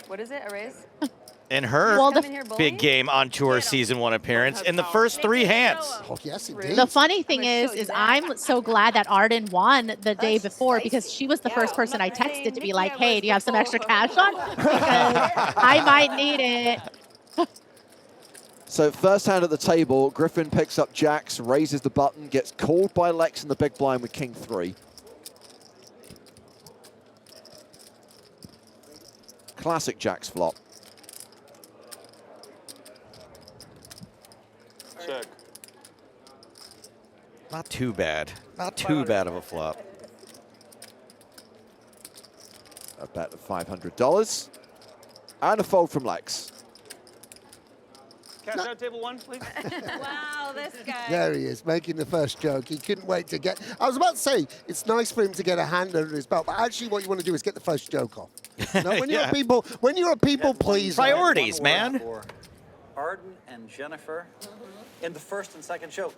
What is it? A raise? in her Well, big game on tour season 1 appearance in the first 3 hands. Oh, yes, indeed. The funny thing is I'm so glad that Arden won the day before because she was the first person I texted to be like, hey, do you have some extra cash on? Because I might need it. So first hand at the table, Griffin picks up jacks, raises the button, gets called by Lex in the big blind with king 3. Classic jacks flop. Check. Not too bad. Not too bad of a flop. A bet of $500. And a fold from Lex. Cash out table 1, please. Wow, this guy. There he is, making the first joke. He couldn't wait to get... I was about to say, it's nice for him to get a hand under his belt, but actually what you want to do is get the first joke off. You know, when you're a people pleaser... Priorities, man. For Arden and Jennifer in the first and second show.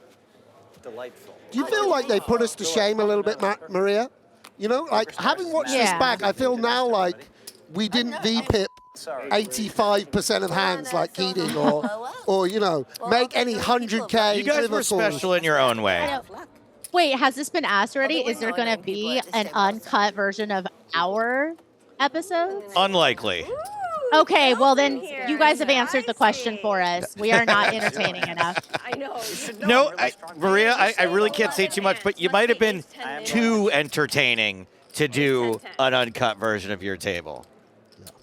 Delightful. Do you feel like they put us to shame a little bit, Maria? You know, like, having watched this back, I feel now like we didn't VPIP 85% of hands like Keating or you know, make any 100K. You guys were special in your own way. Wait, has this been asked already? Is there going to be an uncut version of our episodes? Unlikely. Okay, well then you guys have answered the question for us. We are not entertaining enough. I know. No, Maria, I really can't say too much, but you might have been too entertaining to do an uncut version of your table.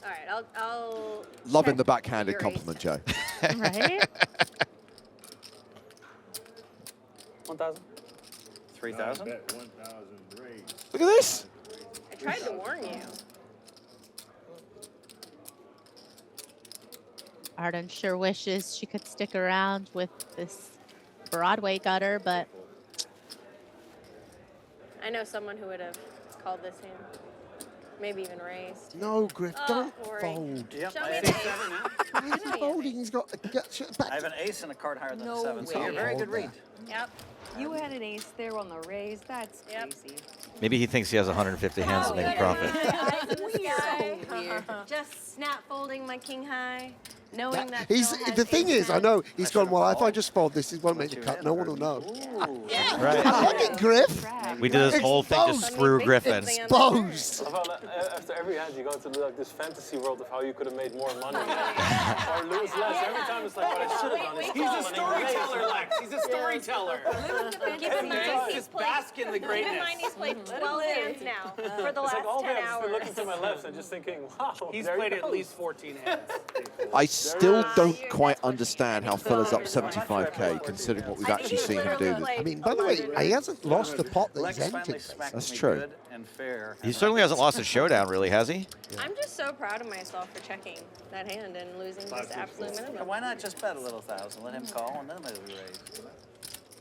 All right, I'll Loving the backhanded compliment, Joe. Right? 1,000? 3,000? Look at this. I tried to warn you. Arden sure wishes she could stick around with this Broadway gutter, but I know someone who would have called this hand. Maybe even raised. No, Griff, don't worry. fold. Yep, Show I me have the ace. Why is he folding? He's got... I have an ace and a card higher than No a 7, so way. you're very good read. Yep. You had an ace there on the raise. That's crazy. Maybe he thinks he has 150 hands to make a profit. Just snap folding my king high, knowing that He's, Phil has the thing ace is, I know, he's gone, well, if I just fold this, it won't make the cut. No one will know. Right. Look at Griff. We did this whole thing to screw Griffin. Exposed. After every hand, you go into like this fantasy world of how you could have made more money or lose less. Every time it's like, what I should have done is He's a storyteller, Lex. He's a storyteller. Keep in mind, he's played. Bask in the Keep in greatness. mind, he's played 12 hands now for the It's last like all 10 day I've been looking hours. to my left and just thinking, wow. He's there he played at goes. least 14 hands. I still don't quite understand how Phil is up 75K, considering what we've actually seen him do. I mean, by the way, he hasn't lost the pot that he's entered. That's true. He certainly hasn't lost a showdown, really, has he? I'm just so proud of myself for checking that hand and losing this absolute minimum. Why not just bet a little 1,000? Let him call and then let it be raised.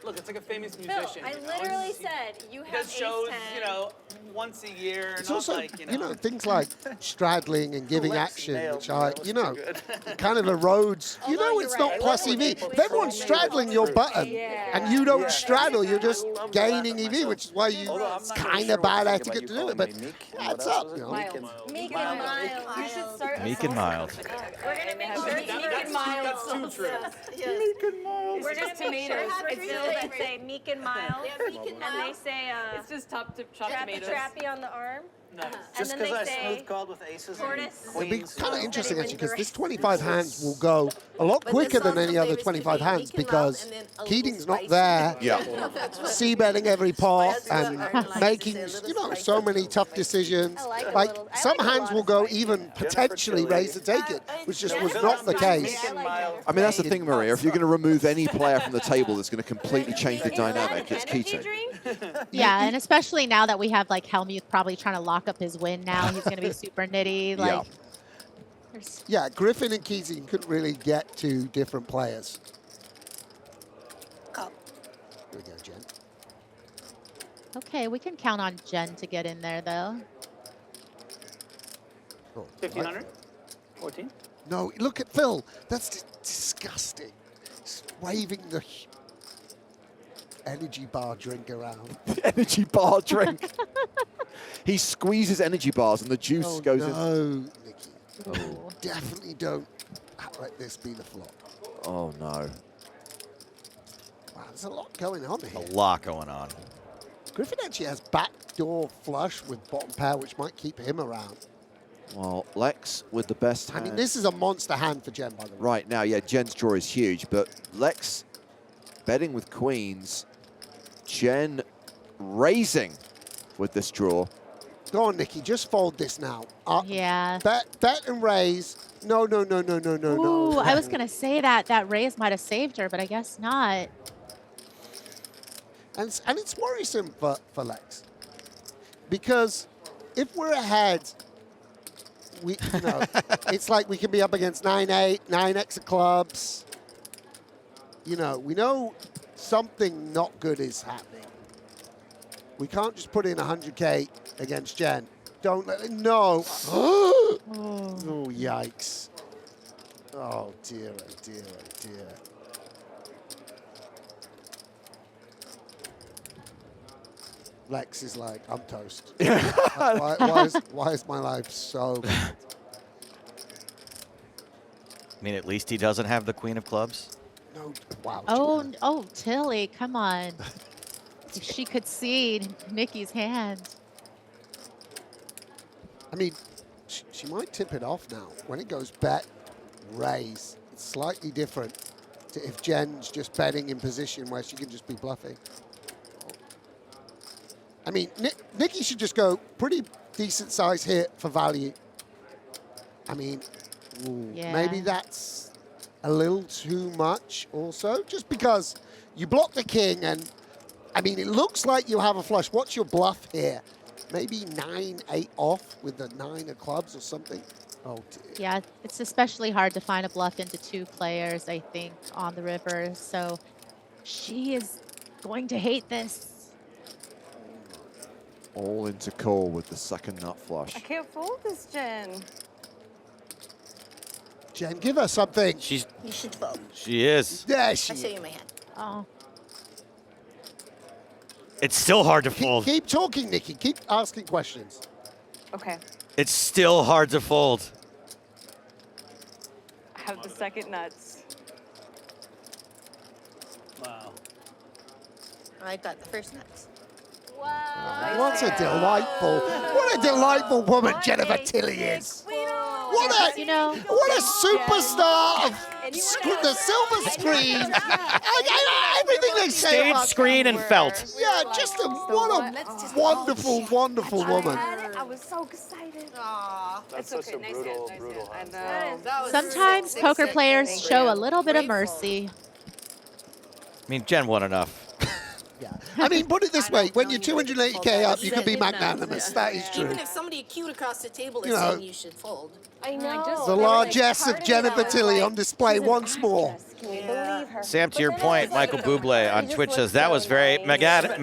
Look, it's like a famous Phil, musician. I you know? literally said you He have does ace shows, 10. you know, once a year. It's not also, like, you know, things like straddling and giving action, which are, you know, it kind of erodes. You know, it's not plus EV. If everyone's straddling your button and you don't straddle, you're just gaining EV, which is why you kind of bad etiquette to do it. But yeah, it's up. You know. Meek and mild. You should start. Meek and mild. We're gonna make sure it's meek and mild. That's too true. Meek and mild. We're just tomatoes. It's still that say meek and mild. And they say It's just chopped tomatoes. trappy on the arm. No. And Just then because they I say smooth called with aces tortoise. and It'd be queens. kind of so- interesting actually because this 25 hands will go a lot quicker than any other 25 hands because Keating's not there. Yeah. C-betting every pot and making, you know, so many tough decisions. Like some hands will go even potentially raise to take it, which just was not the case. I mean, that's the thing, Maria. If you're going to remove any player from the table that's going to completely change the dynamic, it's Keating. Yeah, and especially now that we have like Hellmuth probably trying to lock up his win now. He's going to be super nitty. Like, Yeah, Griffin and Keating couldn't really get to different players. Here we go, Jen. okay, we can count on Jen to get in there though. 1,500? 14? No, look at Phil. That's disgusting. He's waving the energy bar drink around. Energy bar drink. He squeezes energy bars and the juice goes in. No, Nikki. Oh. Definitely don't let this be the flop. Oh, no. Wow, there's a lot going on here. A lot going on. Griffin actually has backdoor flush with bottom pair, which might keep him around. Well, Lex with the best hand. I mean, this is a monster hand for Jen, by the way. Right now, yeah, Jen's draw is huge, but Lex betting with queens. Jen raising with this draw. Go on, Nikki, just fold this now. Yeah. Bet and raise. No. Ooh, I was going to say that raise might have saved her, but I guess not. And it's worrisome for Lex. Because if we're ahead, you know, it's like we can be up against 9-8, 9x of clubs. You know, we know something not good is happening. We can't just put in 100K against Jen. Don't let it, no. Oh, yikes. Oh, dear, oh, dear, oh, dear. Lex is like, I'm toast. why is my life so bad? I mean, at least he doesn't have the queen of clubs. No, wow. Oh, Tilly, come on. If she could see Nikki's hand. I mean, she might tip it off now. When it goes bet, raise, it's slightly different to if Jen's just betting in position where she can just be bluffing. I mean, Nikki should just go pretty decent size hit for value. I mean, maybe that's a little too much also, just because you block the king and, I mean, it looks like you have a flush. What's your bluff here? Maybe 9-8 off with the 9 of clubs or something. Oh, dear. Yeah, it's especially hard to find a bluff into 2 players, I think, on the river. So she is going to hate this. All into call with the second nut flush. I can't fold this, Jen. Jen, give her something. You should fold. She is. Yeah, she I'll show you my hand. Oh. It's still hard to fold. Keep talking, Nikki. Keep asking questions. Okay. It's still hard to fold. I have the second nuts. Wow. I got the first nuts. What a delightful woman Jennifer Tilly is. What a superstar of the silver screen. Everything they say Stage, about screen, and felt. Yeah, what a wonderful, wonderful woman. I was so excited. Aww. That's such a brutal I know. Sometimes poker players show a little bit of mercy. I mean, Jen won enough. I mean, put it this way: when you're 280K up, you can be magnanimous. That is true. Even if somebody cute across the table is You know, saying you should fold. I know. The largesse of Jennifer Tilly on display once more. Can you believe with her. Sam, to your point, Michael Bublé on Twitch says that was very magnanimous,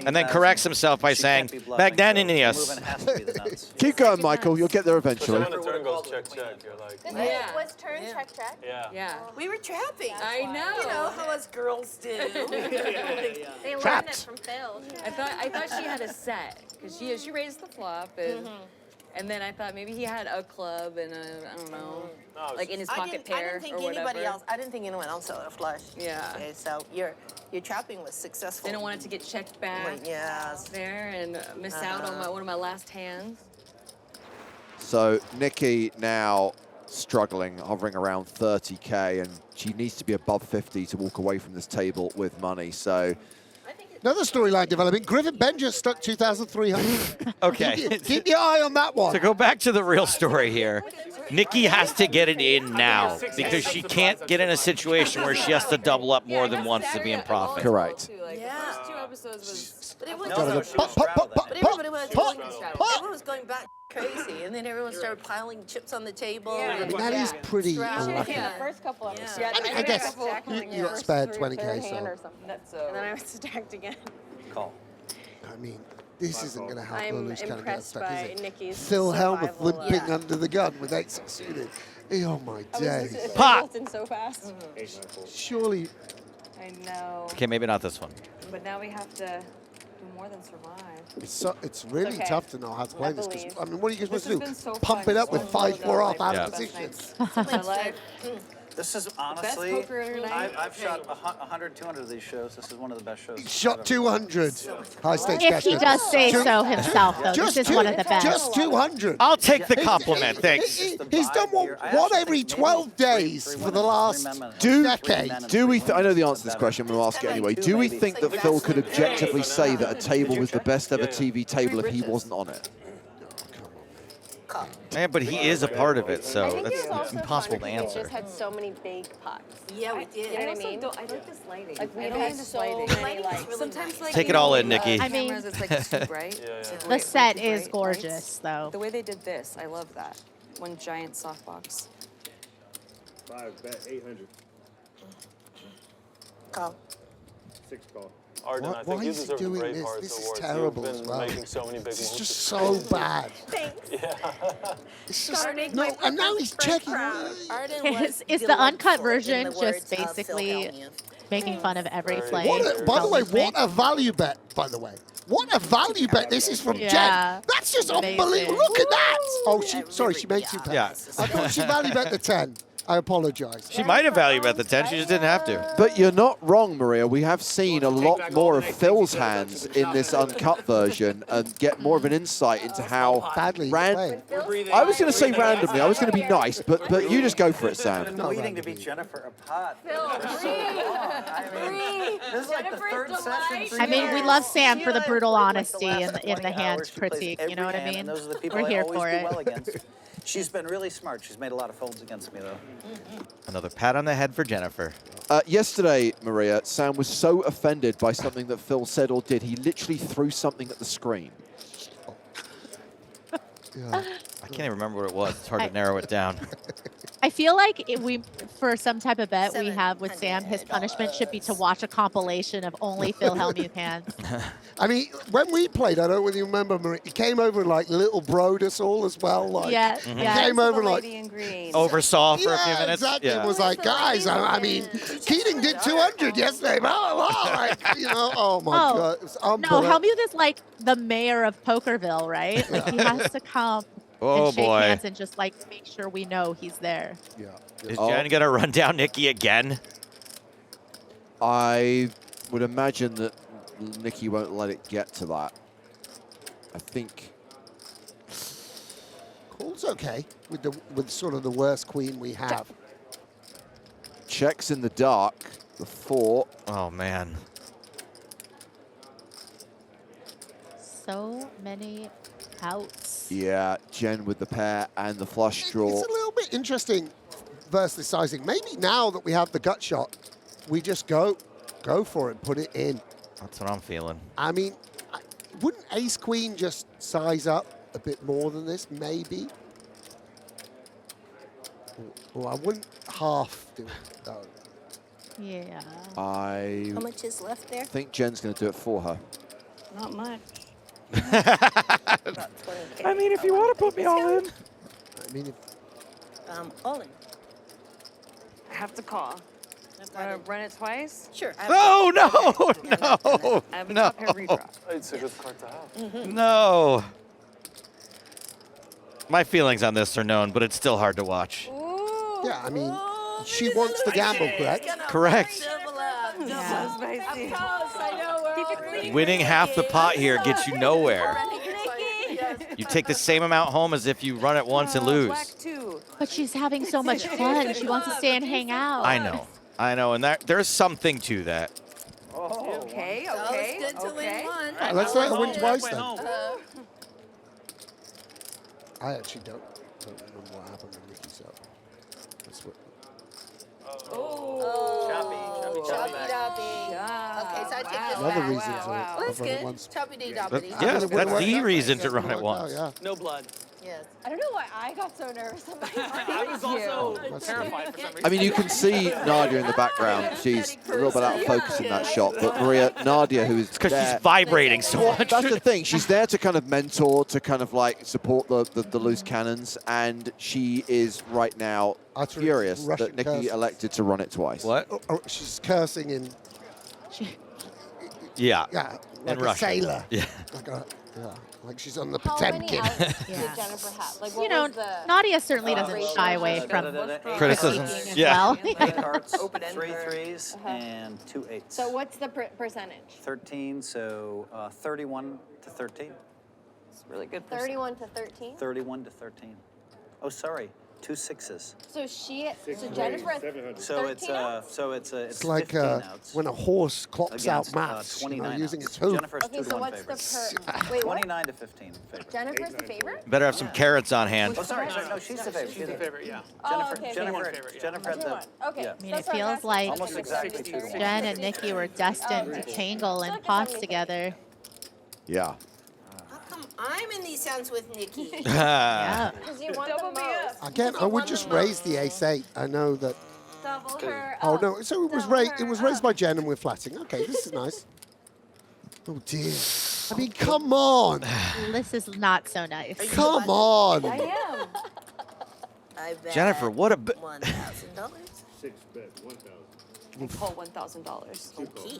and then corrects himself by saying magnanimous. Keep going, Michael. You'll get there eventually. When the turn goes check, you're like, Yeah. What's turn check? yeah. Yeah. We were trapping. I know. You know how us girls do. They learned Trapped. it from Phil. I thought she had a set because she raised the flop and then I thought maybe he had a club and I don't know, like in his pocket pair I didn't think or whatever. anybody else. I didn't think anyone else had a flush. Yeah. Okay, so your trapping was successful. Didn't want it to get checked back. Yes. There and miss out on one of my last hands. So Nikki now struggling, hovering around 30K, and she needs to be above 50 to walk away from this table with money. So another storyline developing. Griffin Ben just stuck 2,300. Okay. Keep your eye on that one. To go back to the real story here, Nikki has to get it in now because she can't get in a situation where she has to double up more than once to be in profit. Correct. Like, the first 2 episodes was. But it was But everyone was going back crazy, and then everyone started piling chips on the table. Yeah. And That is pretty Strategy. unlucky. The first couple episodes. Yeah. I mean, I guess you got spared 20K, so. And then I was stacked again. Call. I mean, this isn't going to help I'm Lulu's kind of get impressed stuck, by is it? Nikki's Phil Hellmuth survival limping of- under the gun with 8 succeeded. Oh my days. Pop! So fast. Surely. I know. Okay, maybe not this one. But now we have to do more than survive. It's really Okay. tough to know how to play this. 'Cause, believe. I mean, what are you This supposed to has do? been so Pump fun. it up with So 5-4 off out Yeah. of position. My life. This is honestly, poker of your night. I've shot 100, 200 of these shows. This is one of the best shows. Shot 200. High stakes If he cash does say Two- so himself, though, Just this is one of the best. Just 200. I'll take the compliment, thanks. He's done one every 12 days for the last decade. Do we? I know the answer to this question. I'm going to ask it anyway. Do we think that Phil could objectively say that a table was the best ever TV table if he wasn't on it? Yeah, but he is a part of it, I so think it that's was also impossible fun to because answer. We just had so many big pots. Yeah, we did. You know what I mean? I like this lighting. Like we I had like so lighting. many lights. Sometimes like Take you it all know, in, Nikki. I mean- cameras, it's like too bright. The set is gorgeous, though. The way they did this, I love that. One giant softbox. 5 bet 800. Call. 6 call. Arden, I Why think you is he deserve the doing Brave this? Hearts This is Award. terrible You've as been well. making so many big This is moves. just so bad. Thanks. It's just, no, and now he's checking. Arden was Is the uncut delightful, in version the just words of Phil basically Hellmuth. making fun of every play? By the way, Phil makes? what a value bet, by the way. What a value bet. This is from Yeah. Jen. That's just Amazing. unbelievable. Look at that. Oh, sorry, she made 2 bets. Yeah. I thought she value bet the 10. I apologize. She might have value bet the 10, she just didn't have to. But you're not wrong, Maria. We have seen a lot more of Phil's hands in this uncut version and get more of an insight into how Badly ran. played. I was going to say randomly. I was going to be nice, but you just go for it, Sam. Been waiting to beat Jennifer a pot. This is like the third session. I mean, we love Sam for the brutal honesty in the hand critique. You know what I mean? Those are the people We're I here always for do it. well against. She's been really smart. She's made a lot of folds against me, though. Another pat on the head for Jennifer. Yesterday, Maria, Sam was so offended by something that Phil said or did, he literally threw something at the screen. Yeah. I can't even remember what it was. It's hard to narrow it down. I feel like if we, for some type of bet we have with Sam, his punishment should be to watch a compilation of only Phil Hellmuth hands. I mean, when we played, I don't know whether you remember, Marie, he came over and like little broed us all as well. Like, Yeah, he yeah. came over and like, Lady in green. Oversaw for a few yeah, minutes. exactly. Yeah. It was like, guys, I mean, Keating did 200 yesterday. Blah, blah, blah. Like, you know, oh my Oh, God. It was No, unbelievable. Hellmuth is like the mayor of Pokerville, right? Like he has to come Oh, and shake boy. hands and just like make sure we know he's there. Yeah. Is Jen going to run down Nikki again? I would imagine that Nikki won't let it get to that. I think. Call's okay with sort of the worst queen we have. Checks in the dark. The 4. Oh, man. So many outs. Yeah, Jen with the pair and the flush draw. It's a little bit interesting versus sizing. Maybe now that we have the gut shot, we just go for it, put it in. That's what I'm feeling. I mean, wouldn't ace queen just size up a bit more than this? Maybe. Or I wouldn't half do it, though. Yeah. I How much is left there? think Jen's going to do it for her. Not much. I mean, if you want to put me all in. I mean, All in. I have to call. Want to run it twice? Sure. No, no, no, I have a no. top pair redraw. It's a good card to have. No. My feelings on this are known, but it's still hard to watch. yeah, I mean, she wants to gamble, correct? Correct. So spicy. Winning half the pot here gets you nowhere. You take the same amount home as if you run it once and lose. But she's having so much fun. She wants to stay and hang out. I know, and there's something to that. Okay, So okay, it's good to okay. win one. Let's let her win twice then. Uh, I actually don't remember what happened with Nikki's up. That's what. Okay, so I take this Another back. reason to Well, that's run it good. once. Choppy-dee Yes, doppity. that's the reason to run it once. Yeah. No blood. Yes. I don't know why I got so nervous. I was also terrified for some reason. I mean, you can see Nadia in the background. She's a little bit out of focus in that shot. But Nadia, who is because there, she's vibrating so well, much. that's the thing. She's there to kind of mentor, to kind of like support the loose cannons, and she is right now furious Russian that Nikki curses. elected to run it twice. What? She's cursing in. Yeah. Yeah, In like a Russian. sailor. Yeah. Like she's on the How many Potemkin. outs did Jennifer have? Like, what You know, was the Nadia certainly doesn't shy away from criticism. critiquing as Yeah. well. 8 cards, 3 threes, and 2 eights. So what's the percentage? 13, so 31 to 13. It's really good. 31 to 13. 31 to 13. Oh, sorry, 2 sixes. So Jennifer at 13 It's like 15 outs. when a horse clocks out against, maths, 29 using outs. its hoof. Jennifer's Okay, 2 so to 1 what's favorite. the wait, what? 29 to 15 favorite. Jennifer's the favorite? Better have some carrots on hand. Oh, sorry, no, she's the favorite. She's the favorite, yeah. Jennifer, okay, Jennifer had the. Okay. Yeah. I mean, it feels like Almost exactly 2 to 1. Jen and Nikki were destined to tangle in pots together. Yeah. I'm in these sounds with Nikki. Yeah. Because you want the most. Again, I would just raise the ace-8. I know that. Double her. Oh no! So it was raised. It was raised by Jen, and we're flatting. Okay, this is nice. Oh dear! I mean, come on! This is not so nice. Come on! I am. I bet Jennifer, what a $1,000. 6-bet, 1,000. I call $1,000. Okay.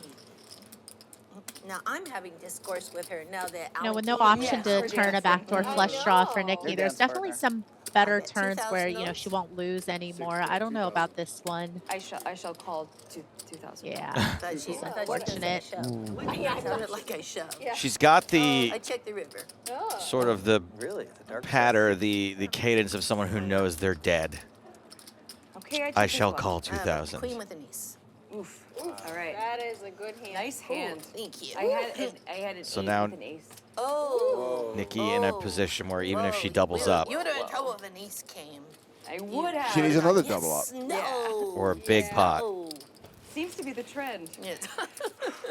Now I'm having discourse with her now that No, with no Alan option Keating- to turn a backdoor flush draw for Nikki. Your There's dance definitely partner. some better bet turns where, you know, 2,000 she won't lose anymore. I don't know about this one. I shall call 2,000. Yeah. I thought she was Unfortunate. I sounded like I shoved. She's got the I checked the river. sort of the Really? The dark patter, the cadence of someone who knows they're dead. Okay, I take shall this one. call Queen 2,000. with an ace. Oof. All right. That is a good hand. Nice hand. Thank you. I had an So eight now- with an ace. Oh. Nikki in a position where even if she doubles up, You would have had trouble if an ace came. I would have. She needs another double up. Yes, no. or a big pot. Oh. Seems to be the trend. Yes.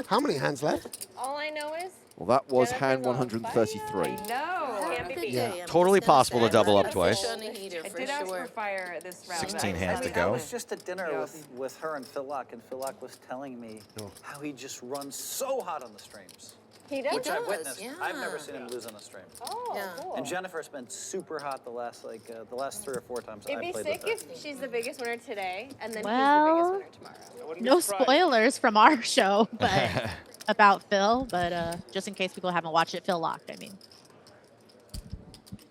How many hands left? All I know is Well, that was Jennifer's hand on 133. No. can't be beat. Yeah. Totally possible to double up twice. On the heater I for did ask sure. for fire this round. 16 I- hands I to mean, go. I was just at dinner Yes. with her and Phil Lock, and Phil Lock was telling me how he just runs so hot on the streams. He does. Which I've witnessed. yeah. I've never seen him lose on a stream. Oh, Yeah. cool. And Jennifer's been super hot the last 3 or 4 times It'd I be played sick with her. if she's the biggest winner today, and then Well, he's the biggest winner tomorrow. No spoilers from our show, but about Phil. But just in case people haven't watched it, Phil locked. I mean,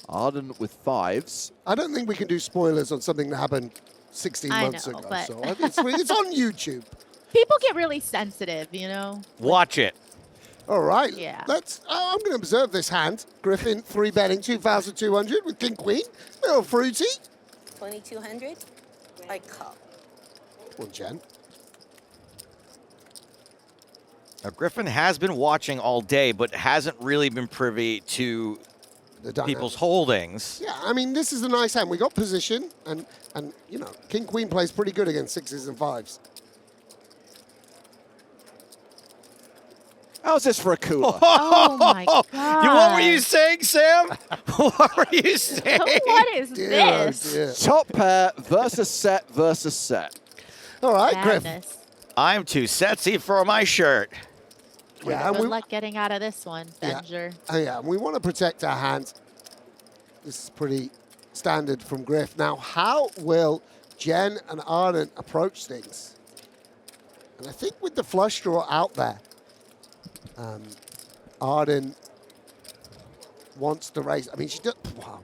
Arden with 5s. I don't think we can do spoilers on something that happened 16 I months know, ago. but- So it's on YouTube. people get really sensitive, you know. Watch it. All right. Yeah. I'm going to observe this hand. Griffin 3-betting 2,200 with King Queen. A little fruity. 2,200. I call. Come on, Jen. Now, Griffin has been watching all day, but hasn't really been privy to The dynamic. people's holdings. Yeah, I mean, this is a nice hand. We got position, and you know, King Queen plays pretty good against 6s and 5s. How's this for a cooler? Oh my god. What were you saying, Sam? What were you saying? What is this? Top pair versus set versus set. All right, Griff. Madness. I'm too sexy for my shirt. Yeah, and Good we, luck getting out of this one, Benger. yeah, we want to protect our hands. This is pretty standard from Griff. Now, how will Jen and Arden approach things? And I think with the flush draw out there, Arden wants to raise. I mean, she does. Wow.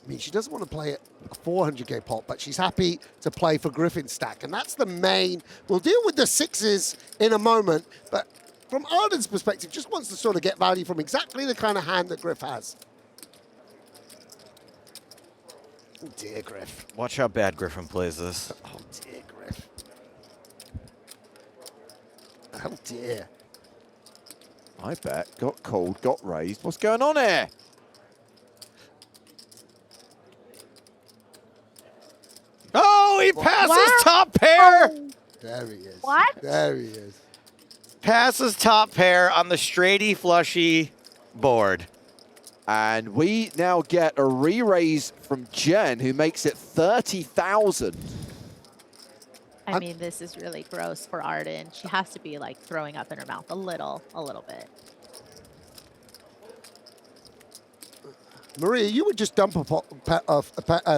I mean, she doesn't want to play a 400k pot, but she's happy to play for Griffin's stack, and that's the main. We'll deal with the sixes in a moment, but from Arden's perspective, just wants to sort of get value from exactly the kind of hand that Griff has. Oh dear, Griff. Watch how bad Griffin plays this. Oh dear, Griff. Oh dear. I bet. Got called, got raised. What's going on here? Oh, he passes top pair. There he is. What? There he is. Passes top pair on the straighty flushy board. And we now get a re-raise from Jen, who makes it 30,000. I mean, this is really gross for Arden. She has to be like throwing up in her mouth a little bit. Maria, you would just dump a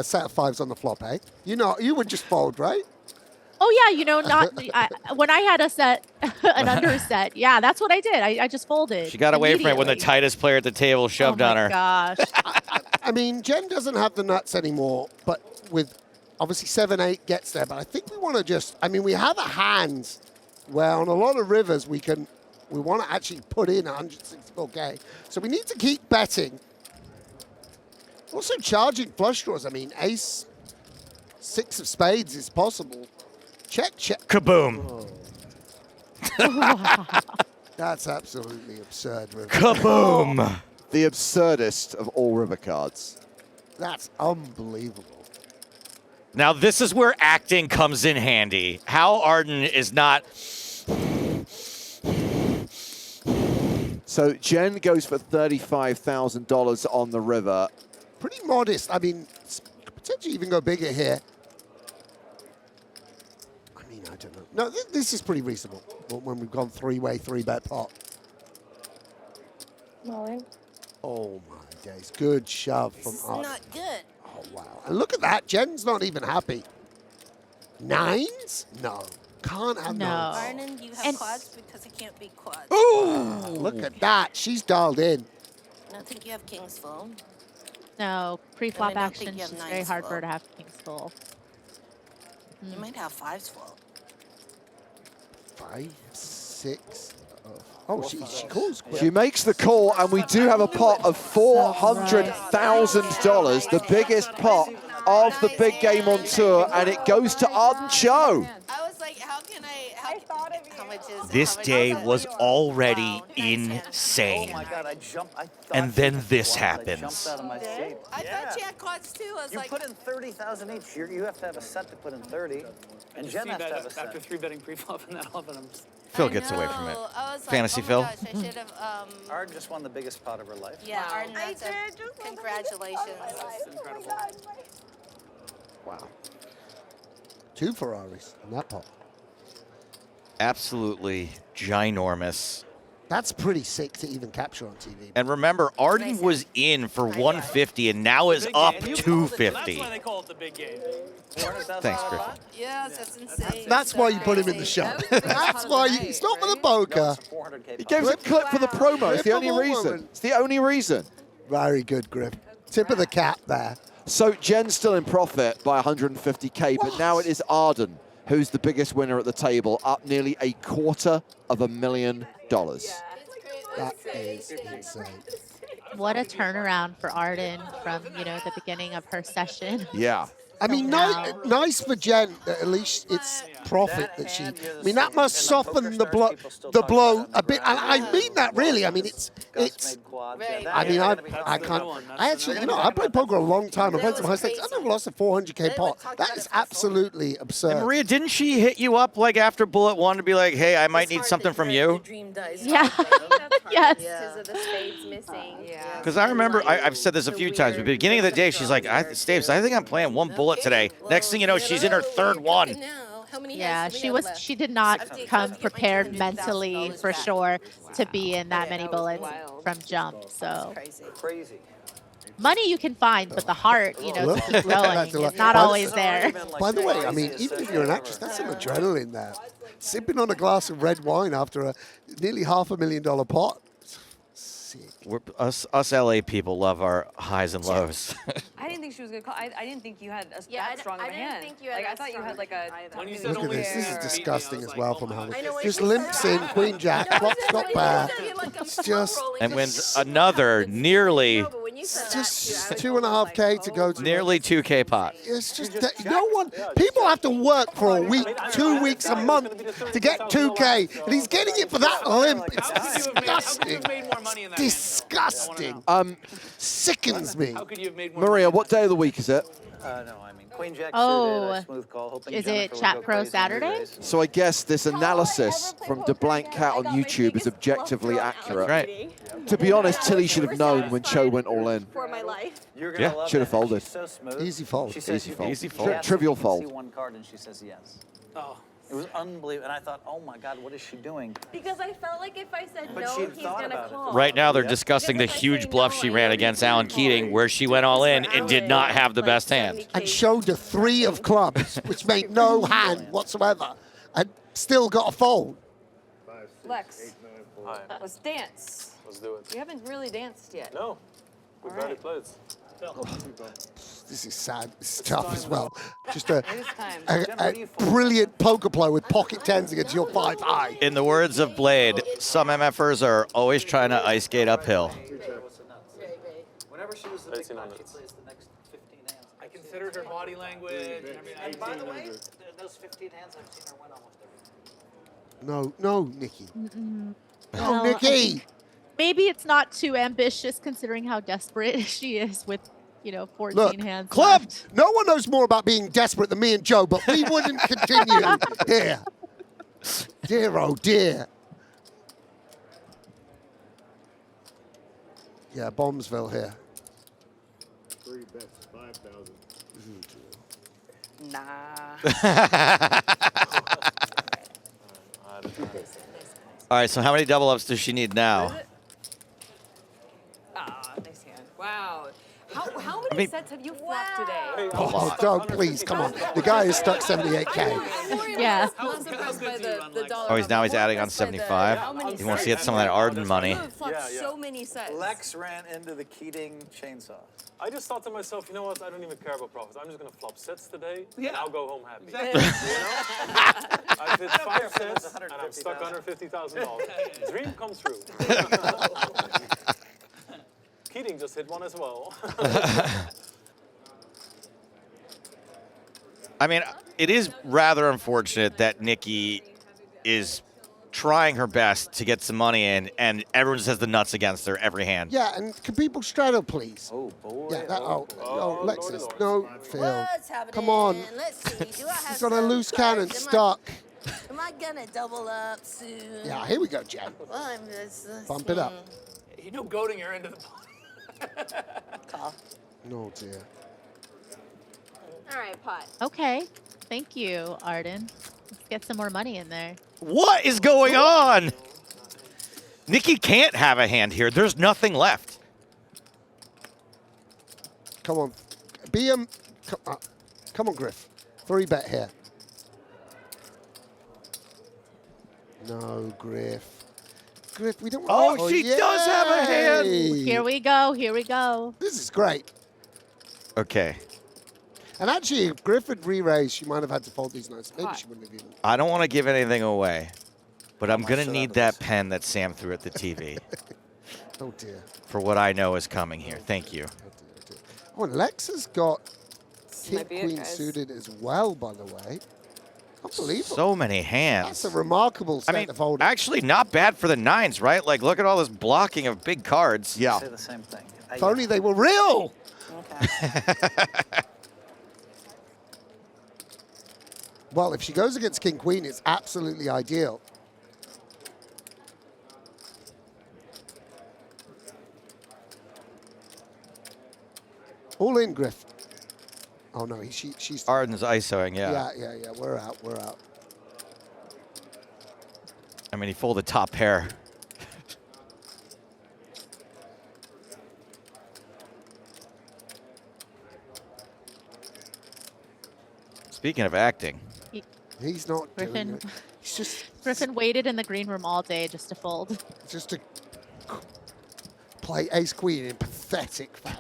set of fives on the flop, eh? You know, you would just fold, right? Oh yeah, you know, when I had a set, an under set, yeah, that's what I did. I just folded. She got away from it when the immediately. tightest player at the table shoved on her. Gosh. I mean, Jen doesn't have the nuts anymore, but with obviously 7-8 gets there. But I think we want to just, I mean, we have a hand where on a lot of rivers we want to actually put in 164k. So we need to keep betting. Also charging flush draws. I mean, ace, 6 of spades is possible. Check, check. Kaboom. Oh. That's absolutely absurd. River. Kaboom. The absurdest of all river cards. That's unbelievable. Now, this is where acting comes in handy. How Arden is not... So Jen goes for $35,000 on the river. Pretty modest. I mean, potentially even go bigger here. I mean, I don't know. No, this is pretty reasonable when we've gone three-way, 3-bet pot. Mulling. Oh, my days. Good shove from This is Arden. not good. Oh, wow. And look at that. Jen's not even happy. 9s? No. Can't have No. 9s. Arden, you have quads because it can't be quads. Ooh, look at that. She's dialed in. I don't think you have kings full. No, pre-flop And I don't think action you is have very nines hard for full. her to have kings full. You might have 5s full. 5, 6. Oh, she calls quick. She makes the call, and we do have a pot of $400,000, the biggest pot of the big game on tour, and it goes to Arden Cho. I was like, how much is it? This day was already insane. Oh my God, I thought And then you this had quads. I happens. jumped out of my seat. I thought you had quads too. I was You like, put in 30,000 each. You have to have a set to put in 30. And Jen has to have a set. After 3-betting pre-flop and that all, but I'm just... Phil gets away from it. I was like, Fantasy oh my Phil. gosh, I should have. Arden just won the biggest pot of her life. Yeah, Arden, that's congratulations. incredible. Wow. 2 Ferraris in that pot. Absolutely ginormous. That's pretty sick to even capture on TV. And remember, Arden was in for 150 and now is up 250. That's why they call it the big game. Thanks, Griffin. Yes, that's insane. That's why you put him in the show. That's why you. It's not for the poker. He gave us a clip for the promo. It's the only reason. It's the only reason. Very good, Griff. Tip of the cap there. So Jen's still in profit by 150k, but now it is Arden who's the biggest winner at the table, up nearly $250,000. That is insane. What a turnaround for Arden from, you know, the beginning of her session. Yeah. I mean, nice for Jen that at least it's profit that she. I mean, that must soften the blow a bit. And I mean that really. I mean, it's. I mean, I can't. I actually, I played poker a long time. I played some high stakes. I never lost a 400K pot. That is absolutely absurd. And Maria, didn't she hit you up like after bullet one to be like, hey, I might need something from you? Yeah. Yes. Because of the spades missing. Yeah. Because I remember, I've said this a few times, but at the beginning of the day, she's like, Staves, I think I'm playing one bullet today. Next thing you know, she's in her third one. Yeah, she did not come prepared mentally for sure to be in that many bullets from jump. So Crazy. money you can find, but the heart, to keep going, That's a lot. is not always there. By the way, I mean, even if you're an actress, that's some adrenaline there. Sipping on a glass of red wine after a nearly $500,000 pot. Us LA people love our highs and lows. I didn't think she was gonna call. I didn't think you had that strong of a hand. think you had I thought you had like a. Look at this. This is disgusting as well from Hellmuth. Just limps in, queen jack, flop's got bear. It's just. And wins another nearly It's just 2.5K to go to. nearly 2K pot. It's just that no one. People have to work for a week, 2 weeks, a month to get 2K, and he's getting it for that limp. It's disgusting. Disgusting. Sickens me. Maria, what day of the week is it? No, I mean, Queen Jack Oh, suited, smooth call, hoping is Jennifer it would Chat go Pro crazy and Saturday? re-raise. So I guess this analysis from DeBlank Cat on YouTube is objectively accurate. Right. To be honest, Tilly should have known when Cho went all in. For my life. You're gonna Yeah, love should have it. folded. She's so smooth. Easy fold. She says Easy you fold. can- Easy she fold. asks Trivial if you can see fold. one card and she says yes. Oh. It was unbelievable, and I thought, oh my God, what is she doing? Because I felt like if I said But no, she he's thought gonna about it. call. Right now, they're discussing the huge bluff she ran against Alan Keating, where she went all in and did not have the best hand. And showed a 3 of clubs, which made no hand whatsoever, and still got a fold. Lex, let's dance. Let's do it. You haven't really danced yet. No, we've already played. This is sad. This is tough as well. Just a It is time. a brilliant poker player with pocket tens against your 5 high. In the words of Blade, some MFers are always trying to ice skate uphill. Whenever she was the big 18 pot, she minutes. plays the next 15 hands. I considered her body language and everything. And by the way, those 15 hands, I've seen her win almost every time. No, Nikki. No, Nikki! Maybe it's not too ambitious considering how desperate she is with, 14 Look, hands club, left. no one knows more about being desperate than me and Joe, but we wouldn't continue here. Dear, oh dear. Yeah, Bombsville here. 3 bets, 5,000. Nah. All right, so how many double ups does she need now? Ah, nice hand. Wow. How many sets have you flopped today? Oh, Doug, please, come on. The guy is stuck 78K. Yeah. I'm surprised by the dollar. Oh, now he's amount. adding on Impressed by the- 75. how many He wants to get sets? some of that Arden money. You have flopped so many sets. Lex ran into the Keating chainsaw. I just thought to myself, you know what? I don't even care about profits. I'm just gonna flop sets today, and Yeah. I'll go home happy. Exactly. I did 5 if it was sets, and I'm stuck under $50,000. Dream come true. Keating just hit one as well. I mean, it is rather unfortunate that Nikki is trying her best to get some money in, and everyone just has the nuts against her every hand. Yeah, and can people straddle, please? Oh, boy. Yeah, that, oh, Lexus. Lordy, No, Phil. What's happening? Come on. Let's see. Do I have He's got a some loose cannon cards? stuck. Am I gonna double up soon? Yeah, here we go, Jen. Well, I'm just, Bump it up. You know, goading her into the pot. Call. No, dear. All right, pot. Okay. Thank you, Arden. Let's get some more money in there. What is going on? Nikki can't have a hand here. There's nothing left. Come on. Be come on, Griff. 3 bet here. No, Griff. Griff, we don't want Oh, she does have a hand. Here we go. Here we go. This is great. Okay. And actually, if Griff had re-raised, she might have had to fold these notes. Maybe she wouldn't have even. I don't want to give anything away, but I'm going to sure need that pen that Sam threw at the TV Oh, dear. for what I know is coming here. Thank you. Oh, and Lex has got King, might be it, queen guys. suited as well, by the way. Unbelievable. So many hands. That's a remarkable set of holdings. Actually, not bad for the nines, right? Like, look at all this blocking of big cards. Yeah. Say the same thing. If only they were real. Well, if she goes against king queen, it's absolutely ideal. All in, Griff. Oh no, she's. Arden's ISOing, yeah. Yeah. We're out. I mean, he folded top pair. Speaking of acting. He's not doing Griffin. it. He's just Griffin waited in the green room all day just to fold. just to play ace queen in pathetic fashion.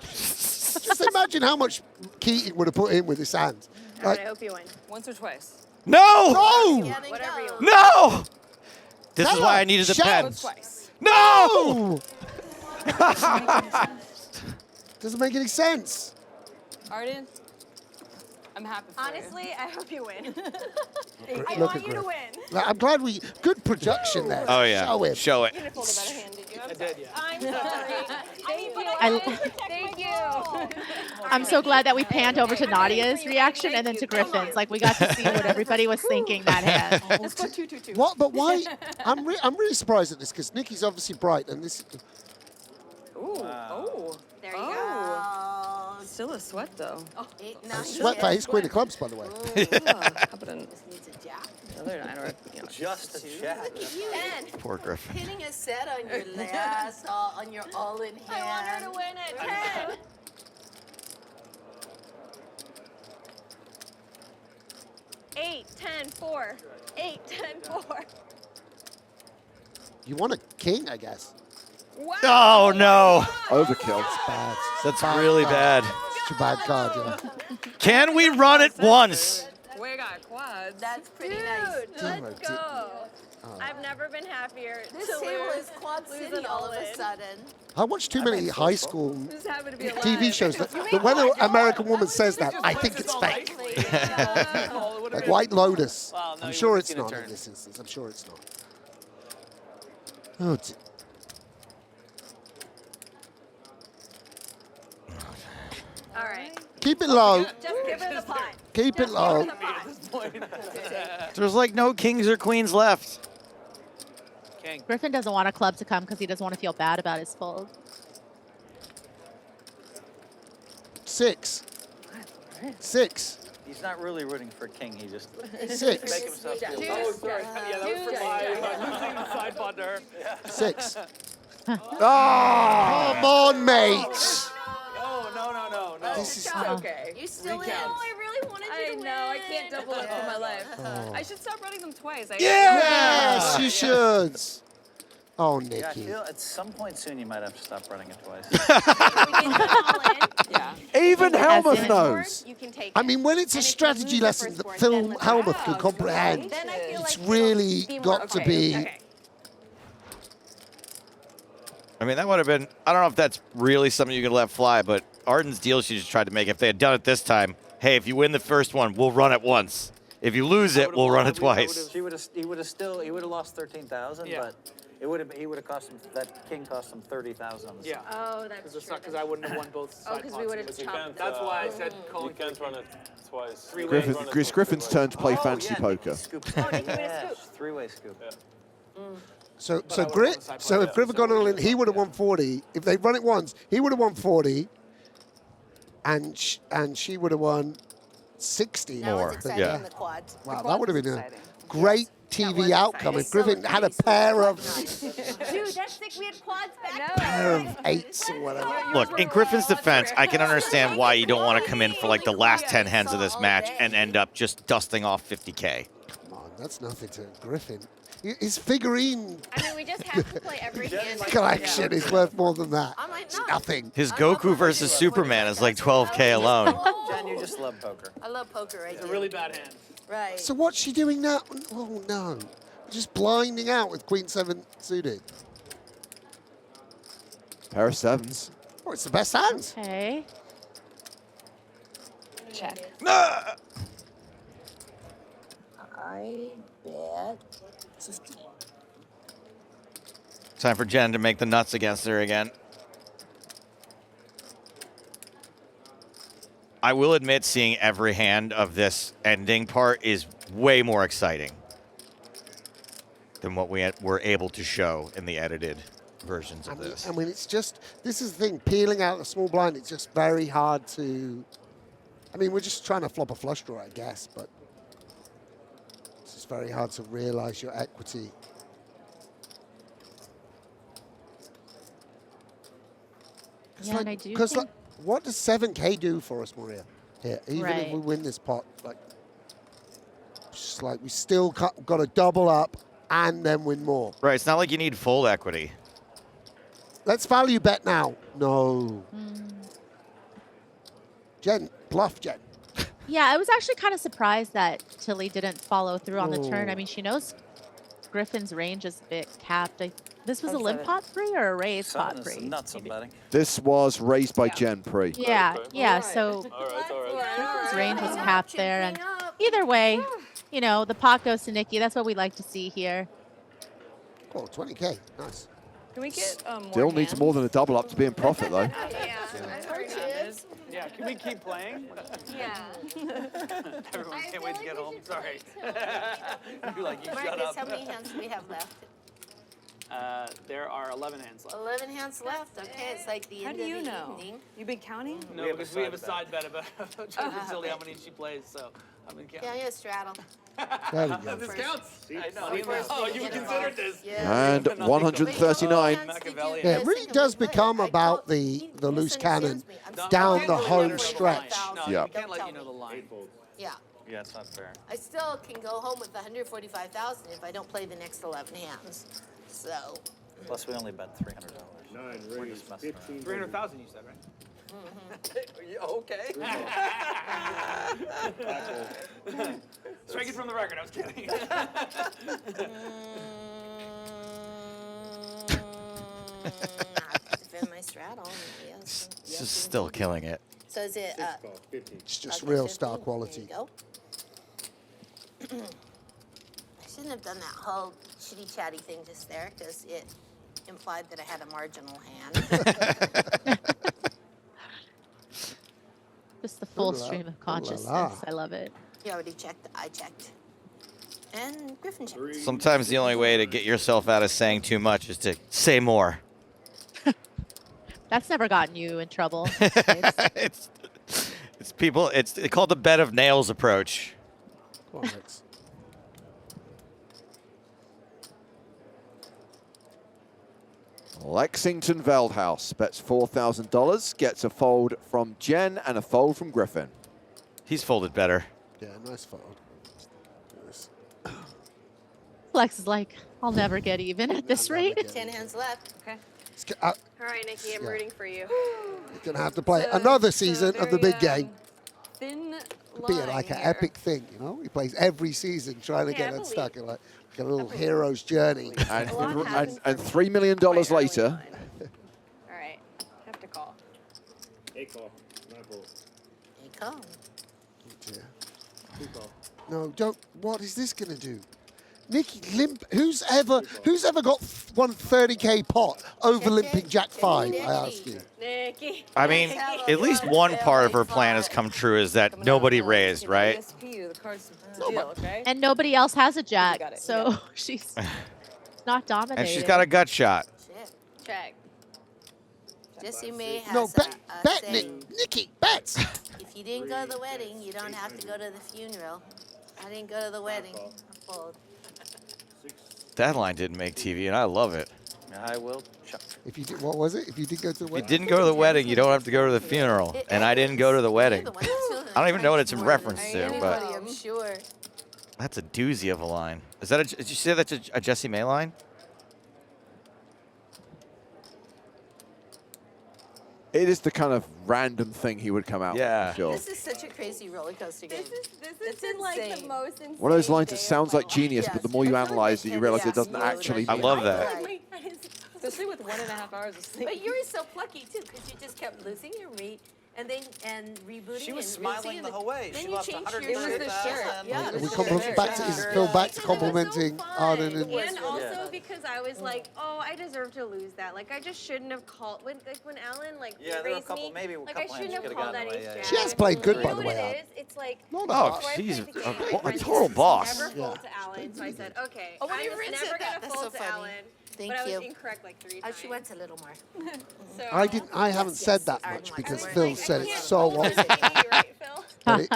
Just imagine how much Keating would have put in with his hand. All right, I hope you win. Once or twice. No! No! Whatever you want. No! This is Stella, why I needed the pen. shout. Twice. No! Doesn't make any sense. Arden, I'm happy for Honestly, I hope you win. I Look want at you to Griff. win. I'm glad we good production there. Oh, yeah. Show it. Show it. You didn't fold a better hand, did you? I did, yeah. I'm sorry. I mean, but I- thank you. I'm so glad that we panned over to Nadia's reaction and then to Griffin's. Like, we got to see what everybody was thinking that hand. Let's go 2-2-2. What? But why? I'm really surprised at this because Nikki's obviously bright and this. Ooh. Oh. There you go. Still a sweat though. Oh, no, Sweat for ace queen of clubs, by the way. How about an Just needs a jab. other nine or Just a chat. Look at you. And Poor Griffin. hitting a set on your last, on your all-in hand. I want her to win at 10. Eight, 10, 4. 8, 10, 4. You want a king, I guess. Oh, no. Overkill. It's bad. That's Bad really card. bad. It's a bad card, yeah. Can we run it once? We got quads. That's pretty Dude, nice. let's go. Oh. I've never been happier This to table lose, is Quad lose City an all of a all-in. sudden. I watch too many high school Just happen to be alive. TV shows that when an American woman says that, I think it's fake. Like White Lotus. Well, no, I'm you sure wouldn't it's seen a not in turn. this instance. I'm sure it's not. Oh, All right. keep it low. Just give her the pot. Keep it low. There's like no kings or queens left. King. Griffin doesn't want a club to come because he doesn't want to feel bad about his fold. 6. 6. He's not really rooting for king. He just 6. make himself feel Oh, better. sorry. Yeah, that was for my losing the side pot to her. 6. Oh, come on, mate. Oh, no. This is It's okay. You still in? Oh, I really wanted you I to win. know, I can't double it for my life. Oh. I should stop running them twice. Yes, you should. Oh, Yeah, I Nikki. feel at some point soon you might have to stop running it twice. Yeah. Even Hellmuth in. knows. You can take I mean, when it's a strategy lesson that Phil Hellmuth can comprehend, Then I feel it's like really be more got to be. okay. I mean, that would have been, I don't know if that's really something you could let fly, but Arden's deal she just tried to make, if they had done it this time, hey, if you win the first one, we'll run it once. If you lose it, we'll run it twice. He would have lost 13,000, Yeah. but he would have cost him, that king cost him 30,000 on the Yeah. side. Oh, that's true. Because I wouldn't have won both side 'cause pots. we would've Because you chopped can't, it. That's why I said You calling can't run it twice. Three-way Griffin, run it Chris Griffin's twice. turn to play Oh, fancy yeah, poker. Scoop. Yeah. Three-way scoop. Yeah. So, But I would've won the side so pot, if Griff had gone all in, he would have won 40. If they run it once, he would have won 40, and she would have won 60 That was more. exciting Yeah. in the quads. Wow, that would have been a great TV outcome if Griffin had a pair of Dude, that's sick. We had quads back. pair of 8s or whatever. Look, in Griffin's defense, I can understand why you don't want to come in for like the last 10 hands of this match and end up just dusting off 50K. Come on, that's nothing to Griffin. His figurine I mean, we just have to play every hand. collection is worth more than that. I might It's not. nothing. His Goku versus Superman is like 12K alone. Jen, you just love poker. I love poker right It's a there. really bad hand. Right. So what's she doing now? Oh no, just blinding out with Queen 7 suited. Pair of sevens. Oh, it's the best hand. Okay. check. I bet 15. Time for Jen to make the nuts against her again. I will admit, seeing every hand of this ending part is way more exciting than what we were able to show in the edited versions of this. I mean, it's just, this is the thing, peeling out a small blind, it's just very hard to, I mean, we're just trying to flop a flush draw, I guess, but it's just very hard to realize your equity. Yeah, and I do Because think- like, what does 7K do for us, Maria? Here, even if Right. we win this pot, like, just like we still got to double up and then win more. Right, it's not like you need full equity. Let's value bet now. No. Jen, bluff, Jen. Yeah, I was actually kind of surprised that Tilly didn't follow through on the turn. I Oh. mean, she knows Griffin's range is a bit capped. This was a I'd limp say- pot free or a raised pot Something is free? nuts I'm betting. This was raised by Jen Pre. Yeah, yeah. So Griffin's range was capped there, and either way, you know, the pot goes to Nikki. That's what we like to see here. Oh, 20K. Nice. Can we get more Still needs more than a double up to be in profit, though. Yeah, can we keep playing? Yeah. Everyone can't wait to get home. Sorry. You're like, you shut Marcus, up. how many hands do we have left? There are 11 hands left. 11 hands left. Okay, it's like the How end do of you the know? evening. You've been counting? No, because we have a side bet about Tilly how many she plays, so I've been counting. Yeah, yeah, straddle. There we go. This counts. I know. First Oh, thing you get considered involved. this. And 139. Yeah, it really does become about the loose cannon down the home stretch. No, Yeah. you can't let you know the line. Yeah. Yeah, it's not fair. I still can go home with 145,000 if I don't play the next 11 hands. So. Plus, we only bet $300. We're just messing around. 300,000 you said, right? Okay. Strike it from the record. I was kidding. Defend my straddle. Yes. This is still killing it. So is it? It's just okay, real 15. star There quality. you go. I shouldn't have done that whole chitty chatty thing just there because it implied that I had a marginal hand. Just the full Ooh la- stream of ooh la consciousness. la. I love it. You already checked. I checked. And Griffin checked. Sometimes the only way to get yourself out of saying too much is to say more. That's never gotten you in trouble. it's people. It's called the bed of nails approach. Come on, Lex. Lexington Veldhuis bets $4,000, gets a fold from Jen and a fold from Griffin. He's folded better. Yeah, nice fold. Nice. Lex is like, I'll never get even at this rate. 10 hands left. Okay. All right, Nikki, I'm Yeah. rooting for you. You're going to have to play another season of the big game. Thin Be line like an here. epic thing, you know? He plays every season trying to get I unstuck. Like a little hero's journey. And $3 million later. All right, have to call. A call. My fault. You come. Dear. Two call. No, don't. What is this going to do? Nikki, limp. Who's ever got one 30K pot over limping Jack 5? I ask you. Nikki. I mean, at least one part of her plan has come true is that nobody raised, right? ESPU, the card's the deal, okay? And nobody else has a jack, got it, so she's not dominating. And she's got a gut shot. Check. Jesse May has No, bet, saying, Nikki, bets. if you didn't go to the wedding, you don't have to go to the funeral. I didn't go to the wedding. I fold. That line didn't make TV, and I love it. I will check. If you did, what was it? If you did go to the If you wedding? didn't go to the wedding, you don't have to go to the funeral. And I didn't go to the wedding. I don't even know what it's in reference to, but Anybody, I'm sure. that's a doozy of a line. Is that did you say that's a Jesse May line? It is the kind of random thing he would come out Yeah. with, for sure. This is such a crazy roller coaster game. This is like the most insane. One of those lines that day of sounds my like genius, but the more you analyze it, you realize it doesn't actually I mean love that. Especially with 1.5 hours of sleep. But you were so plucky too, because you just kept losing your meat and then rebooting. She was and smiling rinsing, the and whole way. Then She you lost changed your 130,000. shirt. It was the shirt. Yeah, We come back to is Phil back to complimenting Arden and And also because I was like, oh, I deserve to lose that. Like I just shouldn't have called when Alan like Yeah, there were a erased couple, me. maybe a Like couple I shouldn't hands have you could've called that gotten ace away, jack. She has played good, You by know the what way, it is? It's like Oh, before I she's played the game, a my total friend boss. Never fold to Alan, so I said, okay, Oh, when I'm you rinsed never it, gonna that's fold so to funny. Alan. Thank but you. I was incorrect like 3 times. She went a little more. So I haven't said that much because Phil said it so often. right, Phil?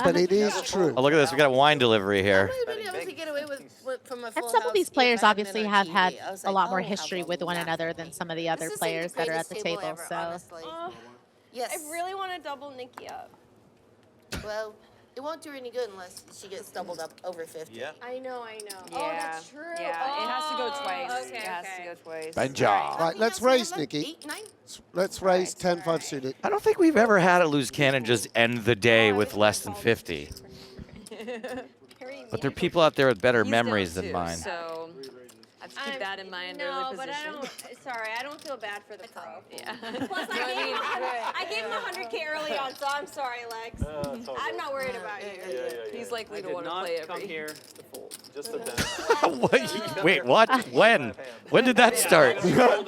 But it is true. Oh, look at this. We got a wine delivery here. I've been able to get away with from a full And some of house these if players I hadn't been obviously on have TV. had I was a like, lot more oh, how history with one another than some of the other This is players that are at the greatest table. ever, So honestly. Yes. I really want to double Nikki up. Well, it won't do her any good unless she gets doubled up over 50. Yeah. I know. Yeah. Oh, that's true. Yeah, it has to go Oh, twice. Okay, It has okay. to go twice. Benja. Right, let's raise, Nikki. Let's raise 10-5 suited. I don't think we've ever had a loose cannon just end the day with less than 50. But there are people out there with better He's memories down than too, mine. So I have to keep that in mind. No, early but I position. don't. Sorry, I don't feel bad for the pro. Yeah. Plus, I gave him 100K early on, so I'm sorry, Lex. I'm not worried about you. He's likely I to did want to not play come every. here to fold. Just a bet. What? Wait, what? When? When did that start? Wow.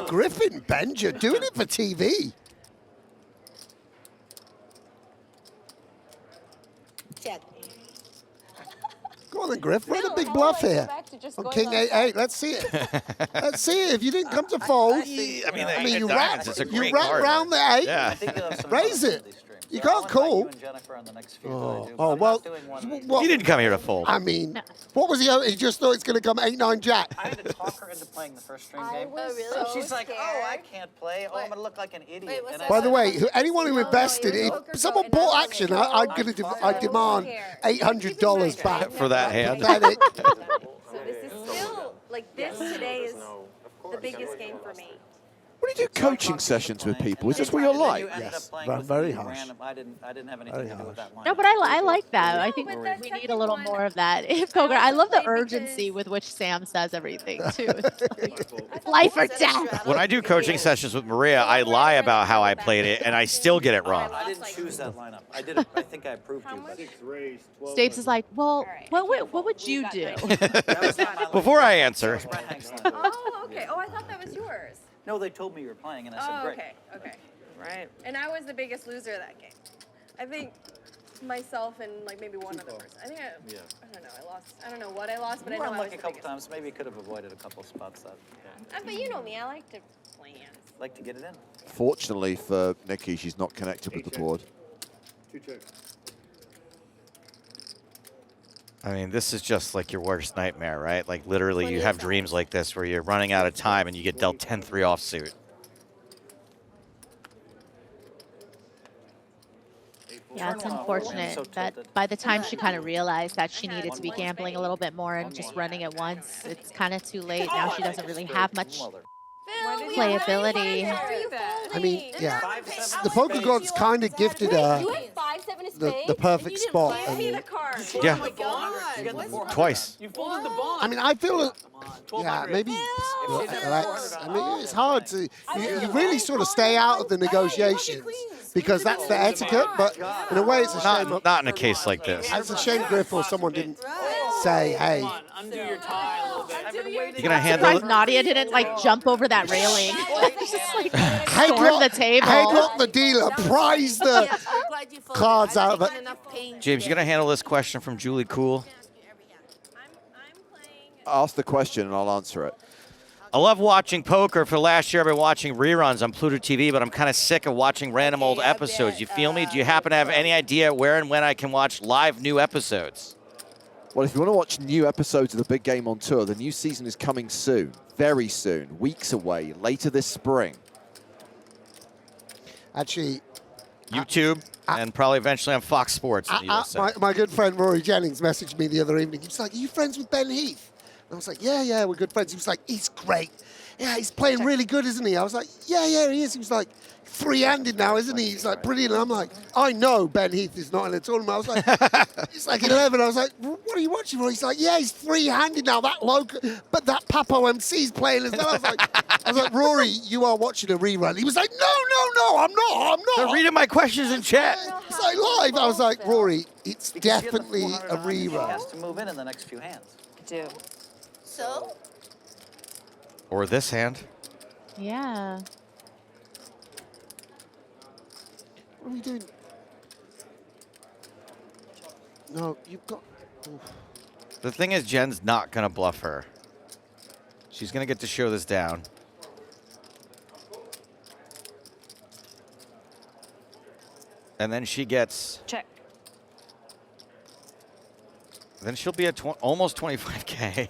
Griffin Benja doing it for TV. Check. Go on then, Griff. Run a big bluff here. On King 8-8. Let's see it. Let's see it. If you didn't come to fold, I mean, you wrap round the 8. Yeah. Raise it. You can't call. Oh, well, You didn't come here to fold. I mean, what was he just thought it's going to come 8-9 jack. I had to talk her into playing the first stream game. was So so she's like, oh, I scared. can't play. Oh, I'm going to look like an idiot. And I By the said, way, anyone who invested, if someone bought action, I demand $800 back. For that hand. Pathetic. So this is still like this today is the biggest game for me. When you do coaching sessions with people, is this what you're like? Yes, very harsh. I didn't have anything to do with that line. no, but I like that. I think we need a little more of that in poker. I love the urgency with which Sam says everything too. It's life or death. When I do coaching sessions with Maria, I lie about how I played it, and I still get it wrong. I didn't choose that lineup. I did it. I think I approved you, but Stapes is like, well, what would you do? Before I answer, Oh, okay. Oh, I thought that was yours. no, they told me you were playing, and I said, Oh, great. okay. Right. And I was the biggest loser of that game. I think myself and like maybe one other person. I think I don't know. I lost. I don't know what I lost, but You I were know I was unlucky the a couple biggest. times. Maybe you could have avoided a couple spots that But you know me. I like to plan. like to get it in. Fortunately for Nikki, she's not connected with the board. I mean, this is just like your worst nightmare, right? Like literally you have dreams like this where you're running out of time and you get dealt 10-3 offsuit. Yeah, it's unfortunate that by the time she kind of realized that she needed to be gambling a little bit more and just running at once, it's kind of too late. Now she doesn't really have much playability. I mean, yeah. The poker gods kind of gifted her the perfect spot. And, Yeah. Twice. You folded the ball. I mean, I feel, yeah, maybe, Lex, I mean, it's hard to, you really sort of stay out of the negotiations because that's the etiquette, but in a way it's a shame. Not in a case like this. It's a shame, Griff, or someone didn't say, hey. Undo your tie a little bit. You're gonna handle Surprised it. Nadia didn't like jump over that railing. Just like storm the table. Headlock the dealer, prize the cards out of it. James, you gonna handle this question from Julie Cool? Ask the question and I'll answer it. I love watching poker. For last year, I've been watching reruns on Pluto TV, but I'm kind of sick of watching random old episodes. You feel me? Do you happen to have any idea where and when I can watch live new episodes? Well, if you want to watch new episodes of the Big Game on Tour, the new season is coming soon, very soon, weeks away, later this spring. Actually, YouTube and probably eventually on Fox Sports in the USA. my good friend Rory Jennings messaged me the other evening. He was like, are you friends with Ben Heath? And I was like, yeah, we're good friends. He was like, he's great. yeah, he's playing really good, isn't he? I was like, yeah, he is. He was like, 3-handed now, isn't he? He's like, brilliant. And I'm like, I know Ben Heath is not in a tournament. I was like, it's like 11. I was like, what are you watching for? He's like, yeah, he's 3-handed now. That local, but that Papo MC's playing as well. I was like, Rory, you are watching a rerun. He was like, no, I'm not. They're reading my questions in chat. It's like live. I was like, Rory, it's definitely a He rerun. has to move in the next few hands. I do. So? Or this hand. Yeah. What are we doing? No, you've got... Oof. The thing is, Jen's not going to bluff her. She's going to get to show this down. And then she gets... Check. Then she'll be at almost 25K.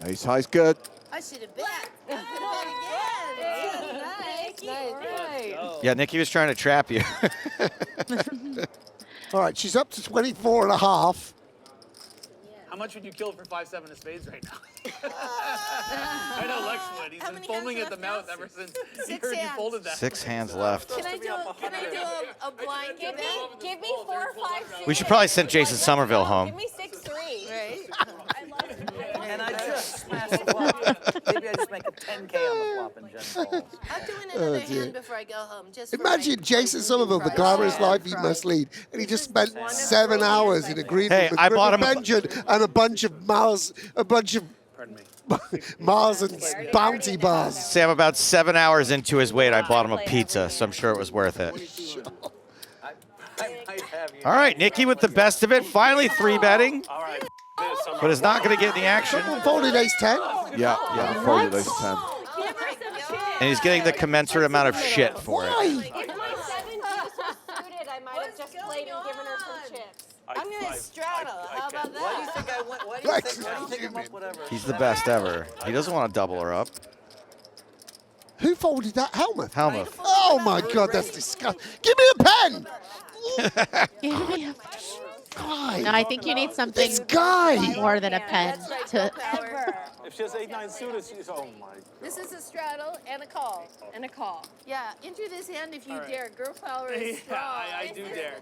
Ace high's good. I should have bet. I could have bet again. Nice. Yeah, Nikki was trying to trap you. All right, she's up to 24.5. How much would you kill for 5-7 of spades right now? I know Lex would. He's been foaming at the mouth ever since he heard you folded that. 6 hands left. Can I do a blind? Give me 4 or 5. We should probably send Jason Somerville home. Give me 6-3. Right. And I just smashed the flop. Maybe I just make a 10K on the flop and Jen calls. I'm doing another hand before I go home. Just for Imagine Jason Somerville, the glamorous life he must lead, and he just spent 7 hours in agreement with I bought him Benjamin and a bunch of Mars, Mars and Bounty bars. Sam, about 7 hours into his wait, I bought him a pizza, so I'm sure it was worth it. All right, Nikki with the best of it. Finally 3-betting. All right. But it's not going to get any action. Folded ace-10? Yeah, folded ace-10. And he's getting the commensurate amount of shit for it. If my 7 deuce was suited, I might have just played and given her some chips. I'm going to straddle. How about that? Why do you think I went? Why do you think I'm up whatever? He's the best ever. He doesn't want to double her up. Who folded that? Hellmuth? Hellmuth. Oh, my God, that's disgusting. Give me a pen! Give me a Guy. No, I think you need something This guy. more than a pen to. If she has 8-9 suited, she's oh my. This is a straddle and a call. And a call. Yeah, enter this hand if you All right. dare. Girl power is strong. I do dare.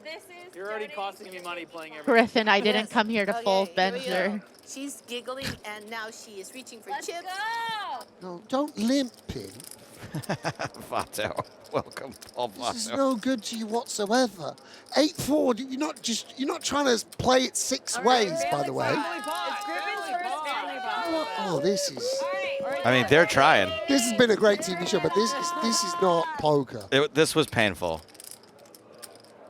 You're already costing me money playing every. Griffin, I didn't come here to fold Okay, here we Benzer. go. She's giggling and now she is reaching for chips. Go! No, don't limp him. Vato. Welcome, Paul This is Vato. no good to you whatsoever. 8-4, you're not trying to play it 6 ways, by the way. It's Griffin's first family pot. Oh, this is... I mean, they're trying. This has been a great TV show, but this is not poker. This was painful.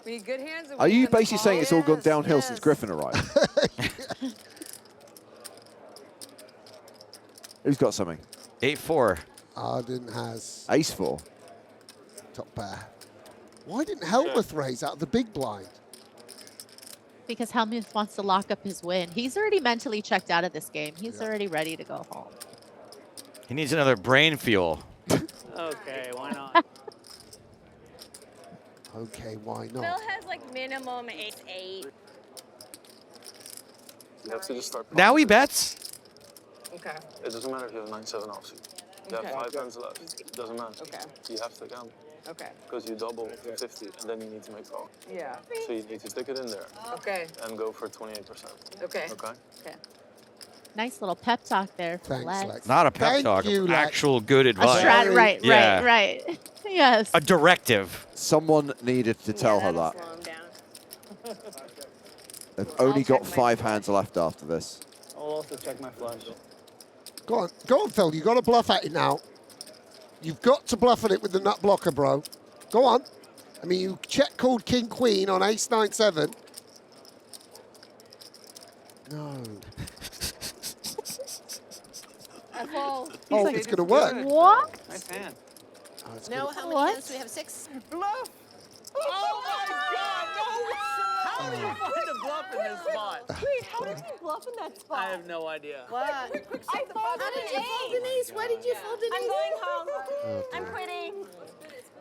We need good hands. Are you basically saying it's all gone downhill since Griffin arrived? Who's got something? 8-4. Arden has Ace-4. top pair. Why didn't Hellmuth raise out of the big blind? Because Hellmuth wants to lock up his win. He's already mentally checked out of this game. He's already ready to go home. He needs another brain fuel. Okay, why not? Okay, why Phil not? has like minimum 8-8. You have to just start. Now he bets. Okay. It doesn't matter if you have 9-7 offsuit. You have 5 hands left. It doesn't matter. Okay. You have to gamble. Okay. Because you double to 50, and then you need to make call. Yeah. So you need to stick it in there. Okay. And go for 28%. Okay. Okay? Okay. Nice little pep talk there. for Thanks, Lex. Lex. Not a pep Thank talk. you, Lex. Actual good A advice. strat, right, Yeah. right. Yes. A directive. Someone needed to tell her that. Slow him down. They've only got check my 5 hands left after this. I'll also check my flush. Go on, Phil. You've got to bluff at it now. You've got to bluff at it with the nut blocker, bro. Go on. I mean, you check called King Queen on Ace 9-7. No. I fall. Oh, it's going to work. What? Nice hand. Oh, it's No, gonna- how many What? hands do we have? 6? Bluff! Oh my God! No! How did you find a bluff in this spot? Wait, how did you bluff in that spot? I have no idea. What? I folded How did you fold an ace? Why did you fold an ace? I'm going home. I'm quitting.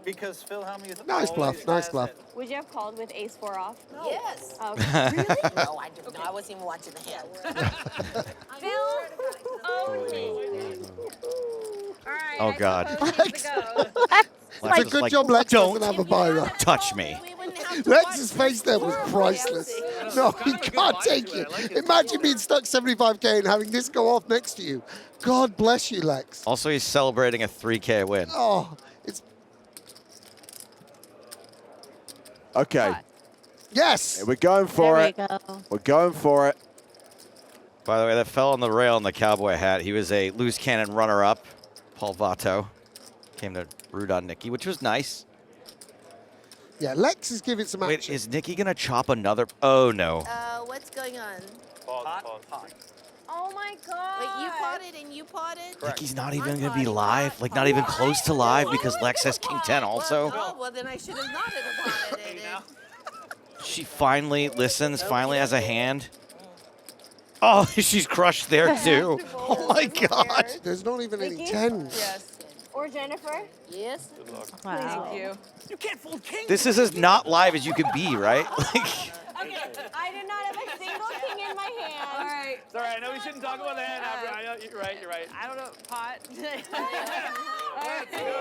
Because Phil Hellmuth. Nice bluff. Nice bluff. Would you have called with ace-4 off? Yes. Oh, okay. Really? No, I did not. I wasn't even watching the hand. Phil, own me. All right. Oh, God. It's a good job Lex doesn't have a buy touch me. Lex's face there was priceless. No, he can't take you. Imagine being stuck 75K and having this go off next to you. God bless you, Lex. Also, he's celebrating a 3K win. Oh, it's... Okay. Yes. Yeah, we're going for There it. we go. We're going for it. By the way, that fell on the rail in the cowboy hat. He was a loose cannon runner-up. Paul Vato came to root on Nikki, which was nice. Yeah, Lex is giving some Wait, action. is Nikki going to chop another? Oh, no. What's going on? Oh my God. Wait, you potted and you potted? Nikki's not even going to be live? Like, not even close to live because Lex has King 10 also? Oh, well, then I should have not have potted it. She finally listens, finally has a hand. Oh, she's crushed there, too. Oh, my God. There's not even any tens. Yes. Or Jennifer? Yes. Wow. Thank you. You can't fold king. This is as not live as you can be, right? Like, Okay, I did not have a single king in my hand. All right. It's all right. I know we shouldn't talk about the hand. I know you're right. You're right. I don't know, pot.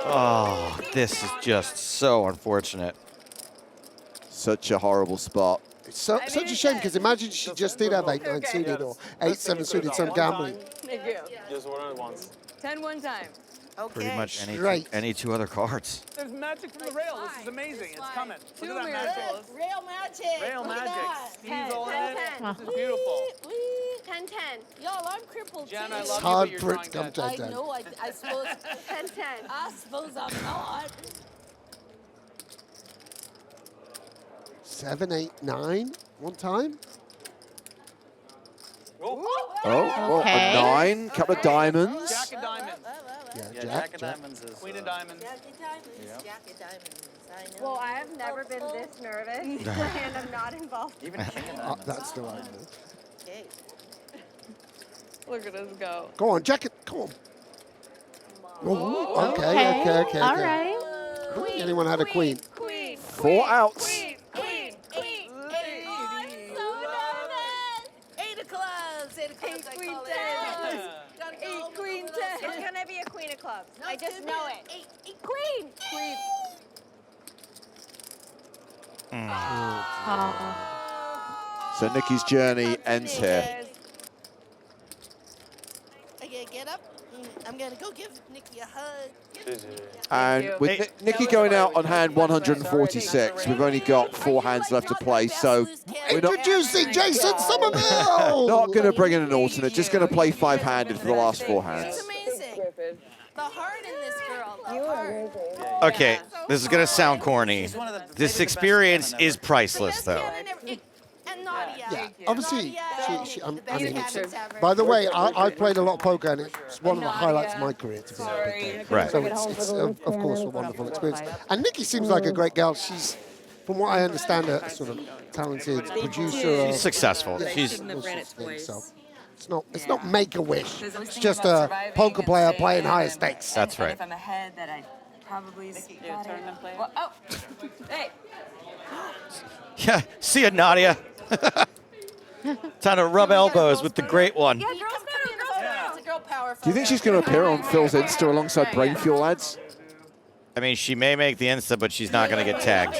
oh, this is just so unfortunate. Such a horrible spot. It's such a shame because imagine she just did have 8-9 suited or 8-7 suited, some gambling. Thank you. Just one at once. 10 one time. Okay. Pretty much Straight. any two other cards. There's magic from the rail. This is amazing. It's coming. Look at that Two magic. mirrors. Real magic. Rail Look at magic. that. Steve's all in 10, it. 10. This is beautiful. 10 10. Y'all, I'm crippled Jen, too. I It's love hard you, but for you're it to come drawing 10-10. I know. I suppose. 10 10. I suppose I'm not. 7, 8, 9. One time. Oh, well, Okay. a 9, couple of diamonds. Jack of diamonds. Yeah, Jack of diamonds is. Queen of diamonds. Jack of diamonds. Jack of diamonds. I know. Well, I have never been this nervous, and I'm not involved. Even king of diamonds. That's the right move. Okay. Look at us go. Go on, Jack it. Come on. Oh, okay. All right. Anyone had a queen? Queen. 4 outs. Queen. Queen. Queen. Oh, I'm so nervous. 8 of clubs. 8 of clubs. I Queen call it. 10. Gotta go. 8 queen 10. It's gonna be a queen of clubs. No, I it's just gonna know be it. 8 Queen. Queen. So Nikki's journey ends here. Okay, get up. I'm gonna go give Nikki a hug. And with Nikki going out on hand 146, we've only got 4 hands left to play, so we're not Introducing Jason Somerville! not going to bring in an alternate, just going to play 5-handed for the last 4 hands. It's amazing. The heart in this girl. The heart. Okay, this is going to sound corny. This experience is priceless, though. And Nadia. Yeah, obviously, I mean, by the way, I've played a lot of poker, and it's one of the highlights of my career, to be honest. Right. So it's of course, a wonderful experience. And Nikki seems like a great girl. She's, from what I understand, a sort of talented producer. She's successful. Yeah, She's all sorts of things, so it's not Make-A-Wish. It's just a poker player playing higher stakes. That's right. If I'm ahead, that I probably spot it. Well, oh, hey. Yeah, see ya, Nadia. Time to rub elbows with the great one. Yeah, girls power. It's a girl power. Do you think she's going to appear on Phil's Insta alongside Brain Fuel lads? I mean, she may make the Insta, but she's not going to get tagged.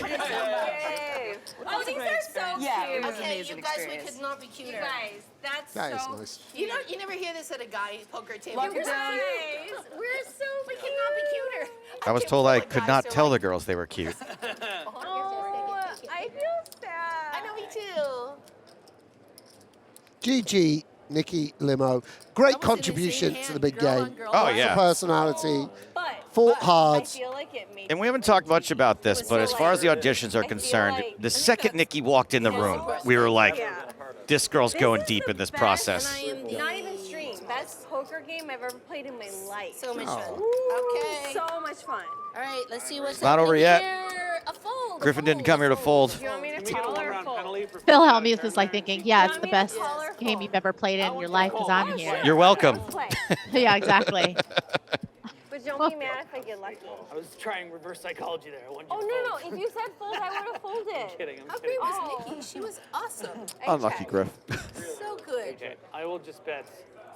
Oh, these are so Yeah, it cute. was an Okay, amazing you guys, we experience. could not be cuter. You guys, that's That is so nice. You know, you never hear this at a guy poker table. You We're so guys, cute. we're so We could not be cuter. I was told I could not tell the girls they were cute. Oh, I feel sad. I know, me too. GG, Nikki Limo. Great contribution to the big game. Oh, yeah. Personality. But Fought hard. I feel like it made And we haven't talked much about this, but as far as the auditions are concerned, the second Nikki walked in the room, we were like, this girl's going deep in this process. not even stream. Best poker game I've ever played in my life. So much fun. Okay. So much fun. All right, let's see what's It's not over happening yet. here. A fold. Griffin didn't come here to fold. You want me to call or fold? Phil Hellmuth is like thinking, yeah, it's the best game you've ever played in your life because I'm here. You're welcome. Yeah, exactly. Just don't be mad if I get lucky. I was trying reverse psychology there. I wanted you Oh, to no, fold. no. If you said fold, I would have folded. I'm kidding. I'm How kidding. great was Nikki? She was awesome. Unlucky, Griff. So good. Okay, I will just bet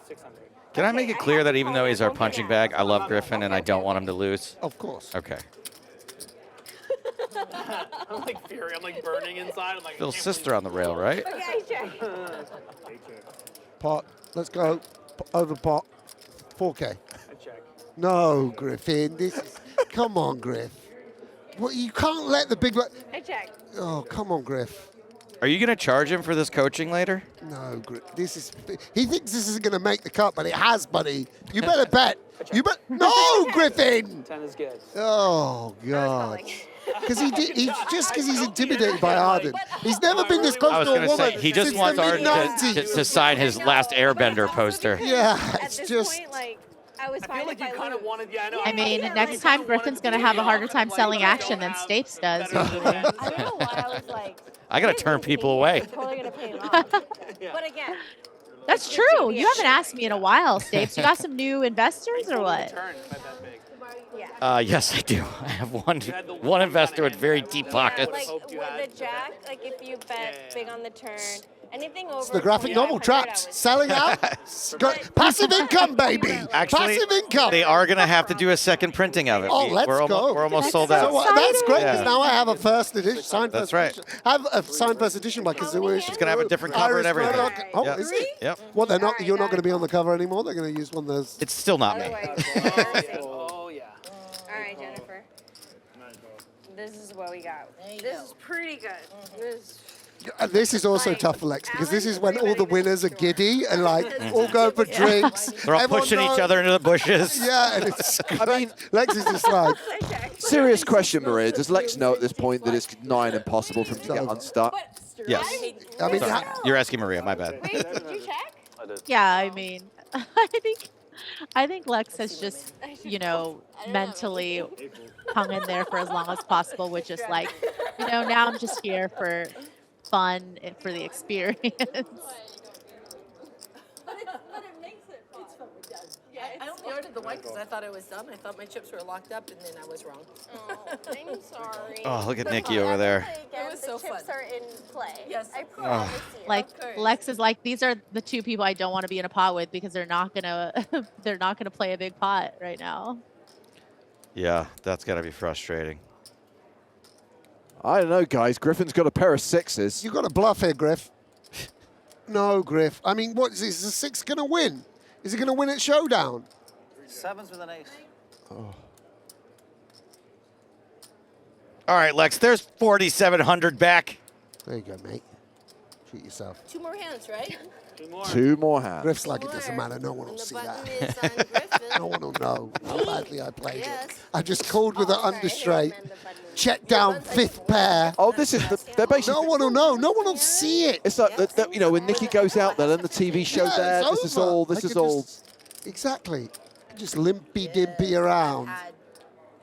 600. Can I make it clear that even though he's our punching bag, I love Griffin and I don't want him to lose? Of course. Okay. I'm like fury. I'm like burning inside. I'm like. Phil's sister on the rail, right? Okay, check. Pot. Let's go. Over pot. 4K. I check. No, Griffin. This is. Come on, Griff. Well, you can't let the big. I check. Oh, come on, Griff. Are you going to charge him for this coaching later? No, Griff. This is. He thinks this is going to make the cut, but it has, buddy. You better bet. You bet. No, Griffin. 10 is good. Oh God. Because he's just because he's intimidated by Arden. He's never been this close I was to a going to woman say, he just since wants the Arden to sign his last Airbender poster. Yeah, At it's this just. point, like, I was I fine feel like if you I kind of lose. wanted. Yeah, I know. I mean, next time Griffin's going to have a harder time selling action than Stapes does. I don't know why I was like, I got to turn people away. I'm totally going to pay him off. But again, That's true. You haven't asked me in a while, Stapes. You got some new investors or what? yeah. Yes, I do. I have one investor with very deep pockets. Like with the jack, like if you bet big on the turn, anything over. It's the graphic novel 2,500, traps. Selling out. Passive income, baby. Actually, Passive income. they are going to have to do a second printing of it. Oh, let's we're go. We're almost sold So out. that's great Yeah. because now I have a first edition, signed That's first right. edition. I have a signed first edition by Kazooish. It's going to have a different cover and everything. Oh, Yep. is it? Yep. Well, they're not. You're not going to be on the cover anymore. They're going to use one of those. It's still not me. Oh yeah. All right, Jennifer. This is what we got. This is pretty good. This is also tough for Lex because this is when all the winners are giddy and like all go for drinks. They're all Everyone pushing each knows- other into the bushes. Yeah, and it's. I mean, Lex is just like. Serious question, Maria. Does Lex know at this point that it's nigh and impossible for him to get unstuck? Yes. I mean, Sorry. You're asking Maria. My bad. Wait, did you check? Yeah, I mean, I think Lex has just, you know, mentally hung in there for as long as possible with just like, you know, now I'm just here for fun and for the experience. I only ordered the white because I thought I was done. I thought my chips were locked up, and then I was wrong. Oh, I'm sorry. Oh, look at Nikki over there. It was so fun. Chips are in play. Yes. I promise you. Like Lex is like, these are the two people I don't want to be in a pot with because they're not gonna play a big pot right now. Yeah, that's got to be frustrating. I don't know, guys. Griffin's got a pair of sixes. You got a bluff here, Griff. No, Griff. I mean, what is this? Is the six going to win? Is he going to win at Showdown? 7s with an ace. Oh. All right, Lex, there's 4,700 back. There you go, mate. Treat yourself. 2 more hands, right? 2 more. 2 more hands. Griff's like, it doesn't matter. No one will see that. No one will know how badly I played it. I just called with an understraight. Check down 5th pair. Oh, this is they're basically. No one will know. No one will see it. It's like you know, when Nikki goes out there, then the TV show Yeah, there. it's This is over. all. I This is could all. Exactly. Just limpy dimpy around. Had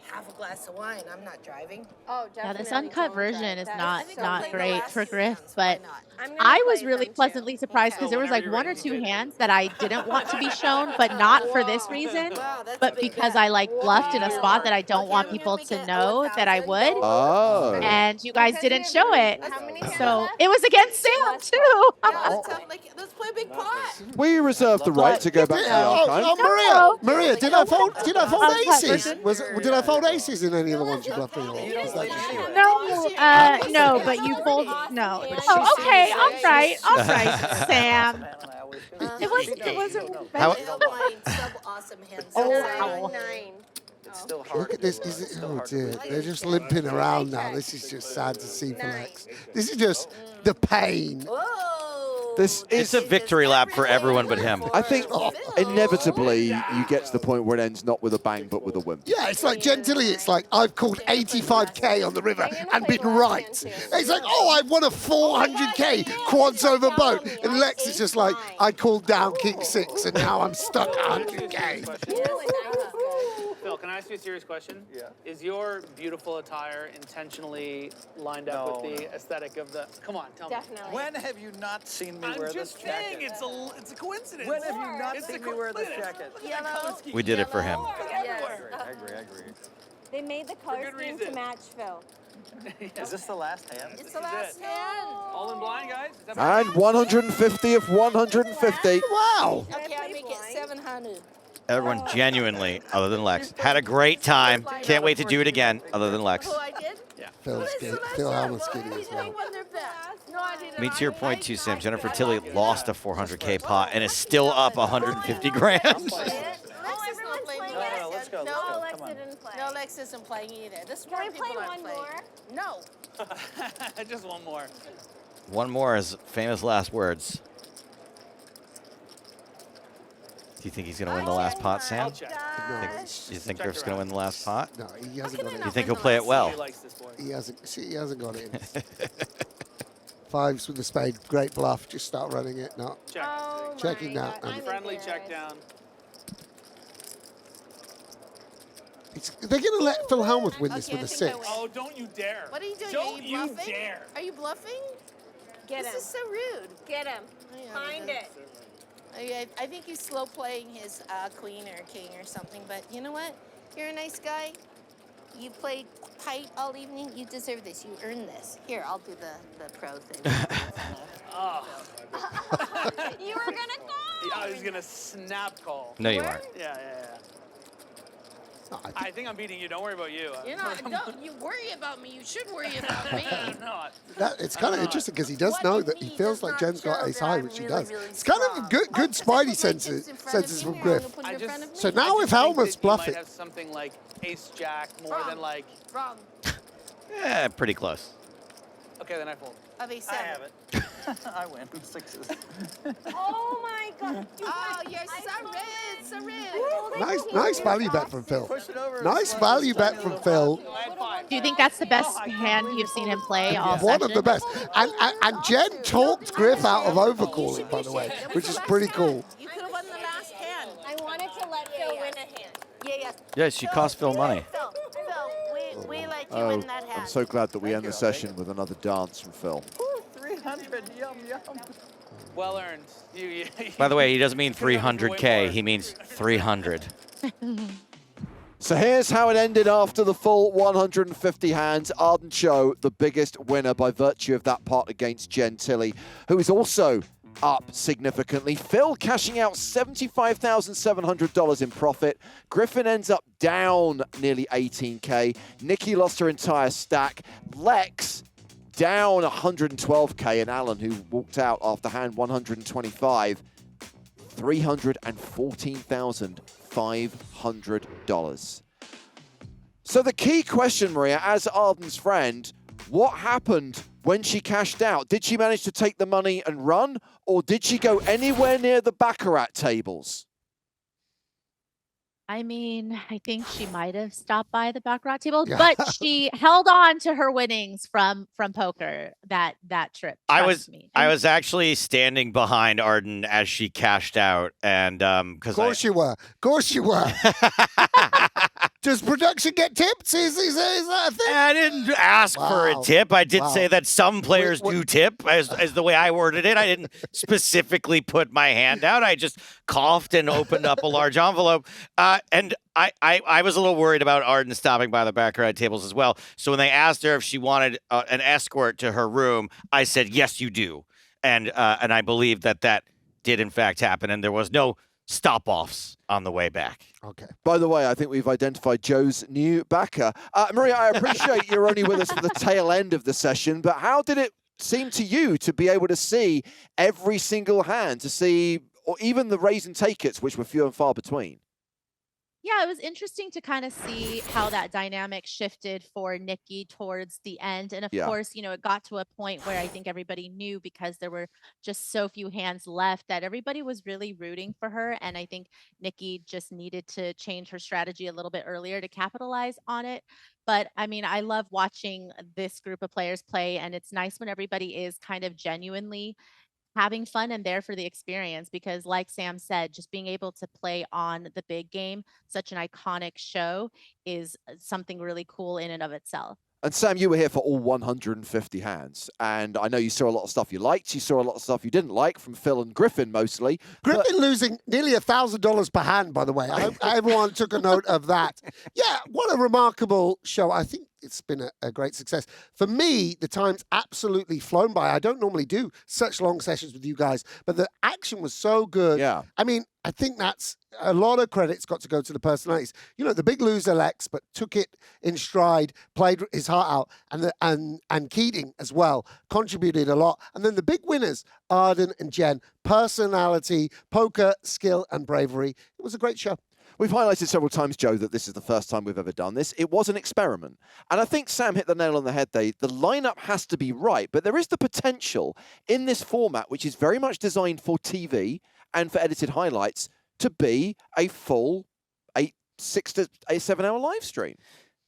half a glass of wine. I'm not driving. Oh, Yeah, definitely. this uncut version is not I'll play the great last for 2 Griff, hands. but Why not? I'm gonna I was play really them too. pleasantly surprised because there was like 1 or 2 hands that I didn't want to be shown, but not for this reason, but because I like bluffed in a spot that I don't want people to know that I would. Oh. And you guys didn't show it. How many So it was against Sam too. Let's play a big pot. We reserve the right to go back to the archive. Oh, Maria, did I fold Uncut aces? version? Did I fold aces in any of the ones you bluffed me on? Is that just- No, but you fold no. Oh, okay, all right, Sam. It wasn't. How- Awesome hands. Oh, Nine, wow. 9. It's still hard. Look at this. Is it, oh dear, they're just limping around now. This is just sad to see for Lex. This is just the pain. This It's is. a victory lap for everyone but him. I think inevitably you get to the point where it ends not with a bang but with a wimp. Yeah, it's like gentilly, it's like I've called 85K on the river and been right. It's like, oh, I won a 400K quads over boat. And Lex is just like, I called down King 6 and now I'm stuck at 100K. Phil, can I I ask you a serious question? Yeah. Is your beautiful attire intentionally lined up with the aesthetic of the? Come on, tell me. Definitely. When have you not seen me wear this jacket? I'm just saying, it's a coincidence. When have you not It's seen a me wear this coincidence. jacket? Look at that color scheme. We did it for him. Yes. I agree. They made the color good scheme reason. to match Phil. Is this the last hand? It's the last hand. All in blind, guys? Is that And 150 of 150. Wow. Okay, I'll make it 700. Everyone genuinely, other than Lex, had a great time. Can't wait to do it again, other than Lex. Oh, I did? Yeah. Phil Hellmuth skinny as well. No, I didn't. I mean, to your point too, Sam, Jennifer Tilly lost a 400K pot and is still up 150 grand. Lex is not playing. No, let's go. No, Let's Lex go. Come on. didn't play. No, Lex isn't playing either. This Can we people play aren't one playing. more? No. Just one more. One more is famous last words. Do you think he's going to win the last pot, Sam? I'll check. You think Griff's going to win the last pot? No, he hasn't got it. You think he'll play it well? He likes this boy. He hasn't got it. Fives with the spade, great bluff. Just start running it. No, Check. Oh checking my that. God, I'm Friendly check embarrassed. down. They're going to let Phil Hellmuth win this Okay, with a I think I 6. win. Oh, don't you dare. What are you doing? Don't are you you bluffing? dare. Are you bluffing? Get This him. is so rude. Get him. Yeah, Find but it. I think he's slow playing his queen or king or something, but you know what? You're a nice guy. You played tight all evening. You deserve this. You earned this. Here, I'll do the pro thing. Oh. You were gonna call. I was going to snap call. No, you aren't. Yeah. I think I'm beating you. Don't worry about you. You know, don't you worry about me. You should worry about me. No, It's kind of interesting because he does know that he feels like Jen's got ace high, which he does. really It's kind of a good Spidey senses from Griff. So now if Hellmuth's You bluffing, might have something like ace jack more than like. Wrong. Yeah, pretty close. Okay, then I fold. Of a 7. I have it. I win. 6s. Oh my God. Oh, you're so rude. So rude. nice value bet from Phil. Push it over. Nice value bet from Phil. Do you think that's the best hand you've seen him play all One session? of the best. And Jen talked Griff out of overcalling, by the way, which is pretty cool. You could have won the last hand. I wanted to let Phil win a hand. Yeah. Yeah, she cost Phil money. Phil, we let you win that hand. I'm so glad that we end the session with another dance from Phil. 300. Yum. Well earned. You By the way, he doesn't mean 300K. He means 300. So here's how it ended after the full 150 hands. Arden Cho, the biggest winner by virtue of that pot against Jen Tilly, who is also up significantly. Phil cashing out $75,700 in profit. Griffin ends up down nearly 18K. Nikki lost her entire stack. Lex down 112K. And Alan, who walked out after hand 125, $314,500. So the key question, Maria, as Arden's friend, what happened when she cashed out? Did she manage to take the money and run, or did she go anywhere near the baccarat tables? I mean, I think she might have stopped by the baccarat table, but she held on to her winnings from poker that trip. I trust was me. I was actually standing behind Arden as she cashed out, and because Of course you were. Of course you were. Does production get tips? Is that a thing? I didn't ask for a tip. I did say that some players do tip, as the way I worded it. I didn't specifically put my hand out. I just coughed and opened up a large envelope. And I was a little worried about Arden stopping by the baccarat tables as well. So when they asked her if she wanted an escort to her room, I said, yes, you do. And I believe that did in fact happen. And there was no stop-offs on the way back. Okay. By the way, I think we've identified Joe's new backer. Maria, I appreciate you're only with us for the tail end of the session, but how did it seem to you to be able to see every single hand, to see, or even the raise and take it's, which were few and far between? Yeah, it was interesting to kind of see how that dynamic shifted for Nikki towards the end. And of course, it got to a point where I think everybody knew, because there were just so few hands left, that everybody was really rooting for her. And I think Nikki just needed to change her strategy a little bit earlier to capitalize on it. But I mean, I love watching this group of players play, and it's nice when everybody is kind of genuinely having fun and there for the experience, because like Sam said, just being able to play on the big game, such an iconic show, is something really cool in and of itself. And Sam, you were here for all 150 hands, and I know you saw a lot of stuff you liked. You saw a lot of stuff you didn't like from Phil and Griffin mostly. Griffin losing nearly $1,000 per hand, by the way. I hope everyone took a note of that. Yeah, what a remarkable show. I think it's been a great success. For me, the time's absolutely flown by. I don't normally do such long sessions with you guys, but the action was so good. Yeah. I mean, I think that's a lot of credit's got to go to the personalities. You know, the big loser, Lex, but took it in stride, played his heart out, and Keating as well contributed a lot. And then the big winners, Arden and Jen, personality, poker, skill, and bravery. It was a great show. We've highlighted several times, Joe, that this is the first time we've ever done this. It was an experiment. And I think Sam hit the nail on the head there. The lineup has to be right, but there is the potential in this format, which is very much designed for TV and for edited highlights, to be a full 6 to 7 hour live stream.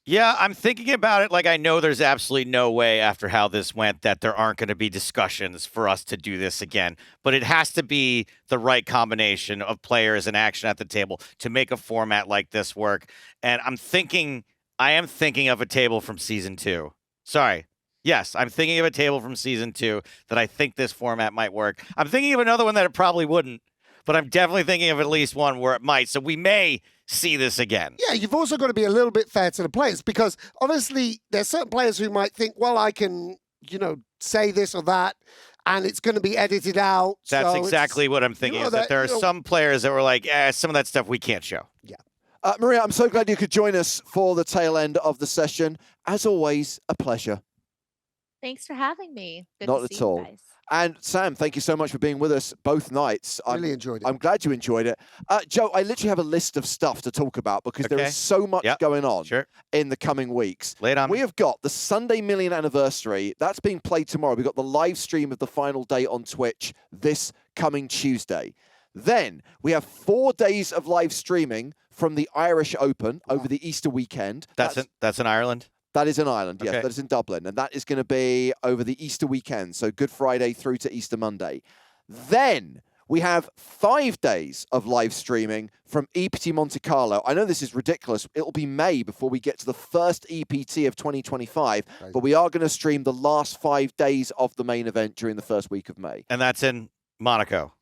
Yeah, I'm thinking about it like I know there's absolutely no way after how this went that there aren't going to be discussions for us to do this again. But it has to be the right combination of players and action at the table to make a format like this work. And I am thinking of a table from season 2. Sorry. Yes, I'm thinking of a table from season 2 that I think this format might work. I'm thinking of another one that it probably wouldn't, but I'm definitely thinking of at least one where it might. So we may see this again. Yeah, you've also got to be a little bit fair to the players, because honestly, there's certain players who might think, well, I can, say this or that, and it's going to be edited out. That's exactly what I'm thinking, is that there are some players that were like, some of that stuff we can't show. Yeah. Maria, I'm so glad you could join us for the tail end of the session. As always, a pleasure. Thanks for having me. Good Not to see at all. you guys. And Sam, thank you so much for being with us both nights. Really enjoyed it. I'm glad you enjoyed it. Joe, I literally have a list of stuff to talk about because there Okay. is so much going on in the coming weeks. Lay it on We me. have got the Sunday Million anniversary. That's being played tomorrow. We've got the live stream of the final day on Twitch this coming Tuesday. Then we have 4 days of live streaming from the Irish Open over the Easter weekend. That's in Ireland? That is in Ireland, yes. Okay. That is in Dublin. And that is going to be over the Easter weekend, so Good Friday through to Easter Monday. Then we have 5 days of live streaming from EPT Monte Carlo. I know this is ridiculous. It'll be May before we get to the first EPT of 2025, but we are going to stream the last 5 days of the main event during the first week of May. And that's in Monaco.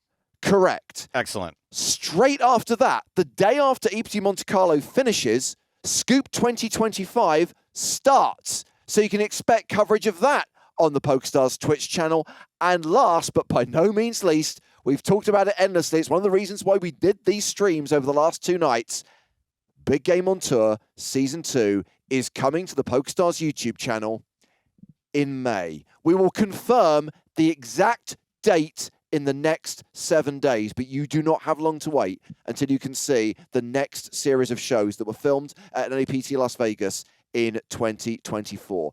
Correct. Excellent. Straight after that, the day after EPT Monte Carlo finishes, Scoop 2025 starts. So you can expect coverage of that on the PokerStars Twitch channel. And last, but by no means least, we've talked about it endlessly. It's one of the reasons why we did these streams over the last 2 nights. Big Game on Tour Season 2 is coming to the PokerStars YouTube channel in May. We will confirm the exact date in the next 7 days, but you do not have long to wait until you can see the next series of shows that were filmed at NAPT Las Vegas in 2024.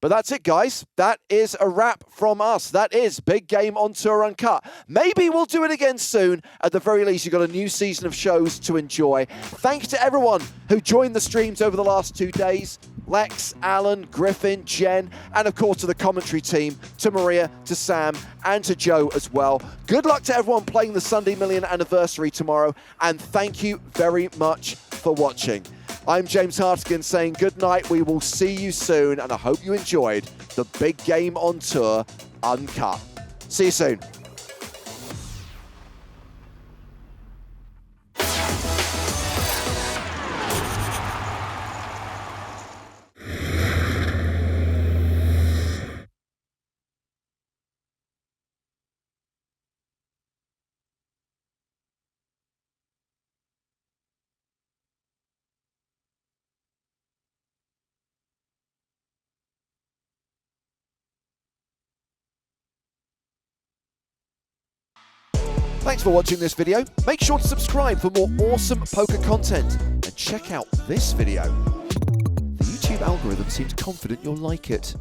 But that's it, guys. That is a wrap from us. That is Big Game on Tour Uncut. Maybe we'll do it again soon. At the very least, you've got a new season of shows to enjoy. Thanks to everyone who joined the streams over the last 2 days. Lex, Alan, Griffin, Jen, and of course to the commentary team, to Maria, to Sam, and to Joe as well. Good luck to everyone playing the Sunday Million anniversary tomorrow, and thank you very much for watching. I'm James Hartigan saying good night. We will see you soon, and I hope you enjoyed the Big Game on Tour Uncut. See you soon. Thanks for watching this video. Make sure to subscribe for more awesome poker content. And check out this video. The YouTube algorithm seems confident you'll like it.